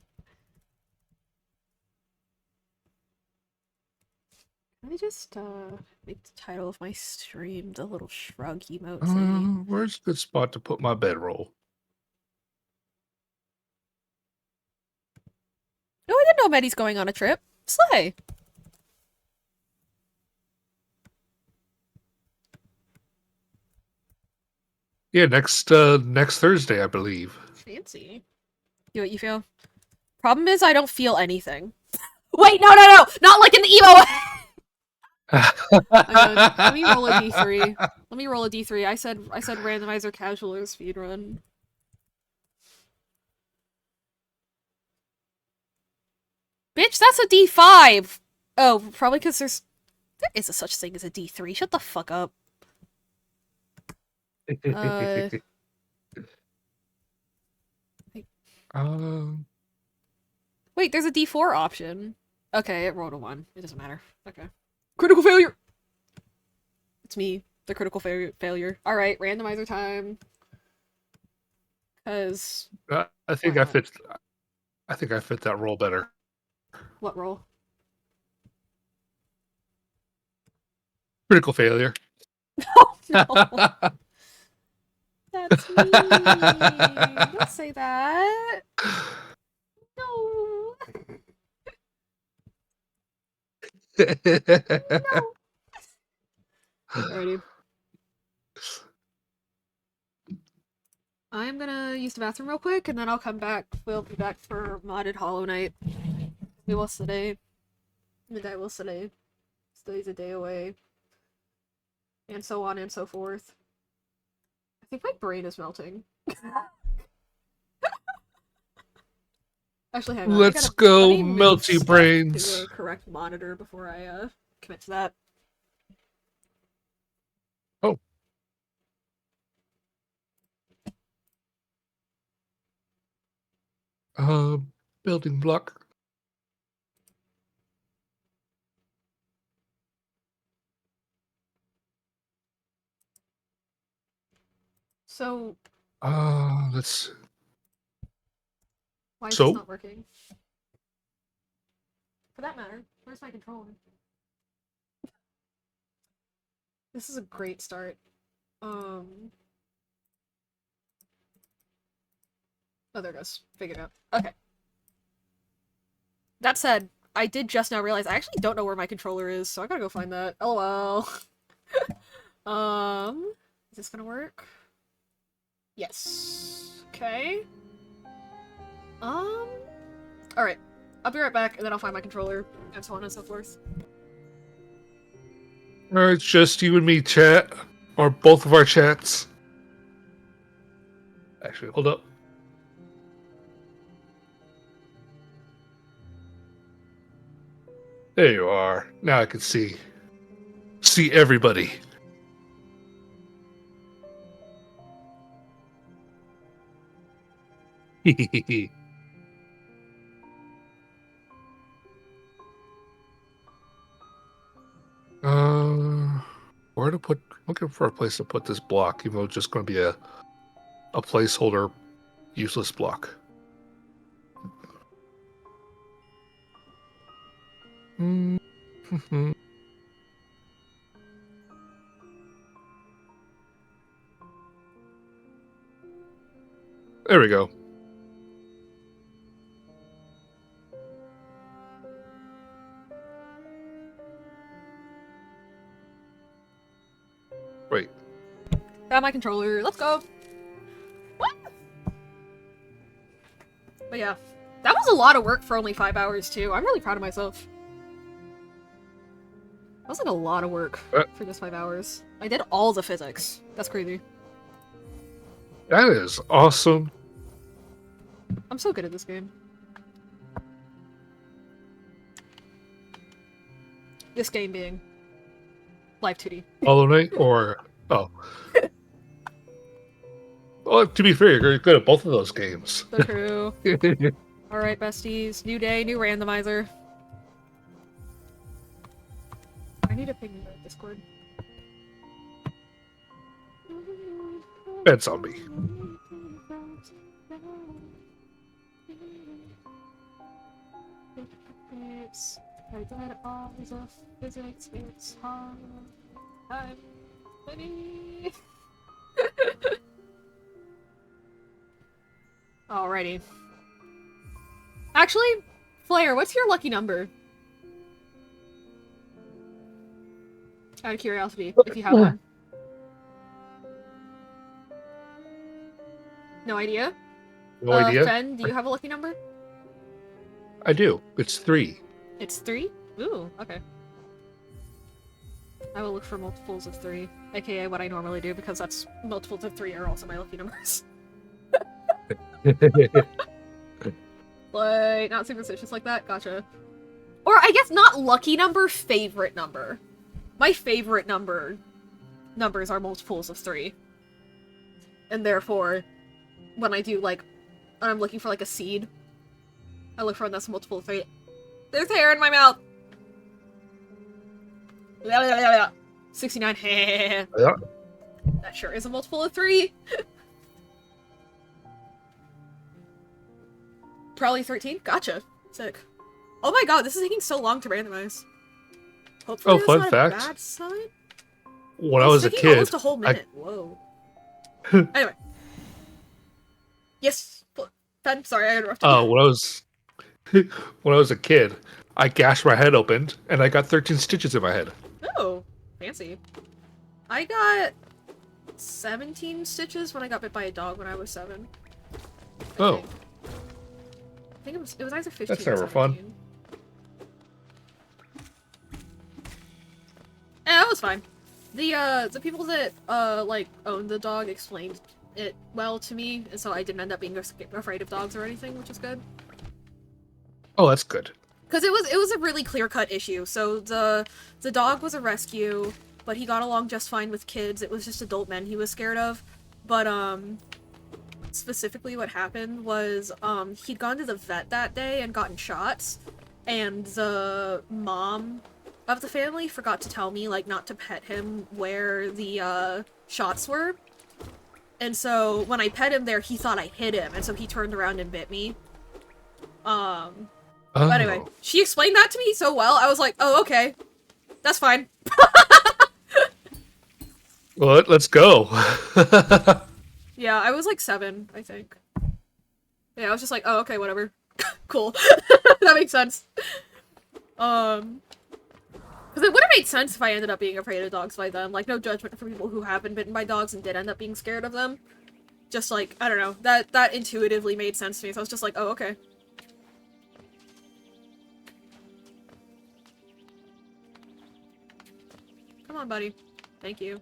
Let me just make the title of my stream the little shrug emote thingy. Where's a good spot to put my bedroll? No, I didn't know Meddy's going on a trip. Slay. Yeah, next Thursday, I believe. Fancy. You what you feel? Problem is I don't feel anything. Wait, no! Not like in the emo way! Let me roll a d3. Let me roll a d3. I said randomizer, casual, or speedrun. Bitch, that's a d5! Oh, probably because there is a such thing as a d3. Shut the fuck up. Wait, there's a d4 option. Okay, it rolled a 1. It doesn't matter. Okay. Critical failure! It's me, the critical failure. Alright, randomizer time. Cause... I think I fit that role better. What roll? Critical failure. Oh, no. That's me. Don't say that. No. No. Alrighty. I'm gonna use the bathroom real quick, and then I'll come back. We'll be back for modded Hollow Knight. We will today. And I will today. Today's a day away. And so on and so forth. I think my brain is melting. Actually, hang on. Let's Let go, me move melty stuff brains. to a correct monitor before I commit to that. Building block. So, Let's. why is So? this not working? For that matter, where's my controller? This is a great start. Oh, there it goes. Figured it out. Okay. That said, I did just now realize I actually don't know where my controller is, so I gotta go find that. LOL. Is this gonna work? Yes. Okay. Alright. I'll be right back, and then I'll find my controller, and so on and so forth. Alright, it's just you and me, chat. Or both of our chats. Actually, hold up. There you are. Now I can see. See everybody. Where to put? Looking for a place to put this block, even though it's just going to be a placeholder, useless block. There we go. Wait. Got my controller. Let's go. What? But yeah, that was a lot of work for only 5 hours too. I'm really proud of myself. That was like a lot of work for just 5 hours. I did all the physics. That's crazy. That is awesome. I'm so good at this game. This game being live2d. Hollow Knight or oh. Well, to be fair, you're good at both of those games. So true. Alright, besties. New day, new randomizer. I need to ping the Discord. Bad zombie. It's I did all the physics, it's hard. I'm ready. Alrighty. Actually, Flair, what's your lucky number? Out of curiosity, if you have one. No idea? No idea. Fen, do you have a lucky number? I do. It's 3. It's 3? Ooh, okay. I will look for multiples of 3, aka what I normally do, because that's multiples of 3 are also my lucky numbers. Like, not superstitious like that? Gotcha. Or I guess not lucky number, favorite number. My favorite numbers are multiples of 3. And therefore, when I do, like, when I'm looking for, like, a seed, I look for one that's a multiple of 3. There's hair in my mouth! 69. Yeah. That sure is a multiple of 3. Probably 13? Gotcha. Sick. Oh my god, this is taking so long to randomize. Hopefully that's fun not fact. a bad sign. When I was a taking kid, almost a whole minute. Whoa. Anyway. Yes. Ben, sorry, I interrupted. when I was a kid, I gashed my head open and I got 13 stitches in my head. Oh, fancy. I got 17 stitches when I got bit by a dog when I was 7. Oh. I think it was either 15 That's or never fun. 17. That was fine. The people that like owned the dog explained it well to me, and so I didn't end up being afraid of dogs or anything, which is good. Oh, that's good. Because it was a really clear-cut issue. So the dog was a rescue, but he got along just fine with kids. It was just adult men he was scared of. But specifically what happened was he'd gone to the vet that day and gotten shots, and the mom of the family forgot to tell me, like, not to pet him where the shots were. And so when I pet him there, he thought I hit him, and so he turned around and bit me. But anyway, Oh. she explained that to me so well, I was like, oh, okay. That's fine. Well, let's go. Yeah, I was like 7, I think. Yeah, I was just like, oh, okay, whatever. Cool. That makes sense. Because it would have made sense if I ended up being afraid of dogs by then. Like, no judgment for people who have been bitten by dogs and did end up being scared of them. Just like, I don't know, that intuitively made sense to me, so I was just like, oh, okay. Come on, buddy. Thank you.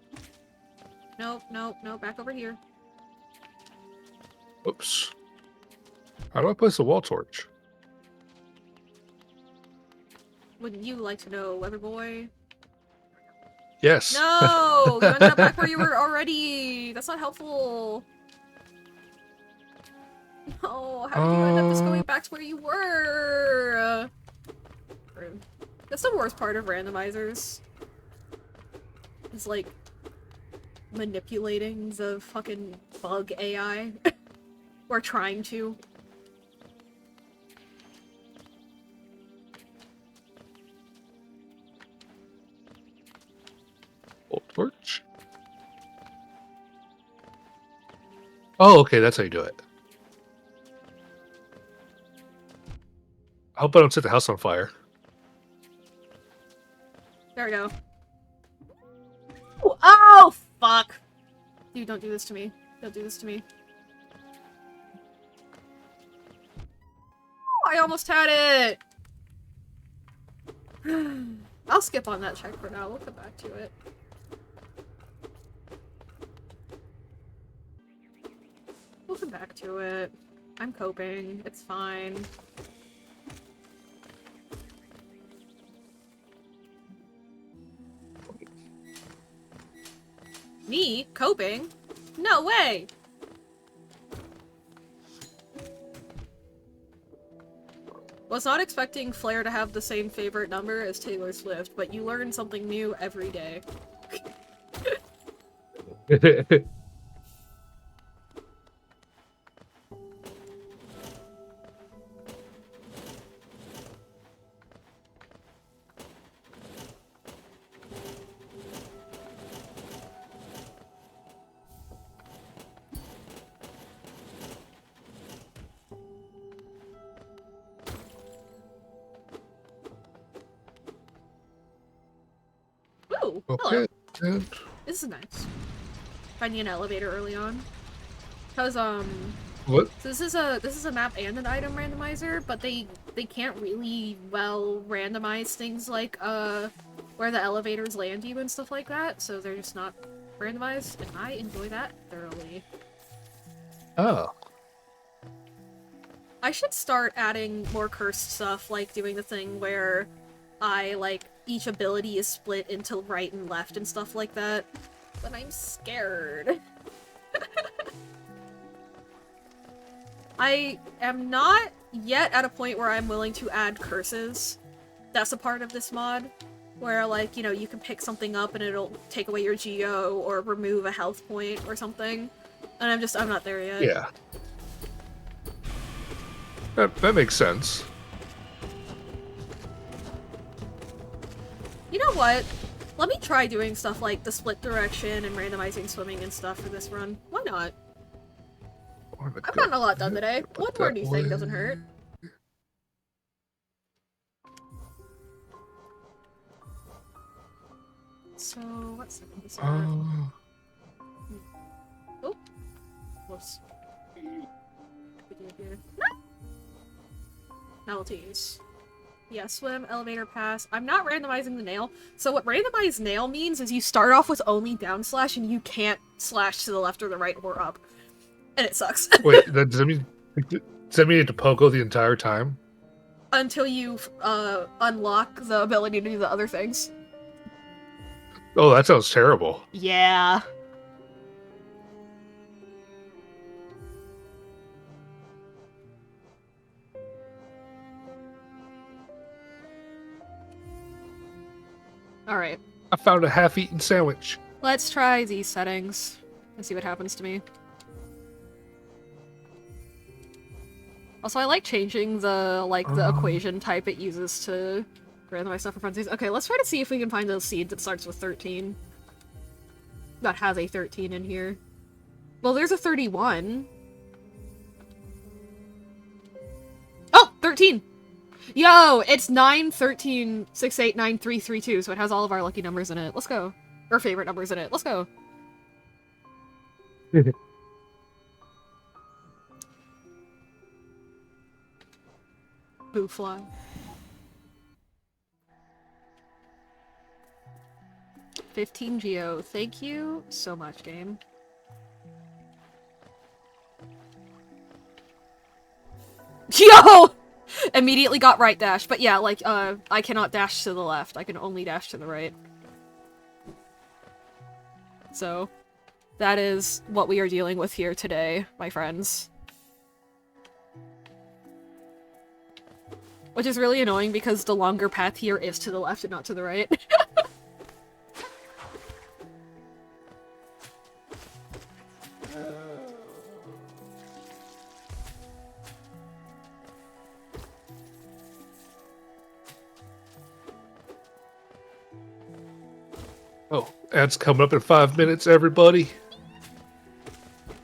Nope, nope, nope, back over here. Oops. How do I place a wall torch? Wouldn't you like to know, Weather Boy? Yes. No! You ended up back where you were already! That's not helpful! No, how did you end up just going back to where you were? Rude. That's the worst part of randomizers. Is like manipulating the fucking bug AI. Or trying to. Wall torch? Oh, okay, that's how you do it. I hope I don't set the house on fire. There we go. Oh, fuck! Dude, don't do this to me. Don't do this to me. I almost had it! I'll skip on that check for now. We'll come back to it. We'll come back to it. I'm coping. It's fine. Me? Coping? No way! Was not expecting Flair to have the same favorite number as Taylor Swift, but you learn something new every day. Ooh, hello. Okay. And This is nice. Finding an elevator early on. Cause what? so this is a map and an item randomizer, but they can't really well randomize things like where the elevators land you and stuff like that, so they're just not randomized, and I enjoy that thoroughly. Oh. I should start adding more cursed stuff, like doing the thing where each ability is split into right and left and stuff like that. But I'm scared. I am not yet at a point where I'm willing to add curses. That's a part of this mod. Where, like, you know, you can pick something up and it'll take away your geo or remove a health point or something. And I'm not there yet. Yeah. That makes sense. You know what? Let me try doing stuff like the split direction and randomizing swimming and stuff for this run. Why not? I've gotten a lot done today. One more new thing doesn't hurt. So, what's this? Oh. Whoops. Penalties. Yeah, swim, elevator, pass. I'm not randomizing the nail. So what randomized nail means is you start off with only down slash and you can't slash to the left or the right or up. And it sucks. Wait, does that mean you have to pogo the entire time? Until you unlock the ability to do the other things. Oh, that sounds terrible. Yeah. Alright. I found a half-eaten sandwich. Let's try these settings and see what happens to me. Also, I like changing the the equation type it uses to randomize stuff for frenzies. Okay, let's try to see if we can find a seed that starts with 13. That has a 13 in here. Well, there's a 31. Oh, 13! Yo, it's 9, 13, 6, 8, 9, 3, 3, 2, so it has all of our lucky numbers in it. Let's go. Or favorite numbers in it. Let's go. Boo fly. $15 Geo. Thank you so much, game. Yo! Immediately got right dash, but yeah, like, I cannot dash to the left. I can only dash to the right. So, that is what we are dealing with here today, my friends. Which is really annoying because the longer path here is to the left and not to the right. Oh, ads coming up in 5 minutes, everybody.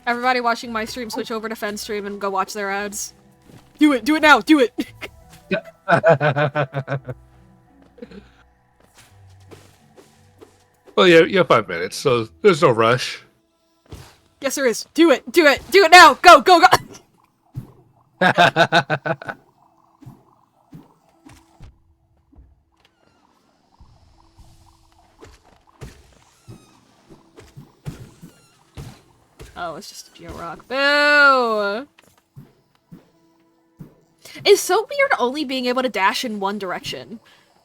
Everybody watching my stream, switch over to Fen's stream and go watch their ads. Do it! Do it now! Do it! Well, yeah, you have 5 minutes, so there's no rush. Yes, there is. Do it! Do it! Do it now! Go! Go! Go! Oh, it's just a Geo-Rock. Boo! It's so weird only being able to dash in one direction.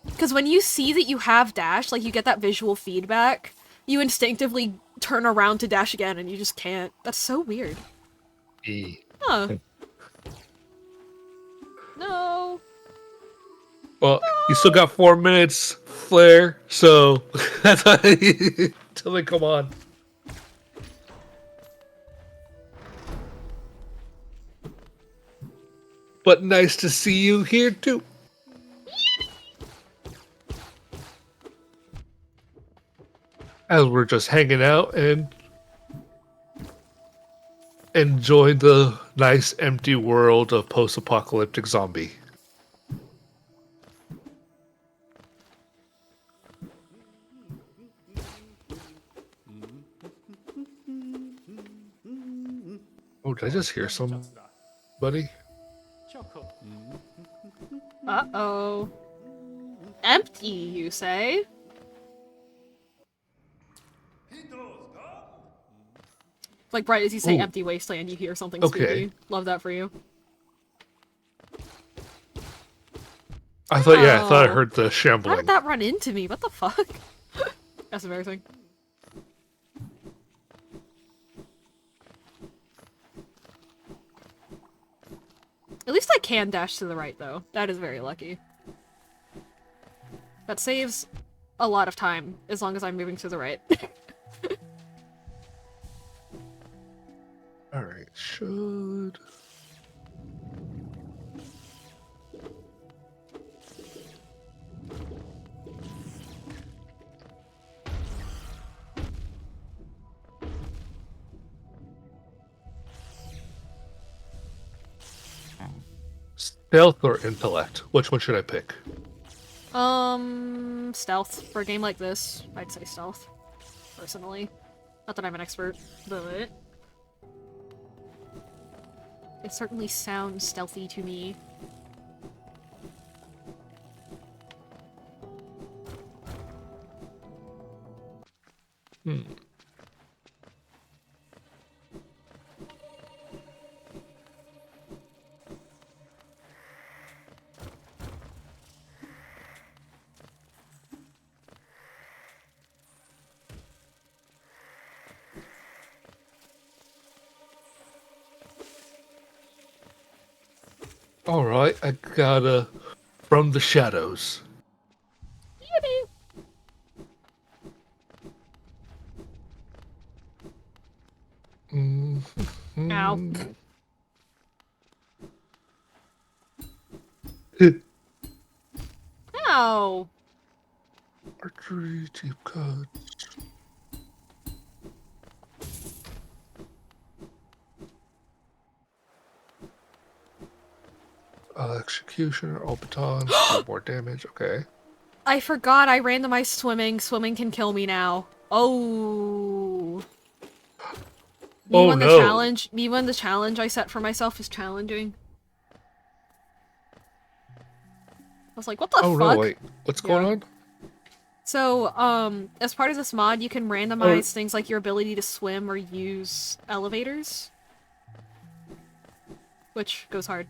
Because when you see that you have dash, like, you get that visual feedback, you instinctively turn around to dash again and you just can't. That's so weird. Huh. No. Well, you still got 4 minutes, Flare, so that's why till they come on. But nice to see you here too. As we're just hanging out and enjoying the nice empty world of post-apocalyptic zombie. Oh, did I just hear somebody? Uh-oh. Empty, you say? Like, right as you say Ooh. empty wasteland, you hear something Okay. spooky. Love that for you. I thought, yeah, I thought I Oh. heard the How shambling. did that run into me? What the fuck? That's embarrassing. At least I can dash to the right, though. That is very lucky. That saves a lot of time, as long as I'm moving to the right. Alright, should... Stealth or intellect? Which one should I pick? Stealth. For a game like this, I'd say stealth. Personally. Not that I'm an expert, but... it certainly sounds stealthy to me. Alright, I got a From the Shadows. Yippee! Ow. Ow! Archery, deep cut. Executioner, all batons, do more damage. Okay. I forgot I randomized swimming. Swimming can kill me now. Oh. Oh, when the no. challenge, me when the challenge I set for myself is challenging. I was like, what the Oh fuck? no, wait. What's going on? So, as part of this mod, you can randomize things like your ability to swim or use elevators. Which goes hard.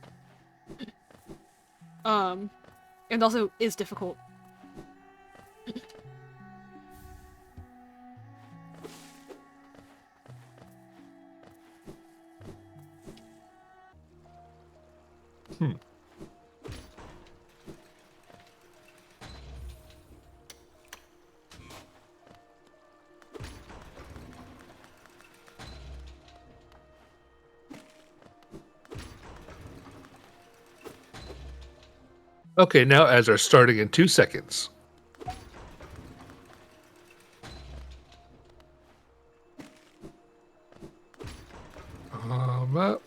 And also is difficult. Okay, now ads are starting in 2 seconds. Map.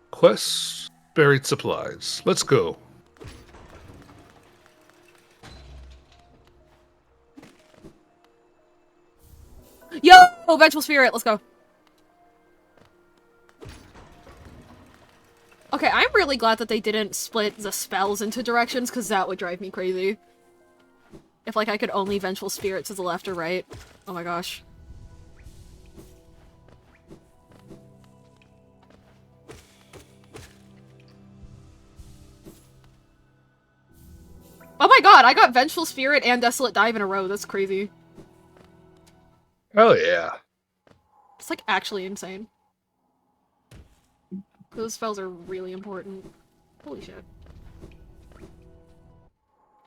Quests. Buried supplies. Let's go. Yo! Vengeful Spirit, let's go. Okay, I'm really glad that they didn't split the spells into directions, because that would drive me crazy. If, like, I could only Vengeful Spirit to the left or right. Oh my gosh. Oh my god, I got Vengeful Spirit and Desolate Dive in a row, that's crazy. Oh yeah. It's, like, actually insane. Those spells are really important. Holy shit.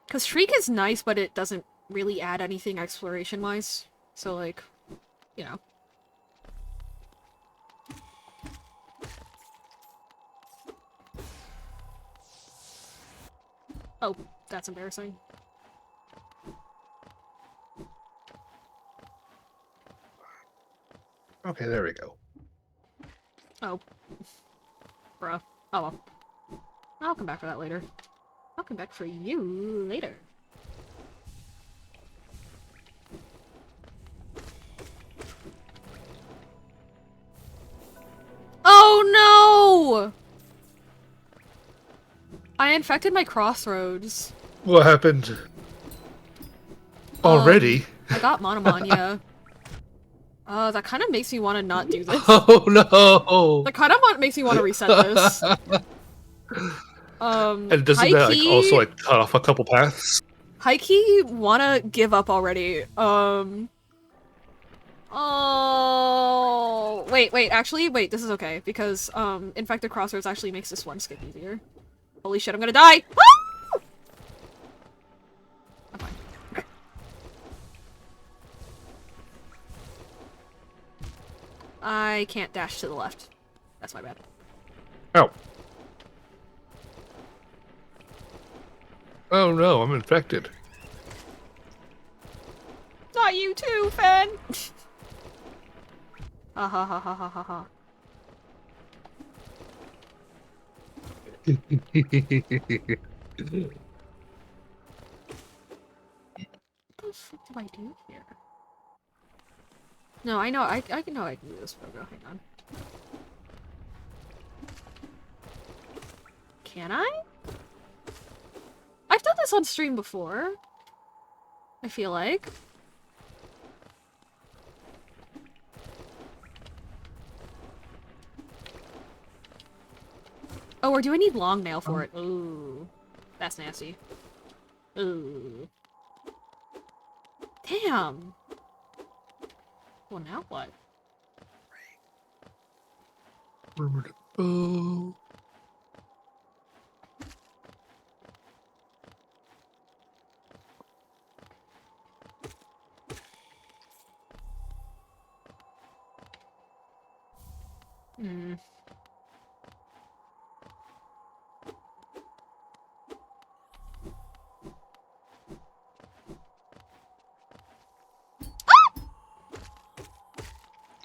Because Shriek is nice, but it doesn't really add anything exploration-wise. So, like, you know. Oh, that's embarrassing. Okay, there we go. Oh. Bruh. Oh well. I'll come back for that later. I'll come back for you later. Oh no! I infected my crossroads. What happened? Already? I got Monomania. That kind of makes me want to not do this. Oh no! That kind of makes me want to reset this. And doesn't that like also like cut off a couple paths? High-key wanna give up already. Oh, wait, actually, wait, this is okay, because, Infected Crossroads actually makes this one skip easier. Holy shit, I'm gonna die! Ah! I'm fine. I can't dash to the left. That's my bad. Oh. Oh no, I'm infected. Not you too, Fen! Ha ha ha ha ha ha ha. What the fuck do I do here? No, I know, I know I can do this, but hang on. Can I? I've done this on stream before. I feel like. Oh, or do I need long nail for it? Ooh. That's nasty. Ooh. Damn! Well, now what? Remember to bow. Hmm.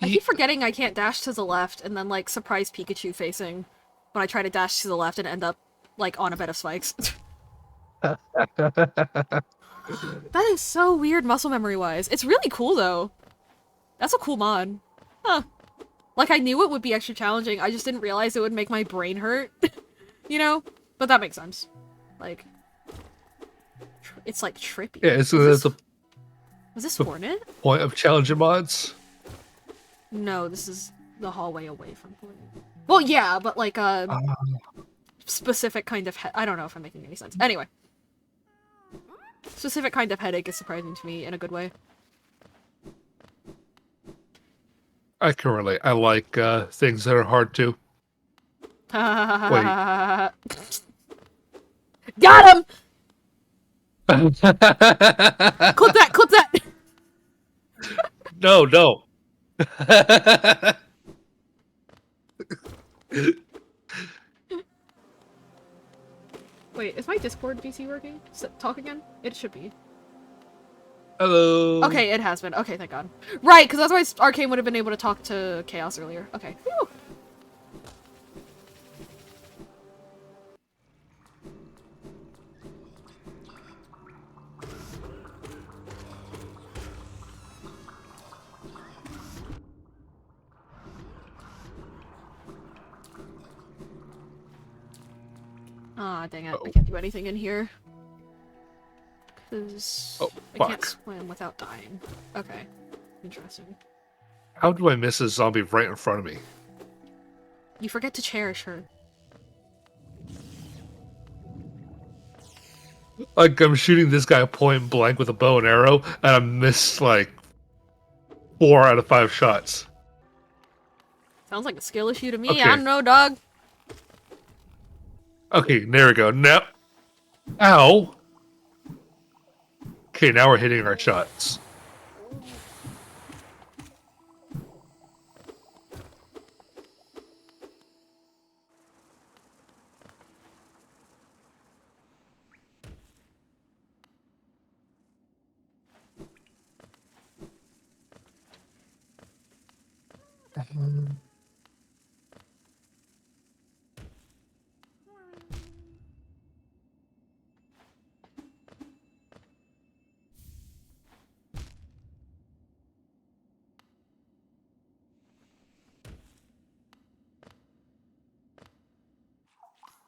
I keep forgetting I can't dash to the left and then, like, surprise Pikachu facing when I try to dash to the left and end up, like, on a bed of spikes. That is so weird muscle memory-wise. It's really cool, though. That's a cool mod. Huh. Like, I knew it would be extra challenging, I just didn't realize it would make my brain hurt. You know? But that makes sense. Like... It's, like, trippy. Yeah, Was this Hornet? point of challenger mods. No, this is the hallway away from Hornet. Well, yeah, but, like, specific kind of I don't know if I'm making any sense. Anyway. Specific kind of headache is surprising to me in a good way. I can relate. I like things that are hard to. Got him! Clip that! Clip that! No, no. Wait, is my Discord PC working? Talk again? It should be. Hello. Okay, it has been. Okay, thank God. Right, because otherwise Arcane would have been able to talk to Chaos earlier. Okay. Whew. Aw, dang it. I can't do anything in here. Because I can't swim without dying. Okay. Interesting. How do I miss a zombie right in front of me? You forget to cherish her. Like, I'm shooting this guy point blank with a bow and arrow, and I missed, like, 4 out of 5 shots. Sounds like a skill issue to me. Okay. I don't know, dog. Okay, there we go. Now... Ow! Okay, now we're hitting our shots.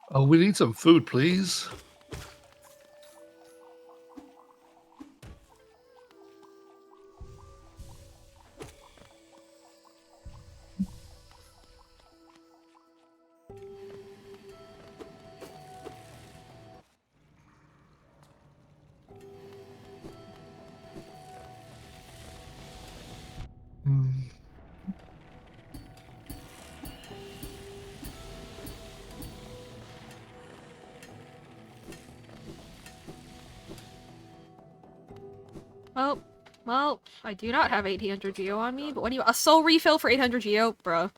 Oh, we need some food, please. Well, I do not have 1800 Geo on me, but when you- a soul refill for 800 Geo? Bruh.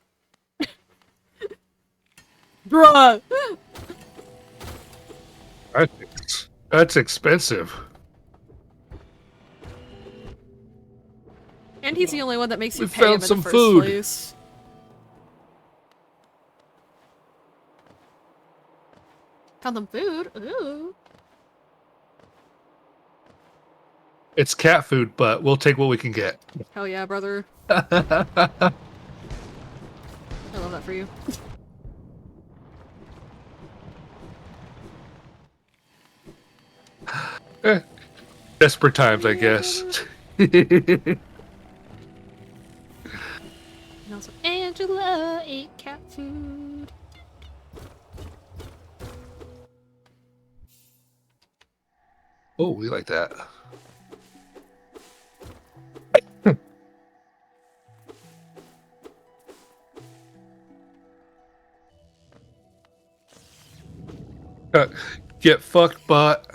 Bruh! That's expensive. And he's the only one that makes you We pay him found in some the first food. place. Found some food? Ooh. It's cat food, but we'll take what we can get. Hell yeah, brother. I love that for you. Desperate times, I guess. And also, Angela ate cat food. Oh, we like that. Get fucked, bot.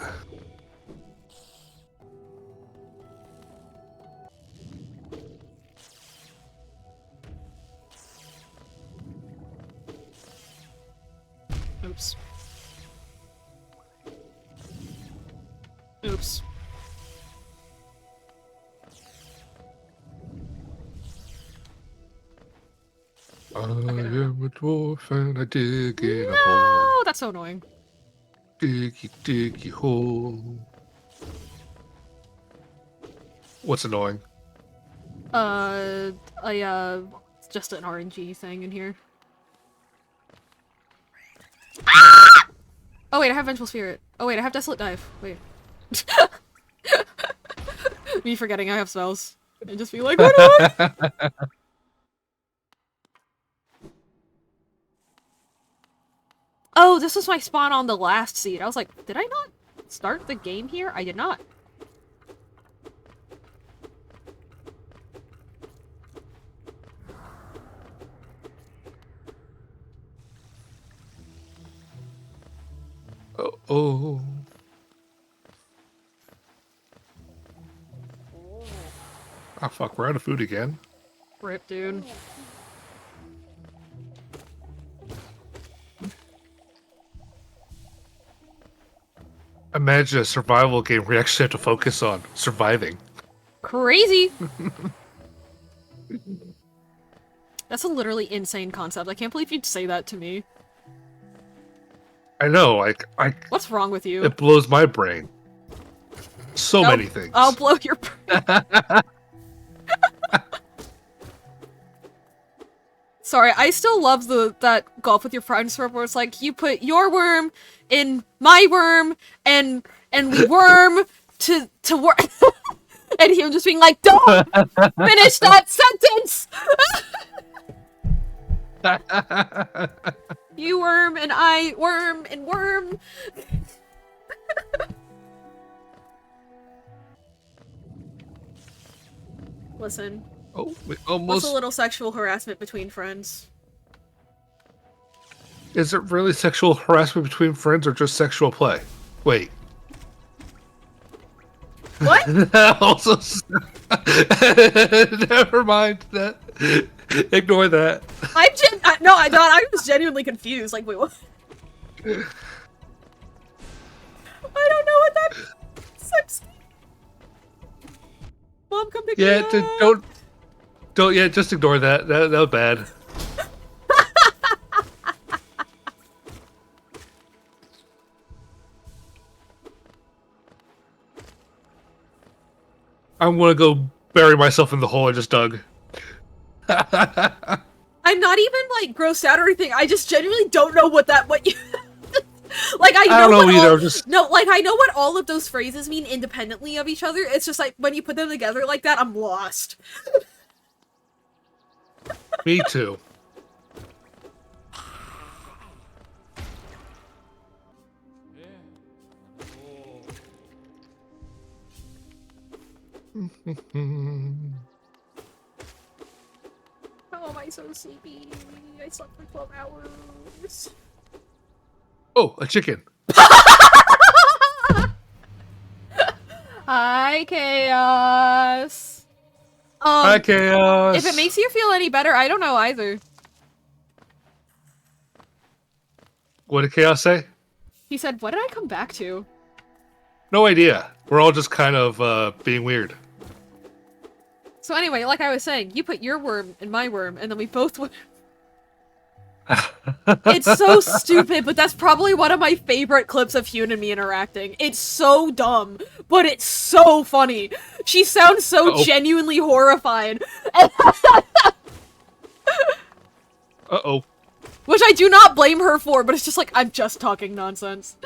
Oops. Oops. I am a dwarf and I dig in a hole. No, that's so annoying. Diggy, diggy hole. What's annoying? It's just an RNG thing in here. Oh wait, I have Vengeful Spirit. Oh wait, I have Desolate Dive. Wait. Me forgetting I have spells. And just be like, what do I? Oh, this was my spawn on the last seed. I was like, did I not start the game here? I did not. Oh. Ah, fuck, we're out of food again. Rip, dude. Imagine a survival game where you actually have to focus on surviving. Crazy! That's a literally insane concept. I can't believe you'd say that to me. I know, What's wrong with you? it blows my brain. So many things. I'll blow your brain. Sorry, I still love that golf with your friends where it's like you put your worm in my worm and we worm to work and him just being like, don't finish that sentence. You worm and I worm and worm. Listen. Oh, we What's almost. a little sexual harassment between friends? Is it really sexual harassment between friends or just sexual play? Wait. What? Also, never mind that. Ignore that. No, I don't. I was genuinely confused. Like, wait, what? I don't know what that sex. Mom, come pick me Yeah, up. don't. Yeah, just ignore that. That was bad. I'm gonna go bury myself in the hole I just dug. I'm not even like grossed out or anything. I just genuinely don't know what you. Like I don't know either. I know what all of those phrases mean independently of each other. It's just like when you put them together like that, I'm lost. Me too. How am I so sleepy? I slept for 12 hours. Oh, a chicken. Hi, Chaos. Hi, Chaos. If it makes you feel any better, I don't know either. What did Chaos say? He said, what did I come back to? No idea. We're all just kind of being weird. So anyway, like I was saying, you put your worm in my worm, and then we both It's so stupid, but that's probably one of my favorite clips of Hyun and me interacting. It's so dumb, but it's so funny. She sounds so genuinely horrified. Uh-oh. Which I do not blame her for, but it's just like, I'm just talking nonsense.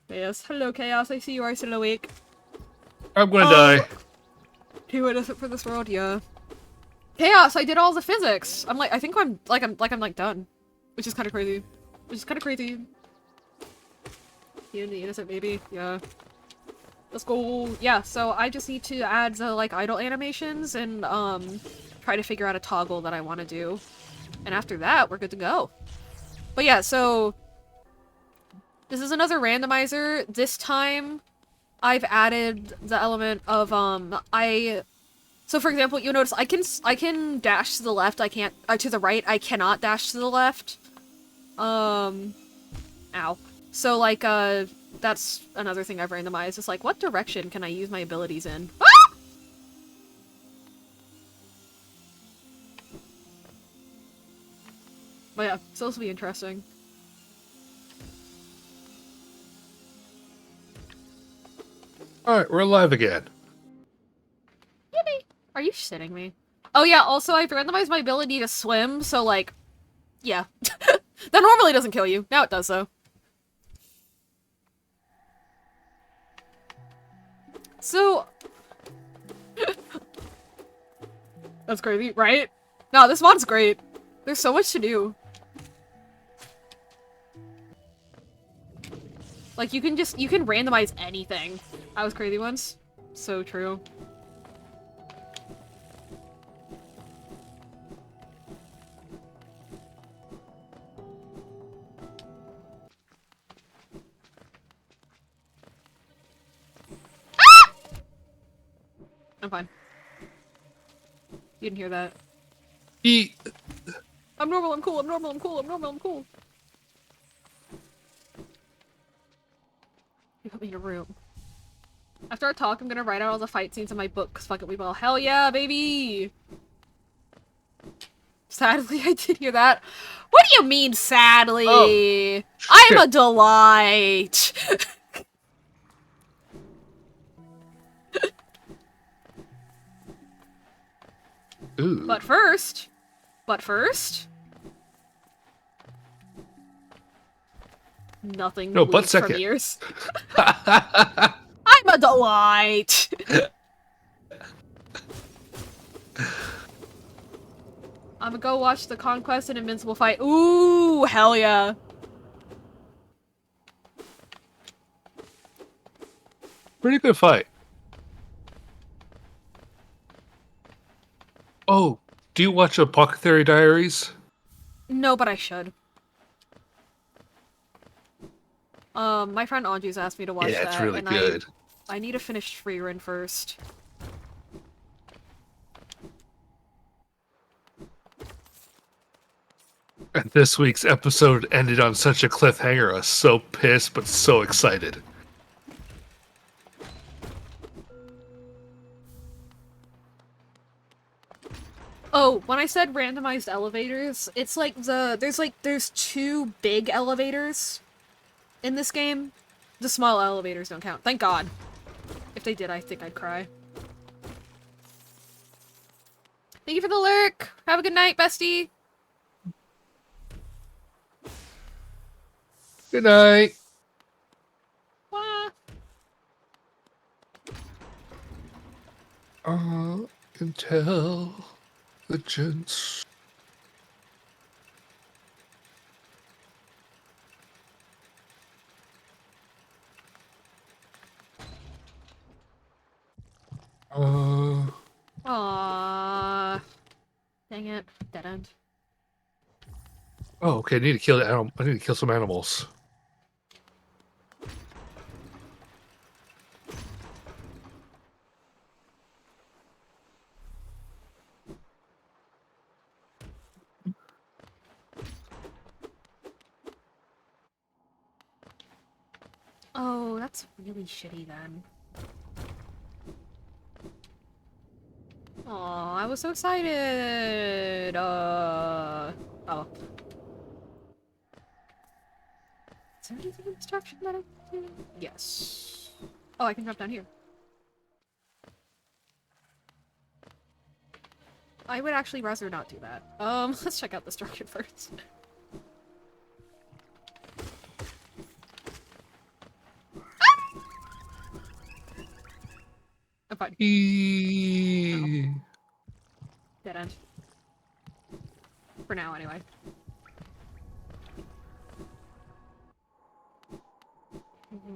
Yes, hello Chaos, I see you are still awake. I'm gonna die. Too innocent for this world, yeah. Chaos, I did all the physics. I think I'm done. Which is kind of crazy. You the innocent baby, yeah. Let's go. Yeah, so I just need to add the, like, idle animations and, try to figure out a toggle that I want to do. And after that, we're good to go. But yeah, so this is another randomizer. This time, I've added the element of, so for example, you'll notice I can dash to the left, I can't, to the right, I cannot dash to the left. Ow. So, like, that's another thing I've randomized. It's like, what direction can I use my abilities in? Ah! But yeah, so this will be interesting. Alright, we're live again. Yippee! Are you shitting me? Oh yeah, also I've randomized my ability to swim, so like, yeah. That normally doesn't kill you. Now it does, though. So... That's crazy, right? No, this mod's great. There's so much to do. Like, you can randomize anything. I was crazy once. So true. Ah! I'm fine. You didn't hear that. I'm normal, I'm cool, I'm normal, I'm cool, I'm normal, I'm cool. You put me in a room. After our talk, I'm gonna write out all the fight scenes in my book, cause fuck it, we will. Hell yeah, baby! Sadly, I did hear that. What do you mean, sadly? Oh, I'm a delight! Ooh. But first... Nothing No, but leaves from second. ears. I'm a delight! I'm gonna go watch the Conquest and Invincible fight. Ooh, hell yeah. Pretty good fight. Oh, do you watch Apothecary Diaries? No, but I should. My friend Anju's asked me to watch that. Yeah, it's really and good. I need to finish Freerun first. And this week's episode ended on such a cliffhanger. I was so pissed, but so excited. Oh, when I said randomized elevators, it's like there's two big elevators in this game. The small elevators don't count. Thank God. If they did, I think I'd cry. Thank you for the lurk. Have a good night, bestie. Good night. Wah. Intelligence. Aww. Dang it. Dead end. Oh, okay. I need to kill the animal. I need to kill some animals. Oh, that's really shitty then. Aw, I was so excited. Oh. Is there anything in destruction that I can do? Yes. Oh, I can drop down here. I would actually rather not do that. Let's check out the structure first. I'm fine. Dead end. For now, anyway.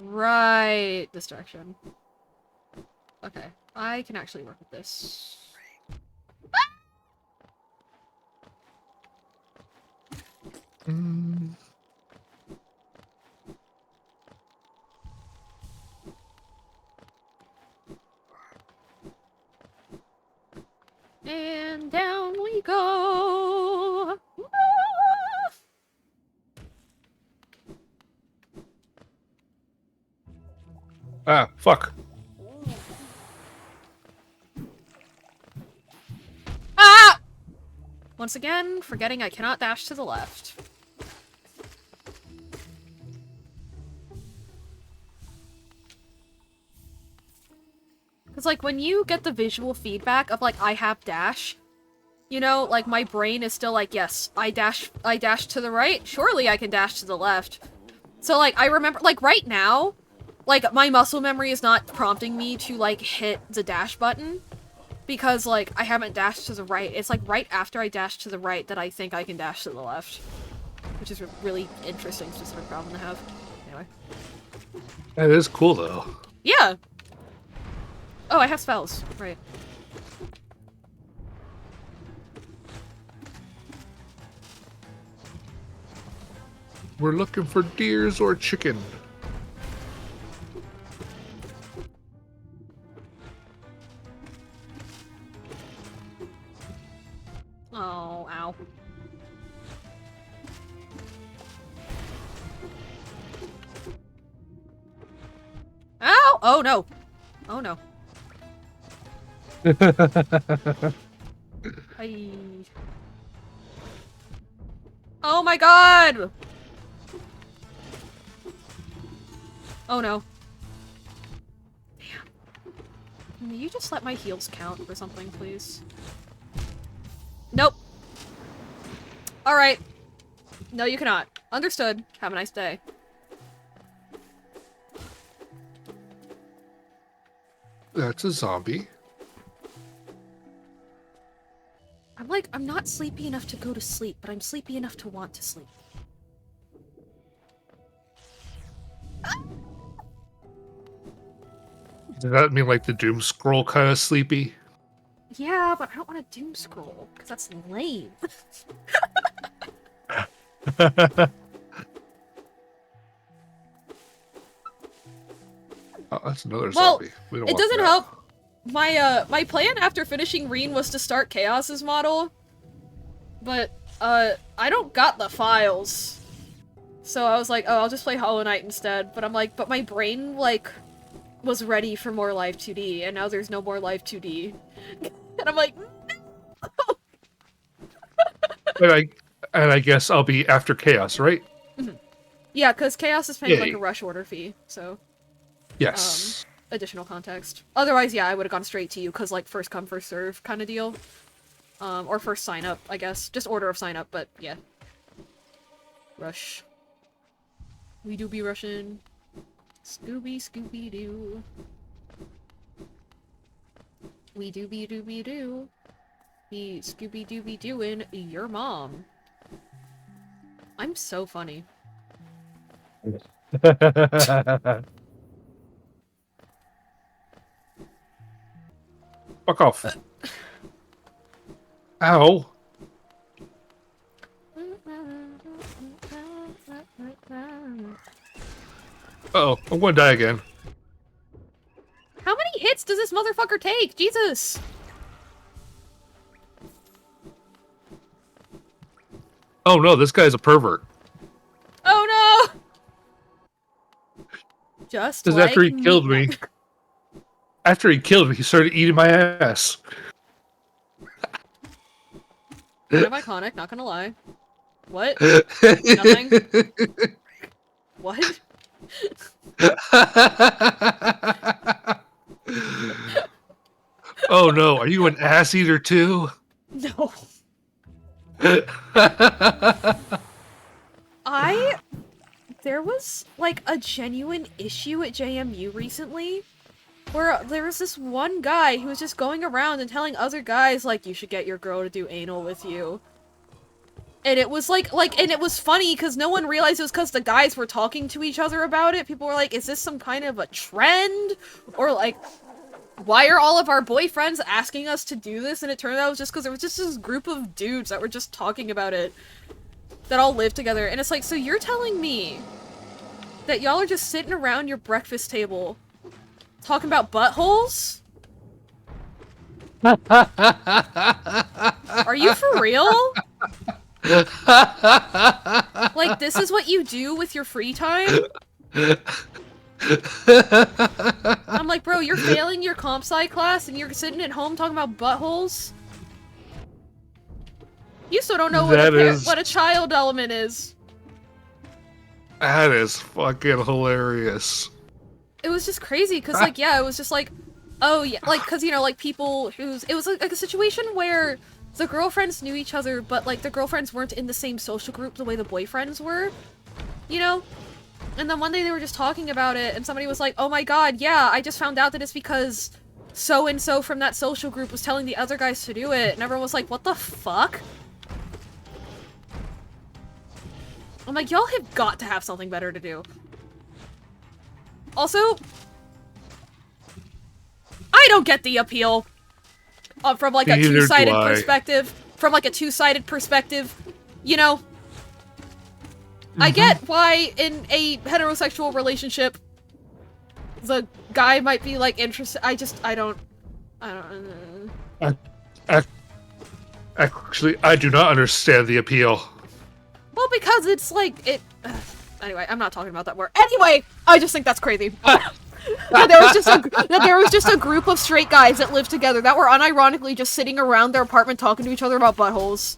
Right. This direction. Okay. I can actually work with this. And down we go. Ah, fuck. Ah! Once again, forgetting I cannot dash to the left. Because, like, when you get the visual feedback of, like, I have dash, you know, like, my brain is still like, yes, I dash to the right, surely I can dash to the left. So, like, I remember, like, right now, like, my muscle memory is not prompting me to, like, hit the dash button. Because, like, I haven't dashed to the right. It's, like, right after I dash to the right that I think I can dash to the left. Which is a really interesting specific problem to have. Anyway. That is cool, though. Yeah! Oh, I have spells. Right. We're looking for deers or chicken. Oh, ow. Ow! Oh, no. Oh, no. Hi. Oh my god! Oh no. Damn. Will you just let my heals count for something, please? Nope. Alright. No, you cannot. Understood. Have a nice day. That's a zombie. I'm not sleepy enough to go to sleep, but I'm sleepy enough to want to sleep. Does that mean like the doom scroll kind of sleepy? Yeah, but I don't want to doom scroll, because that's lame. Oh, that's another Well, zombie. We don't it want doesn't that. help. My plan after finishing Reen was to start Chaos's model, but, I don't got the files. So I was like, oh, I'll just play Hollow Knight instead, but I'm like, but my brain, like, was ready for more live2d, and now there's no more live2d. And I'm like, no! And I guess I'll be after Chaos, right? Yeah, because Chaos is paying, like, Yay. a rush order fee, so... Yes. Additional context. Otherwise, yeah, I would have gone straight to you, because, like, first come, first serve kind of deal. Or first sign up, I guess. Just order of sign up, but yeah. Rush. We do be rushing. Scooby-Doo. We do-be-do-be-do. Be Scooby-Dooby-dooin' your mom. I'm so funny. Fuck off. Ow. Uh-oh, I'm gonna die again. How many hits does this motherfucker take? Jesus! Oh no, this guy's a pervert. Oh no! Just Because like after he killed me, he started eating my ass. Kind of iconic, not gonna lie. What? Nothing? What? Oh no, are you an ass eater too? No. There was, like, a genuine issue at JMU recently where there was this one guy who was just going around and telling other guys, like, you should get your girl to do anal with you. And it was and it was funny because no one realized it was because the guys were talking to each other about it. People were like, is this some kind of a trend? Or, like, why are all of our boyfriends asking us to do this? And it turned out it was just because there was just this group of dudes that were just talking about it that all live together. And it's like, so you're telling me that y'all are just sitting around your breakfast table talking about buttholes? Are you for real? Like, this is what you do with your free time? I'm like, bro, you're failing your comp sci class and you're sitting at home talking about buttholes? You still don't know That what a child element is. That is fucking hilarious. It was just crazy because, like, yeah, it was just like, oh yeah, like, because you know, like people it was like a situation where the girlfriends knew each other, but like the girlfriends weren't in the same social group the way the boyfriends were, you know. And then one day they were just talking about it, and somebody was like, "Oh my god, yeah, I just found out that it's because so and so from that social group was telling the other guys to do it," and everyone was like, "What the fuck?" I'm like, y'all have got to have something better to do. Also, I don't get the appeal from like a Neither do two-sided I. perspective. From like a two-sided perspective, you know. I get why in a heterosexual relationship the guy might be like interested. I don't. Actually, I do not understand the appeal. Well, because it's like it. Anyway, I'm not talking about that more. Anyway, I just think that's crazy. that there was just a group of straight guys that lived together that were unironically just sitting around their apartment talking to each other about buttholes.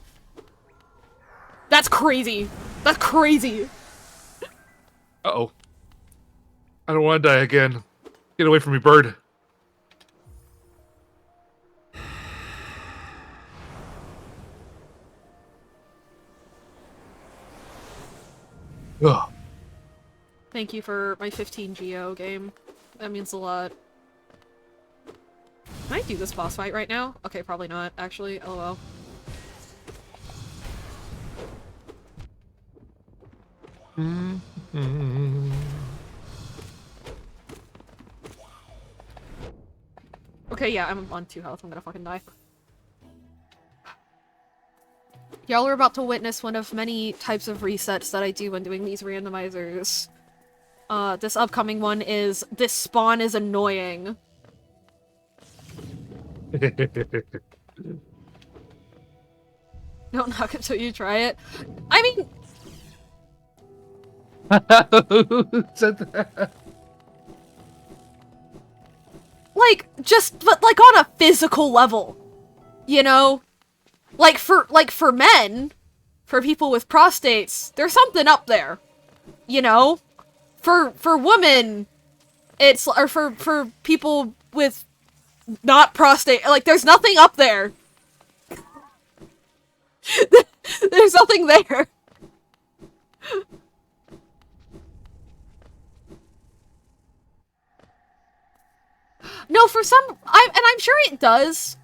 That's crazy. That's crazy. Uh-oh. I don't want to die again. Get away from me, bird. Ugh. Thank you for my 15 Geo game. That means a lot. Can I do this boss fight right now? Okay, probably not, actually. LOL. Okay, yeah, I'm on 2 health. I'm gonna fucking die. Y'all are about to witness one of many types of resets that I do when doing these randomizers. This upcoming one is, this spawn is annoying. Don't knock until you try it. I mean, Who said that? like, but like on a physical level, you know? Like for men, for people with prostates, there's something up there, you know? For women, it's, or for people with not prostate, like, there's nothing up there. There's nothing there. No, for some, and I'm sure it does.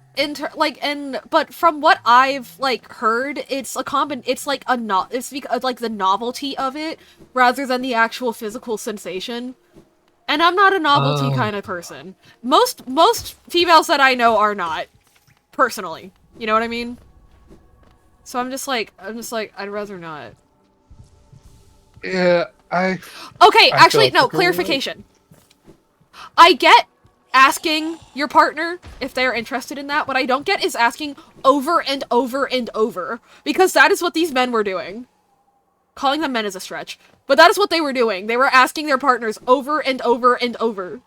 But from what I've like heard, it's it's like it's like the novelty of it rather than the actual physical sensation. And I'm not a novelty kind of person. Most females that I know are not, personally. You know what I mean? So I'm just like I'd rather not. Yeah, Okay, I actually, felt no, like a clarification. I get asking your partner if they're interested in that. What I don't get is asking over and over and over. Because that is what these men were doing. Calling them men is a stretch. But that is what they were doing. They were asking their partners over and over and over.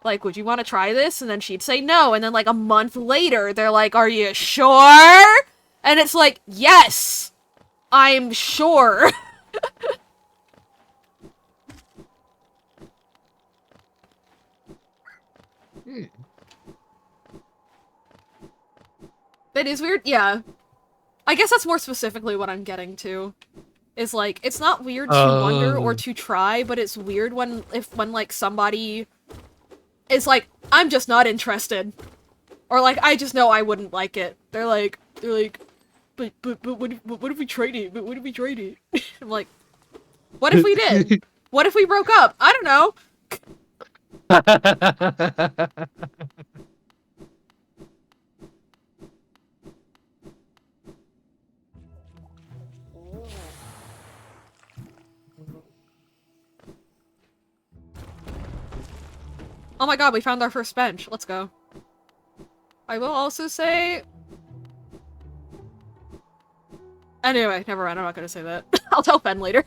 Like, would you want to try this? And then she'd say no. And then like a month later, they're like, are you sure? And it's like, yes, I'm sure. That is weird, yeah. I guess that's more specifically what I'm getting to. Is like, it's not weird to wonder or to try, but it's weird when like somebody is like, I'm just not interested. Or like, I just know I wouldn't like it. They're like, but what if we tried it? But what if we tried it? I'm like, what if we did? What if we broke up? I don't know. Oh my god, we found our first bench. Let's go. I will also say... Anyway, never mind. I'm not gonna say that. I'll tell Ben later.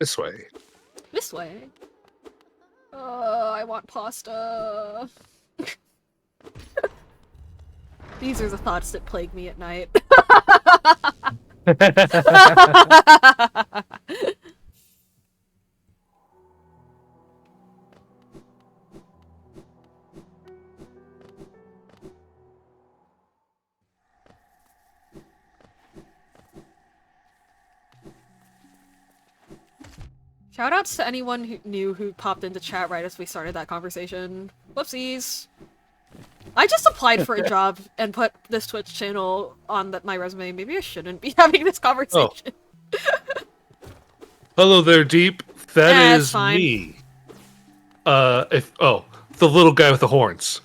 This way. This way. I want pasta. These are the thoughts that plague me at night. Shoutouts to anyone who knew who popped into chat right as we started that conversation. Whoopsies. I just applied for a job and put this Twitch channel on my resume. Maybe I shouldn't be having this conversation. Hello there, Deep. That it's is fine. me. The little guy with the horns.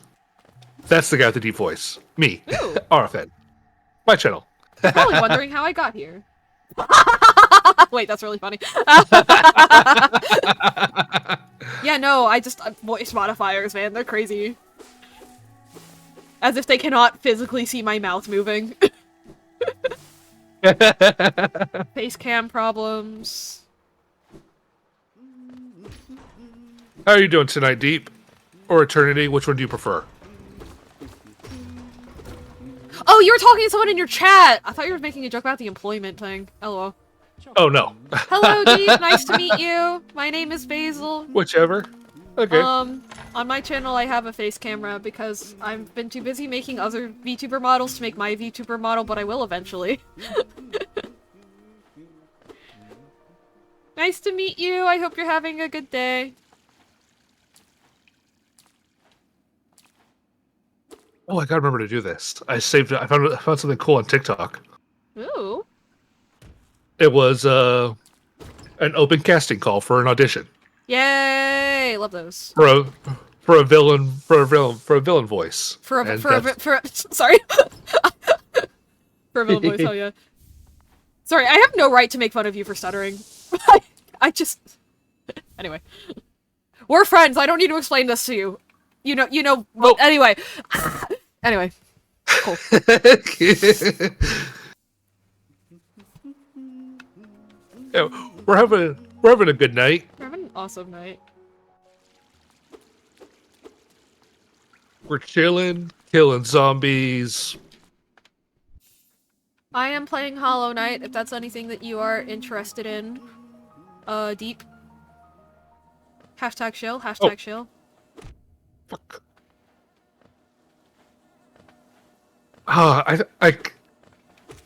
That's the guy with the deep voice. Me. Ooh. RFN. My channel. You're probably wondering how I got here. Wait, that's really funny. Yeah, no, voice modifiers, man, they're crazy. As if they cannot physically see my mouth moving. Face cam problems. How are you doing tonight, Deep? Or Eternity? Which one do you prefer? Oh, you were talking to someone in your chat! I thought you were making a joke about the employment thing. LOL. Oh, no. Hello, Deep. Nice to meet you. My name is Basil. Whichever. Okay. On my channel, I have a face camera because I've been too busy making other VTuber models to make my VTuber model, but I will eventually. Nice to meet you. I hope you're having a good day. Oh, I gotta remember to do this. I saved it. I found something cool on TikTok. Ooh. It was an open casting call for an audition Yay! Love those. for a villain voice. Sorry. And For a villain voice, hell yeah. Sorry, I have no right to make fun of you for stuttering. I just... Anyway. We're friends, I don't need to explain this to you. You know, Oh. anyway. Anyway. Cool. Yeah, we're having a good night. We're having an awesome night. We're chilling, killing zombies. I am playing Hollow Knight, if that's anything that you are interested in. Deep. Hashtag shill, hashtag shill. Fuck.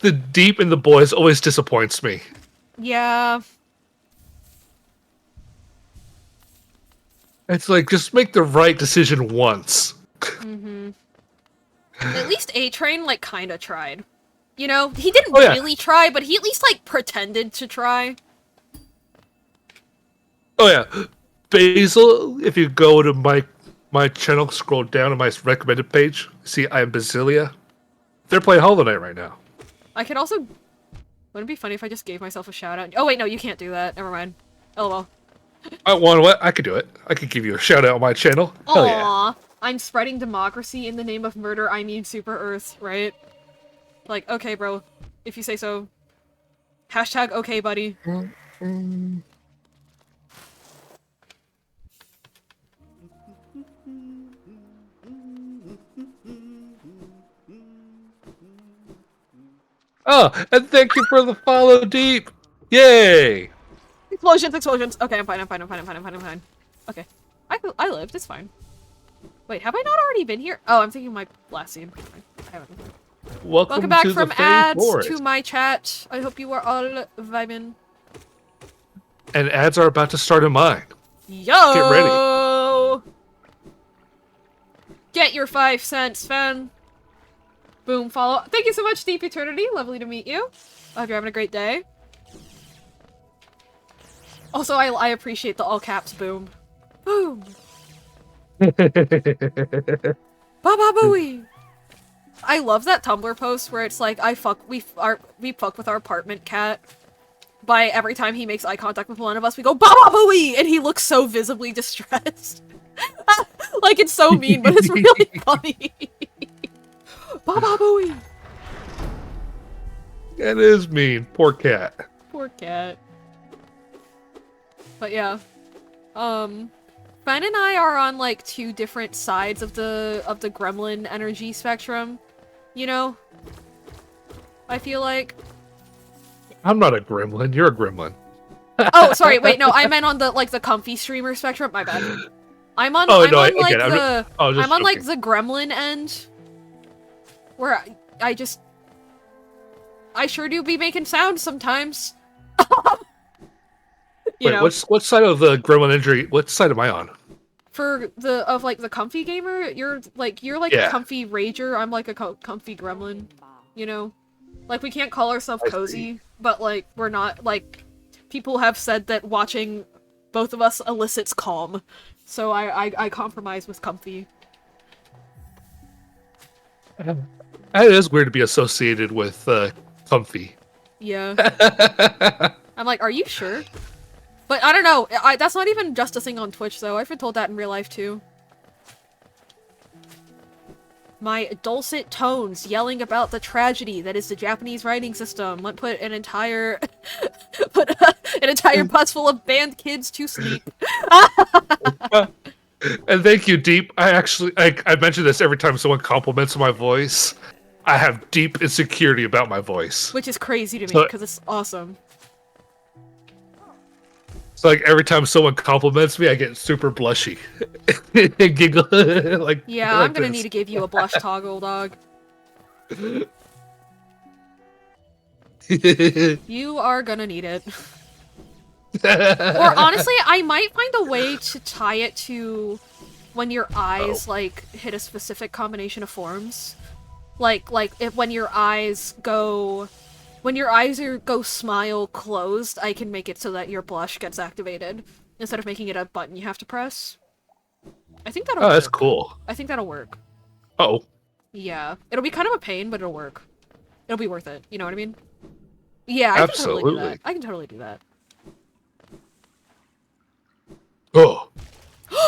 The Deep in the boys always disappoints me. Yeah. It's like, just make the right decision once. Mm-hmm. At least A-Train, like, kinda tried. You know, he didn't Oh, yeah. really try, but he at least, like, pretended to try. Oh yeah, Basil. If you go to my channel, scroll down to my recommended page. See, I am Basilia. They're playing Hollow Knight right now. I could also... Wouldn't it be funny if I just gave myself a shout out? Oh wait, no, you can't do that. Never mind. LOL. I could do it. I could give you a shout out on my channel. Hell yeah. Aww. I'm spreading democracy in the name of murder, I mean Super Earth, right? Like, okay, bro. If you say so. Hashtag okay, buddy. Oh, and thank you for the follow, Deep. Yay! Explosions, explosions. Okay, I'm fine, I'm fine, I'm fine, I'm fine, I'm fine, I'm fine. Okay. I lived, it's fine. Wait, have I not already been here? Oh, I'm thinking of my last scene. I haven't. Welcome back to from the Fey ads Forest. to my chat. I hope you are all vibing. And ads are about to start in mine. Yo! Get ready. Get your 5 cents, fan. Boom, follow. Thank you so much, Deep Eternity. Lovely to meet you. I hope you're having a great day. Also, I appreciate the all caps boom. Boom. Baba booey. I love that Tumblr post where it's like we fuck with our apartment cat. By every time he makes eye contact with one of us, we go Baba booey, and he looks so visibly distressed. Like it's so mean, but it's really funny. Baba booey. That is mean. Poor cat. Poor cat. But yeah. Fen and I are on like two different sides of the gremlin energy spectrum. You know? I feel like. I'm not a gremlin. You're a gremlin. Oh, sorry, wait, no, I meant on the like the comfy streamer spectrum. My bad. I'm on Oh, I'm no, on I like get it. the Just I'm on like joking. the gremlin end. Where I just I sure do be making sounds sometimes. You Wait, know. what side of the gremlin injury? What side am I on? For the comfy gamer, you're like Yeah. comfy rager. I'm like a comfy gremlin, you know. Like we can't call ourselves I see. cozy, but like we're not like people have said that watching both of us elicits calm, so I compromise with comfy. It is weird to be associated with comfy. Yeah, I'm like, are you sure? But I don't know. That's not even just a thing on Twitch though. I've been told that in real life too. My dulcet tones yelling about the tragedy that is the Japanese writing system. Let put an entire bus full of banned kids to sleep. And thank you, Deep. I mention this every time someone compliments my voice. I have deep insecurity about my voice. Which is crazy to me, So- because it's awesome. So like every time someone compliments me, I get super blushy. And giggle like Yeah, like I'm gonna this. need to give you a blush toggle, dog. You are gonna need it. Or honestly, I might find a way to tie it to when your eyes like hit a specific combination of forms. Like if when your eyes go smile closed, I can make it so that your blush gets activated instead of making it a button you have to press. I think that'll Oh, work. that's cool. I think that'll work. Oh. Yeah. It'll be kind of a pain, but it'll work. It'll be worth it. You know what I mean? Yeah, I can totally do Absolutely. that. I can totally do that. Oh.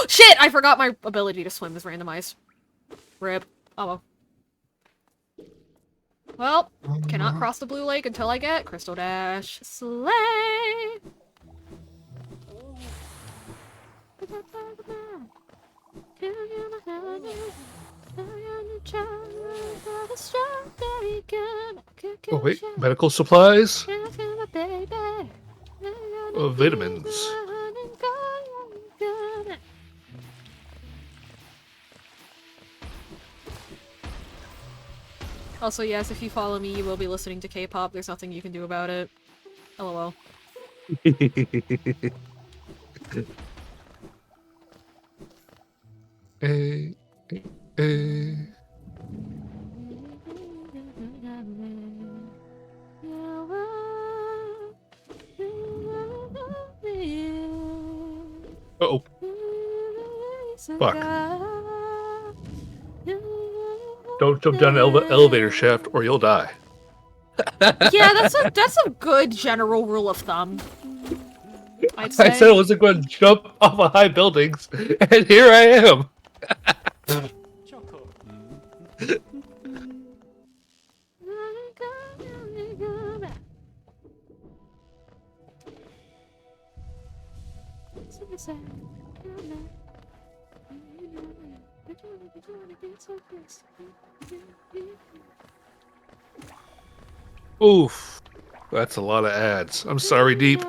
Shit! I forgot my ability to swim is randomized. Rip. Oh well. Well, cannot cross the blue lake until I get Crystal Dash. Slay! Oh wait, medical supplies? Oh, vitamins. Also, yes, if you follow me, you will be listening to K-pop. There's nothing you can do about it. LOL. Uh-oh. Fuck. Don't jump down an elevator shaft or you'll die. Yeah, that's a good general rule of thumb. I'd say. I said I wasn't going to jump off of high buildings, and here I am. Oof. That's a lot of ads. I'm sorry, Deep.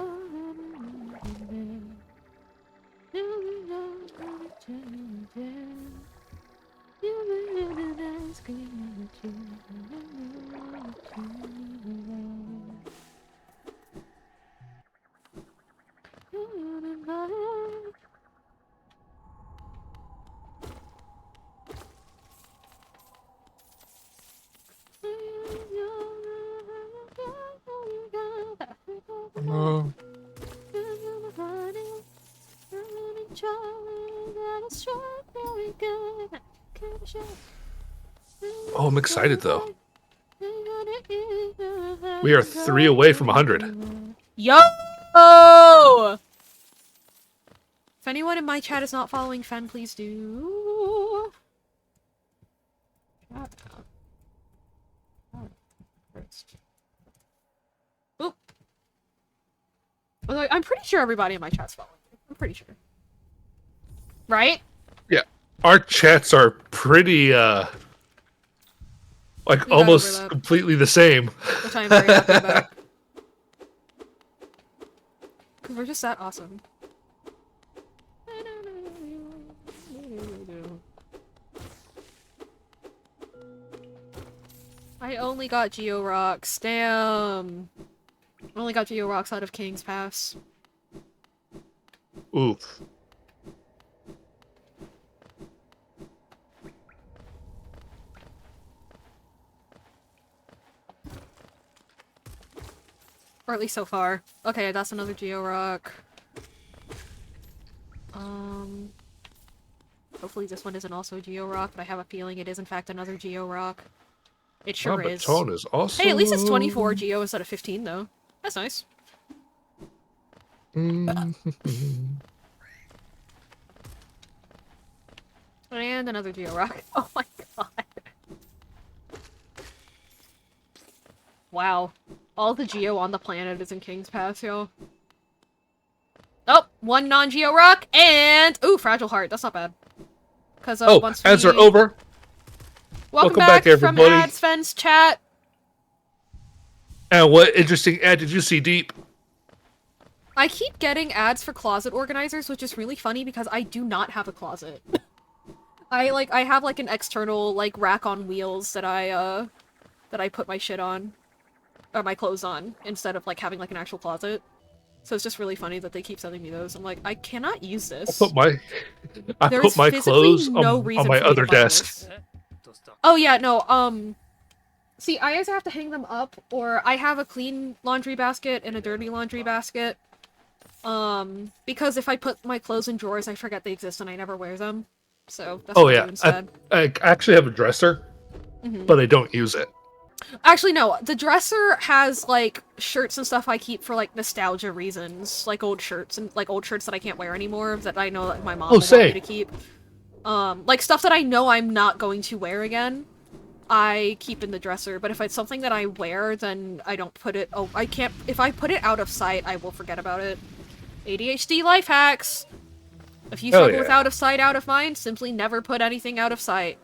Oh, I'm excited though. We are 3 away from 100. Yo! If anyone in my chat is not following Fen, please do. Oop. I'm pretty sure everybody in my chat's following me. I'm pretty sure. Right? Yeah. Our chats are pretty, like, We got almost overlap. completely the same. Which I'm very happy about. Because we're just that awesome. I only got Geo Rocks. Damn. I only got Geo Rocks out of King's Pass. Oof. Or at least so far. Okay, that's another Geo Rock. Hopefully this one isn't also a Geo Rock, but I have a feeling it is in fact another Geo Rock. It sure My is. baton is awesome. Hey, at least it's 24 Geo instead of 15 though. That's nice. And another Geo Rock. Oh my god. Wow. All the Geo on the planet is in King's Pass, yo. Oh, one non-Geo Rock, and... Ooh, Fragile Heart. That's not bad. Because once ads we... are over. Welcome back, from everybody. Ads Fence chat. And what interesting ad did you see, Deep? I keep getting ads for closet organizers, which is really funny because I do not have a closet. I have like an external like rack on wheels that I put my shit on, or my clothes on, instead of like having like an actual closet. So it's just really funny that they keep sending me those. I'm like, I cannot use this. I There's put my physically clothes no on reason my for me to other buy desk. this. Oh yeah, no, see, I either have to hang them up, or I have a clean laundry basket and a dirty laundry basket. Because if I put my clothes in drawers, I forget they exist and I never wear them. So that's what I do instead. I actually have a dresser, but I don't use it. Actually, no. The dresser has, like, shirts and stuff I keep for, like, nostalgia reasons. Like, old shirts and, like, old shirts that I can't wear anymore that I know that my mom will want me to keep. Like, stuff that I know I'm not going to wear again, I keep in the dresser. But if it's something that I wear, then I don't put it... Oh, I can't... If I put it out of sight, I will forget about it. ADHD life hacks! If you struggle with out of sight, out of mind, simply never put anything out of sight.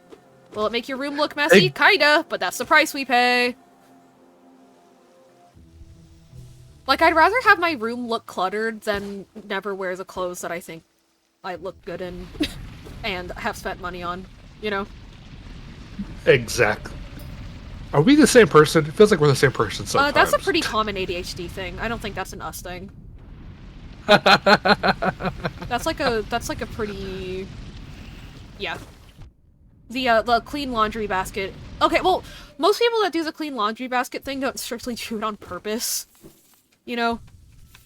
Will it make your room look messy? Kinda, but that's the price we pay. Like, I'd rather have my room look cluttered than never wear the clothes that I think I look good in and have spent money on, you know? Exactly. Are we the same person? It feels like we're the same person sometimes. That's a pretty common ADHD thing. I don't think that's an us thing. That's like a pretty... Yeah. The clean laundry basket. Okay, well, most people that do the clean laundry basket thing don't strictly do it on purpose. You know?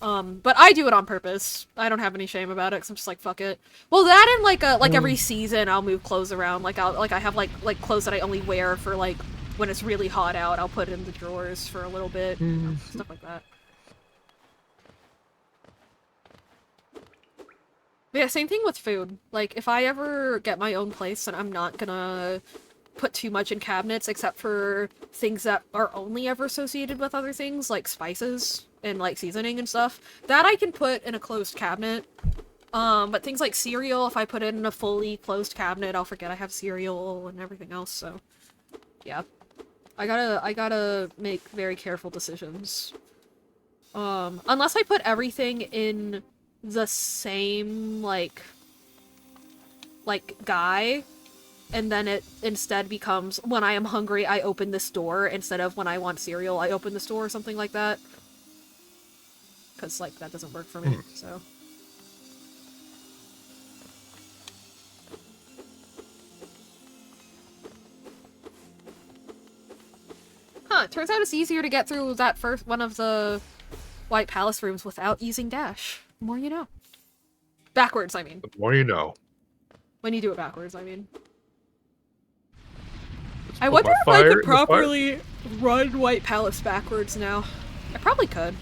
But I do it on purpose. I don't have any shame about it, because I'm just like, fuck it. Well, that and, like, every season I'll move clothes around. Like, I have, like, clothes that I only wear for, like, when it's really hot out, I'll put it in the drawers for a little bit. You know, stuff like that. But yeah, same thing with food. Like, if I ever get my own place, then I'm not gonna put too much in cabinets, except for things that are only ever associated with other things, like spices and, like, seasoning and stuff. That I can put in a closed cabinet. But things like cereal, if I put it in a fully closed cabinet, I'll forget I have cereal and everything else, so... Yeah. I gotta make very careful decisions. Unless I put everything in the same, like, guy, and then it instead becomes, when I am hungry, I open this door, instead of when I want cereal, I open this door, or something like that. Because, like, that doesn't work for me, so... Huh, turns out it's easier to get through that first one of the White Palace rooms without using dash. The more you know. Backwards, I mean. The more you know. When you do it backwards, I mean. I wonder if I could properly run White Palace backwards now. I probably could.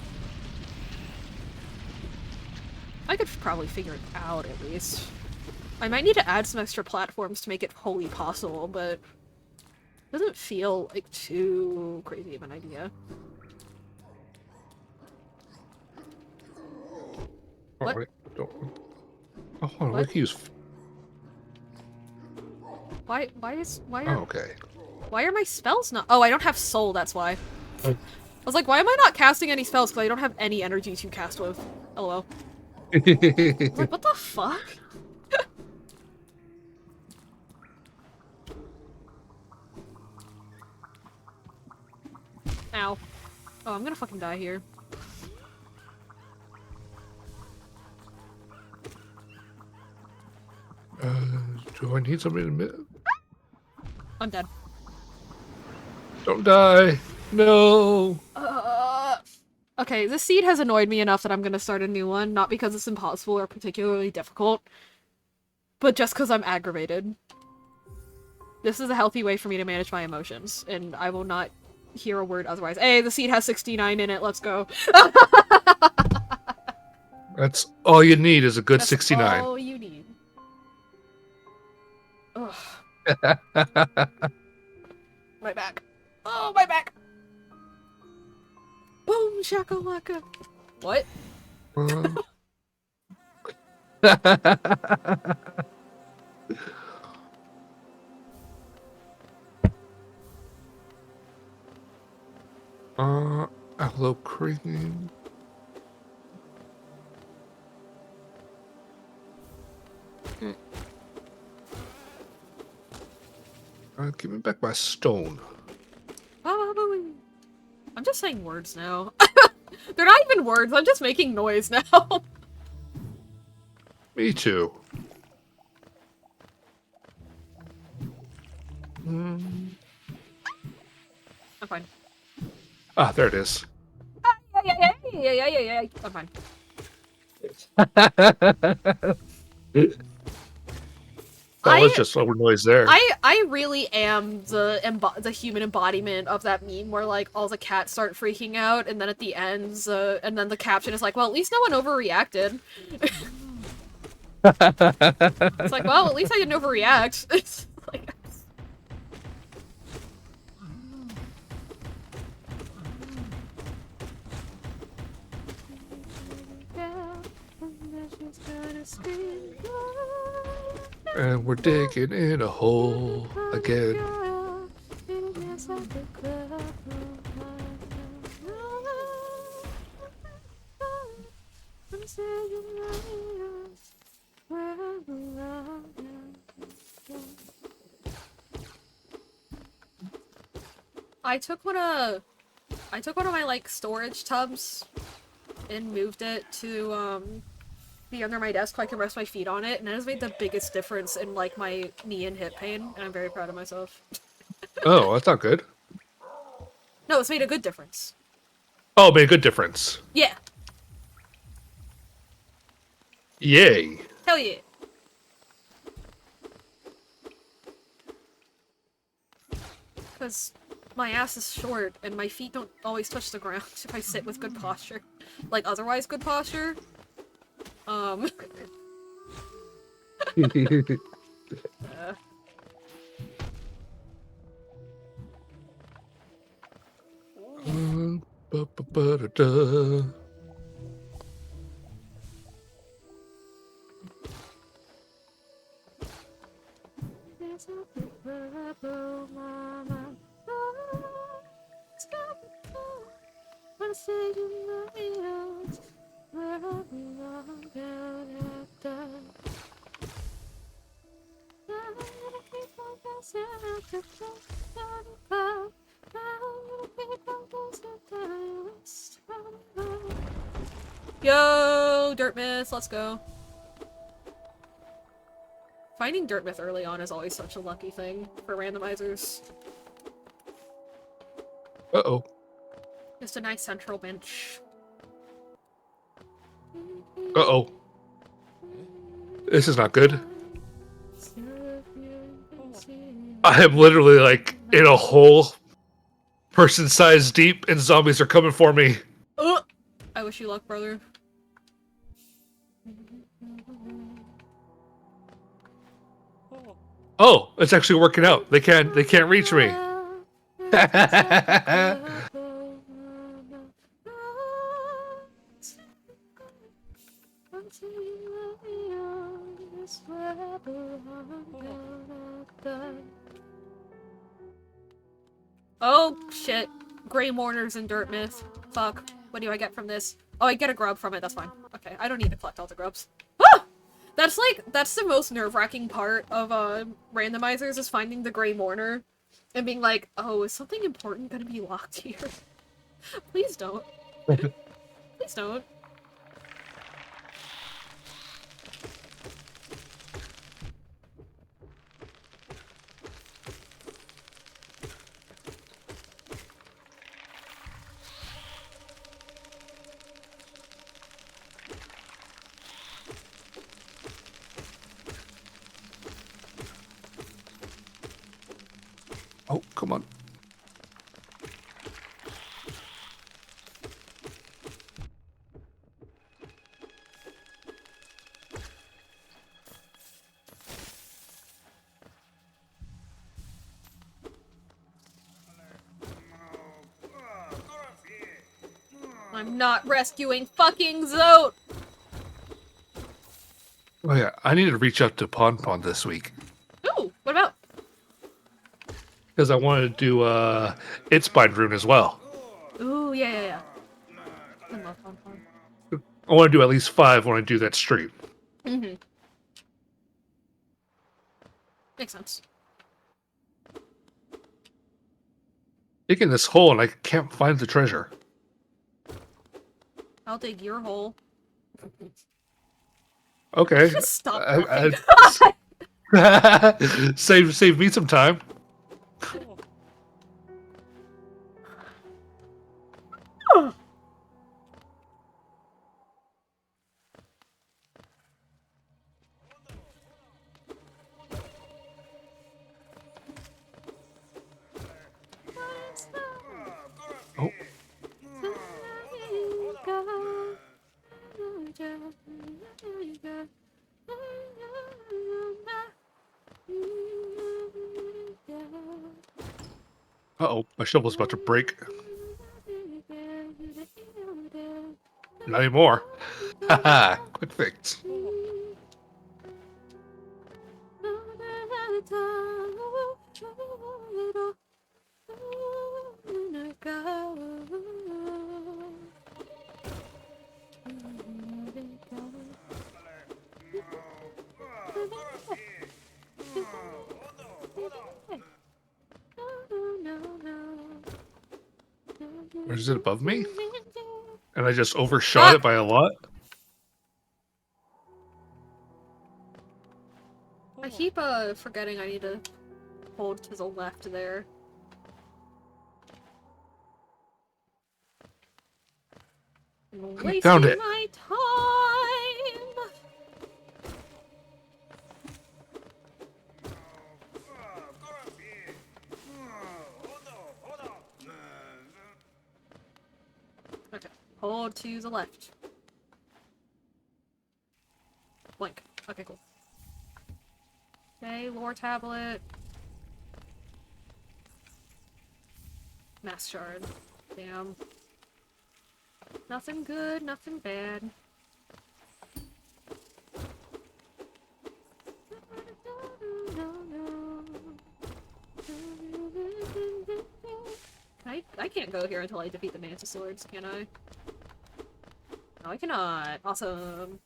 I could probably figure it out, at least. I might need to add some extra platforms to make it wholly possible, but... it doesn't feel like too crazy of an idea. What? Alright, don't. Oh, hold on, What? we can use. Why Oh, okay. why are my spells not? Oh, I don't have soul, that's why. Oh. I was like, why am I not casting any spells? Because I don't have any energy to cast with. LOL. I was like, what the fuck? Ow. Oh, I'm gonna fucking die here. Do I need somebody to admit? I'm dead. Don't die. No. Okay, this seed has annoyed me enough that I'm gonna start a new one, not because it's impossible or particularly difficult, but just because I'm aggravated. This is a healthy way for me to manage my emotions, and I will not hear a word otherwise. Hey, the seed has 69 in it, let's go. That's all you need is a good That's 69. all you need. Ugh. My back. Oh, my back! Boom, shakalaka. What? Hello, cream. Give me back my stone. I'm just saying words now. They're not even words, I'm just making noise now. Me too. I'm fine. Ah, there it is. Yeah. I'm fine. That was just a noise there. I really am the human embodiment of that meme where like all the cats start freaking out and then at the end and then the caption is like, well, at least no one overreacted. It's like, well, at least I didn't overreact. It's like, And we're digging in a hole again. I took one of my like storage tubs and moved it to be under my desk so I can rest my feet on it, and it has made the biggest difference in like my knee and hip pain, and I'm very proud of myself. Oh, that's not good. No, it's made a good difference. Oh, it made a good difference. Yeah. Yay. Hell yeah. Because my ass is short and my feet don't always touch the ground if I sit with good posture. Like otherwise good posture. Ba-ba-ba-da-da. Yo, Dirt Myth, let's go. Finding Dirt Myth early on is always such a lucky thing for randomizers. Uh-oh. Just a nice central bench. Uh-oh. This is not good. I am literally like in a hole person size deep and zombies are coming for me. I wish you luck, brother. Oh, it's actually working out. They can't reach me. Oh shit. Grey Mourners and Dirt Myth. Fuck. What do I get from this? Oh, I get a grub from it, that's fine. Okay, I don't need to collect all the grubs. Ah! That's the most nerve-wracking part of randomizers, is finding the Grey Mourner and being like, oh, is something important gonna be locked here? Please don't. Please don't. Oh, come on. I'm not rescuing fucking Zote! Oh yeah, I need to reach out to Pon Pon this week Ooh, what about? because I wanted to do its bind rune as well. Ooh, yeah. I love Fun Fun. I want to do at least 5 when I do that stream. Mm-hmm. Makes sense. Dig in this hole and I can't find the treasure. I'll dig your hole. Okay. Stop I- talking. save me some time. Oh, uh-oh, my shovel's about to break. Not anymore. Haha, quick fix. Or is it above me? And I just overshot it by a lot? I keep forgetting I need to hold to the left there. I'm wasting Found it. my time. Okay, hold to the left. Blink. Okay, cool. Okay, lore tablet. Mass shard. Damn. Nothing good, nothing bad. I can't go here until I defeat the Mantis Swords, can I? No, I cannot. Awesome.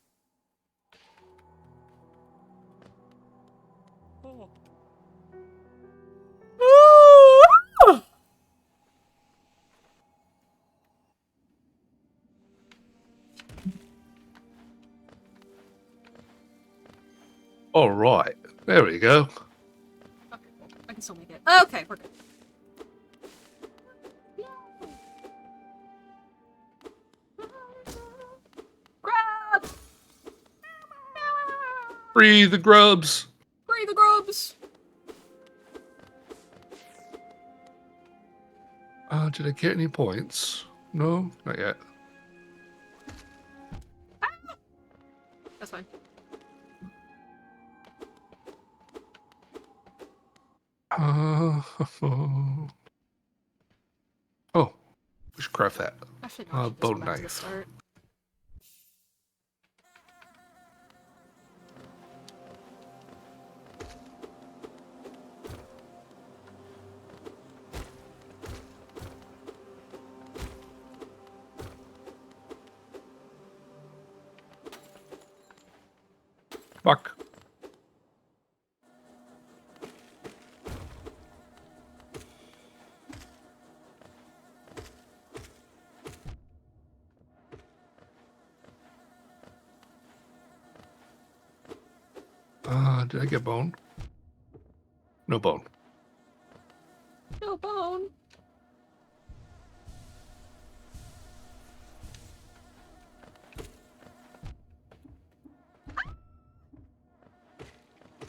All right, there we go. Okay, cool. I can still make it. Okay, we're good. Grab! Free the grubs. Free the grubs! Did I get any points? No, not yet. That's fine. Oh, we should craft that. Actually, no, I should just Bone go back to the knife. start. Did I get bone? No bone. No bone.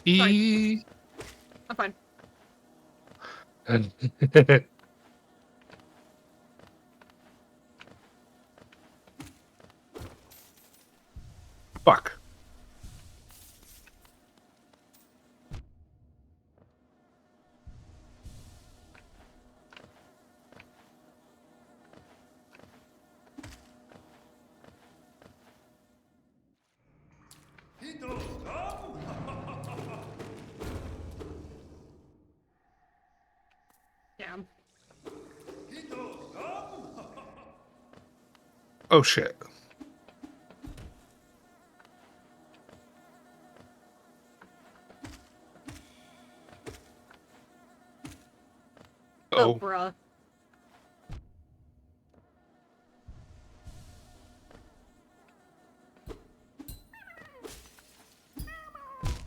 E. I'm fine. Fuck. Damn. Oh shit. Oh, Oh. bruh.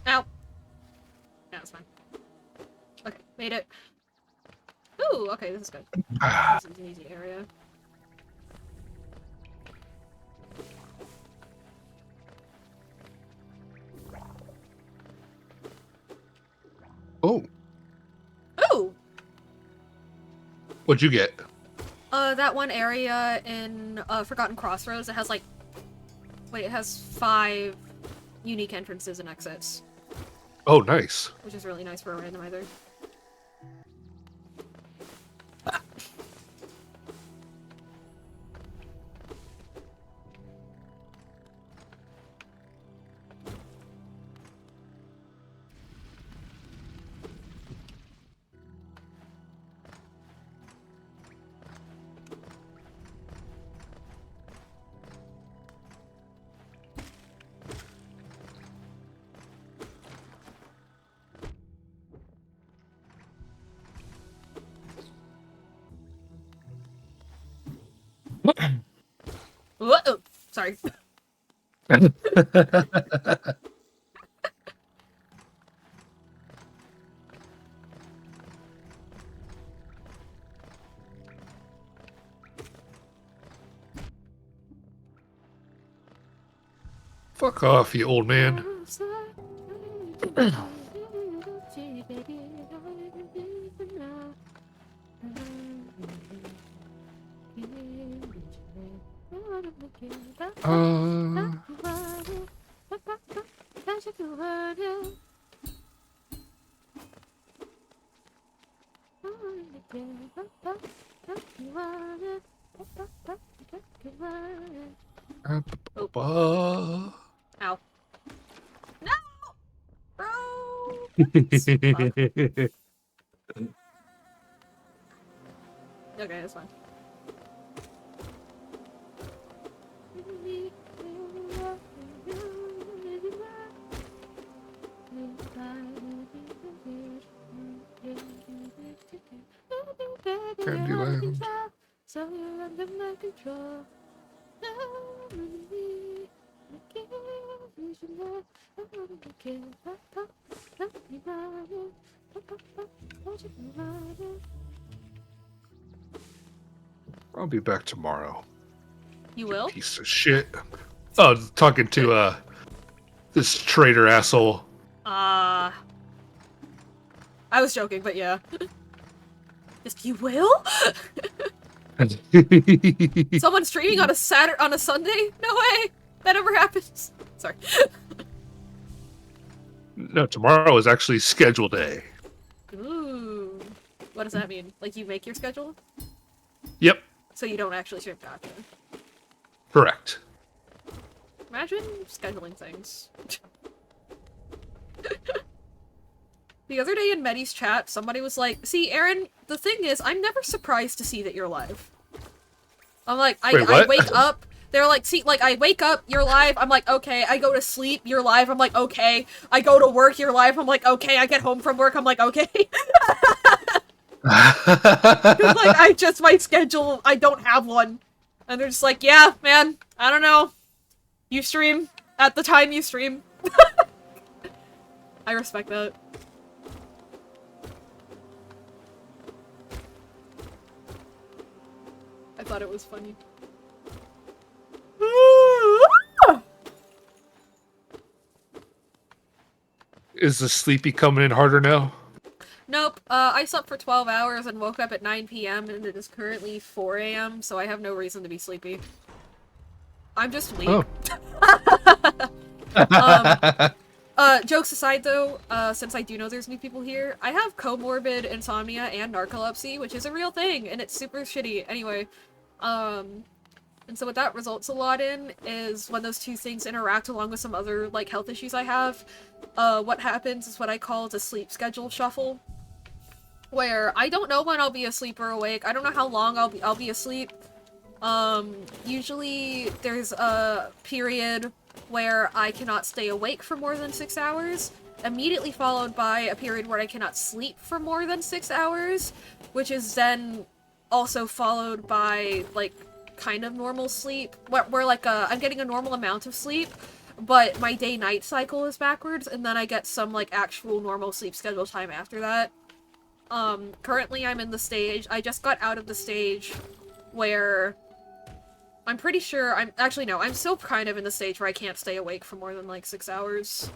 Ow. Yeah, it's fine. Okay, made it. Ooh, okay, this is good. This is an easy area. Oh. Ooh! What'd you get? That one area in, Forgotten Crossroads, it has, like... Wait, it has 5 unique entrances and exits. Oh, nice. Which is really nice for a randomizer. Whoa! Sorry. Fuck off, you old man. Ow. No! Bro! Okay, that's fine. Candyland. So you're under my control. I'll be back tomorrow. You will? Piece of shit. Oh, talking to this traitor asshole. I was joking, but yeah. Just you will? Someone streaming on a on a Sunday? No way! That ever happens. Sorry. No, tomorrow is actually schedule day. Ooh. What does that mean? Like you make your schedule? Yep, So you don't actually stream? Gotcha. correct. Imagine scheduling things. The other day in Medi's chat, somebody was like, see, Aaron, the thing is, I'm never surprised to see that you're live. I'm like, Wait, I what? wake up, they're like, see, like, I wake up, you're live, I'm like, okay. I go to sleep, you're live, I'm like, okay. I go to work, you're live, I'm like, okay. I get home from work, I'm like, okay. Because, like, my schedule, I don't have one. And they're just like, yeah, man, I don't know. You stream at the time you stream. I respect that. I thought it was funny. Is the sleepy coming in harder now? Nope, I slept for 12 hours and woke up at 9 p.m. and it is currently 4 a.m., so I have no reason to be sleepy. I'm just weak. Jokes aside though, since I do know there's new people here, I have comorbid insomnia and narcolepsy, which is a real thing, and it's super shitty. Anyway, and so what that results a lot in is when those two things interact along with some other, like, health issues I have, what happens is what I call the sleep schedule shuffle, where I don't know when I'll be asleep or awake. I don't know how long I'll be asleep. Usually there's a period where I cannot stay awake for more than 6 hours, immediately followed by a period where I cannot sleep for more than 6 hours, which is then also followed by, like, kind of normal sleep, where like, I'm getting a normal amount of sleep, but my day-night cycle is backwards, and then I get some, like, actual normal sleep schedule time after that. Currently I'm in the stage, I just got out of the stage where I'm pretty sure I'm still kind of in the stage where I can't stay awake for more than, like, 6 hours.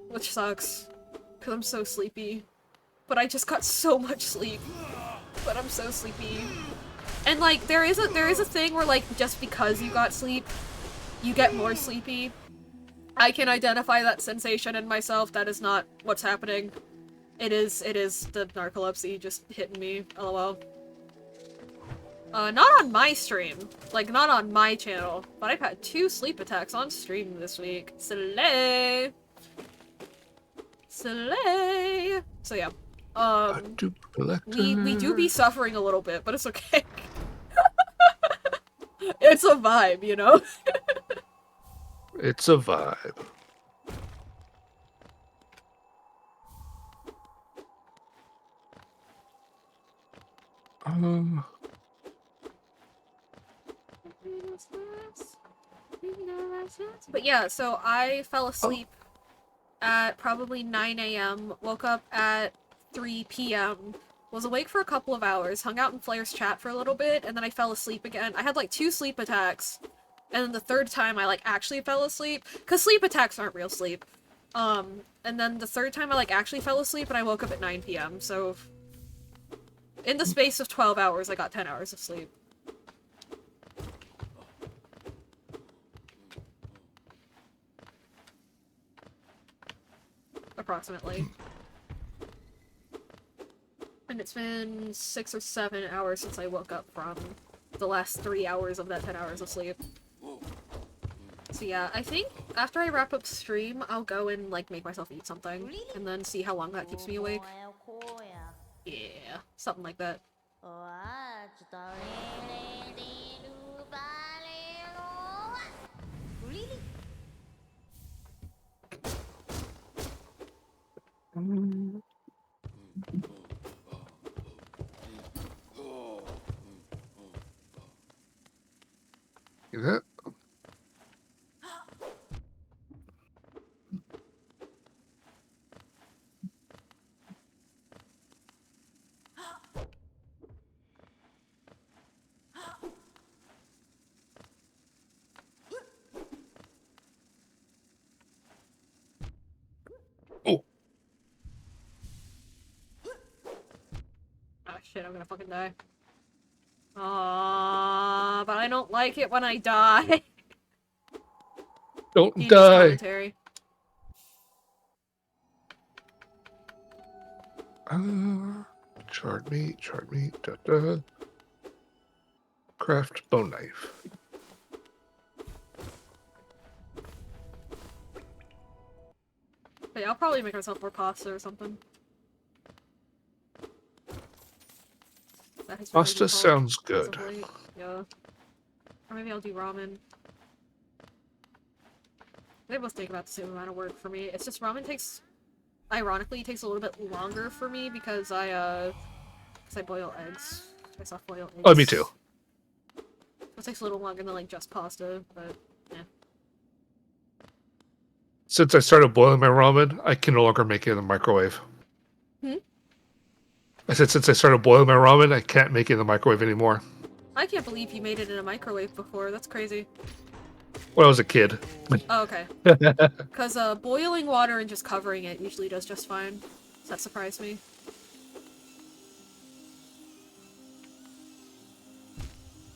Which sucks. Because I'm so sleepy. But I just got so much sleep. But I'm so sleepy. And, like, there is a thing where, like, just because you got sleep, you get more sleepy. I can identify that sensation in myself. That is not what's happening. It is the narcolepsy just hitting me. LOL. Not on my stream. Like, not on my channel. But I've had 2 sleep attacks on stream this week. Slay! Slay! So yeah. We do be suffering a little bit, but it's okay. It's a vibe, you know? It's a vibe. But yeah, so I fell asleep at probably 9 a.m., woke up at 3 p.m., was awake for a couple of hours, hung out in Flair's chat for a little bit, and then I fell asleep again. I had like 2 sleep attacks, and then the third time I like actually fell asleep, because sleep attacks aren't real sleep. And then the third time I like actually fell asleep and I woke up at 9 p.m., so in the space of 12 hours I got 10 hours of sleep. Approximately. And it's been 6 or 7 hours since I woke up from the last 3 hours of that 10 hours of sleep. So yeah, I think after I wrap up stream, I'll go and like make myself eat something, and then see how long that keeps me awake. Yeah, something like that. Is that? Oh. Oh shit, I'm gonna fucking die. Aww, but I don't like it when I die. Don't Devious die. commentary. Charred meat, da. Craft bone knife. But yeah, I'll probably make myself more pasta or something. That has been my Pasta default sounds as good. of late. Yeah. Or maybe I'll do ramen. They both take about the same amount of work for me. It's just ramen takes, ironically, takes a little bit longer for me because I boil eggs. I soft boil eggs. Oh, me too. It takes a little longer than like just pasta, but yeah. Since I started boiling my ramen, I can no longer make it in the microwave. Hmm? I said since I started boiling my ramen, I can't make it in the microwave anymore. I can't believe you made it in a microwave before. That's crazy. When I was a kid. Oh, okay. Because boiling water and just covering it usually does just fine. So that surprised me.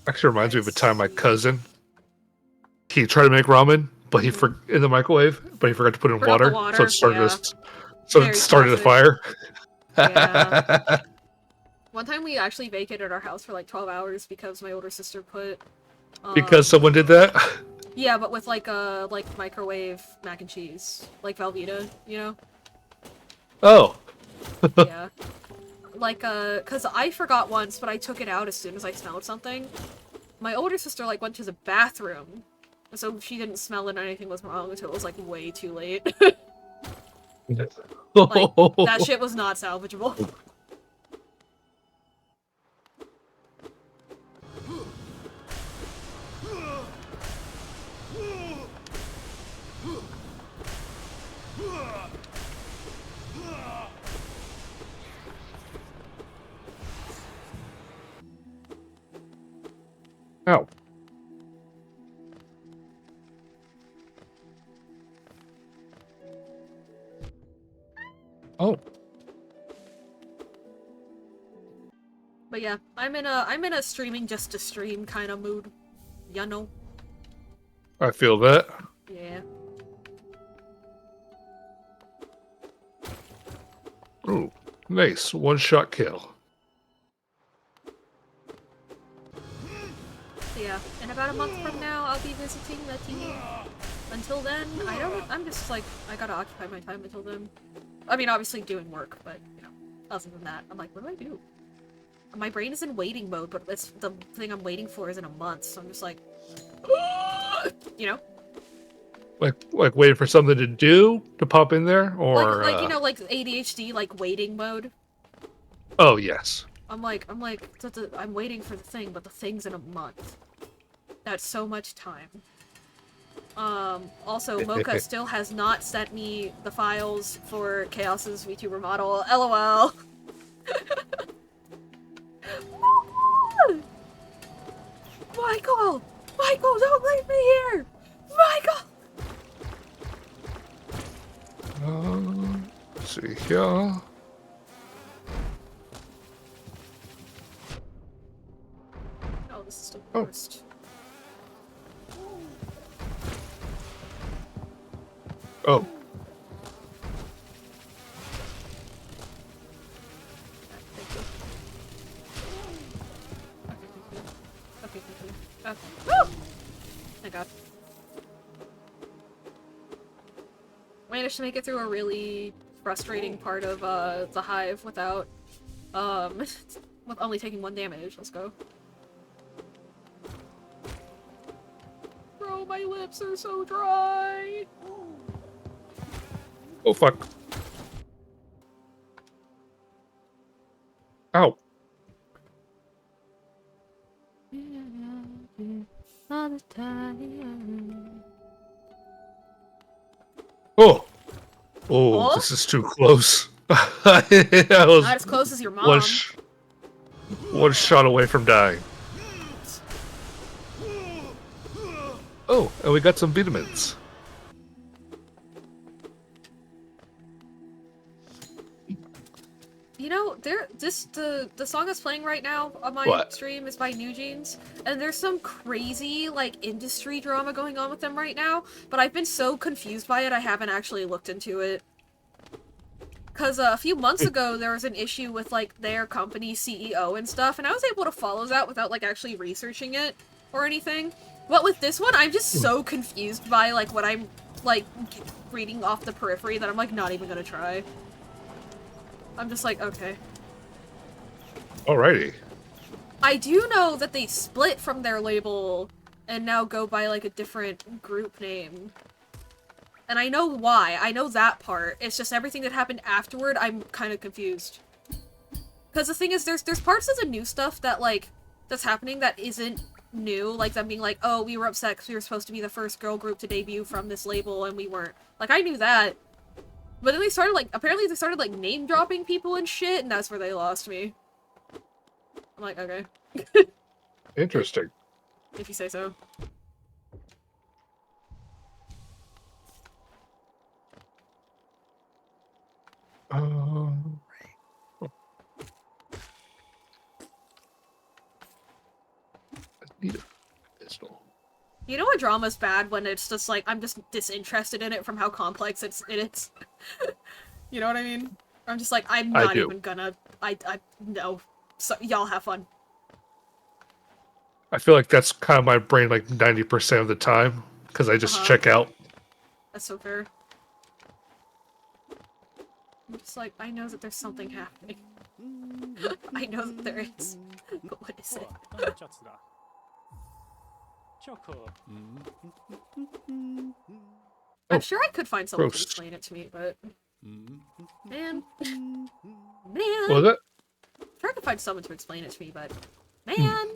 Actually reminds me of a time my cousin, he tried to make ramen, but he in the microwave, but he forgot to put in Forgot the water, so it started yeah. so Very it started a classic. fire. Yeah. One time we actually vacated our house for like 12 hours because my older sister put Because someone did that? yeah, but with like microwave mac and cheese. Like Velveeta, you know? Oh. Yeah. Like, cause I forgot once, but I took it out as soon as I smelled something. My older sister, like, went to the bathroom, so she didn't smell it or anything was wrong until it was, like, way too late. Like, that shit was not salvageable. Ow. Oh. But yeah, I'm in a streaming just to stream kind of mood. You know? I feel that. Yeah. Ooh. Nice. One-shot kill. So yeah, in about a month from now, I'll be visiting the team. Until then, I'm just like, I gotta occupy my time until then. I mean, obviously doing work, but, you know, other than that, I'm like, what do I do? My brain is in waiting mode, but it's the thing I'm waiting for is in a month, so I'm just like, you know? Like waiting for something to do to pop in there, or Like you know, like ADHD, like waiting mode. Oh yes. I'm waiting for the thing, but the thing's in a month. That's so much time. Also, Mocha still has not sent me the files for Chaos's VTuber model. LOL. Michael! Michael, don't leave me here! Michael! Let's see here. Oh, this is the worst. Oh. Okay, thank you. Okay. Woo! Thank God. Managed to make it through a really frustrating part of the hive without with only taking 1 damage. Let's go. Bro, my lips are so dry. Oh fuck. Ow. Oh. Oh, Oh? this is too close. I was Not as close as your mom. one shot away from dying. Oh, and we got some vitamins. You know, the song that's playing right now on my What? stream is by New Jeans, and there's some crazy, like, industry drama going on with them right now, but I've been so confused by it, I haven't actually looked into it. Because a few months ago, there was an issue with, like, their company CEO and stuff, and I was able to follow that without, like, actually researching it or anything. But with this one, I'm just so confused by, like, what I'm, like, reading off the periphery that I'm, like, not even gonna try. I'm just like, okay. Alrighty. I do know that they split from their label and now go by, like, a different group name. And I know why. I know that part. It's just everything that happened afterward, I'm kind of confused. Because the thing is, there's parts of the new stuff that, like, that's happening that isn't knew, like them being like, oh, we were upset because we were supposed to be the first girl group to debut from this label and we weren't. Like, I knew that. But then they started, like, apparently they started, like, name-dropping people and shit, and that's where they lost me. I'm like, okay. Interesting. If you say so. I need a pistol. You know what drama's bad? When it's just like, I'm just disinterested in it from how complex it is. You know what I mean? I'm just like, I'm not even gonna... no. So, y'all have fun. I feel like that's kind of my brain like 90% of the time, because I just check out. That's so fair. I'm just like, I know that there's something happening. I know that there is. But what is it? I'm sure I could find someone to explain it to me, but... Man. Man. What was it? I'm sure I could find someone to explain it to me, but... Man.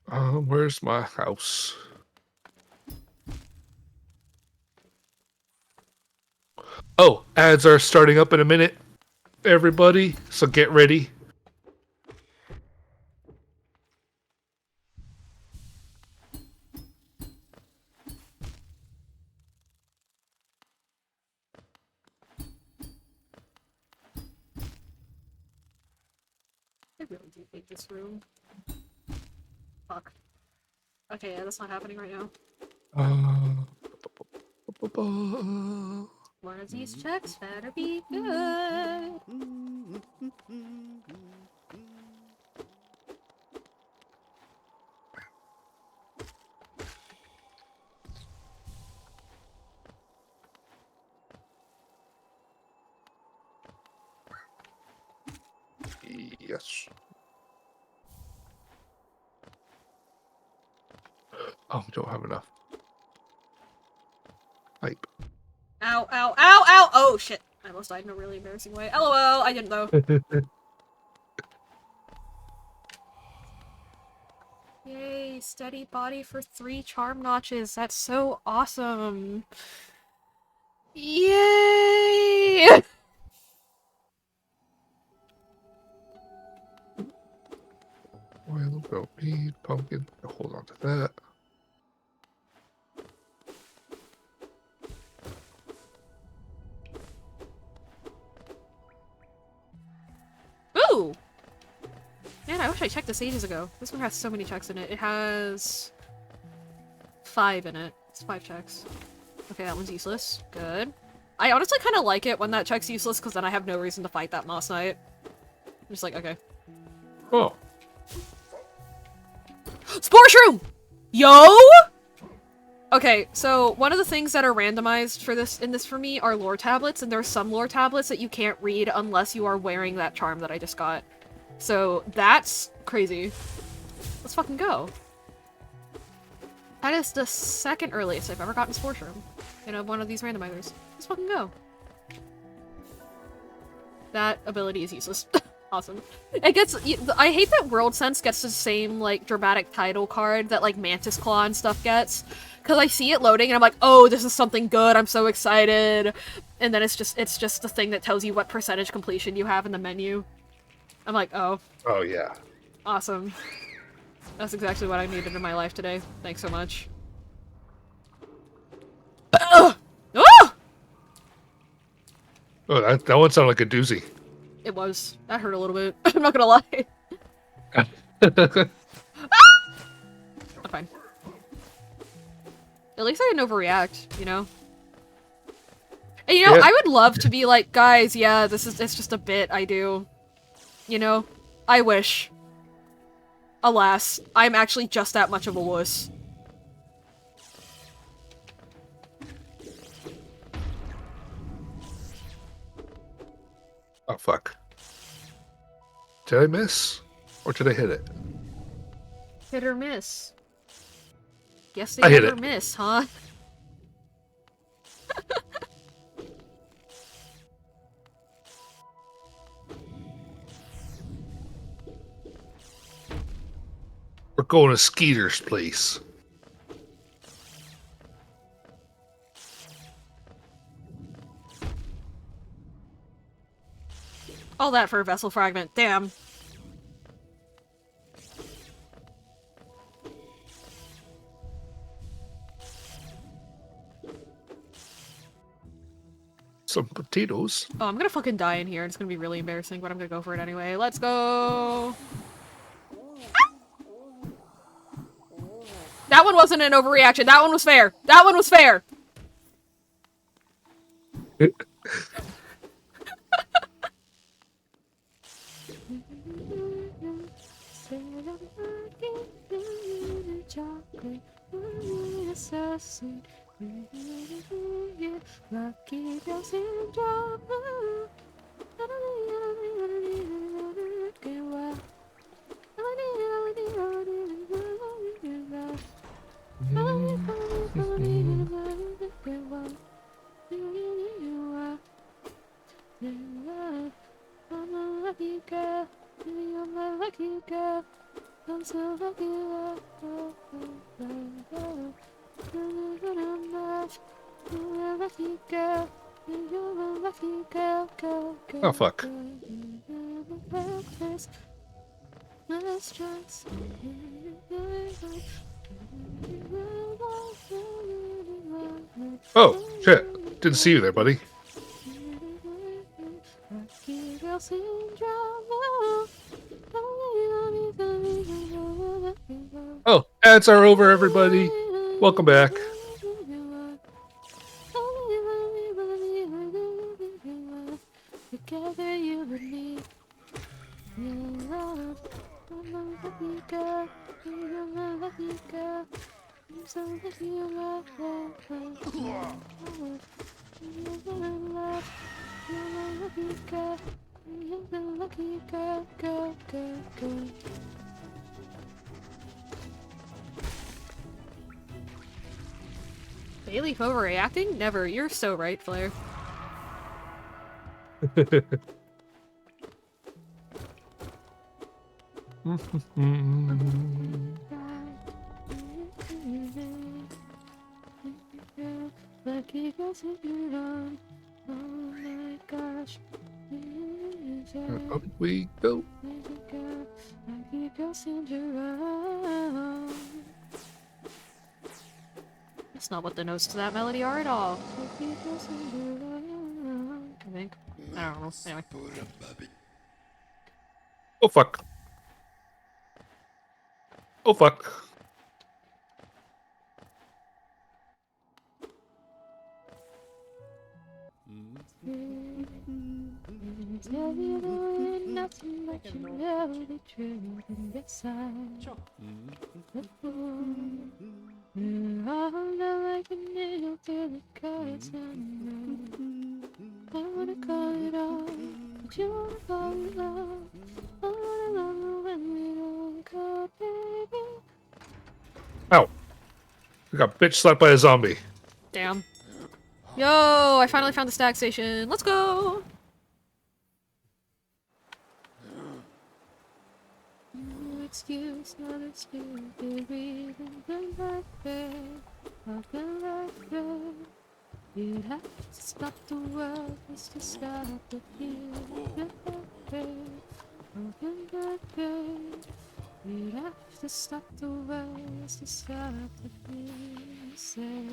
Man. Where's my house? Oh, ads are starting up in a minute, everybody, so get ready. I really do hate this room. Fuck. Okay, yeah, that's not happening right now. One of these checks better be good. Yes. Oh, we don't have enough. Pipe. Ow, ow, ow, ow! Oh, shit. I almost died in a really embarrassing way. LOL, I didn't though. Yay, steady body for 3 charm notches. That's so awesome. Yay! Oil, goat meat, pumpkin. Hold on to that. Ooh! Man, I wish I checked this ages ago. This one has so many checks in it. It has 5 in it. It's 5 checks. Okay, that one's useless. Good. I honestly kind of like it when that check's useless, because then I have no reason to fight that Moss Knight. I'm just like, okay. Oh. Spore Shroom! Yo! Okay, so one of the things that are randomized for this for me are lore tablets, and there are some lore tablets that you can't read unless you are wearing that charm that I just got. So that's crazy. Let's fucking go. That is the 2nd earliest I've ever gotten Spore Shroom in one of these randomizers. Let's fucking go. That ability is useless. Awesome. It gets- I hate that World Sense gets the same, like, dramatic title card that, like, Mantis Claw and stuff gets. Because I see it loading and I'm like, oh, this is something good, I'm so excited. And then it's just the thing that tells you what percentage completion you have in the menu. I'm like, oh. Oh, yeah. Awesome. That's exactly what I needed in my life today. Thanks so much. Oh! Oh, that one sounded like a doozy. It was. That hurt a little bit. I'm not gonna lie. I'm fine. At least I didn't overreact, you know? And you know, Yeah. I would love to be like, guys, yeah, it's just a bit I do. You know? I wish. Alas, I'm actually just that much of a wuss. Oh, fuck. Did I miss? Or did I hit it? Hit or miss. Guess they I hit never it. miss, huh? going to Skeeter's place. All that for a vessel fragment. Damn. Some potatoes. Oh, I'm gonna fucking die in here. It's gonna be really embarrassing, but I'm gonna go for it anyway. Let's go! That one wasn't an overreaction. That one was fair. That one was fair! I'm a lucky girl, you're my lucky girl. I'm so lucky, you're a lucky girl, you're a lucky girl, girl. Oh, fuck. Oh, shit. Didn't see you there, buddy. Oh, ads are over, everybody. Welcome back. Together you and me, your love. I'm a lucky girl, you're a lucky girl. I'm so lucky, you're a lucky girl. You're the lucky girl, girl, girl, girl. Bailey overreacting? Never. You're so right, Flair. Lucky girls in your arms. Oh my gosh. Up we go. Lucky girls in your arms. That's not what the notes to that melody are at all. Lucky girls in your arms. I think. I don't know. Anyway. Oh, fuck. Oh, fuck. Tell you there ain't nothing but you know the truth and inside. You're all like an angel till the cards on the I wanna call it off, but you wanna call it love. I wanna love you when we don't call, baby. Ow. We got bitch slapped by a zombie. Damn. Yo, I finally found the stack station. Let's go! No excuse, not excuse, the reason the right way, of the right way. You'd have to stop the world just to stop the feeling, the right way, of the right way. You'd have to stop the world just to stop the feeling, say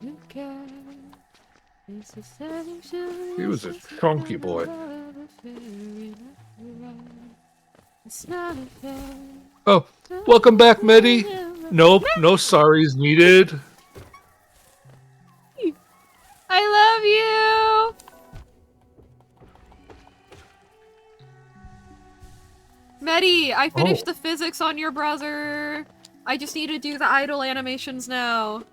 you care. It's a solution. He was a chunky boy. It's not fair. Oh, welcome back, Medi. Nope, no sorries needed. I love you! Medi, I finished the physics on your browser. I just need to do the idle animations now.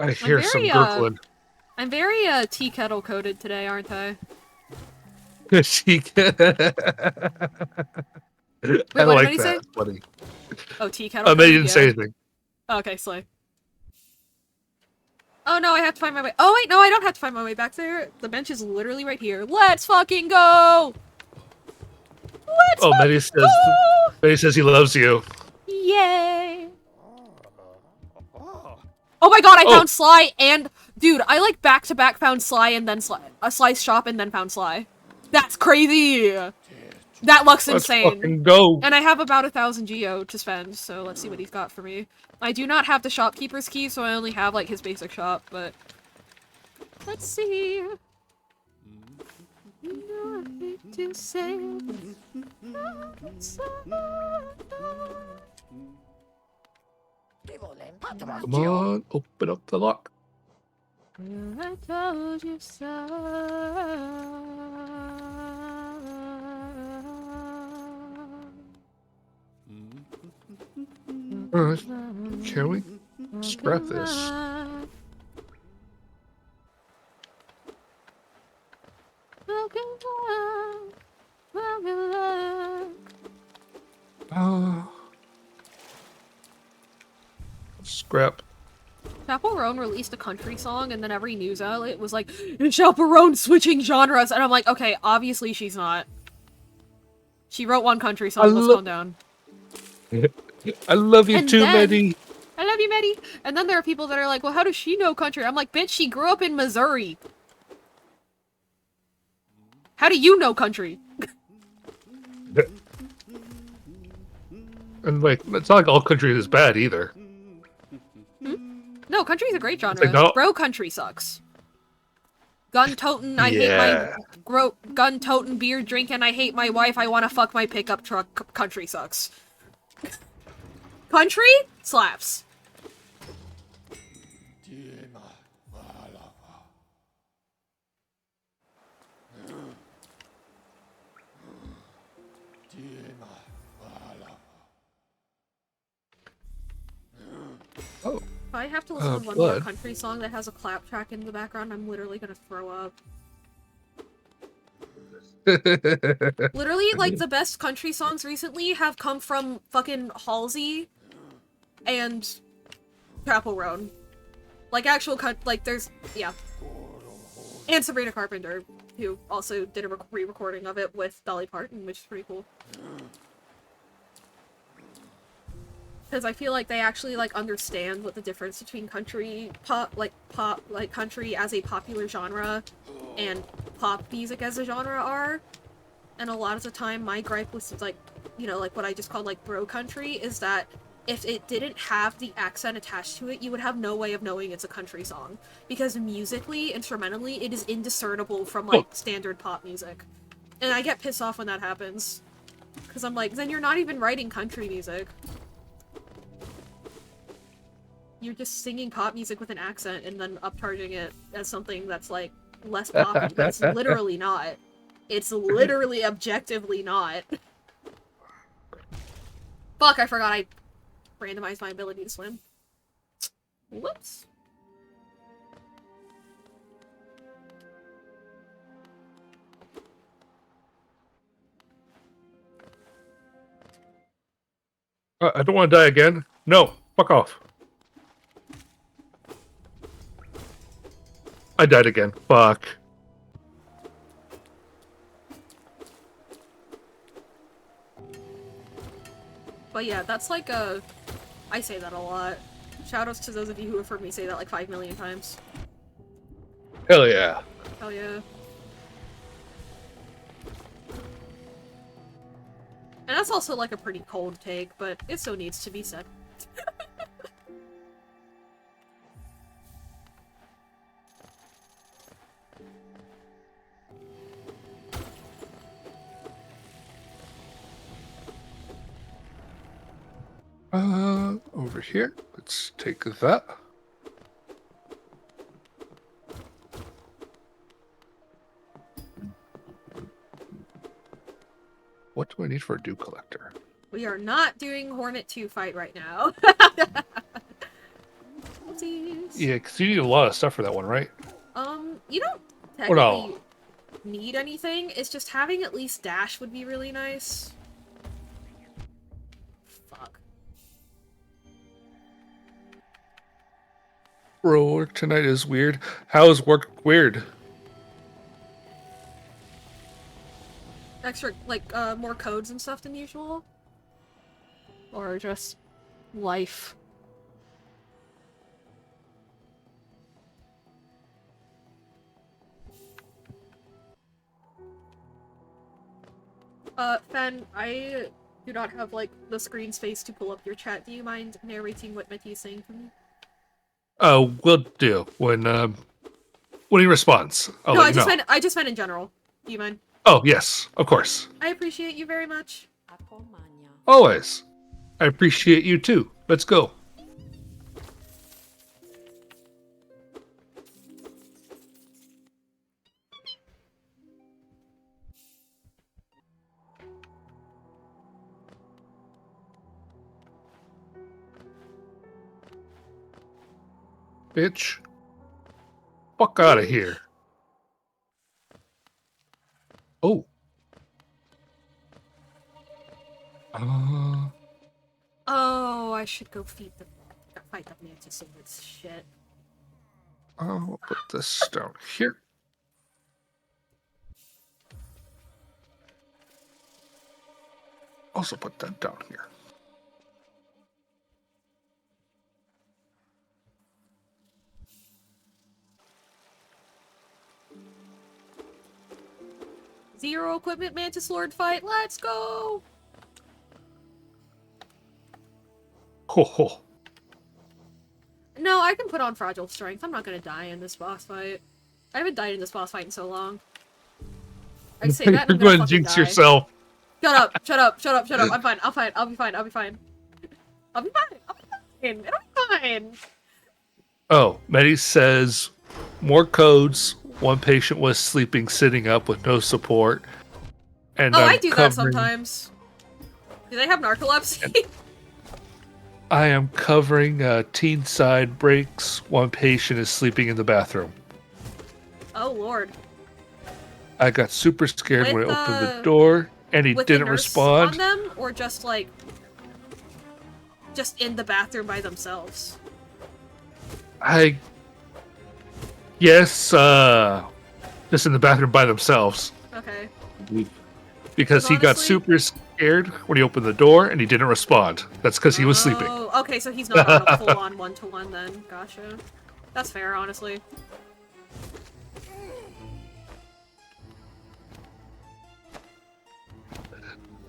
I hear some gurgling. I'm very tea kettle coded today, aren't I? She can. I what like did he that. say? Funny. Oh, tea kettle. They didn't yeah. say anything. Okay, slay. Oh no, I have to find my way. Oh wait, no, I don't have to find my way back there. The bench is literally right here. Let's fucking go! Let's Oh, fucking go! Betty says he loves you. Yay! Oh my god, I found Sly and... Dude, I like back-to-back found Sly and then Sly's shop and then found Sly. That's crazy! That looks insane. Let's fucking go. And I have about 1,000 geo to spend, so let's see what he's got for me. I do not have the shopkeeper's key, so I only have, like, his basic shop, but... Let's see... To say... Come on, open up the lock. I told you so. Alright, can we scrap this? Scrap. Chaperone released a country song, and then every news outlet was like, Chaperone switching genres, and I'm like, okay, obviously she's not. She wrote one country song, let's calm down. I love you And too, then- Betty. I love you, Maddie. And then there are people that are like, well, how does she know country? I'm like, bitch, she grew up in Missouri. How do you know country? And like, it's not like all country is bad either. No, country's a great genre. like, no. Bro country sucks. Gun totin', I hate my gun totin', beer drinking, I hate my wife, I wanna fuck my pickup truck. Country sucks. Country slaps. Oh. If I have to listen to one more country song that has a clap track in the background, I'm literally gonna throw up. Literally, like, the best country songs recently have come from fucking Halsey and Chaperone. Like, actual like, there's, yeah. And Sabrina Carpenter, who also did a re-recording of it with Dolly Parton, which is pretty cool. Because I feel like they actually, like, understand what the difference between country, like, country as a popular genre and pop music as a genre are. And a lot of the time, my gripe with, like, you know, like, what I just called, like, bro country is that if it didn't have the accent attached to it, you would have no way of knowing it's a country song. Because musically, instrumentally, it is indiscernible from, like, standard pop music. And I get pissed off when that happens. Because I'm like, then you're not even writing country music. You're just singing pop music with an accent and then upcharging it as something that's, like, less poppy. That's literally not. It's literally objectively not. Fuck, I forgot I randomized my ability to swim. Whoops. I don't want to die again. No, fuck off. I died again. Fuck. But yeah, that's like a... I say that a lot. Shoutouts to those of you who have heard me say that like 5 million times. Hell yeah. Hell yeah. And that's also like a pretty cold take, but it so needs to be said. Over here. Let's take that. What do I need for a dew collector? We are not doing Hornet 2 fight right now. Oopsies. Yeah, because you need a lot of stuff for that one, right? You don't Or no? technically need anything. It's just having at least dash would be really nice. Fuck. Bro, work tonight is weird. How is work weird? Extra, like, more codes and stuff than usual? Or just life? Fen, I do not have, like, the screen space to pull up your chat. Do you mind narrating what Mickey is saying to me? Will do. When he responds, I'll No, let you know. I just meant in general. Do you mind? Oh, yes, of course. I appreciate you very much. Always. I appreciate you too. Let's go. Bitch. Fuck out of here. Oh. Oh, I should go fight the mantis and this shit. I'll put this down here. Also put that down here. Zero equipment mantis lord fight. Let's go. Ho ho. No, I can put on fragile strength. I'm not gonna die in this boss fight. I haven't died in this boss fight in so long. I say that and I'm You're gonna going to fucking jinx die. yourself. Shut up! Shut up! Shut up! Shut up! I'm fine. I'll be fine. I'll be fine. I'll be fine. I'll be fine. I'll be fine. It'll be fine. Oh, Medi says more codes. One patient was sleeping sitting up with no support. And Oh, I'm I do that sometimes. Do they have narcolepsy? I am covering teen side breaks. One patient is sleeping in the bathroom. Oh lord. I got super scared when I With, opened the door, and he With the didn't nurse respond. on them, or just like, just in the bathroom by themselves? Yes, just in the bathroom by themselves. Okay. Because he got Honestly- super scared when he opened the door, and he didn't respond. That's because he was sleeping. Oh, okay, so he's not on a full-on one-to-one then. Gotcha. That's fair, honestly.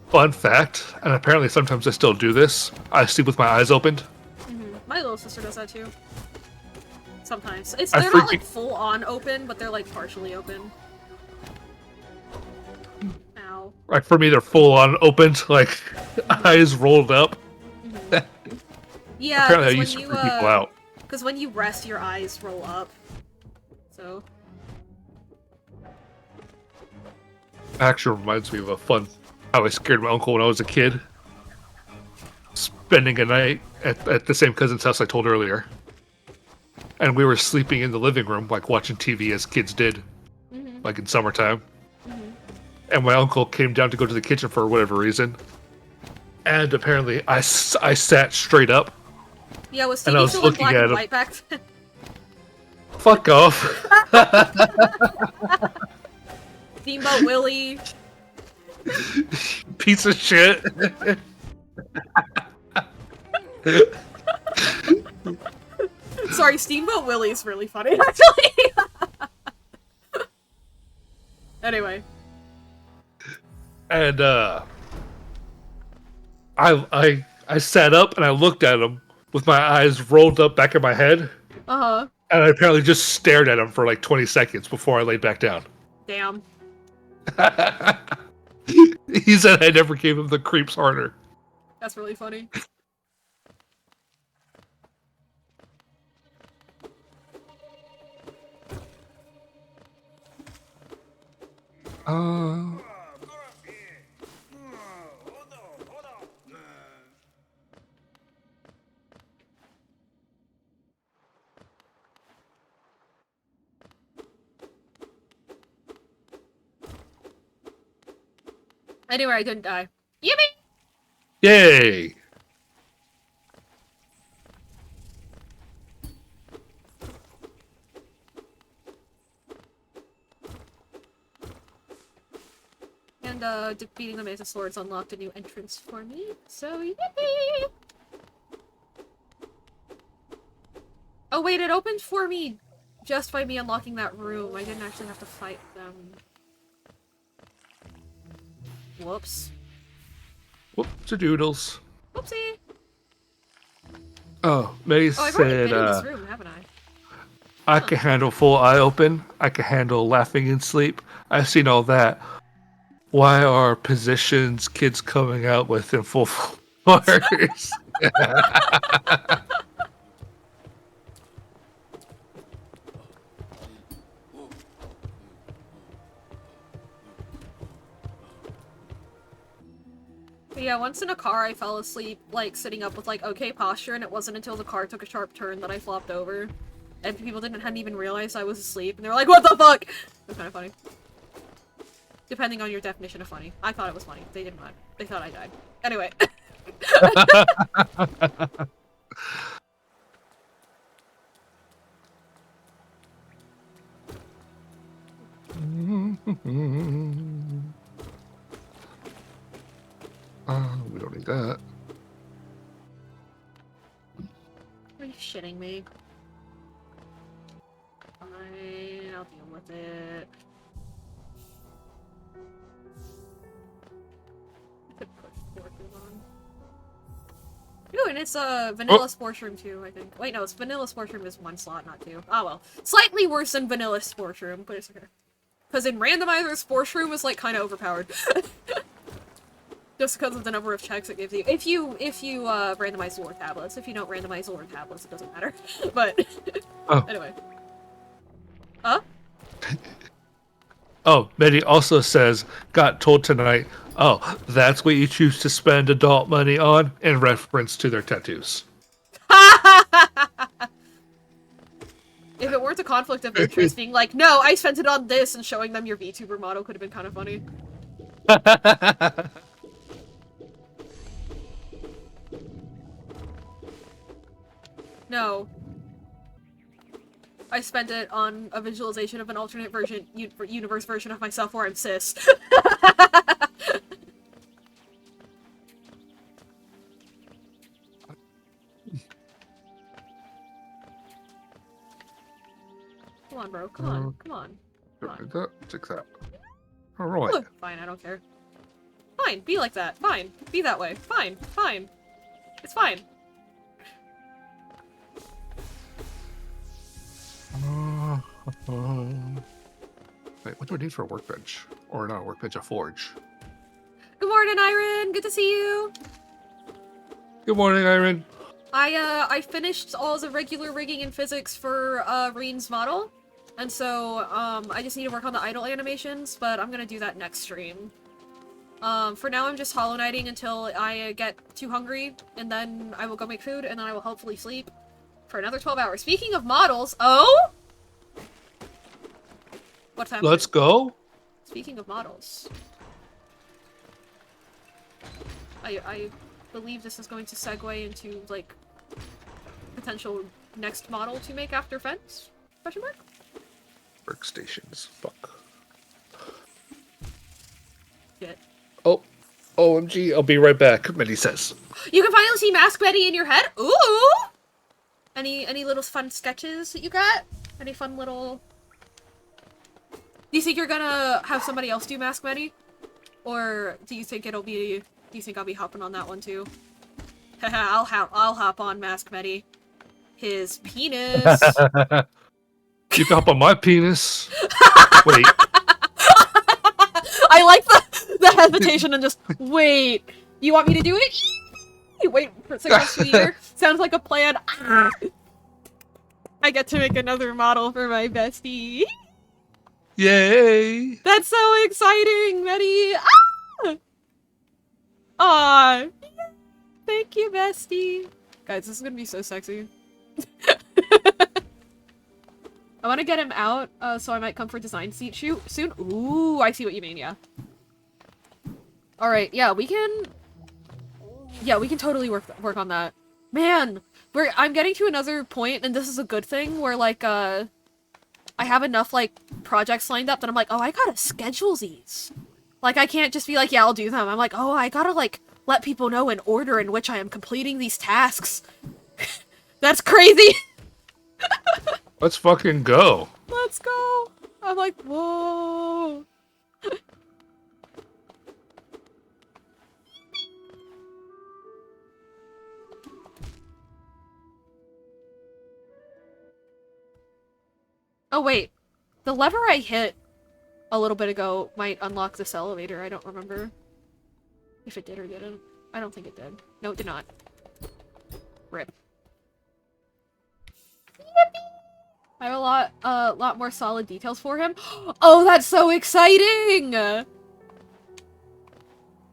Fun fact, and apparently sometimes I still do this, I sleep with my eyes opened. My little sister does that too. Sometimes. They're I not freaking- like full-on open, but they're like partially open. Ow. Like for me, they're full on opened, like eyes rolled up. Yeah, Apparently I because used to when you, freak people out. because when you rest, your eyes roll up. So. Actually reminds me of a fun how I scared my uncle when I was a kid. Spending a night at the same cousin's house I told earlier. And we were sleeping in the living room, like watching TV as kids did, like in summertime. And my uncle came down to go to the kitchen for whatever reason. And apparently I sat straight up. Yeah, was And I TV was still in looking black at and him. white back then? Fuck off. Steamboat Willie. Piece of shit. Sorry, Steamboat Willie's really funny, actually. Anyway. And I sat up and I looked at him with my eyes rolled up back in my head. Uh-huh. And I apparently just stared at him for like 20 seconds before I laid back down. Damn. He said I never gave him the creeps harder. That's really funny. Anyway, I didn't die. Yippee! Yay! and defeating the Mantis Lords unlocked a new entrance for me. So yippee! Oh wait, it opened for me just by me unlocking that room. I didn't actually have to fight them. Whoops. Whoop-a-doodles. Whoopsie! Oh, May Oh, I've already said, been in this room, haven't I? I can handle full eye open. I can handle laughing in sleep. I've seen all that. Why are positions kids coming out with in full force? But yeah, once in a car I fell asleep, like, sitting up with, like, okay posture, and it wasn't until the car took a sharp turn that I flopped over. And people hadn't even realized I was asleep, and they were like, what the fuck?! It was kind of funny. Depending on your definition of funny. I thought it was funny. They didn't mind. They thought I died. Anyway. We don't need that. Are you shitting me? Fine, I'll deal with it. I could push Sports Room on. Ooh, and it's Vanilla Sports Room too, I think. Wait, no, it's Vanilla Sports Room is one slot, not two. Oh well. Slightly worse than Vanilla Sports Room, but it's okay. Because in Randomizer, Sports Room is like kind of overpowered. Just because of the number of checks it gives you. If you randomize lore tablets. If you don't randomize lore tablets, it doesn't matter. But anyway. Huh? Oh, Betty also says, got told tonight, oh, that's what you choose to spend adult money on, in reference to their tattoos. If it weren't a conflict of interest, being like, no, I spent it on this, and showing them your VTuber model could have been kind of funny. No. I spent it on a visualization of an alternate version, universe version of myself where I'm cis. Come on, bro. Come on. Come on. Come on. That, take that. Alright. Look, fine, I don't care. Fine, be like that. Fine. Be that way. Fine. Fine. It's fine. Wait, what do I need for a workbench? Or not a workbench, a forge. Good morning, Iron. Good to see you. Good morning, Iron. I finished all the regular rigging and physics for Reen's model, and so I just need to work on the idle animations, but I'm gonna do that next stream. For now, I'm just Hollow Knighting until I get too hungry, and then I will go make food, and then I will hopefully sleep for another 12 hours. Speaking of models, oh! What's happening? Let's go. Speaking of models. I believe this is going to segue into, like, potential next model to make after Fence? Question mark? Workstations. Fuck. Shit. Oh. OMG, I'll be right back, Minnie says. You can finally see Mask Betty in your head? Ooh! Any little fun sketches that you got? Any fun little... Do you think you're gonna have somebody else do Mask Betty? Or do you think it'll be... Do you think I'll be hopping on that one too? Haha, I'll hop on Mask Betty. His penis. You can hop on my penis. Wait. I like the hesitation and just, wait, you want me to do it? Wait for 6 months to a year. Sounds like a plan. I get to make another model for my bestie. Yay! That's so exciting, Betty! Aw! Thank you, bestie! Guys, this is gonna be so sexy. I want to get him out, so I might come for design seat shoot soon. Ooh, I see what you mean, yeah. Alright, yeah, we can... Yeah, we can totally work on that. Man! I'm getting to another point, and this is a good thing, where, like, I have enough, like, projects lined up that I'm like, oh, I gotta schedule these. Like, I can't just be like, yeah, I'll do them. I'm like, oh, I gotta, like, let people know in order in which I am completing these tasks. That's crazy! Let's fucking go. Let's go! I'm like, whoa! Oh, wait. The lever I hit a little bit ago might unlock this elevator. I don't remember if it did or didn't. I don't think it did. No, it did not. Rip. Yippee! I have a lot more solid details for him. Oh, that's so exciting!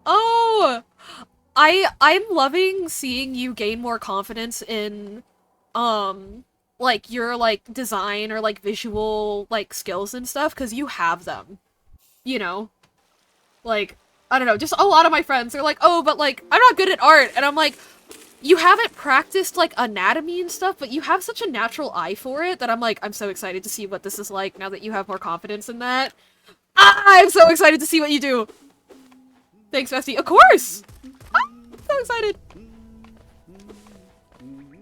Oh! I'm loving seeing you gain more confidence in, like, your, like, design or, like, visual, like, skills and stuff, because you have them. You know? Like, I don't know, just a lot of my friends are like, oh, but, like, I'm not good at art, and I'm like, you haven't practiced, like, anatomy and stuff, but you have such a natural eye for it that I'm like, I'm so excited to see what this is like now that you have more confidence in that. I'm so excited to see what you do! Thanks, Bestie. Of course! I'm so excited!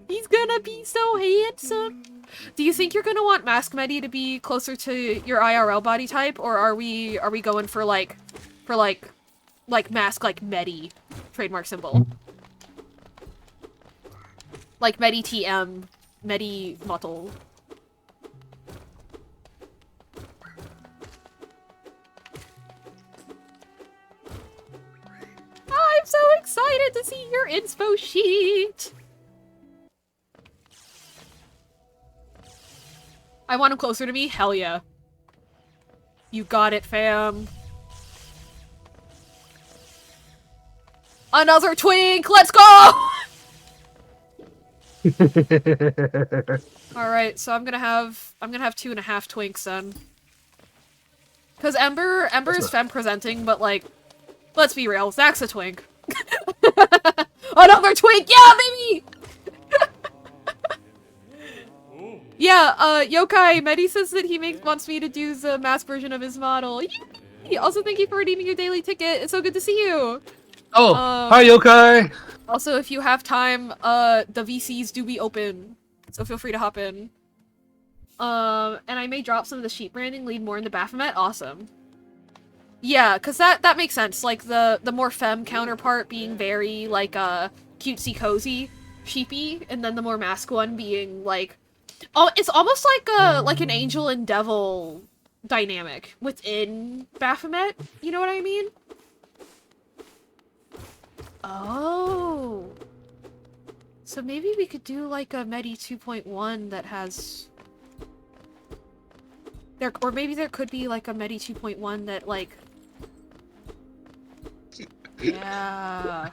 He's gonna be so handsome! Do you think you're gonna want Mask Medi to be closer to your IRL body type, or are we going for Mask, like, Medi trademark symbol? Like Medi TM, Medi Muttle. I'm so excited to see your inspo sheet! I want him closer to me? Hell yeah. You got it, fam. Another twink! Let's go! Alright, so I'm gonna have 2.5 twinks then. Cause Ember is femme presenting, but like, let's be real, Zach's a twink. Another twink! Yeah, baby! Yeah, Yokai, Medi says that he wants me to do the mass version of his model. Yay! Also, thank you for redeeming your daily ticket. It's so good to see you. Oh, hi, Yokai! Also, if you have time, the VCs do be open, so feel free to hop in. And I may drop some of the sheet branding, lead more into Baphomet. Awesome. Yeah, cause that makes sense. Like the more femme counterpart being very like cutesy cozy, sheepy, and then the more mask one being like, oh, it's almost like an angel and devil dynamic within Baphomet. You know what I mean? Oh. So maybe we could do like a Medi 2.1 that has or maybe there could be like a Medi 2.1 that like yeah.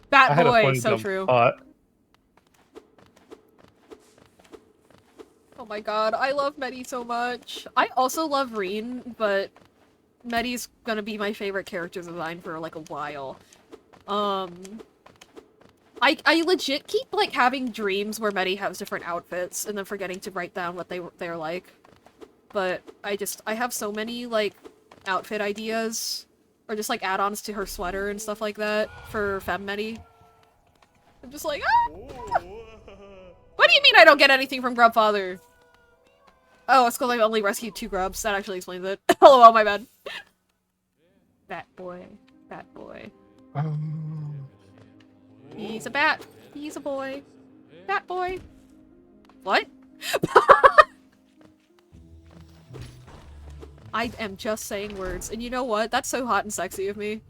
Bat boy, so true. Oh my god, I love Medi so much. I also love Reen, but Medi's gonna be my favorite character design for like a while. I legit keep like having dreams where Medi has different outfits and then forgetting to write down what they're like. But I have so many like outfit ideas or just like add-ons to her sweater and stuff like that for Femme Medi. I'm just like, ah! What do you mean I don't get anything from Grubfather? Oh, it's because I've only rescued 2 grubs. That actually explains it. LOL, my bad. Bat boy. Bat boy. He's a bat. He's a boy. Bat boy. What? I am just saying words, and you know what? That's so hot and sexy of me.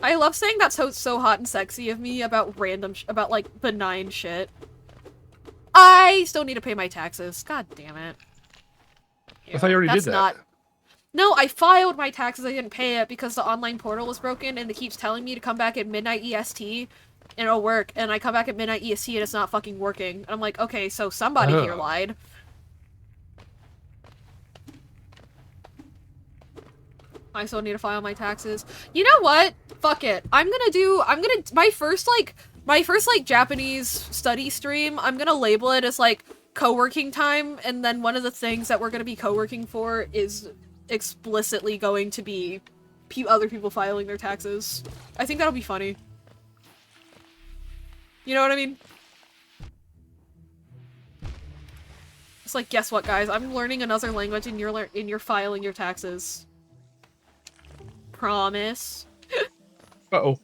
I love saying that's so hot and sexy of me about random about like benign shit. I still need to pay my taxes. God damn it. I thought you already did that. No, I filed my taxes. I didn't pay it because the online portal was broken and it keeps telling me to come back at midnight EST and it'll work. And I come back at midnight EST and it's not fucking working. And I'm like, okay, so somebody here lied. I still need to file my taxes. You know what? Fuck it. My first Japanese study stream, I'm gonna label it as like co-working time, and then one of the things that we're going to be co-working for is explicitly going to be other people filing their taxes. I think that'll be funny. You know what I mean? It's like, guess what, guys? I'm learning another language, and you're filing your taxes. Promise. Uh-oh.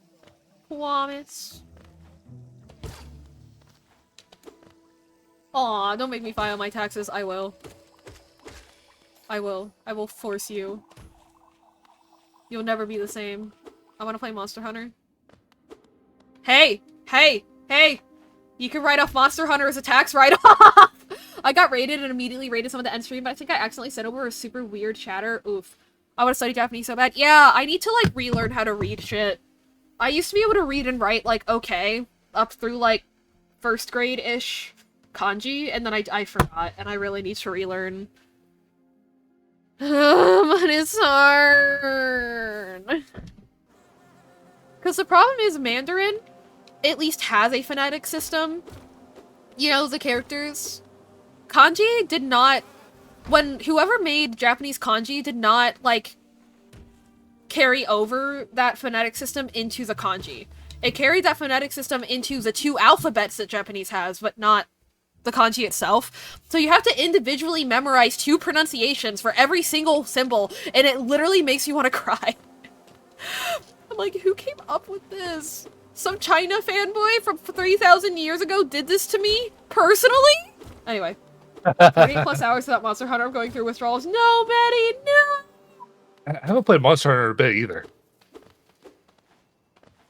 Promise. Aw, don't make me file my taxes. I will. I will. I will force you. You'll never be the same. I want to play Monster Hunter. Hey! Hey! Hey! You can write off Monster Hunter as a tax write-off! I got raided and immediately raided some of the end stream, but I think I accidentally sent over a super weird chatter. Oof. I want to study Japanese so bad. Yeah, I need to, like, relearn how to read shit. I used to be able to read and write, like, okay, up through, like, first grade-ish kanji, and then I forgot, and I really need to relearn. But it's hard. Because the problem is Mandarin at least has a phonetic system. You know, the characters. Kanji did not... When whoever made Japanese kanji did not, like, carry over that phonetic system into the kanji. It carried that phonetic system into the 2 alphabets that Japanese has, but not the kanji itself. So you have to individually memorize 2 pronunciations for every single symbol, and it literally makes you want to cry. I'm like, who came up with this? Some China fanboy from 3,000 years ago did this to me? Personally? Anyway. 48 plus hours without Monster Hunter, I'm going through withdrawals. No, Betty, no! I haven't played Monster Hunter in a bit either.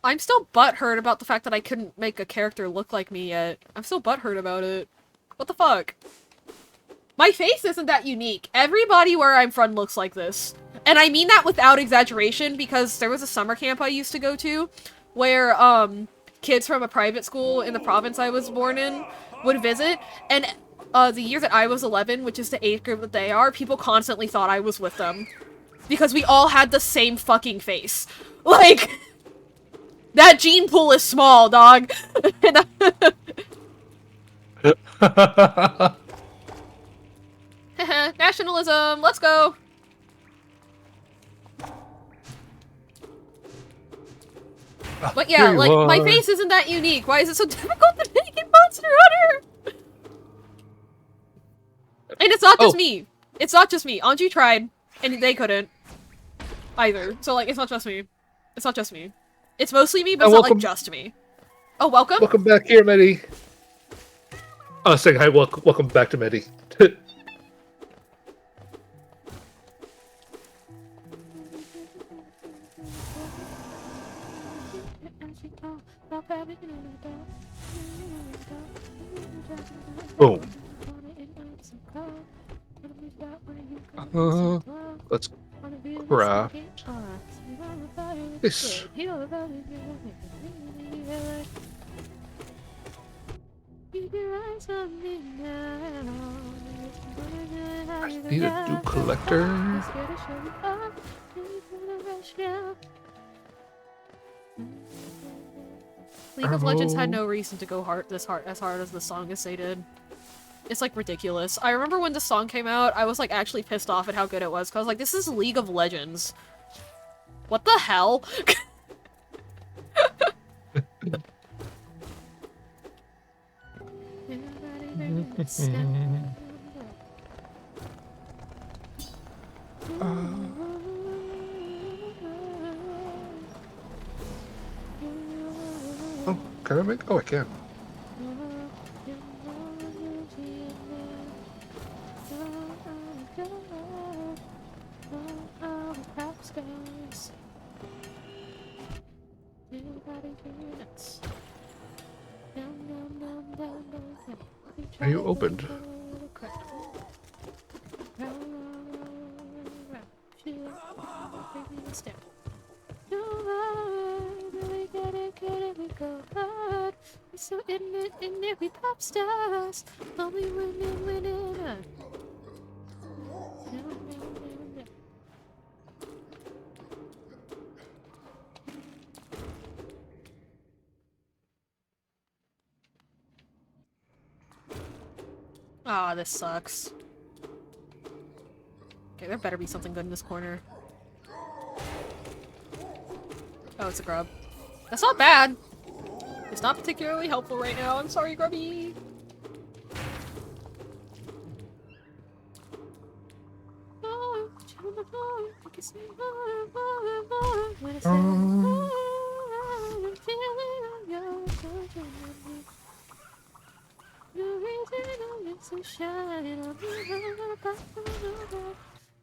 I'm still butthurt about the fact that I couldn't make a character look like me yet. I'm still butthurt about it. What the fuck? My face isn't that unique. Everybody where I'm from looks like this. And I mean that without exaggeration, because there was a summer camp I used to go to where, kids from a private school in the province I was born in would visit, and the year that I was 11, which is the age group that they are, people constantly thought I was with them. Because we all had the same fucking face. Like, that gene pool is small, dog. Nationalism, let's go. But yeah, like, my face isn't that unique. Why is it so difficult to make in Monster Hunter? And it's not just me. It's not just me. Anju tried, and they couldn't. Either. So, like, it's not just me. It's not just me. It's mostly me, but it's not, like, just me. Oh, welcome? Welcome back here, Medi. I was saying hi, welcome back to Medi. Boom. Let's craft this. I need a new collector. League of Legends had no reason to go as hard as the song as they did. It's, like, ridiculous. I remember when the song came out, I was, like, actually pissed off at how good it was, because I was like, this is League of Legends. What the hell? Oh, can I make? Oh, I can. Are you opened? So in it, we pop stars. Only winning. Ah, this sucks. Okay, there better be something good in this corner. Oh, it's a grub. That's not bad. It's not particularly helpful right now. I'm sorry, Grubby.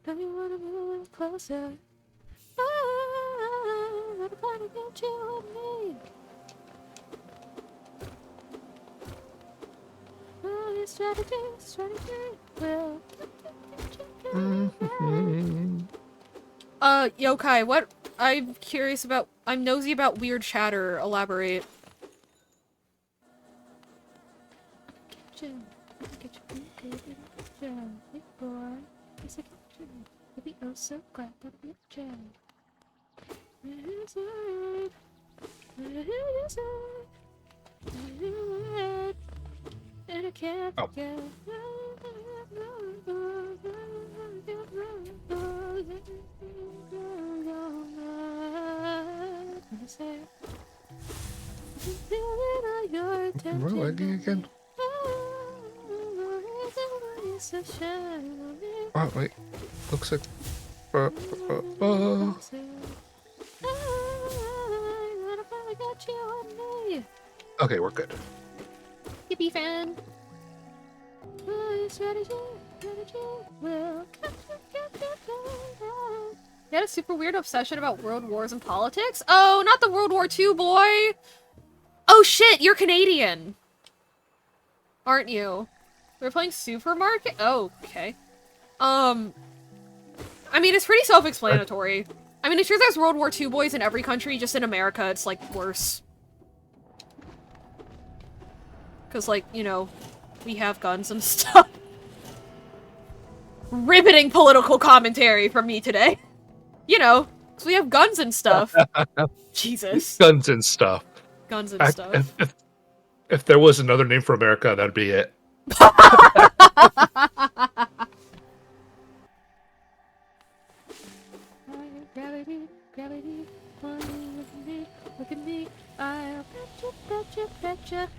Don't you wanna move a little closer? I'm gonna get you and me. Oh, strategy, well. Yokai, what? I'm curious about. I'm nosy about weird chatter. Elaborate. Oh, so glad that we tried. And I can't forget. We're lagging again. Oh, wait. Looks like... Okay, we're good. Yippee fan! You had a super weird obsession about world wars and politics? Oh, not the World War II boy! Oh shit, you're Canadian! Aren't you? We're playing Supermarket? Oh, okay. I mean, it's pretty self-explanatory. I mean, I'm sure there's World War II boys in every country, just in America it's, like, worse. Cause, like, you know, we have guns and stuff. Riveting political commentary from me today. You know, cause we have guns and stuff. Jesus. Guns and stuff. Guns and stuff. If there was another name for America, that'd be it. Gravity, look at me, I'll betcha.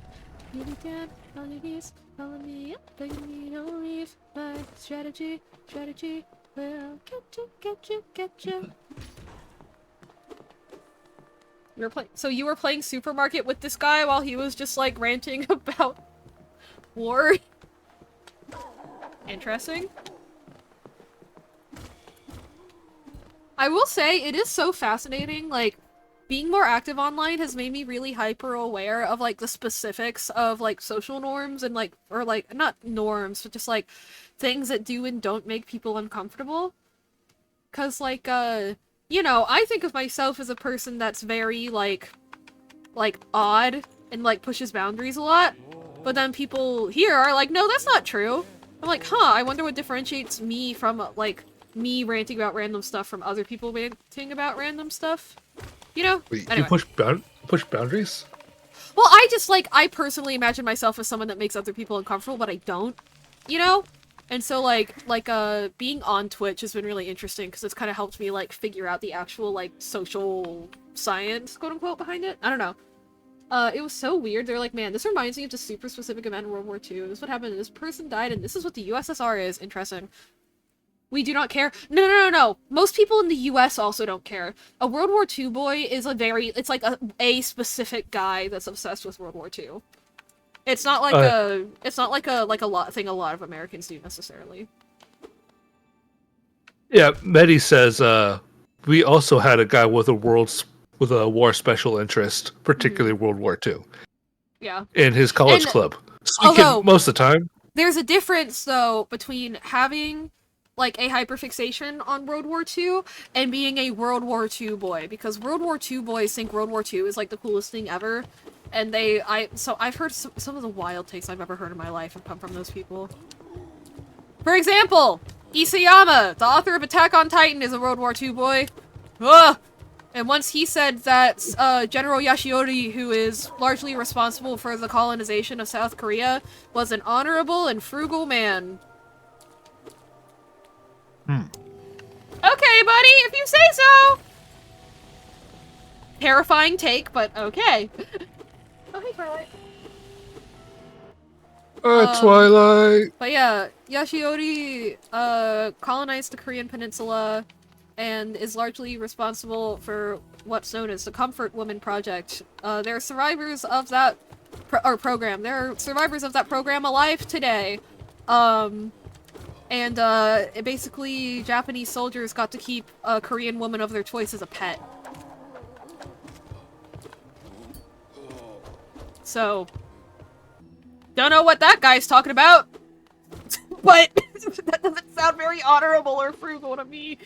You be down on your knees, follow me up, begging me don't leave. My strategy, will get you. You were playing Supermarket with this guy while he was just like ranting about war? Interesting. I will say, it is so fascinating, like, being more active online has made me really hyper aware of, like, the specifics of, like, social norms and, like, or, like, not norms, but just, like, things that do and don't make people uncomfortable. 'Cause, like, you know, I think of myself as a person that's very, like, odd and, like, pushes boundaries a lot. But then people here are like, no, that's not true. I'm like, huh, I wonder what differentiates me from, like, me ranting about random stuff from other people ranting about random stuff. You know? Wait, anyway. you push boundaries? Well, I personally imagine myself as someone that makes other people uncomfortable, but I don't. You know? And so, being on Twitch has been really interesting, because it's kind of helped me, like, figure out the actual, like, social science, quote-unquote, behind it. I don't know. It was so weird. They're like, man, this reminds me of this super specific event in World War II. This is what happened, and this person died, and this is what the USSR is. Interesting. We do not care. No. Most people in the US also don't care. A World War II boy is it's like a specific guy that's obsessed with World War II. It's not like a thing a lot of Americans do necessarily. Yeah, Medi says, we also had a guy with a war special interest, particularly World War II. Yeah. In his college club. So most of the time. There's a difference, though, between having like a hyperfixation on World War II and being a World War II boy, because World War II boys think World War II is like the coolest thing ever, and I've heard some of the wild takes I've ever heard in my life have come from those people. For example, Isayama, the author of Attack on Titan, is a World War II boy. Ugh! And once he said that General Yashiori, who is largely responsible for the colonization of South Korea, was an honorable and frugal man. Okay, buddy, if you say so! Terrifying take, but okay. Oh, hey, Twilight. Twilight! But yeah, Yashiori colonized the Korean peninsula and is largely responsible for what's known as the Comfort Woman Project. They're survivors of that program. There are survivors of that program alive today. Basically, Japanese soldiers got to keep a Korean woman of their choice as a pet. So, don't know what that guy's talking about, but that doesn't sound very honorable or frugal to me.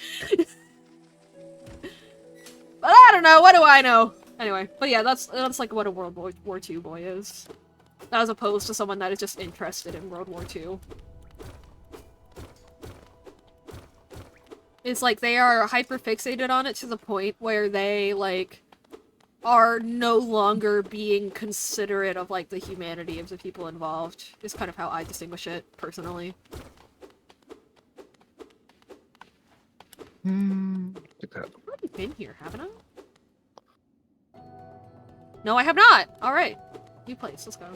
But I don't know, what do I know? Anyway, but yeah, that's like what a World War II boy is. As opposed to someone that is just interested in World War II. It's like they are hyper-fixated on it to the point where they, like, are no longer being considerate of, like, the humanity of the people involved. Is kind of how I distinguish it, personally. Get that. I've already been here, haven't I? No, I have not! Alright. New place, let's go.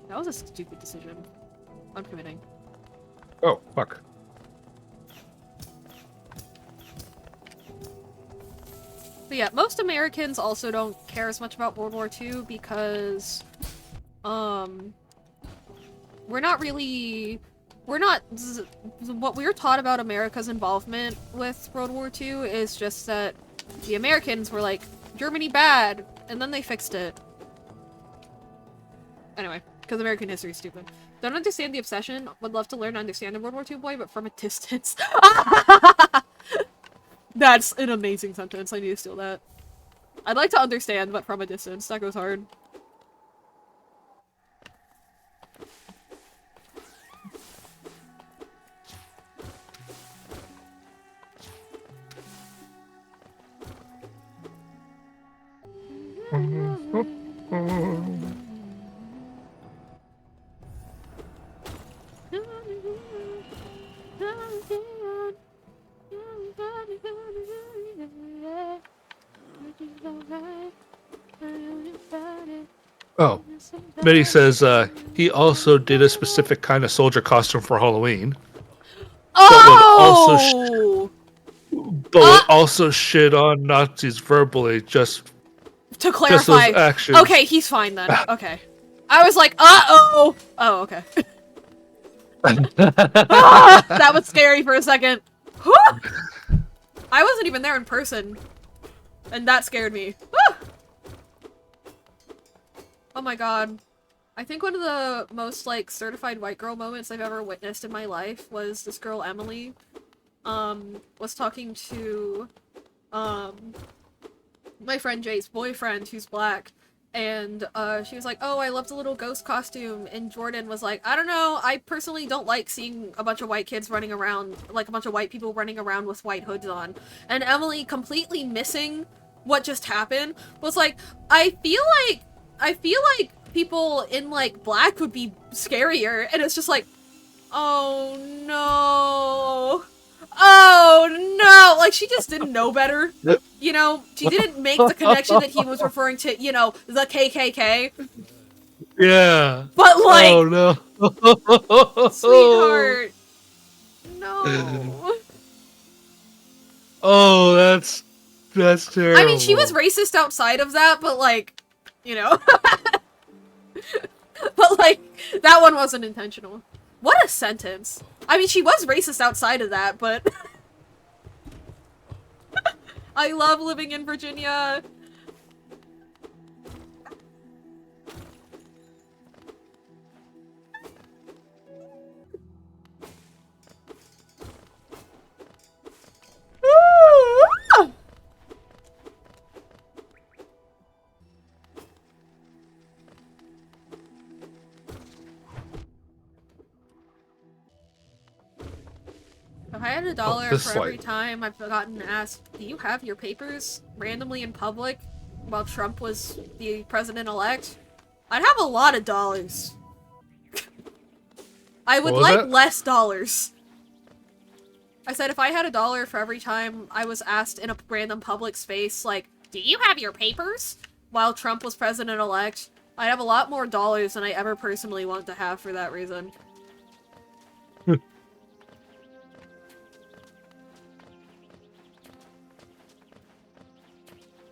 That was a stupid decision. I'm committing. Oh, fuck. But yeah, most Americans also don't care as much about World War II because, we're not, what we're taught about America's involvement with World War II is just that the Americans were like, Germany bad, and then they fixed it. Anyway, because American history is stupid. Don't understand the obsession, would love to learn to understand a World War II boy, but from a distance. That's an amazing sentence, I need to steal that. I'd like to understand, but from a distance, that goes hard. Oh. Mitty says, he also did a specific kind of soldier costume for Halloween. Oh! But would also shit on Nazis verbally, just To those clarify. actions. Okay, he's fine then. Okay. I was like, uh-oh! Oh, okay. Ah, that was scary for a second. Whew! I wasn't even there in person. And that scared me. Whew! Oh my god. I think one of the most, like, certified white girl moments I've ever witnessed in my life was this girl, Emily, was talking to, my friend Jay's boyfriend, who's black, and, she was like, oh, I love the little ghost costume, and Jordan was like, I don't know, I personally don't like seeing a bunch of white kids running around, like, a bunch of white people running around with white hoods on. And Emily, completely missing what just happened, was like, I feel like people in, like, black would be scarier, and it's just like, oh no. Oh no! Like, she just didn't know better. You know, she didn't make the connection that he was referring to, you know, the KKK. Yeah. But, like, oh no. sweetheart. No. Oh, that's terrible. I mean, she was racist outside of that, but, like, you know. But, like, that one wasn't intentional. What a sentence. I mean, she was racist outside of that, but... I love living in Virginia. I had $1 this for every light. time I've gotten asked, do you have your papers randomly in public while Trump was the president-elect? I'd have a lot of dollars. I would What was like that? less dollars. I said if I had $1 for every time I was asked in a random public space, like, do you have your papers? While Trump was president-elect, I'd have a lot more dollars than I ever personally want to have for that reason.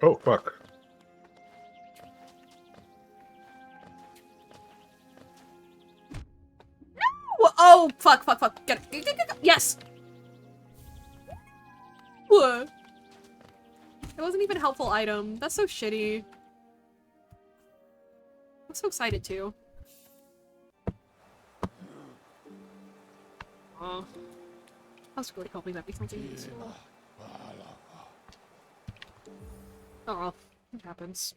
Oh, fuck. Oh, fuck, fuck, fuck. Get it. Yes! What? It wasn't even a helpful item. That's so shitty. I'm so excited too. Oh. I was really hoping that'd be something useful. Oh, it happens.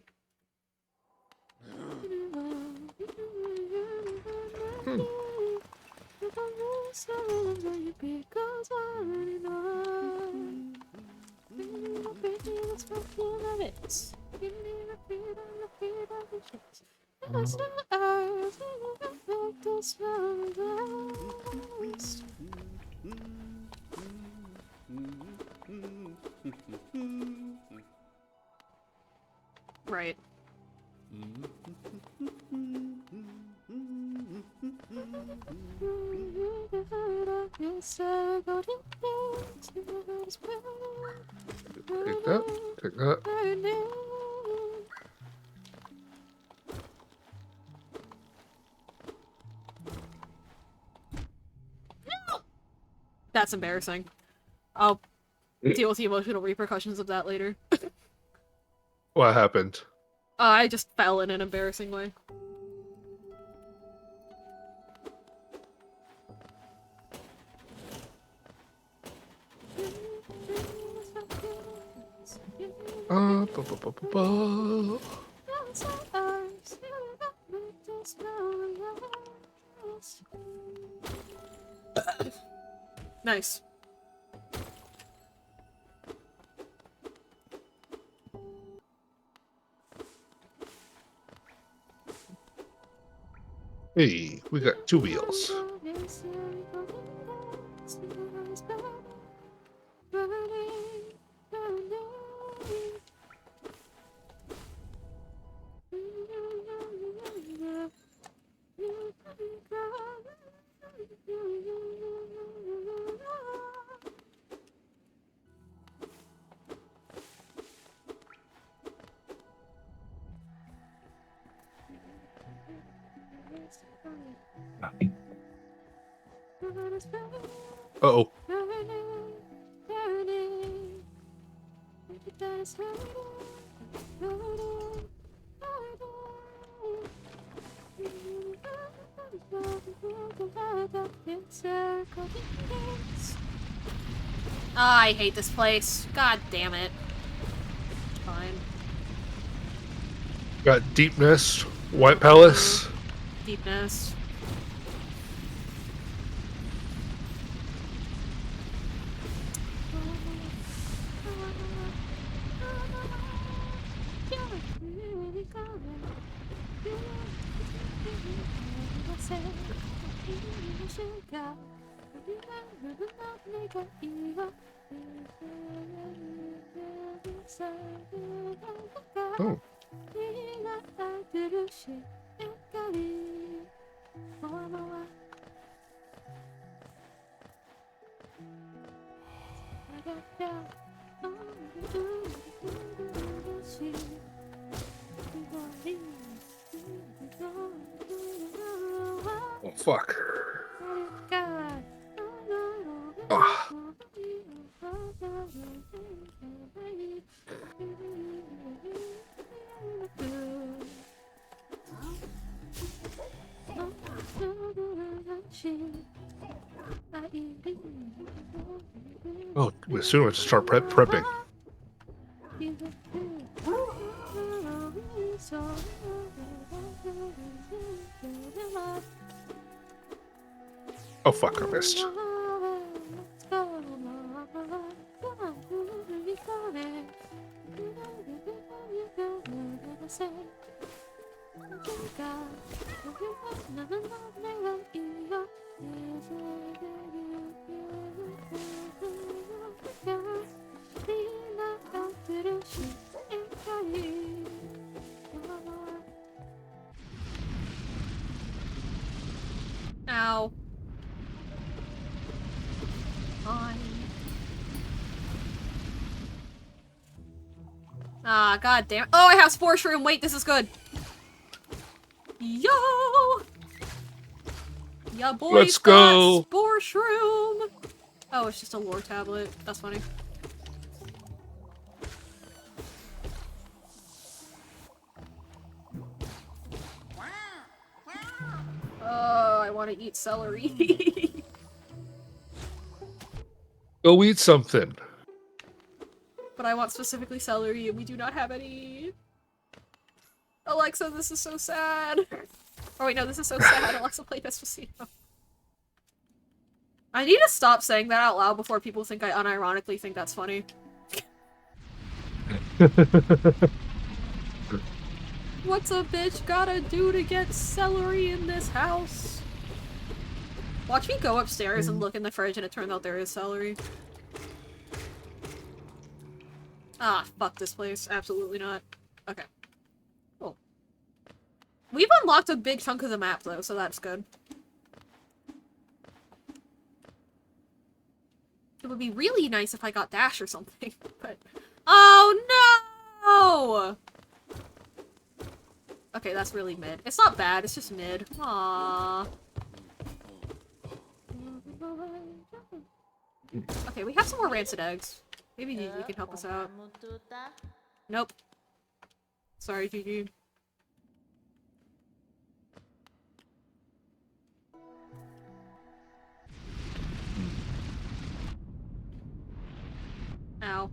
Right. Take that. Take that. That's embarrassing. I'll deal with the emotional repercussions of that later. What happened? I just fell in an embarrassing way. Ba, ba, ba, ba, ba. Nice. Hey, we got 2 wheels. Uh-oh. Ah, I hate this place. God damn it. Fine. Got Deep Nest, White Palace. Deepness. Oh. Oh, fuck. Ah. Oh, we soon have to start prepping. Oh, fuck, I missed. Ow. Fine. Ah, god damn. Oh, I have Spore Shroom. Wait, this is good. Yo! Ya boys Let's go. got Spore Shroom! Oh, it's just a lore tablet. That's funny. Oh, I want to eat celery. Go eat something. But I want specifically celery, and we do not have any. Alexa, this is so sad. Oh wait, no, this is so sad. Alexa, play Despacito. I need to stop saying that out loud before people think I unironically think that's funny. What's a bitch gotta do to get celery in this house? Watch me go upstairs and look in the fridge and it turns out there is celery. Ah, fuck this place. Absolutely not. Okay. Cool. We've unlocked a big chunk of the map though, so that's good. It would be really nice if I got dash or something, but... Oh no! Okay, that's really mid. It's not bad, it's just mid. Aww. Okay, we have some more rancid eggs. Maybe Gigi can help us out. Nope. Sorry, Gigi. Ow.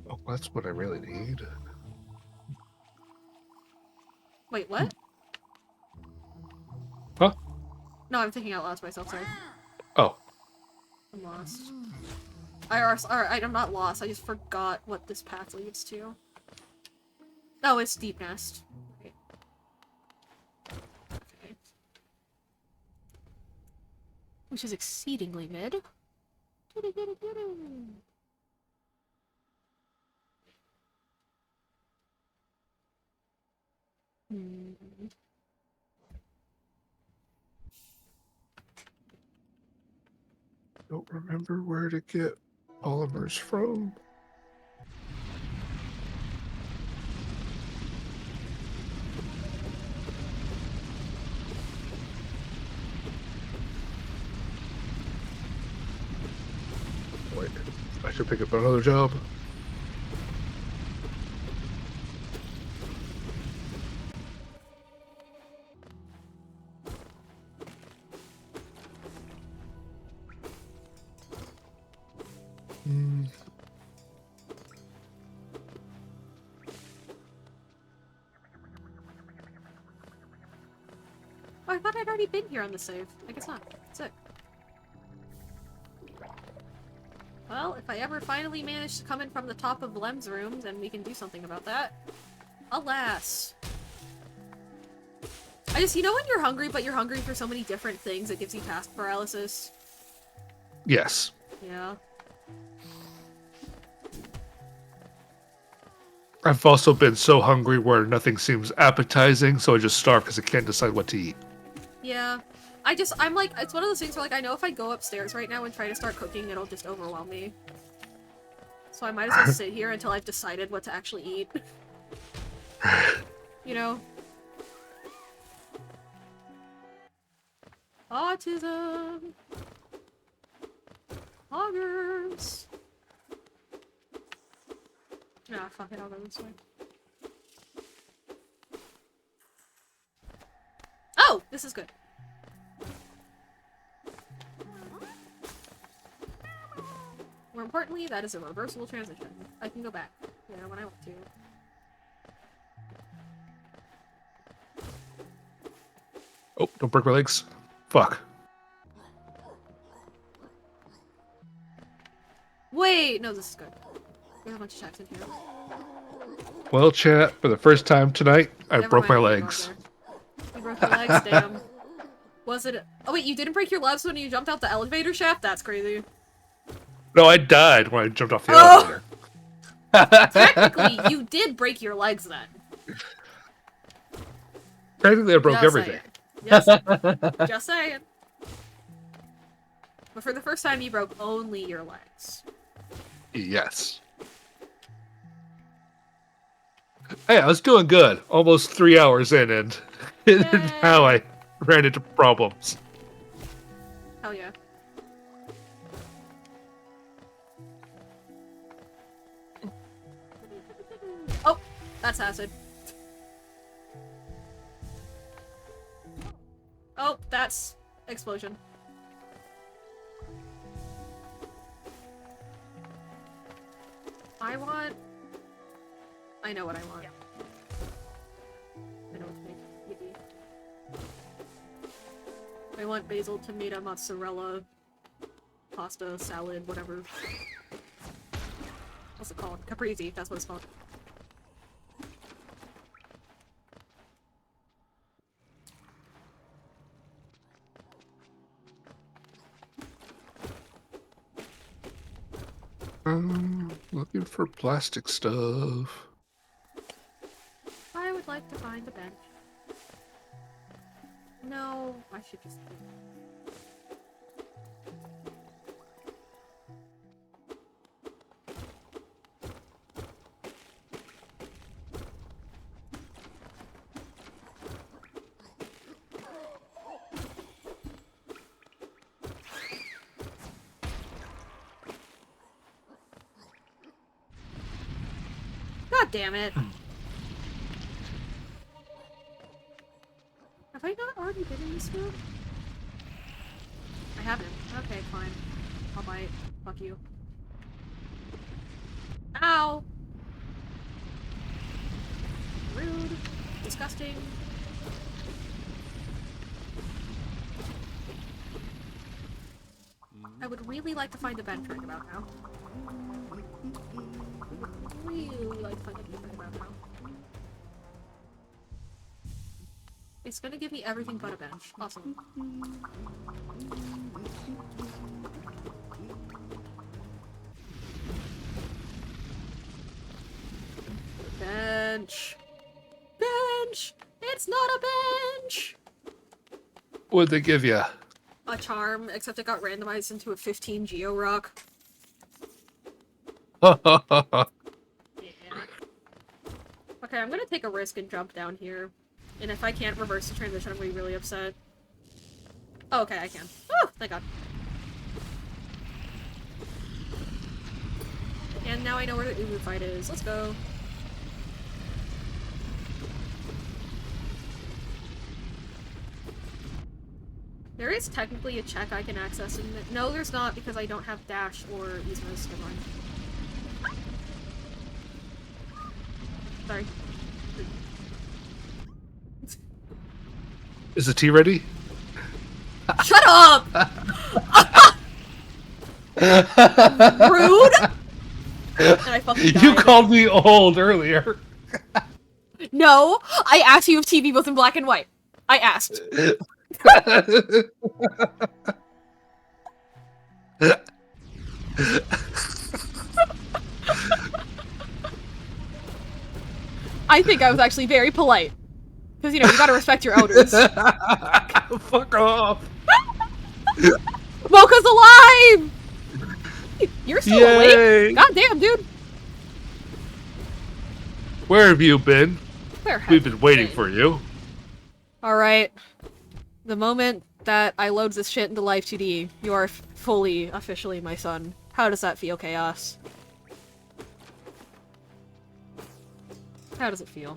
Oh, that's what I really need. Wait, what? Huh? No, I'm thinking out loud to myself, sorry. Oh. I'm lost. I'm not lost, I just forgot what this path leads to. Oh, it's Deep Nest. Okay. Okay. Which is exceedingly mid. Hmm. Don't remember where to get polymers from. Wait, I should pick up another job. Oh, I thought I'd already been here on the save. I guess not. That's it. Well, if I ever finally manage to come in from the top of Lem's room, then we can do something about that. Alas. I just, you know when you're hungry, but you're hungry for so many different things, it gives you task paralysis? Yes. Yeah. I've also been so hungry where nothing seems appetizing, so I just starve because I can't decide what to eat. Yeah. I'm like, it's one of those things where like, I know if I go upstairs right now and try to start cooking, it'll just overwhelm me. So I might as well sit here until I've decided what to actually eat. You know? Autism! Hoggers! Nah, fuck it, I'll go this way. Oh! This is good. More importantly, that is a reversible transition. I can go back there when I want to. Oh, don't break my legs. Fuck. Wait, no, this is good. There's a bunch of checks in here. Well, chat, for the first time tonight, I Never broke my mind, you legs. You broke your legs, damn. Was it? Oh wait, you didn't break your legs when you jumped out the elevator shaft? That's crazy. No, I died when I jumped off the Oh! elevator. Technically, you did break your legs then. Practically, I broke Just everything. saying. Just saying. But for the first time, you broke only your legs. Yes. Hey, I was doing good. Almost 3 hours in, and now I ran into problems. Hell yeah. Oh, that's acid. Oh, that's explosion. I know what I want. I know what to make. Yippee. I want basil, tomato, mozzarella, pasta, salad, whatever. What's it called? Caprese, that's what it's called. Looking for plastic stuff. I would like to find a bench. No, I should just... God damn it. Have I not already been in this room? I haven't. Okay, fine. I'll bite. Fuck you. Ow! Rude. Disgusting. I would really like to find a bench right about now. Really like to find a bench right about now. It's gonna give me everything but a bench. Awesome. Bench! Bench! It's not a bench! What'd they give you? A charm, except it got randomized into a 15 Geo Rock. Yeah. Okay, I'm gonna take a risk and jump down here. And if I can't reverse the transition, I'm gonna be really upset. Oh, okay, I can. Oh, thank God. And now I know where the Ubu fight is. Let's go. There is technically a check I can access, and no, there's not because I don't have dash or Yzma's. Never mind. Sorry. Is the tea ready? Shut up! Rude! And I fucking died. You called me old earlier. No! I asked you if TV was in black and white. I asked. I think I was actually very polite. Because, you know, you gotta respect your elders. Fuck off. Mocha's alive! You're still Yay. awake? God damn, dude. Where have you been? Where have We've been you waiting been? for you. Alright. The moment that I load this shit into live2d, you are fully, officially my son. How does that feel, Chaos? How does it feel?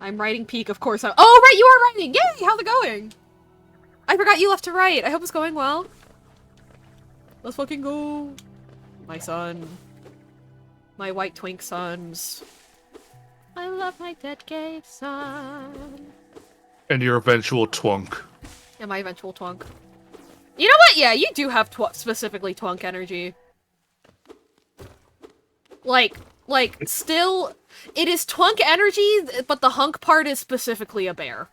I'm writing peak, of course. Oh, right, you are writing! Yay! How's it going? I forgot you left to write. I hope it's going well. Let's fucking go. My son. My white twink sons. I love my dead gay son. And your eventual twunk. And my eventual twunk. You know what? Yeah, you do have specifically twunk energy. Like, still, it is twunk energy, but the hunk part is specifically a bear.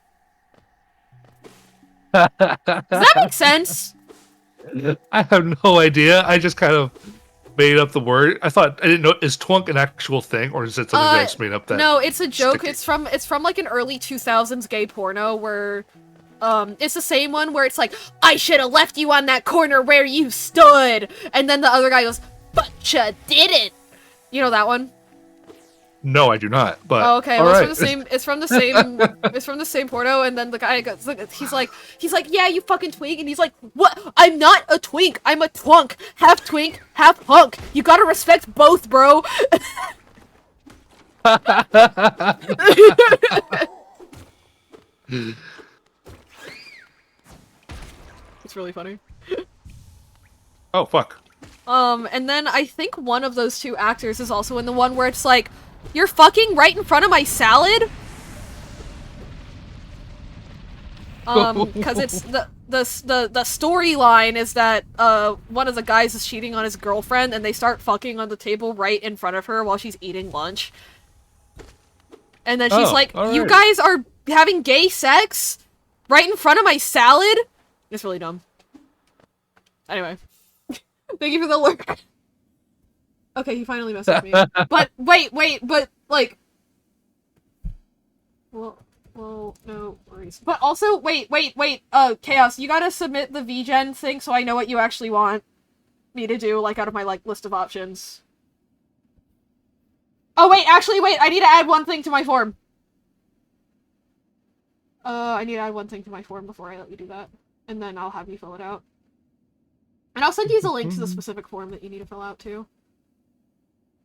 Does that make sense? I have no idea. I just kind of made up the word. I didn't know, is twunk an actual thing, or is it something that I just made up? That no, it's a joke. sticky? It's from like an early 2000s gay porno where, it's the same one where it's like, I should have left you on that corner where you stood, and then the other guy goes, but ya didn't. You know that one? No, I do not. But oh, okay, all well, right. it's from the same it's from the same porno, and then the guy goes, he's like, yeah, you fucking twink, and he's like, what? I'm not a twink, I'm a twunk, half twink, half hunk. You gotta respect both, bro. It's really funny. Oh fuck. And then I think one of those two actors is also in the one where it's like, you're fucking right in front of my salad? Because it's the storyline is that, one of the guys is cheating on his girlfriend, and they start fucking on the table right in front of her while she's eating lunch. And then she's like, you guys are having gay sex? Right in front of my salad? It's really dumb. Anyway. Thank you for the lurk. Okay, he finally messed with me. But, wait, but, like... Well, no worries. But also, wait, Chaos, you gotta submit the VGen thing so I know what you actually want me to do, like, out of my, like, list of options. Oh, wait, I need to add one thing to my form. I need to add one thing to my form before I let you do that. And then I'll have you fill it out. And I'll send you the link to the specific form that you need to fill out, too.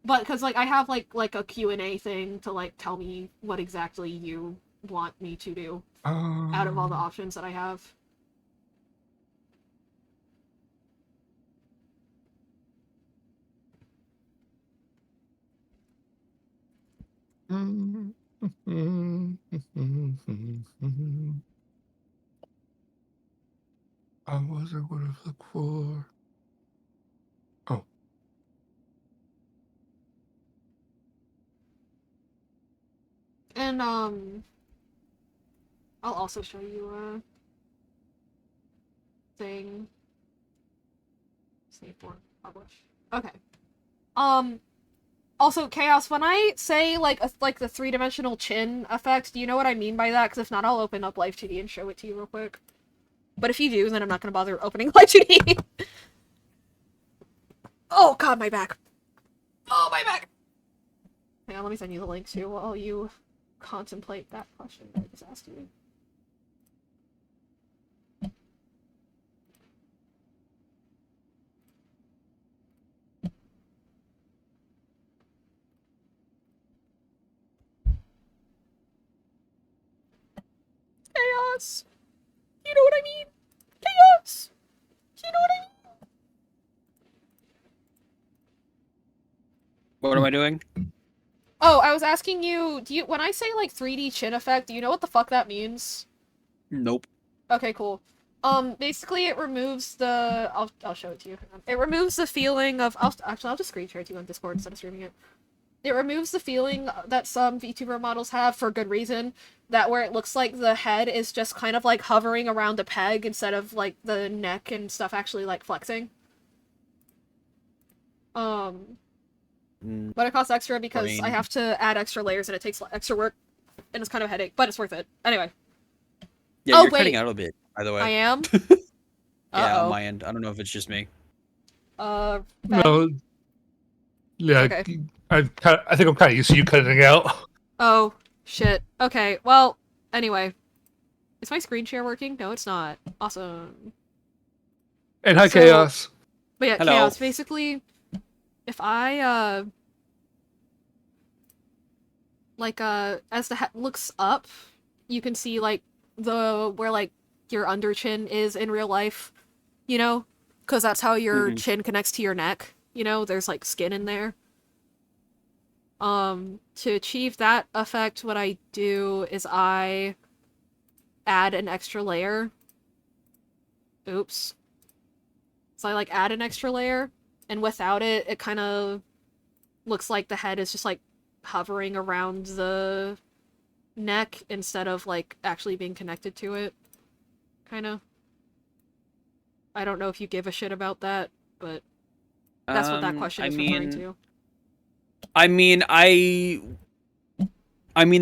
But, because, like, I have, like a Q&A thing to, like, tell me what exactly you want me to do out of all the options that I have. What was I going to look for? Oh. And, I'll also show you a thing. Save for publish. Okay. Also, Chaos, when I say, like, the three-dimensional chin effect, do you know what I mean by that? Because if not, I'll open up live2d and show it to you real quick. But if you do, then I'm not gonna bother opening live2d. Oh god, my back. Oh, my back! Hang on, let me send you the link, too, while you contemplate that question that I just asked you. Chaos! You know what I mean? Chaos! You know what I mean? What am I doing? Oh, I was asking you, when I say, like, 3D chin effect, do you know what the fuck that means? Nope. Okay, cool. Basically it removes the... I'll show it to you. It removes the feeling of... Actually, I'll just screen share it to you on Discord instead of streaming it. It removes the feeling that some VTuber models have, for good reason, that where it looks like the head is just kind of, like, hovering around a peg instead of, like, the neck and stuff actually, like, flexing. But it costs extra because I have to add extra layers and it takes extra work, and it's kind of a headache, but it's worth it. Anyway. Yeah, you're cutting out a bit, by the way. I am? Yeah, on my end. I don't know if it's just me. No. Yeah, okay. I think I'm kind of used to you cutting out. Oh, shit. Okay, well, anyway. Is my screen share working? No, it's not. Awesome. And hi, Chaos. But yeah, Hello. Chaos, basically, if I, as the head looks up, you can see, like, where, like, your under chin is in real life, you know? Because that's how your chin connects to your neck, you know? There's, like, skin in there. To achieve that effect, what I do is I add an extra layer. Oops. So I like add an extra layer, and without it, it kind of looks like the head is just like hovering around the neck instead of like actually being connected to it. Kind of. I don't know if you give a shit about that, but that's what that question is referring to. I mean,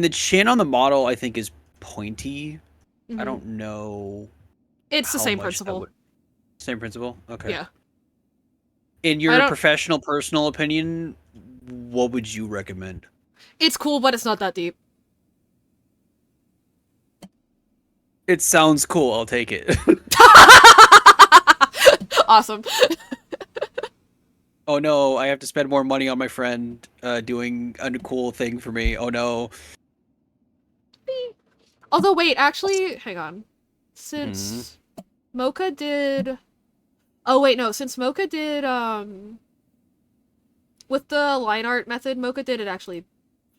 the chin on the model I think is pointy. I don't know. It's the how same much that principle. would- Same principle? Okay. Yeah. In I your don't- professional, personal opinion, what would you recommend? It's cool, but it's not that deep. It sounds cool. I'll take it. Awesome. Oh no, I have to spend more money on my friend doing a cool thing for me. Oh no. Although, wait, actually, hang on. Since Mocha did... Oh, wait, no. Since Mocha did, with the line art method Mocha did, it actually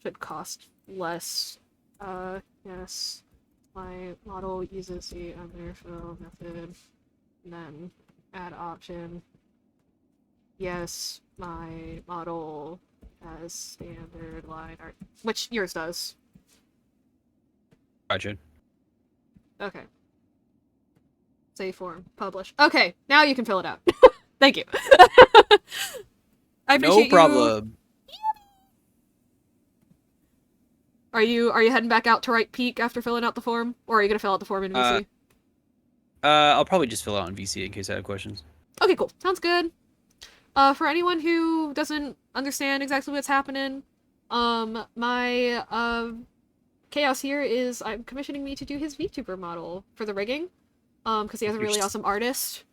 should cost less. Yes. My model uses the underfill method, and then add option. Yes, my model has standard line art, which yours does. Gotcha. Okay. Save form. Publish. Okay, now you can fill it out. Thank you. I appreciate No problem. Are you heading back out to write peak after filling out the form? Or are you gonna fill out the form in VC? I'll probably just fill it out in VC in case I have questions. Okay, cool. Sounds good. For anyone who doesn't understand exactly what's happening, my Chaos here is commissioning me to do his VTuber model for the rigging. Because he has a really awesome artist.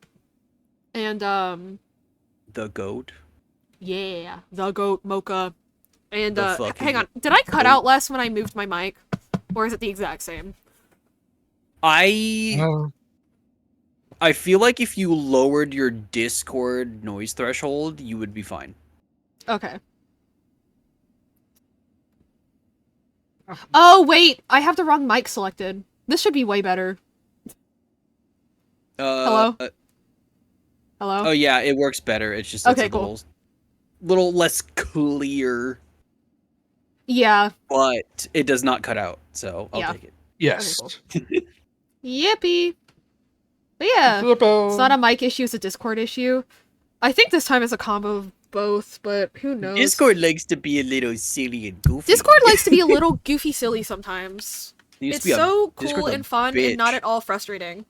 And, The goat? yeah, the goat, Mocha. And, The fucking hang on, did I cut goat. out less when I moved my mic? Or is it the exact same? I feel like if you lowered your Discord noise threshold, you would be fine. Okay. Oh, wait! I have the wrong mic selected. This should be way better. Hello? Hello? Oh yeah, it works better. It's just Okay, it's a cool. little less clear, Yeah. but it does not cut out, so I'll Yeah. take it. Yes. Okay, Yippee! But yeah, it's not a mic issue, it's a Discord issue. I think this time it's a combo of both, but who knows? Discord likes to be a little silly and goofy. Discord likes to be a little goofy silly sometimes. It used It's to be a- so cool Discord's a and fun bitch. and not at all frustrating.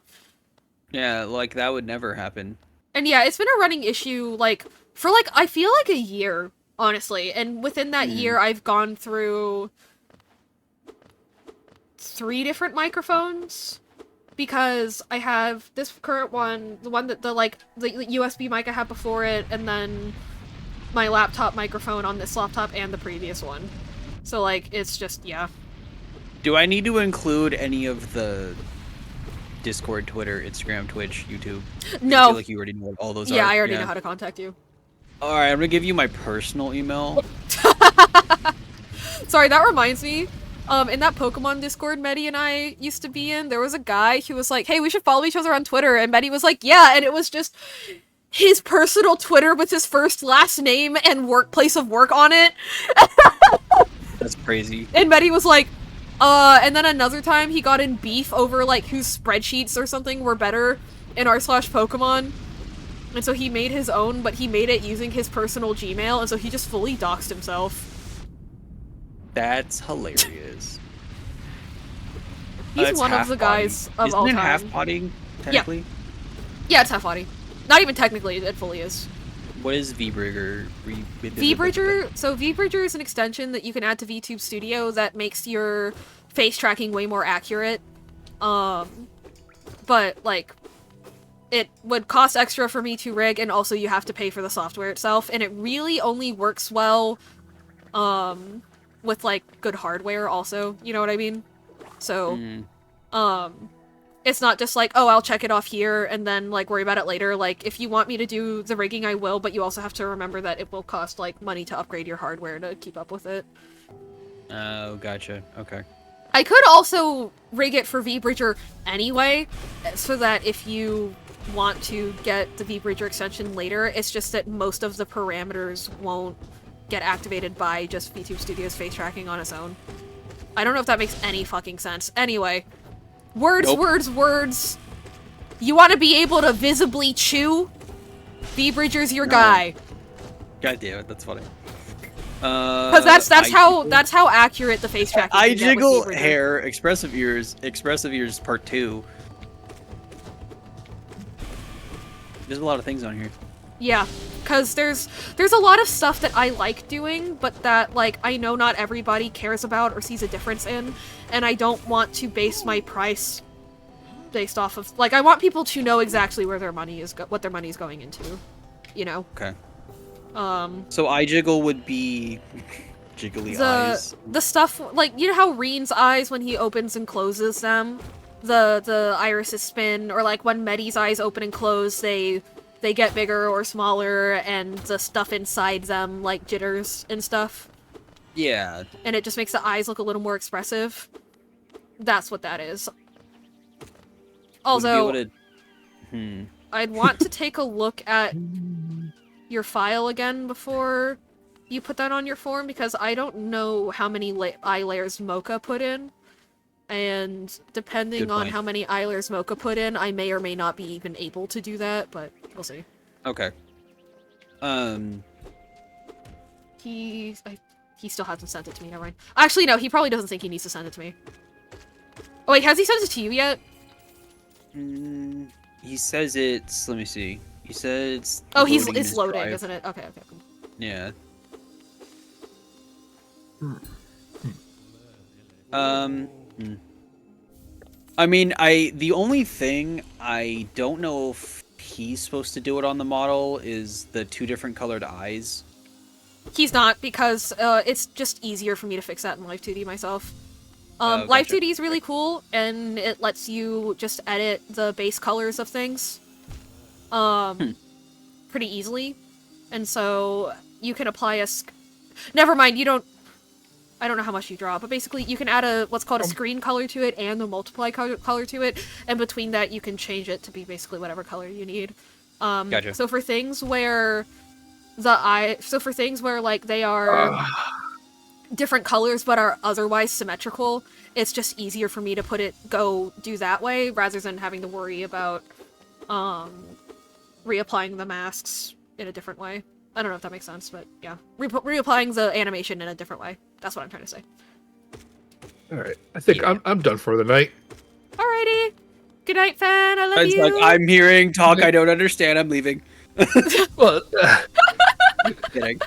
Yeah, like that would never happen. And yeah, it's been a running issue, like, for like, I feel like a year, honestly. And within that year, I've gone through 3 different microphones. Because I have this current one, the one that the USB mic I had before it, and then my laptop microphone on this laptop and the previous one. So like, it's just, yeah. Do I need to include any of the Discord, Twitter, Instagram, Twitch, YouTube? I No. feel like you already know what all those are. Yeah, I already know how to contact you. Alright, I'm gonna give you my personal email. Sorry, that reminds me. In that Pokemon Discord Medi and I used to be in, there was a guy who was like, hey, we should follow each other on Twitter, and Medi was like, yeah, and it was just his personal Twitter with his first, last name, and place of work on it. That's crazy. And Medi was like, and then another time he got in beef over, like, whose spreadsheets or something were better in r/Pokemon. And so he made his own, but he made it using his personal Gmail, and so he just fully doxed himself. That's hilarious. He's That's one of half the potting. guys of Isn't all it time. half potting, technically? Yeah, it's half body. Not even technically, it fully is. What is VBridger? VBridger, so VBridger is an extension that you can add to VTube Studio that makes your face tracking way more accurate. But, like, it would cost extra for me to rig, and also you have to pay for the software itself, and it really only works well, with, like, good hardware also, you know what I mean? So, it's not just like, oh, I'll check it off here and then, like, worry about it later. Like, if you want me to do the rigging, I will, but you also have to remember that it will cost, like, money to upgrade your hardware to keep up with it. Oh, gotcha. Okay. I could also rig it for VBridger anyway, so that if you want to get the V-Bridger extension later. It's just that most of the parameters won't get activated by just VTube Studio's face tracking on its own. I don't know if that makes any fucking sense. Anyway. Words, Nope. words. You want to be able to visibly chew? V-Bridger's your guy. God damn it, that's funny. Because that's how accurate the face tracking I can get with jiggle V-Bridger. hair, expressive ears part 2. There's a lot of things on here. Yeah, because there's a lot of stuff that I like doing, but that, like, I know not everybody cares about or sees a difference in, and I don't want to base my price based off of, like, I want people to know exactly where their money is, what their money is going into, you know? Okay. So eye jiggle would be jiggly eyes. The stuff, like, you know how Reen's eyes, when he opens and closes them, the irises spin, or like when Medi's eyes open and close, they get bigger or smaller, and the stuff inside them, like, jitters and stuff. Yeah. And it just makes the eyes look a little more expressive. That's what that is. Also, I'd want to take a look at your file again before you put that on your form, because I don't know how many eye layers Mocha put in. And depending Good on point. how many eye layers Mocha put in, I may or may not be even able to do that, but we'll see. Okay. He still hasn't sent it to me, never mind. Actually, no, he probably doesn't think he needs to send it to me. Oh wait, has he sent it to you yet? He says it's. Let me see. He says it's. Oh, loading in it's his loading, drive. isn't it? Okay. Cool. Yeah. I mean, the only thing I don't know if he's supposed to do it on the model is the 2 different colored eyes. He's not, because it's just easier for me to fix that in live2d myself. Gotcha. Live2d is really cool, and it lets you just edit the base colors of things pretty easily. And so you can apply a... Never mind, you don't... I don't know how much you draw, but basically you can add what's called a screen color to it and a multiply color to it, and between that you can change it to be basically whatever color you need. Gotcha. So for things where like they are different colors but are otherwise symmetrical, it's just easier for me to do that way rather than having to worry about reapplying the masks in a different way. I don't know if that makes sense, but yeah. Reapplying the animation in a different way. That's what I'm trying to say. Alright, I think I'm done for the night. Alrighty. Good night, fan. I love It's you. like, I'm hearing talk I don't understand, I'm leaving. Well, Kidding.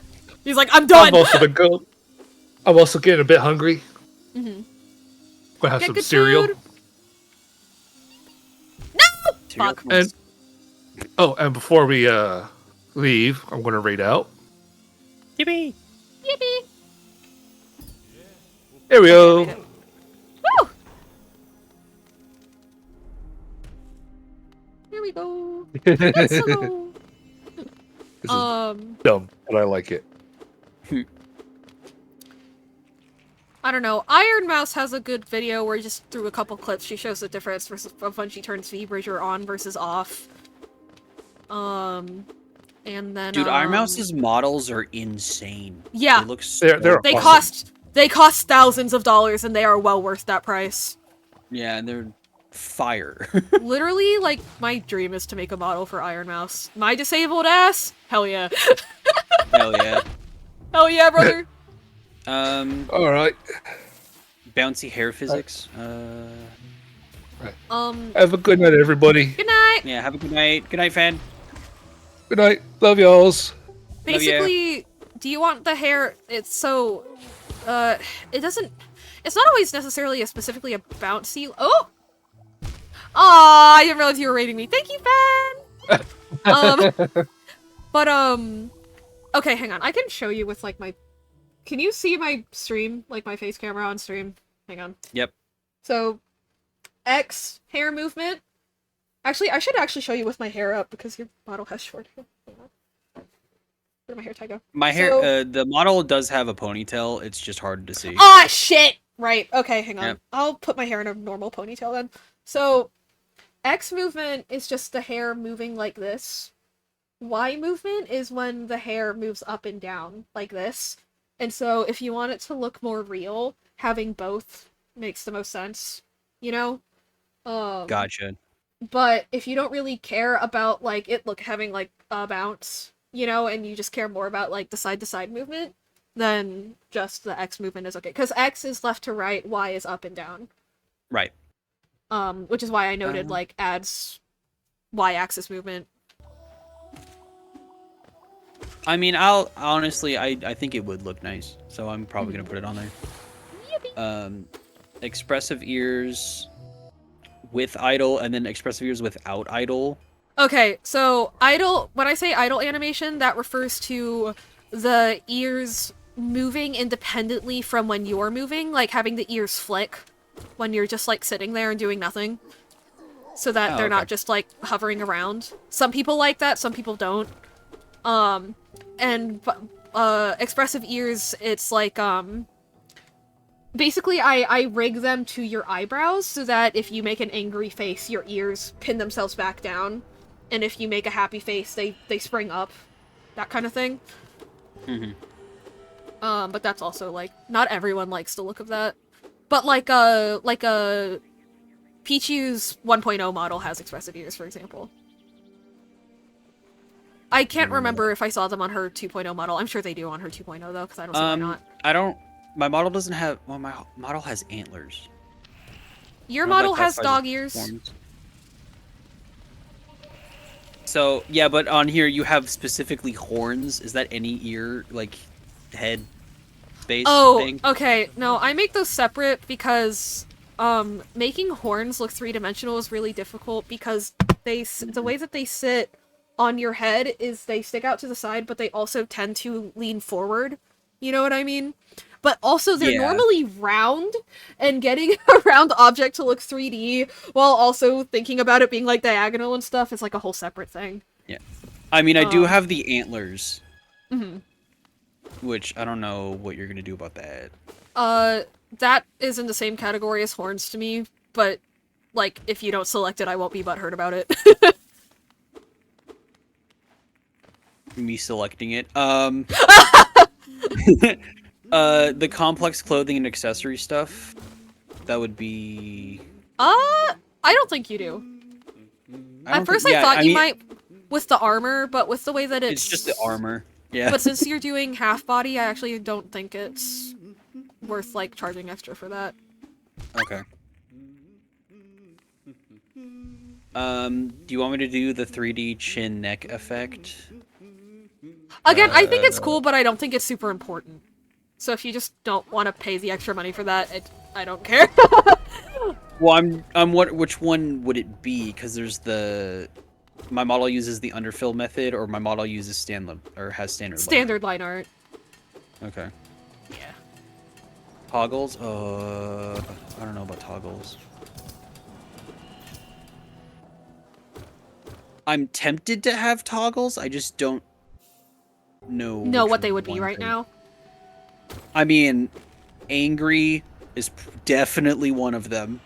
He's like, I'm done. I'm also getting a bit hungry. Mm-hmm. Gonna have Get some good cereal. food. No! Fuck. And and before we leave, I'm gonna raid out. Yippee! Yippee. Here we go. Woo! Here we go. Let's go. This is dumb, but I like it. I don't know. Iron Mouse has a good video where just through a couple clips she shows the difference of when she turns V-Bridger on versus off. And then Dude, Iron Mouse's models are insane. Yeah. They look so They're they awesome. cost thousands of dollars, and they are well worth that price. Yeah, and they're fire. Literally, like, my dream is to make a model for Iron Mouse. My disabled ass? Hell yeah. Hell yeah. Hell yeah, brother. Alright. Bouncy hair physics. Have a good night, everybody. Good night. Yeah, have a good night. Good night, fan. Good night. Love y'alls. Basically, do you want the hair? It's so, it doesn't. It's not always necessarily specifically a bouncy. Oh. Aw, I didn't realize you were rating me. Thank you, fan. But okay, hang on. I can show you with like my. Can you see my stream, like my face camera on stream? Hang on. Yep. So, X hair movement. Actually, I should actually show you with my hair up because your model has short hair. Hang on. Where'd my hair tie go? My hair, So- the model does have a ponytail. It's just hard to see. Ah, shit! Right, okay, hang on. Yep. I'll put my hair in a normal ponytail then. So, X movement is just the hair moving like this. Y movement is when the hair moves up and down like this. And so if you want it to look more real, having both makes the most sense, you know? Gotcha. But if you don't really care about, like, it having, like, a bounce, you know, and you just care more about, like, the side-to-side movement, then just the X movement is okay. Because X is left to right, Y is up and down. Right. Which is why I noted, like, adds Y-axis movement. I mean, I'll honestly, I think it would look nice, so I'm probably gonna put it on there. Yippee. Expressive ears with idle, and then expressive ears without idle. Okay, so idle, when I say idle animation, that refers to the ears moving independently from when you're moving, like having the ears flick when you're just, like, sitting there and doing nothing. So that they're not just, like, hovering around. Some people like that, some people don't. Expressive ears, it's like, basically I rig them to your eyebrows so that if you make an angry face, your ears pin themselves back down. And if you make a happy face, they spring up. That kind of thing. Mm-hmm. But that's also, like, not everyone likes the look of that. But, like a Pichu's 1.0 model has expressive ears, for example. I can't remember if I saw them on her 2.0 model. I'm sure they do on her 2.0, though, because I don't see why not. My model doesn't have... Well, my model has antlers. Your model has dog ears. Horns. So, yeah, but on here you have specifically horns. Is that any ear, like, head space thing? Okay. No, I make those separate because, making horns look three-dimensional is really difficult because the way that they sit on your head is they stick out to the side, but they also tend to lean forward. You know what I mean? But also they're normally round, and getting a round object to look 3D while also thinking about it being, like, diagonal and stuff is, like, a whole separate thing. Yeah. I mean, I do have the antlers. Mm-hmm. Which, I don't know what you're gonna do about that. That is in the same category as horns to me, but, like, if you don't select it, I won't be butthurt about it. Me selecting it. The complex clothing and accessory stuff, that would be... I don't think you do. At first I thought you might with the armor, but with the way that it's just the armor. Yeah. But since you're doing half body, I actually don't think it's worth, like, charging extra for that. Okay. Do you want me to do the 3D chin neck effect? Again, I think it's cool, but I don't think it's super important. So if you just don't want to pay the extra money for that, I don't care. Well, which one would it be? Because there's my model uses the underfill method, or my model uses standard line art. Okay. Yeah. Toggles? I don't know about toggles. I'm tempted to have toggles, I just don't know what they would be right now. I mean, angry is definitely one of them.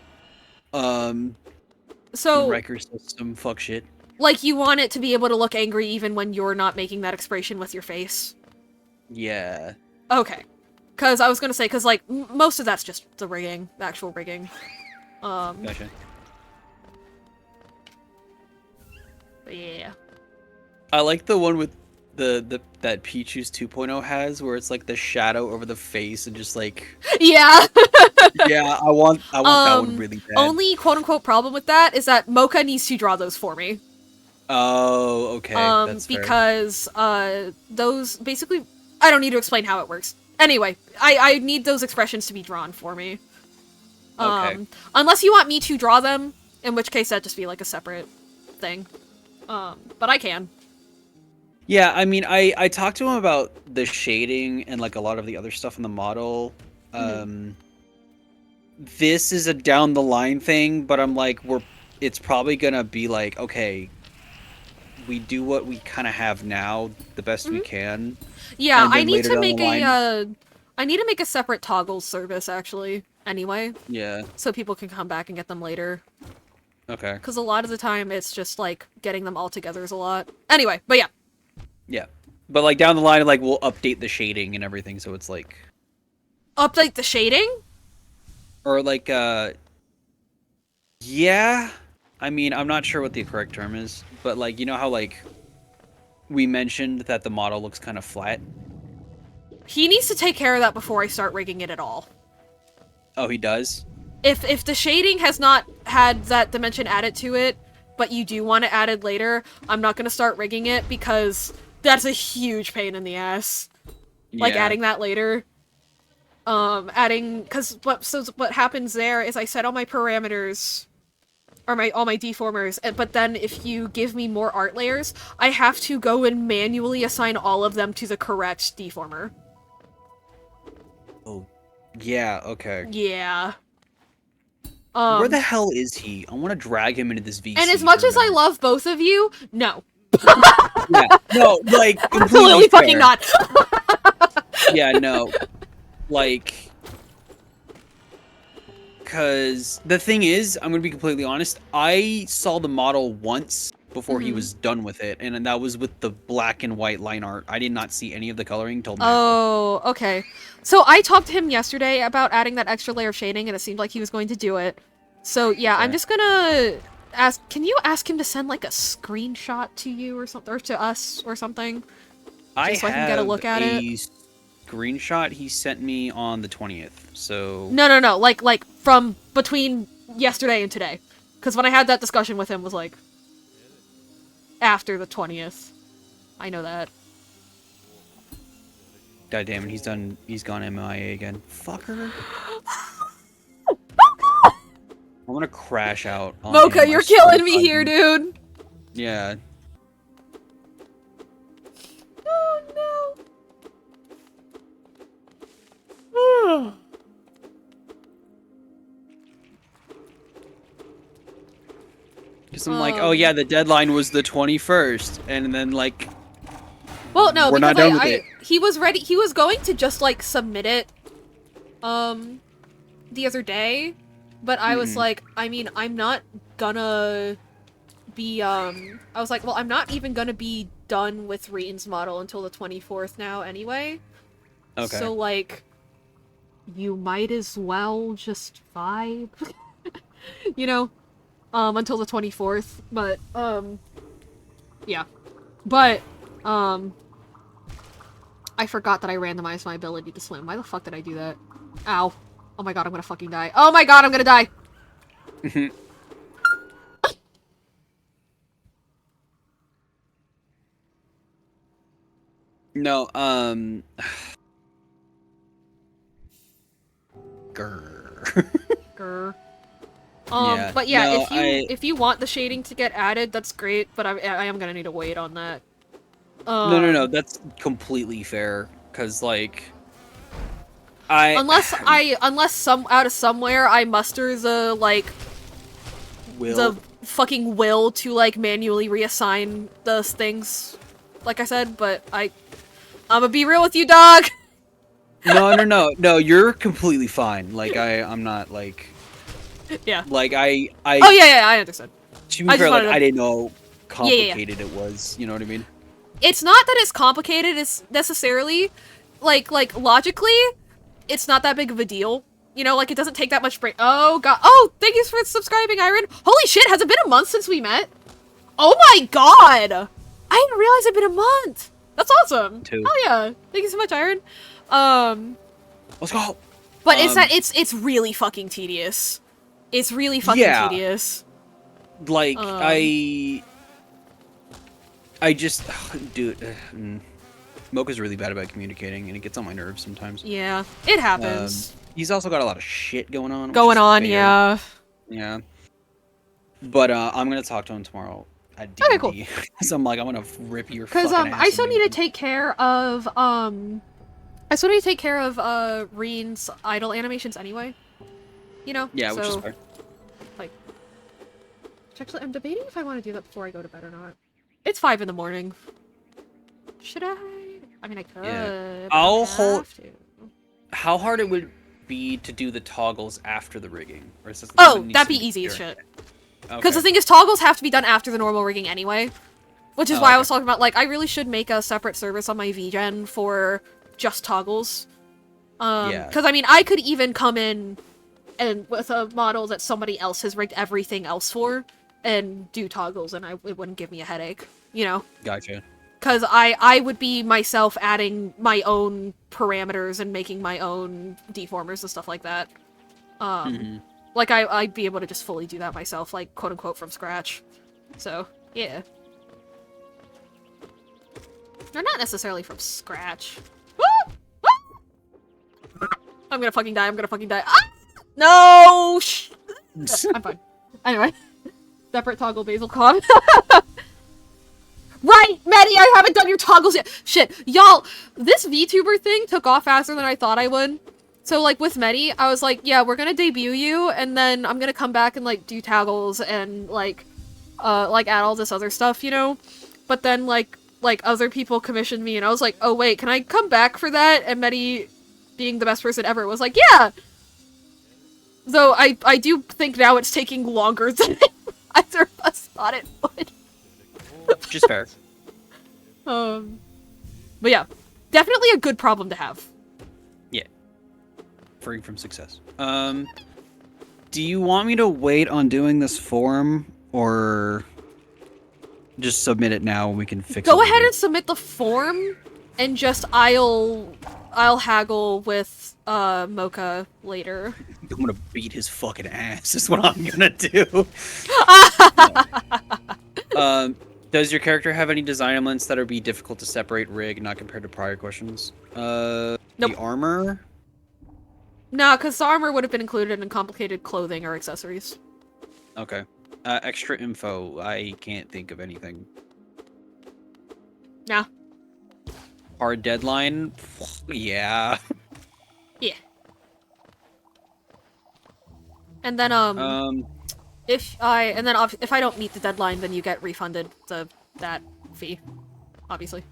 So Riker system, fuck shit. Like, you want it to be able to look angry even when you're not making that expression with your face. Yeah. Okay. Because I was gonna say, because, like, most of that's just the rigging, the actual rigging. Gotcha. But yeah. I like the one with that Pichu's 2.0 has, where it's like the shadow over the face and just like... Yeah! Yeah, I want that one really bad. Only quote-unquote problem with that is that Mocha needs to draw those for me. Oh, okay. That's fair. Because, those, basically, I don't need to explain how it works. Anyway, I need those expressions to be drawn for me. Okay. Unless you want me to draw them, in which case that'd just be, like, a separate thing. But I can. Yeah, I mean, I talked to him about the shading and, like, a lot of the other stuff in the model. This is a down-the-line thing, but I'm like, it's probably gonna be like, okay, we do what we kind of have now, the best we can. Yeah, I need to make I need to make a separate toggle service, actually, anyway. Yeah. So people can come back and get them later. Okay. Because a lot of the time, it's just, like, getting them all together is a lot. Anyway, but yeah. Yeah. But, like, down the line, like, we'll update the shading and everything, so it's, like... Update the shading? Or, like, yeah. I mean, I'm not sure what the correct term is, but, like, you know how, like, we mentioned that the model looks kind of flat? He needs to take care of that before I start rigging it at all. Oh, he does? If the shading has not had that dimension added to it, but you do want it added later, I'm not gonna start rigging it because that's a huge pain in the ass. Like, Yeah. adding that later. Because what happens there is I set all my parameters, or all my deformers, but then if you give me more art layers, I have to go and manually assign all of them to the correct deformer. Oh, yeah, okay. Yeah. Where the hell is he? I want to drag him into this VC. And as much for a as I minute. love both of you, no. Yeah, no, like, Absolutely completely fucking fair. not. Yeah, no. Like... Because the thing is, I'm going to be completely honest, I saw the model once before he was done with it, and that was with the black and white line art. I did not see any of the coloring till now. Oh, okay. So I talked to him yesterday about adding that extra layer of shading, and it seemed like he was going to do it. So yeah, I'm Okay. just gonna ask, can you ask him to send like a screenshot to you or something, or to us or something? Just so I can get a look at it? Screenshot he sent me on the 20th, so... No, like from between yesterday and today. Because when I had that discussion with him was like, after the 20th. I know that. God damn it, he's gone MIA again. Fucker. I'm gonna crash out on Mocha, him, I you're swear killing to me God. here, dude! Yeah. Oh no. Because I'm like, oh yeah, the deadline was the 21st, and then like... Well, no, We're not because done with it. he was ready. He was going to just like submit it, the other day, but I was like, I mean, I'm not gonna be. I was like, well, I'm not even gonna be done with Rean's model until the 24th now, anyway. Okay. So like, you might as well just vibe, you know, until the 24th. But yeah, but I forgot that I randomized my ability to swim. Why the fuck did I do that? Ow. Oh my god, I'm gonna fucking die. Oh my god, I'm gonna die! No, Grr. Grr. Yeah, But yeah, no, if you want the shading to get added, that's great, but I am gonna need to wait on that. No, that's completely fair, because, like... Unless out of somewhere I muster the, like... Will. The fucking will to, like, manually reassign those things, like I said, but I'm gonna be real with you, dog! No, you're completely fine. Like, I'm not, like... Yeah. Like, Oh, yeah, I understand. To be I just fair, like, wanted to- I didn't know how Yeah. complicated it was, you know what I mean? It's not that it's complicated, it's necessarily, like, logically, it's not that big of a deal. You know, like, it doesn't take that much brain- Oh, god- Oh, thank you for subscribing, Iron! Holy shit, has it been a month since we met? Oh my god! I didn't realize it'd been a month! That's awesome! 2. Oh yeah, thank you so much, Iron. Let's go! But it's really fucking tedious. It's really fucking tedious. Like, I just... Dude, Mocha's really bad about communicating, and it gets on my nerves sometimes. Yeah, it happens. He's also got a lot of shit going on. Yeah. Yeah. But I'm gonna talk to him tomorrow at D&D. Okay, cool. So I'm like, I'm gonna rip your Because fucking ass I still a need to new take care of Reen's idle animations anyway. You know? Yeah, which is so, fair. like, actually, I'm debating if I want to do that before I go to bed or not. It's 5 in the morning. Should I? I mean, I could. Yeah. but I I'll don't hold- have to. How hard it would be to do the toggles after the rigging? Or is this Oh, that'd be easy as shit. Because the thing is, toggles have to be done after the normal rigging anyway. Which is why I was talking about, like, I really should make a separate service on my VGen for just toggles. Because, I mean, I could even come in and with a model that somebody else has rigged everything else for and do toggles, and it wouldn't give me a headache, you know? Gotcha. Because I would be myself adding my own parameters and making my own deformers and stuff like that. Like, I'd be able to just fully do that myself, like, quote-unquote, from scratch. So, yeah. They're not necessarily from scratch. Woo! Woo! I'm gonna fucking die, I'm gonna fucking die. Ah! No! I'm fine. Anyway. Separate toggle basil con. Right, Maddie, I haven't done your toggles yet. Shit, y'all, this VTuber thing took off faster than I thought I would. So, like, with Medi, I was like, yeah, we're gonna debut you, and then I'm gonna come back and, like, do toggles and, like, add all this other stuff, you know? But then, like, other people commissioned me, and I was like, oh, wait, can I come back for that? And Medi, being the best person ever, was like, yeah! Though, I do think now it's taking longer than either of us thought it would. Just fair. But yeah, definitely a good problem to have. Yeah. Free from success. Do you want me to wait on doing this form, or just submit it now and we can fix it? Go ahead and submit the form, and just I'll haggle with Mocha later. I'm gonna beat his fucking ass. Is what I'm gonna do. Does your character have any design elements that would be difficult to separate rig, not compared to prior questions? Nope. The armor? Nah, because the armor would have been included in complicated clothing or accessories. Okay. Extra info. I can't think of anything. Nah. Hard deadline? Yeah. Yeah. And then, if I don't meet the deadline, then you get refunded that fee, obviously.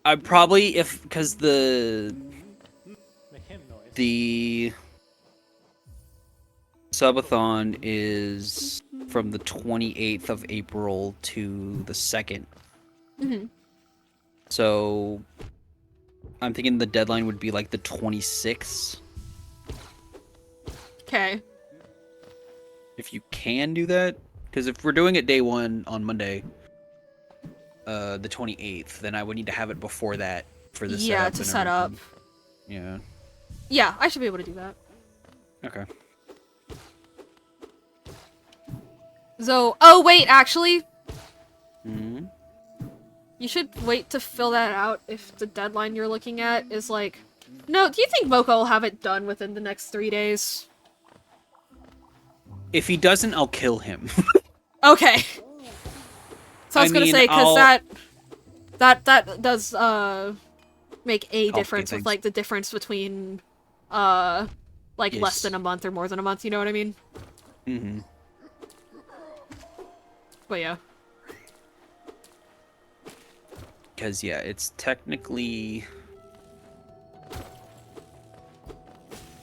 I probably, because the subathon is from the 28th of April to the 2nd. Mm-hmm. So I'm thinking the deadline would be like the 26th. Okay. If you can do that, because if we're doing it day one on Monday, the 28th, then I would need to have it before that for the yeah, setup to and set up. Yeah. Yeah, I should be able to do that. Okay. So, oh wait, actually, Mm-hmm. you should wait to fill that out if the deadline you're looking at is like... No, do you think Mocha will have it done within the next 3 days? If he doesn't, I'll kill him. Okay. So I was gonna mean, say, because that does, make a Complicate difference with, things. like, the difference between, like, less Yes. than a month or more than a month, you know what I mean? Mm-hmm. But yeah. Because, yeah, it's technically...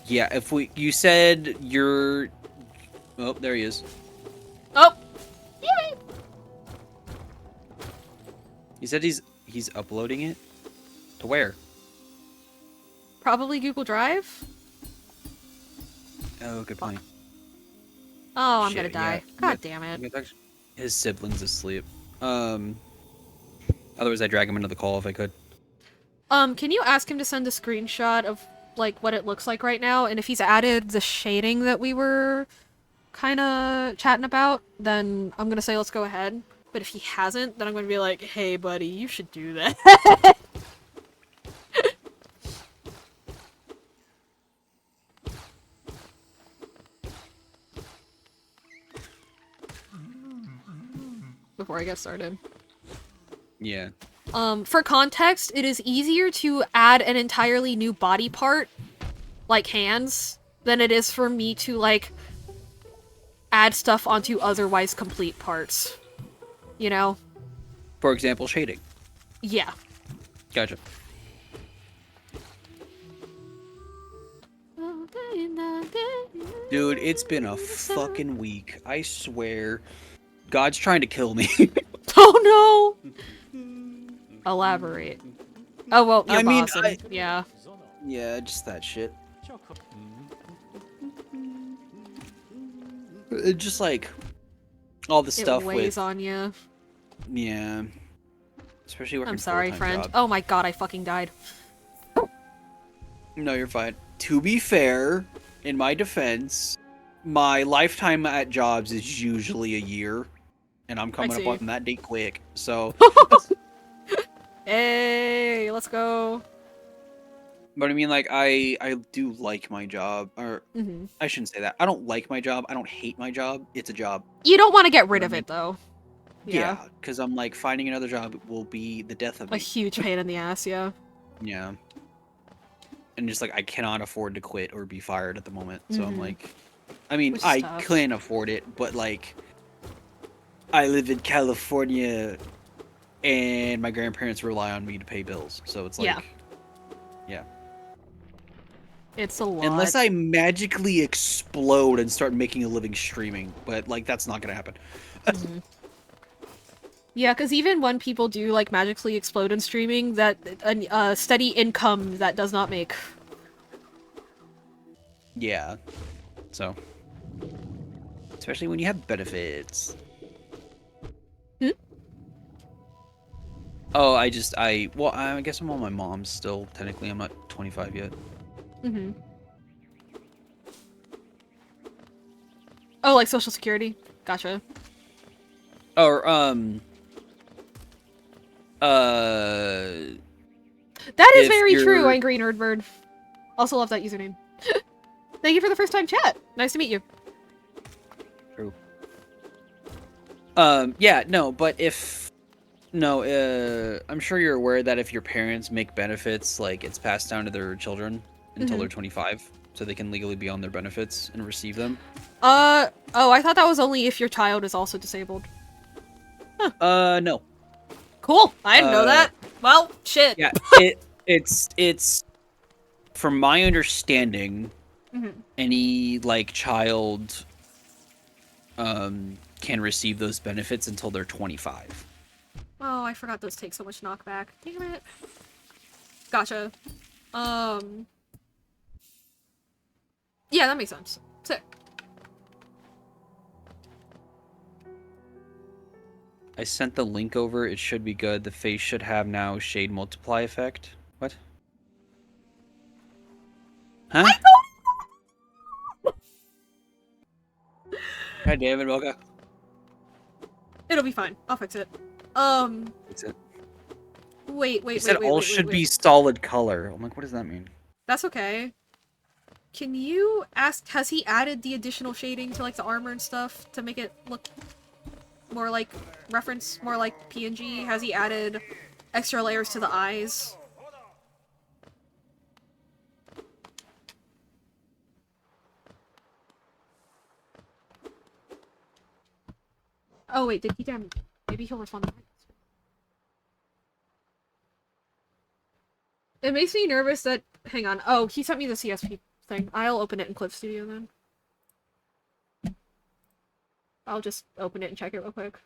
Yeah, if we... You said you're... Oh, there he is. Oh! Yay! You said he's uploading it? To where? Probably Google Drive? Oh, good point. Oh, I'm Shit, gonna die. yeah. God damn it. His sibling's asleep. Otherwise I'd drag him into the call if I could. Can you ask him to send a screenshot of, like, what it looks like right now? And if he's added the shading that we were kinda chatting about, then I'm gonna say let's go ahead. But if he hasn't, then I'm gonna be like, hey buddy, you should do that. Before I get started. Yeah. For context, it is easier to add an entirely new body part, like hands, than it is for me to, like, add stuff onto otherwise complete parts. You know? For example, shading. Yeah. Gotcha. Dude, it's been a fucking week. I swear. God's trying to kill me. Oh no! Elaborate. Oh well, your I mean, boss and yeah. Yeah, just that shit. Just like all the It stuff weighs with on you. yeah, especially working I'm sorry, full-time friend. job. Oh my god, I fucking died. No, you're fine. To be fair, in my defense, my lifetime at jobs is usually a year, and I'm coming up see. on that date quick. So, Hey, let's go. but I mean, like, I do like my job, or hmm I shouldn't say that. I don't like my job. I don't hate my job. It's a job. You don't want to get You know rid what of I mean? it though. Yeah, because I'm like finding another job will be the death of A me. huge pain in the ass, yeah. Yeah. And just like I cannot afford to quit or be fired at the moment. So I'm like, I mean, Which is I tough. can afford it, but like I live in California and my grandparents rely on me to pay bills. So it's like, Yeah. yeah. It's a lot. Unless I magically explode and start making a living streaming, but like that's not gonna happen. Yeah, because even when people do like magically explode in streaming, that a steady income that does not make. Yeah. So, especially when you have benefits. Hmm? Oh, I guess I'm on my mom's still. Technically, I'm not 25 yet. Mm-hmm. Oh, like Social Security. Gotcha. Or, That is if very true, you're- Angry Nerdbird. Also love that username. Thank you for the first time chat. Nice to meet you. True. Yeah, no, but if... No, I'm sure you're aware that if your parents make benefits, like, it's passed down to their children until they're 25, so they can legally be on their benefits and receive them. Oh, I thought that was only if your child is also disabled. No. Cool. I didn't know that. Well, shit. Yeah, it's... From my understanding, any, like, child, can receive those benefits until they're 25. Oh, I forgot those take so much knockback. Damn it. Gotcha. Yeah, that makes sense. Sick. I sent the link over. It should be good. The face should have now shade multiply effect. What? Huh? God damn it, Mocha. It'll be fine. I'll fix it. It's it. Wait, You said all should be solid color. I'm like, what does that mean? That's okay. Can you ask, has he added the additional shading to, like, the armor and stuff to make it look more like, more like PNG? Has he added extra layers to the eyes? Oh, wait, did he damn... Maybe he'll respond to that. It makes me nervous that... Hang on. Oh, he sent me the CSP thing. I'll open it in Clip Studio then. I'll just open it and check it real quick.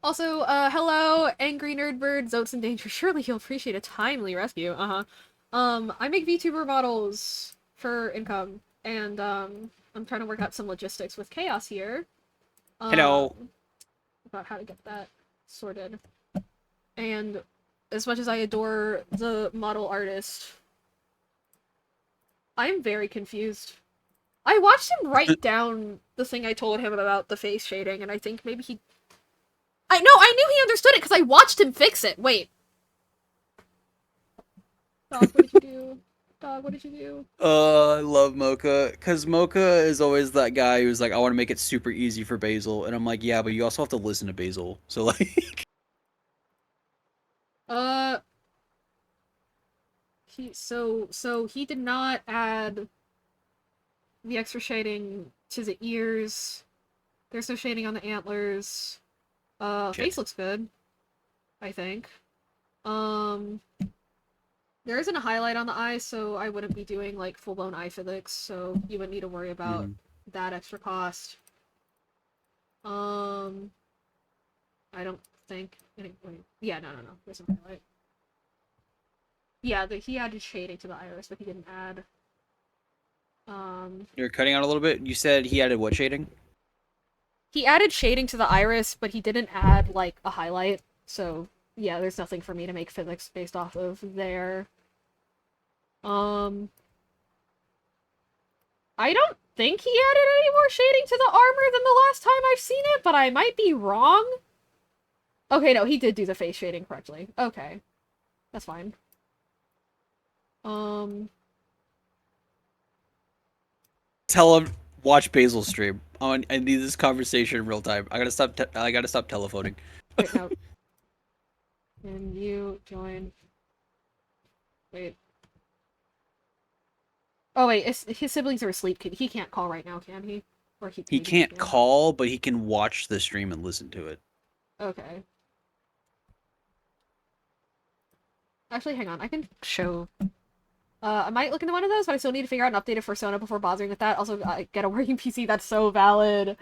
Also, hello, Angry Nerdbird, Zotes in Danger. Surely he'll appreciate a timely rescue. I make VTuber models for income, and, I'm trying to work out some logistics with Chaos here. Hello. About how to get that sorted. And as much as I adore the model artist, I am very confused. I watched him write down the thing I told him about the face shading, and I think maybe he... I knew he understood it because I watched him fix it. Wait. Dog, what did you do? Dog, what did you do? I love Mocha, because Mocha is always that guy who's like, I want to make it super easy for Basil, and I'm like, yeah, but you also have to listen to Basil, so like... He did not add the extra shading to the ears. There's no shading on the antlers. Face looks good, I think. There isn't a highlight on the eye, so I wouldn't be doing like full-blown eye physics, so you wouldn't need to worry about that extra cost. I don't think. Wait, yeah, no. There's no highlight. Yeah, he added shading to the iris, but he didn't add. You're cutting out a little bit. You said he added what shading? He added shading to the iris, but he didn't add like a highlight. So yeah, there's nothing for me to make physics based off of there. I don't think he added any more shading to the armor than the last time I've seen it, but I might be wrong. Okay, no, he did do the face shading correctly. Okay. That's fine. Tell him watch Basil's stream. I need this conversation in real time. I gotta stop telephoning. Wait, no. Can you join? Wait. Oh wait, his siblings are asleep. He can't call right now, can he? Or He maybe can't can. call, but he can watch the stream and listen to it. Okay. Actually, hang on. I can show. I might look into one of those, but I still need to figure out an updated persona before bothering with that. Also, get a working PC. That's so valid.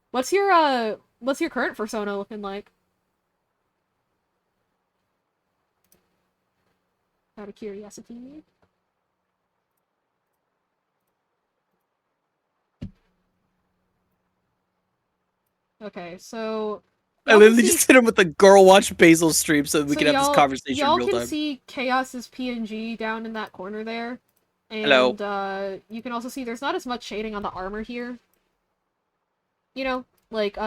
What's your current persona looking like? Out of curiosity. Okay, so I literally just hit him with the girl watch Basil's stream so we can have this conversation in real time. Y'all can see Chaos's PNG down in that corner there. And, hello. You can also see there's not as much shading on the armor here. You know, like,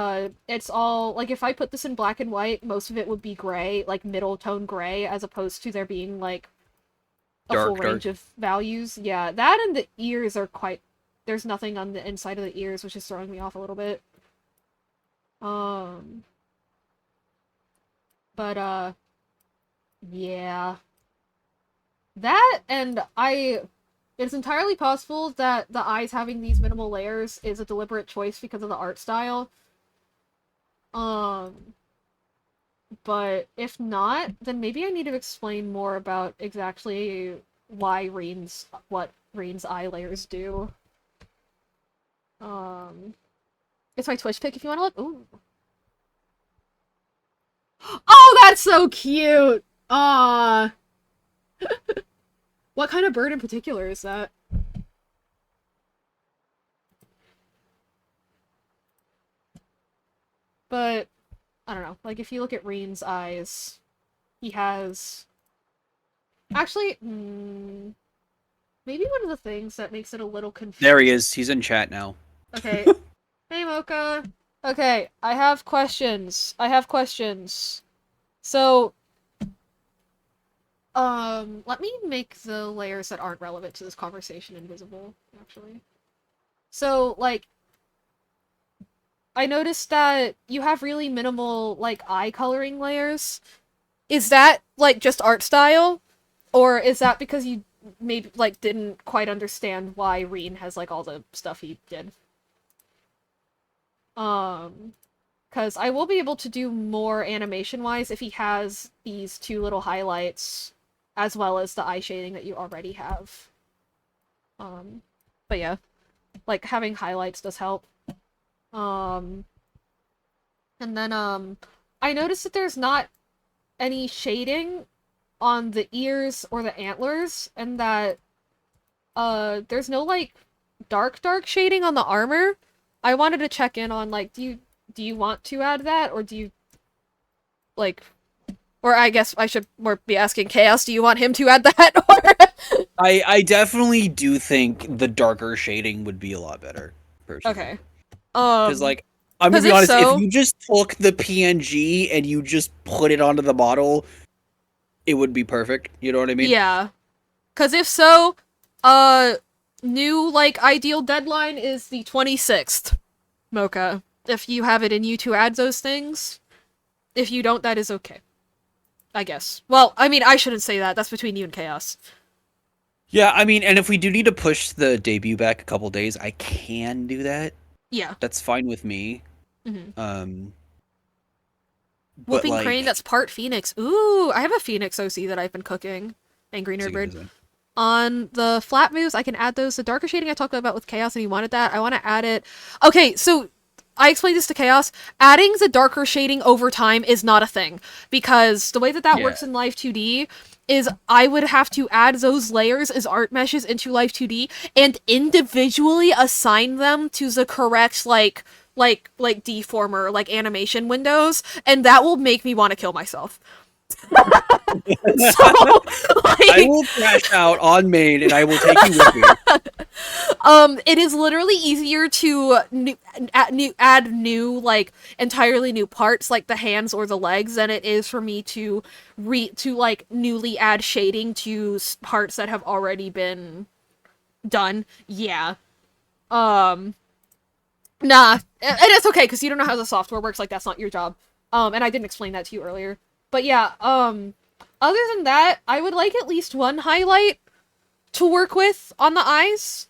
it's all, like, if I put this in black and white, most of it would be gray, like, middle tone gray, as opposed to there being, like, a full range of values. Yeah, that and the ears are quite, there's nothing on the inside of the ears, which is throwing me off a little bit. But, yeah. That, and it's entirely possible that the eyes having these minimal layers is a deliberate choice because of the art style. But if not, then maybe I need to explain more about exactly why what Reen's eye layers do. It's my Twitch pic if you want to look. Ooh. Oh, that's so cute! Aww. What kind of bird in particular is that? But, I don't know. Like, if you look at Reen's eyes, he has... Actually, maybe one of the things that makes it a little confusing... There he is. He's in chat now. Okay. Hey, Mocha. Okay, I have questions. So, let me make the layers that aren't relevant to this conversation invisible, actually. So, like, I noticed that you have really minimal, like, eye coloring layers. Is that, like, just art style? Or is that because you maybe, like, didn't quite understand why Reen has, like, all the stuff he did? Because I will be able to do more animation-wise if he has these two little highlights, as well as the eye shading that you already have. But yeah, like, having highlights does help. And then, I noticed that there's not any shading on the ears or the antlers, and that, there's no, like, dark shading on the armor. I wanted to check in on, like, do you want to add that, or do you, like, or I guess I should more be asking Chaos, do you want him to add that, or... I definitely do think the darker shading would be a lot better, personally. Okay. Because, like, I'm gonna be honest, if you just took the PNG and you just put it onto the model, it would be perfect, you know what I mean? Yeah. Because if so, new, like, ideal deadline is the 26th, Mocha. If you have it in you to add those things. If you don't, that is okay. I guess. Well, I mean, I shouldn't say that. That's between you and Chaos. Yeah, I mean, and if we do need to push the debut back a couple days, I can do that. Yeah. That's fine with me. Mm-hmm. But Whooping Crane, that's part Phoenix. Ooh, I have a Phoenix OC that I've been cooking. Angry It's a Nerd good Bird. design. On the flat moves, I can add those. The darker shading I talked about with Chaos, and he wanted that. I want to add it. Okay, so I explained this to Chaos. Adding the darker shading over time is not a thing, because the way that Yeah. works in Live2D is I would have to add those layers as art meshes into Live2D and individually assign them to the correct like deformer, like animation windows, and that will make me want to kill myself. So, I will crash out on main, and I will take you with me. it is literally easier to add new, like, entirely new parts, like the hands or the legs, than it is for me to like, newly add shading to parts that have already been done. Yeah. Nah. And it's okay, because you don't know how the software works, like, that's not your job. And I didn't explain that to you earlier. But yeah, other than that, I would like at least one highlight to work with on the eyes.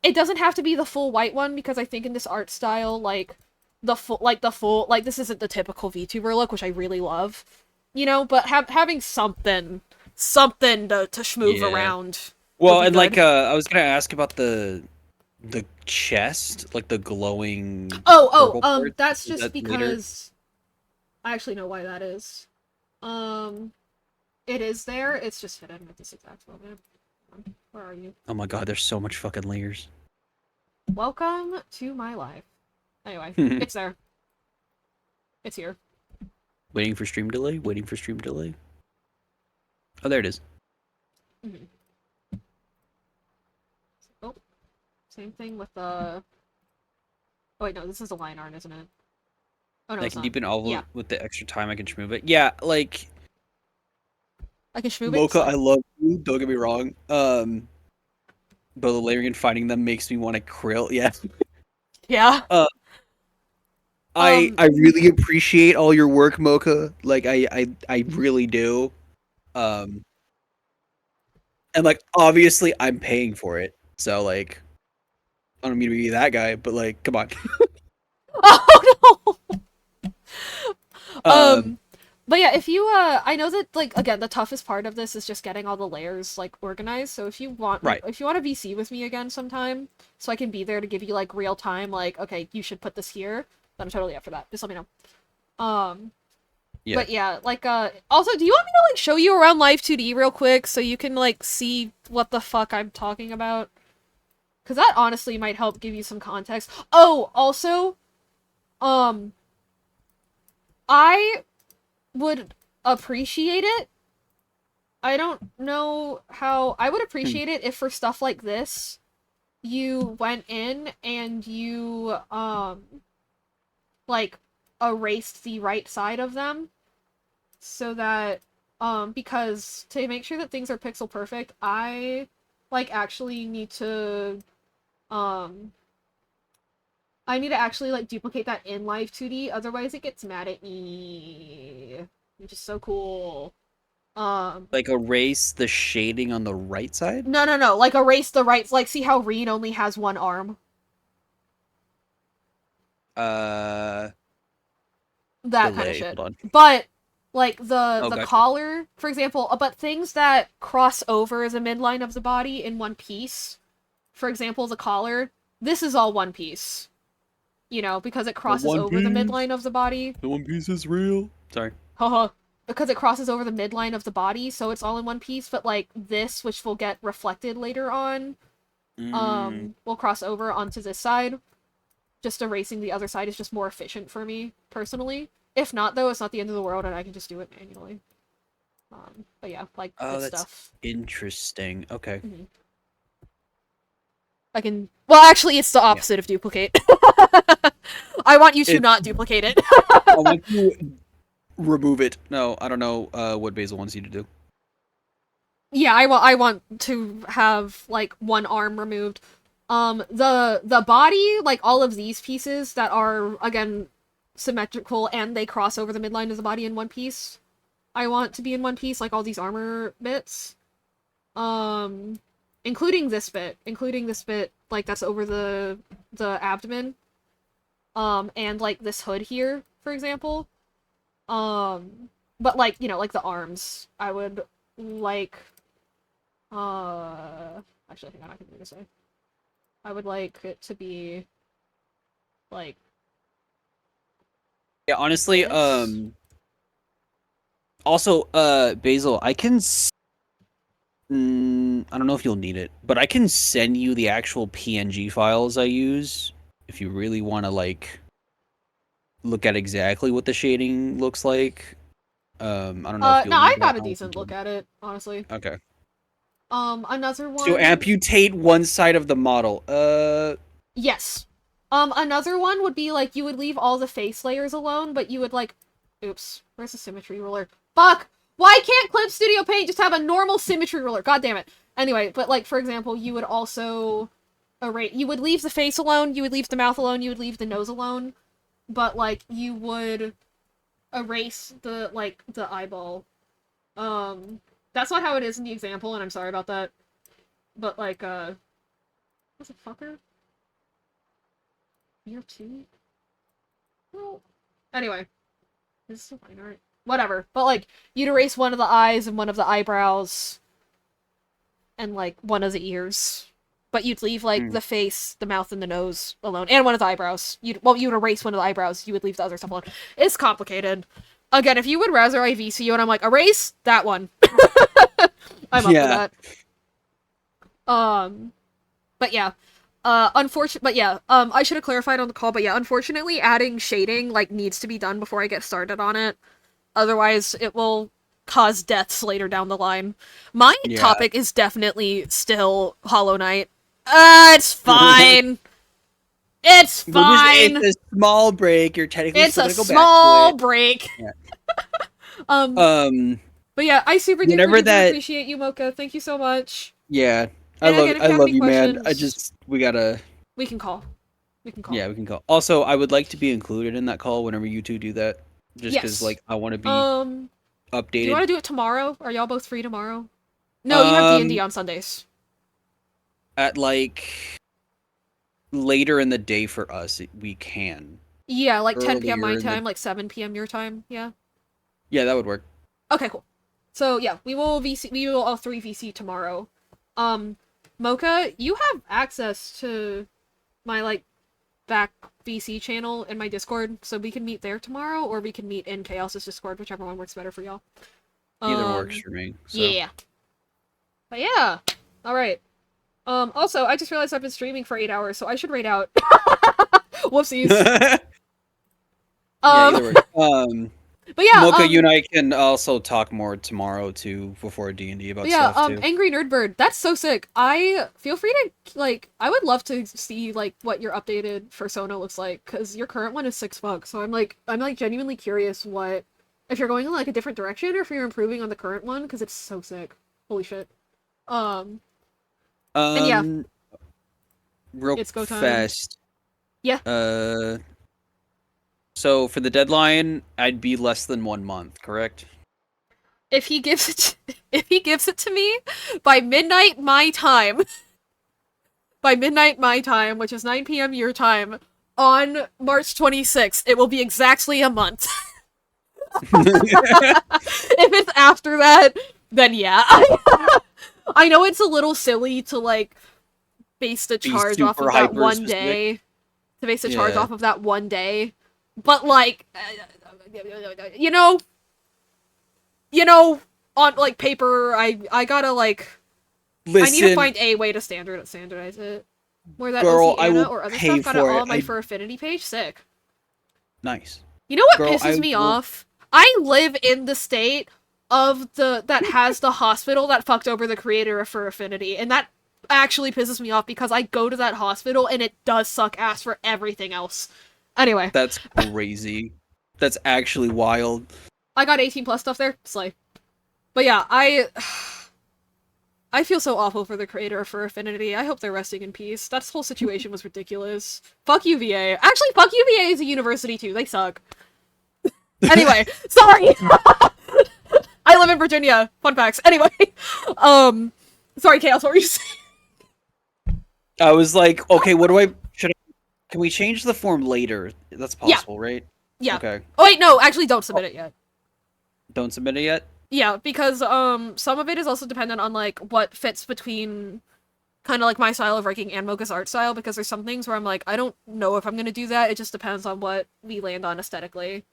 It doesn't have to be the full white one, because I think in this art style, like, this isn't the typical VTuber look, which I really love, you know, but having something to schmoove around. Well, be and like, good. I was gonna ask about the chest, like the glowing. Oh, purple part. that's Is just that later? because I actually know why that is. It is there, it's just hidden at this exact moment. Where are you? Oh my god, there's so much fucking layers. Welcome to my life. Anyway, it's there. It's here. Waiting for stream delay. Waiting for stream delay. Oh, there it is. Mm-hmm. Oh, same thing with the. Oh wait, no, this is a line art, isn't it? Oh no, I it's can not. deepen all Yeah, with the extra time I can schmove it. Yeah, like I can schmooze it. Mocha, I love you. Don't get me wrong. But the layering and finding them makes me want to krill. Yeah. Yeah. I really appreciate all your work, Mocha. Like I really do. And like obviously I'm paying for it. So like I don't mean to be that guy, but like come on. Oh no. But yeah, if you I know that, like, again, the toughest part of this is just getting all the layers, like, organized. So if you want Right. if you want to VC with me again sometime, so I can be there to give you, like, real time, like, okay, you should put this here, then I'm totally up for that. Just let me know. Yeah. But yeah, like, also, do you want me to, like, show you around Live2D real quick so you can, like, see what the fuck I'm talking about? Because that honestly might help give you some context. Oh, also, I would appreciate it. I don't know how. I would appreciate it if for stuff like this, you went in and you, like, erased the right side of them. So that, because to make sure that things are pixel perfect, I, like, actually need to, I need to actually, like, duplicate that in Live2D, otherwise it gets mad at me. Which is so cool. Like erase the shading on the right side? No, like, erase the right, like, see how Reen only has one arm? That kind of shit. Hold on. But, like, the Gotcha. collar, for example, but things that cross over the midline of the body in one piece, for example, the collar, this is all one piece. You know, because it crosses over the midline of the body. The One Piece is real. Sorry. Haha. Because it crosses over the midline of the body, so it's all in one piece, but, like, this, which will get reflected later on, will cross over onto this side. Just erasing the other side is just more efficient for me, personally. If not, though, it's not the end of the world, and I can just do it manually. But yeah, like, this that's stuff. interesting. Okay. Mm-hmm. I can... Well, actually, it's the opposite of duplicate. I want you to not duplicate it. I want you remove it. No, I don't know what Basil wants you to do. Yeah, I want to have, like, one arm removed. The body, like, all of these pieces that are, again, symmetrical and they cross over the midline of the body in one piece, I want to be in one piece, like all these armor bits. Including this bit, like, that's over the abdomen. And, like, this hood here, for example. But like, you know, like the arms, I would like, actually, I think I'm not gonna do this way. I would like it to be, like, Yeah, honestly, this. also, Basil, I can I don't know if you'll need it, but I can send you the actual PNG files I use if you really want to like look at exactly what the shading looks like. I don't know if No, you'll I need got that. a decent look at it, honestly. Okay. Another So one. amputate one side of the model. Yes. Another one would be like you would leave all the face layers alone, but you would like, oops, where's the symmetry ruler? Fuck! Why can't Clip Studio Paint just have a normal symmetry ruler? God damn it. Anyway, but like for example, you would also erase. You would leave the face alone. You would leave the mouth alone. You would leave the nose alone, but like you would erase the the eyeball. That's not how it is in the example, and I'm sorry about that. But like what's a fucker? Year 2? Well, anyway. This is so fine art. Whatever. But, like, you'd erase one of the eyes and one of the eyebrows. And, like, one of the ears. But you'd leave, like, the face, the mouth, and the nose alone. And one of the eyebrows. You would erase one of the eyebrows. You would leave the other stuff alone. It's complicated. Again, if you would rather I VC and I'm like, erase that one. I'm up for that. But yeah. I should have clarified on the call, but yeah, unfortunately, adding shading, like, needs to be done before I get started on it. Otherwise, it will cause deaths later down the line. My topic is definitely still Hollow Knight. It's fine! It's fine! It's a small break, you're technically it's still a gonna go small back to it. break! Yeah. But yeah, I super whenever duper that- appreciate you, Mocha. Thank you so much. Yeah. And again, if you I have love any you, man. questions- We gotta... We can call. Yeah, we can call. Also, I would like to be included in that call whenever you two do that. Just because, Yes. like, I want to be updated. Do you want to do it tomorrow? Are y'all both free tomorrow? No, you have D&D on Sundays. At, like, later in the day for us, we can. Yeah, like 10 p.m. my Earlier in the- time, like 7 p.m. your time, yeah? Yeah, that would work. Okay, cool. So, yeah, we will all three VC tomorrow. Mocha, you have access to my, like, back VC channel in my Discord, so we can meet there tomorrow, or we can meet in Chaos's Discord, whichever one works better for y'all. Either works for me. So. Yeah. But yeah. Alright. Also, I just realized I've been streaming for 8 hours, so I should raid out. Whoopsies. Yeah, either works. But yeah, Mocha, you and I can also talk more tomorrow too before D&D about stuff too. Angry Nerdbird, that's so sick. I feel free to I would love to see like what your updated Persona looks like, because your current one is $6. So I'm genuinely curious what if you're going in like a different direction or if you're improving on the current one, because it's so sick. Holy shit. And yeah. Real It's go time. fast. Yeah. So for the deadline, I'd be less than 1 month, correct? If he gives it to me by midnight my time, which is 9 p.m. your time, on March 26th, it will be exactly a month. If it's after that, then yeah. I know it's a little silly to like base the charge off of that one day. To base the charge off of that one day. But like, you know, on like paper, I gotta like, Listen, I need to find a way to standardize it. Where that girl, Oceana or other stuff got it all on my I... For Affinity page. Sick. Nice. You know what Girl, pisses me off? I live in the state of that has the hospital that fucked over the creator of For Affinity, and that actually pisses me off because I go to that hospital and it does suck ass for everything else. Anyway. That's crazy. That's actually wild. I got 18 plus stuff there. Slay. But yeah, I feel so awful for the creator of For Affinity. I hope they're resting in peace. That whole situation was ridiculous. Fuck UVA. Actually, fuck UVA is a university too. They suck. Anyway, sorry! I live in Virginia. Fun facts. Anyway. Sorry, Chaos, what were you saying? I was like, okay, can we change the form later? That's possible, right? Yeah. Okay. Oh wait, no, actually don't submit it yet. Don't submit it yet? Yeah, because some of it is also dependent on like what fits between kind of like my style of writing and Mocha's art style, because there's some things where I'm like, I don't know if I'm gonna do that. It just depends on what we land on aesthetically.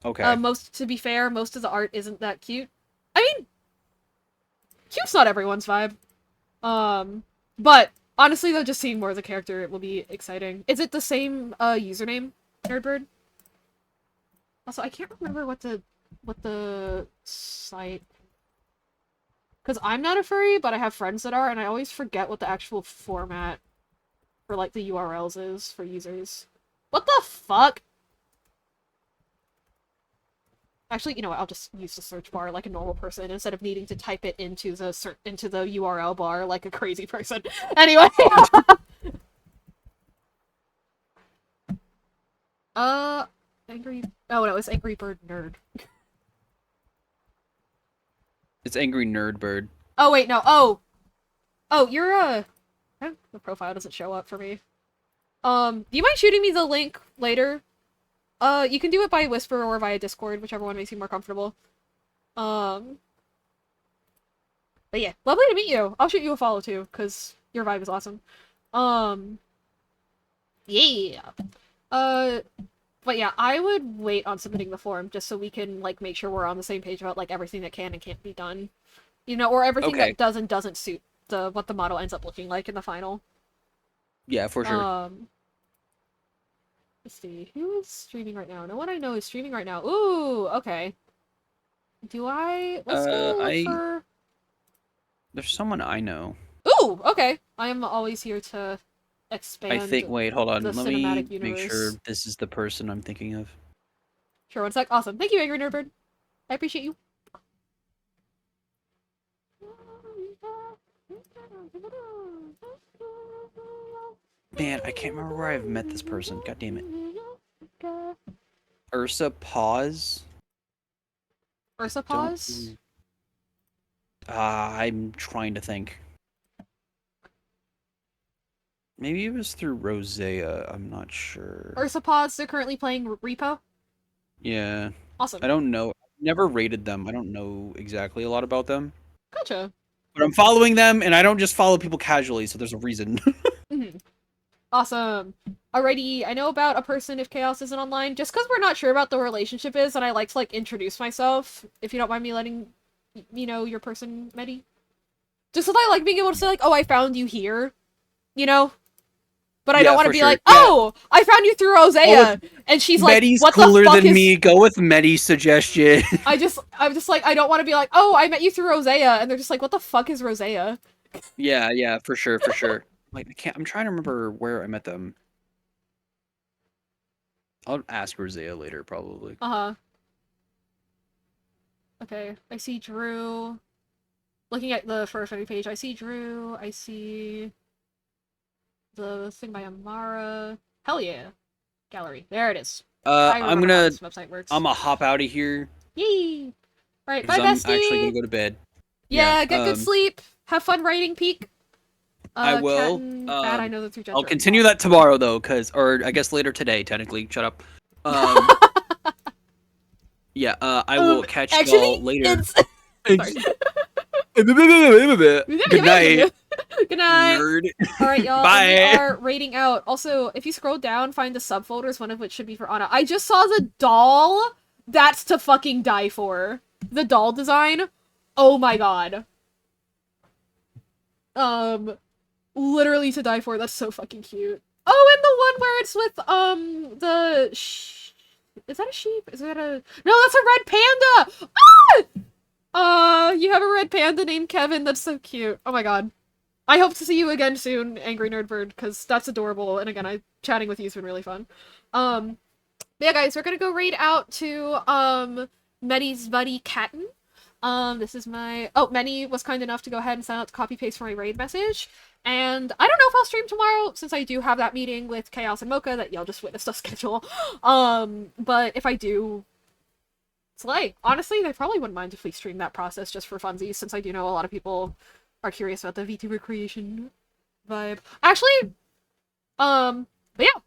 Okay. To be fair, most of the art isn't that cute. I mean, cute's not everyone's vibe. But honestly though, just seeing more of the character will be exciting. Is it the same username, Nerdbird? Also, I can't remember what the site, because I'm not a furry, but I have friends that are, and I always forget what the actual format for like the URLs is for users. What the fuck? Actually, you know what? I'll just use the search bar like a normal person instead of needing to type it into the URL bar like a crazy person. Anyway. Angry. Oh no, it's Angry Bird Nerd. It's Angry Nerd Bird. Oh wait, no. Oh, you're the profile doesn't show up for me. Do you mind shooting me the link later? You can do it by Whisper or via Discord, whichever one makes you more comfortable. But yeah, lovely to meet you. I'll shoot you a follow too, because your vibe is awesome. Yeah. But yeah, I would wait on submitting the form just so we can like make sure we're on the same page about like everything that can and can't be done. You know, or everything that does and doesn't suit what the model ends up looking like in the final. Yeah, for sure. Let's see, who is streaming right now? No one I know is streaming right now. Ooh, okay. Let's go look for... There's someone I know. Ooh, okay. I am always here to expand. Wait, hold on. The Let me cinematic universe. make sure this is the person I'm thinking of. Sure, one sec. Awesome. Thank you, Angry Nerdbird. I appreciate you. Man, I can't remember where I've met this person. God damn it. Ursa Pause? Ursa Pause? I'm trying to think. Maybe it was through Rosea. I'm not sure. Ursa Pause, they're currently playing Repo? Yeah. Awesome. I don't know. Never rated them. I don't know exactly a lot about them. Gotcha. But I'm following them, and I don't just follow people casually, so there's a reason. Awesome. Alrighty, I know about a person if Chaos isn't online, just because we're not sure about the relationship is, and I like to, like, introduce myself, if you don't mind me letting me know your person, Medi. Just so that I like being able to say, like, oh, I found you here, you know? But I don't want to be like, oh, I found you through Rosea, and she's like, Medi's what the cooler fuck than me. Go with Medi's suggestion. I'm just like, I don't want to be like, oh, I met you through Rosea, and they're just like, what the fuck is Rosea? Yeah, for sure. Like, I'm trying to remember where I met them. I'll ask Rosea later, probably. Uh-huh. Okay, I see Drew. Looking at the first page, I see Drew, I see the thing by Amara. Hell yeah. Gallery. There it is. I'm how this website works. I'm gonna hop out of here. Yee! Alright, bye, I'm bestie! actually gonna go to bed. Yeah, get good sleep. Have fun writing, Peak. I will. Bad, I know the three I'll continue that tomorrow, though, or I guess later today, technically. Shut up. Yeah, I will catch y'all later. Good night. Good night. Nerd. Alright, y'all. Bye. We are rating out. Also, if you scroll down, find the subfolders, one of which should be for Anna. I just saw the doll. That's to fucking die for. The doll design. Oh my god. Literally to die for. That's so fucking cute. Oh, and the one where it's with, is that a sheep? Is that a... No, that's a red panda! Ah! You have a red panda named Kevin. That's so cute. Oh my god. I hope to see you again soon, Angry Nerdbird, because that's adorable. And again, chatting with you has been really fun. But yeah, guys, we're gonna go raid out to, Medi's buddy, Katten. This is my... Oh, Many was kind enough to go ahead and send out the copy-paste for my raid message. And I don't know if I'll stream tomorrow, since I do have that meeting with Chaos and Mocha that y'all just witnessed us schedule. But if I do... Slay. Honestly, they probably wouldn't mind if we stream that process just for funsies, since I do know a lot of people are curious about the VTuber creation vibe. Actually, but yeah.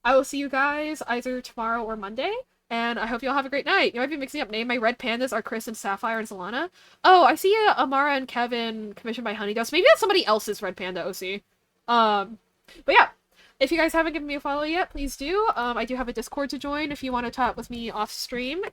I will see you guys either tomorrow or Monday. And I hope you all have a great night. You might be mixing up name. My red pandas are Chris and Sapphire and Solana. Oh, I see Amara and Kevin commissioned by Honeydust. Maybe that's somebody else's red panda OC. But yeah, if you guys haven't given me a follow yet, please do. I do have a Discord to join if you want to talk with me off stream.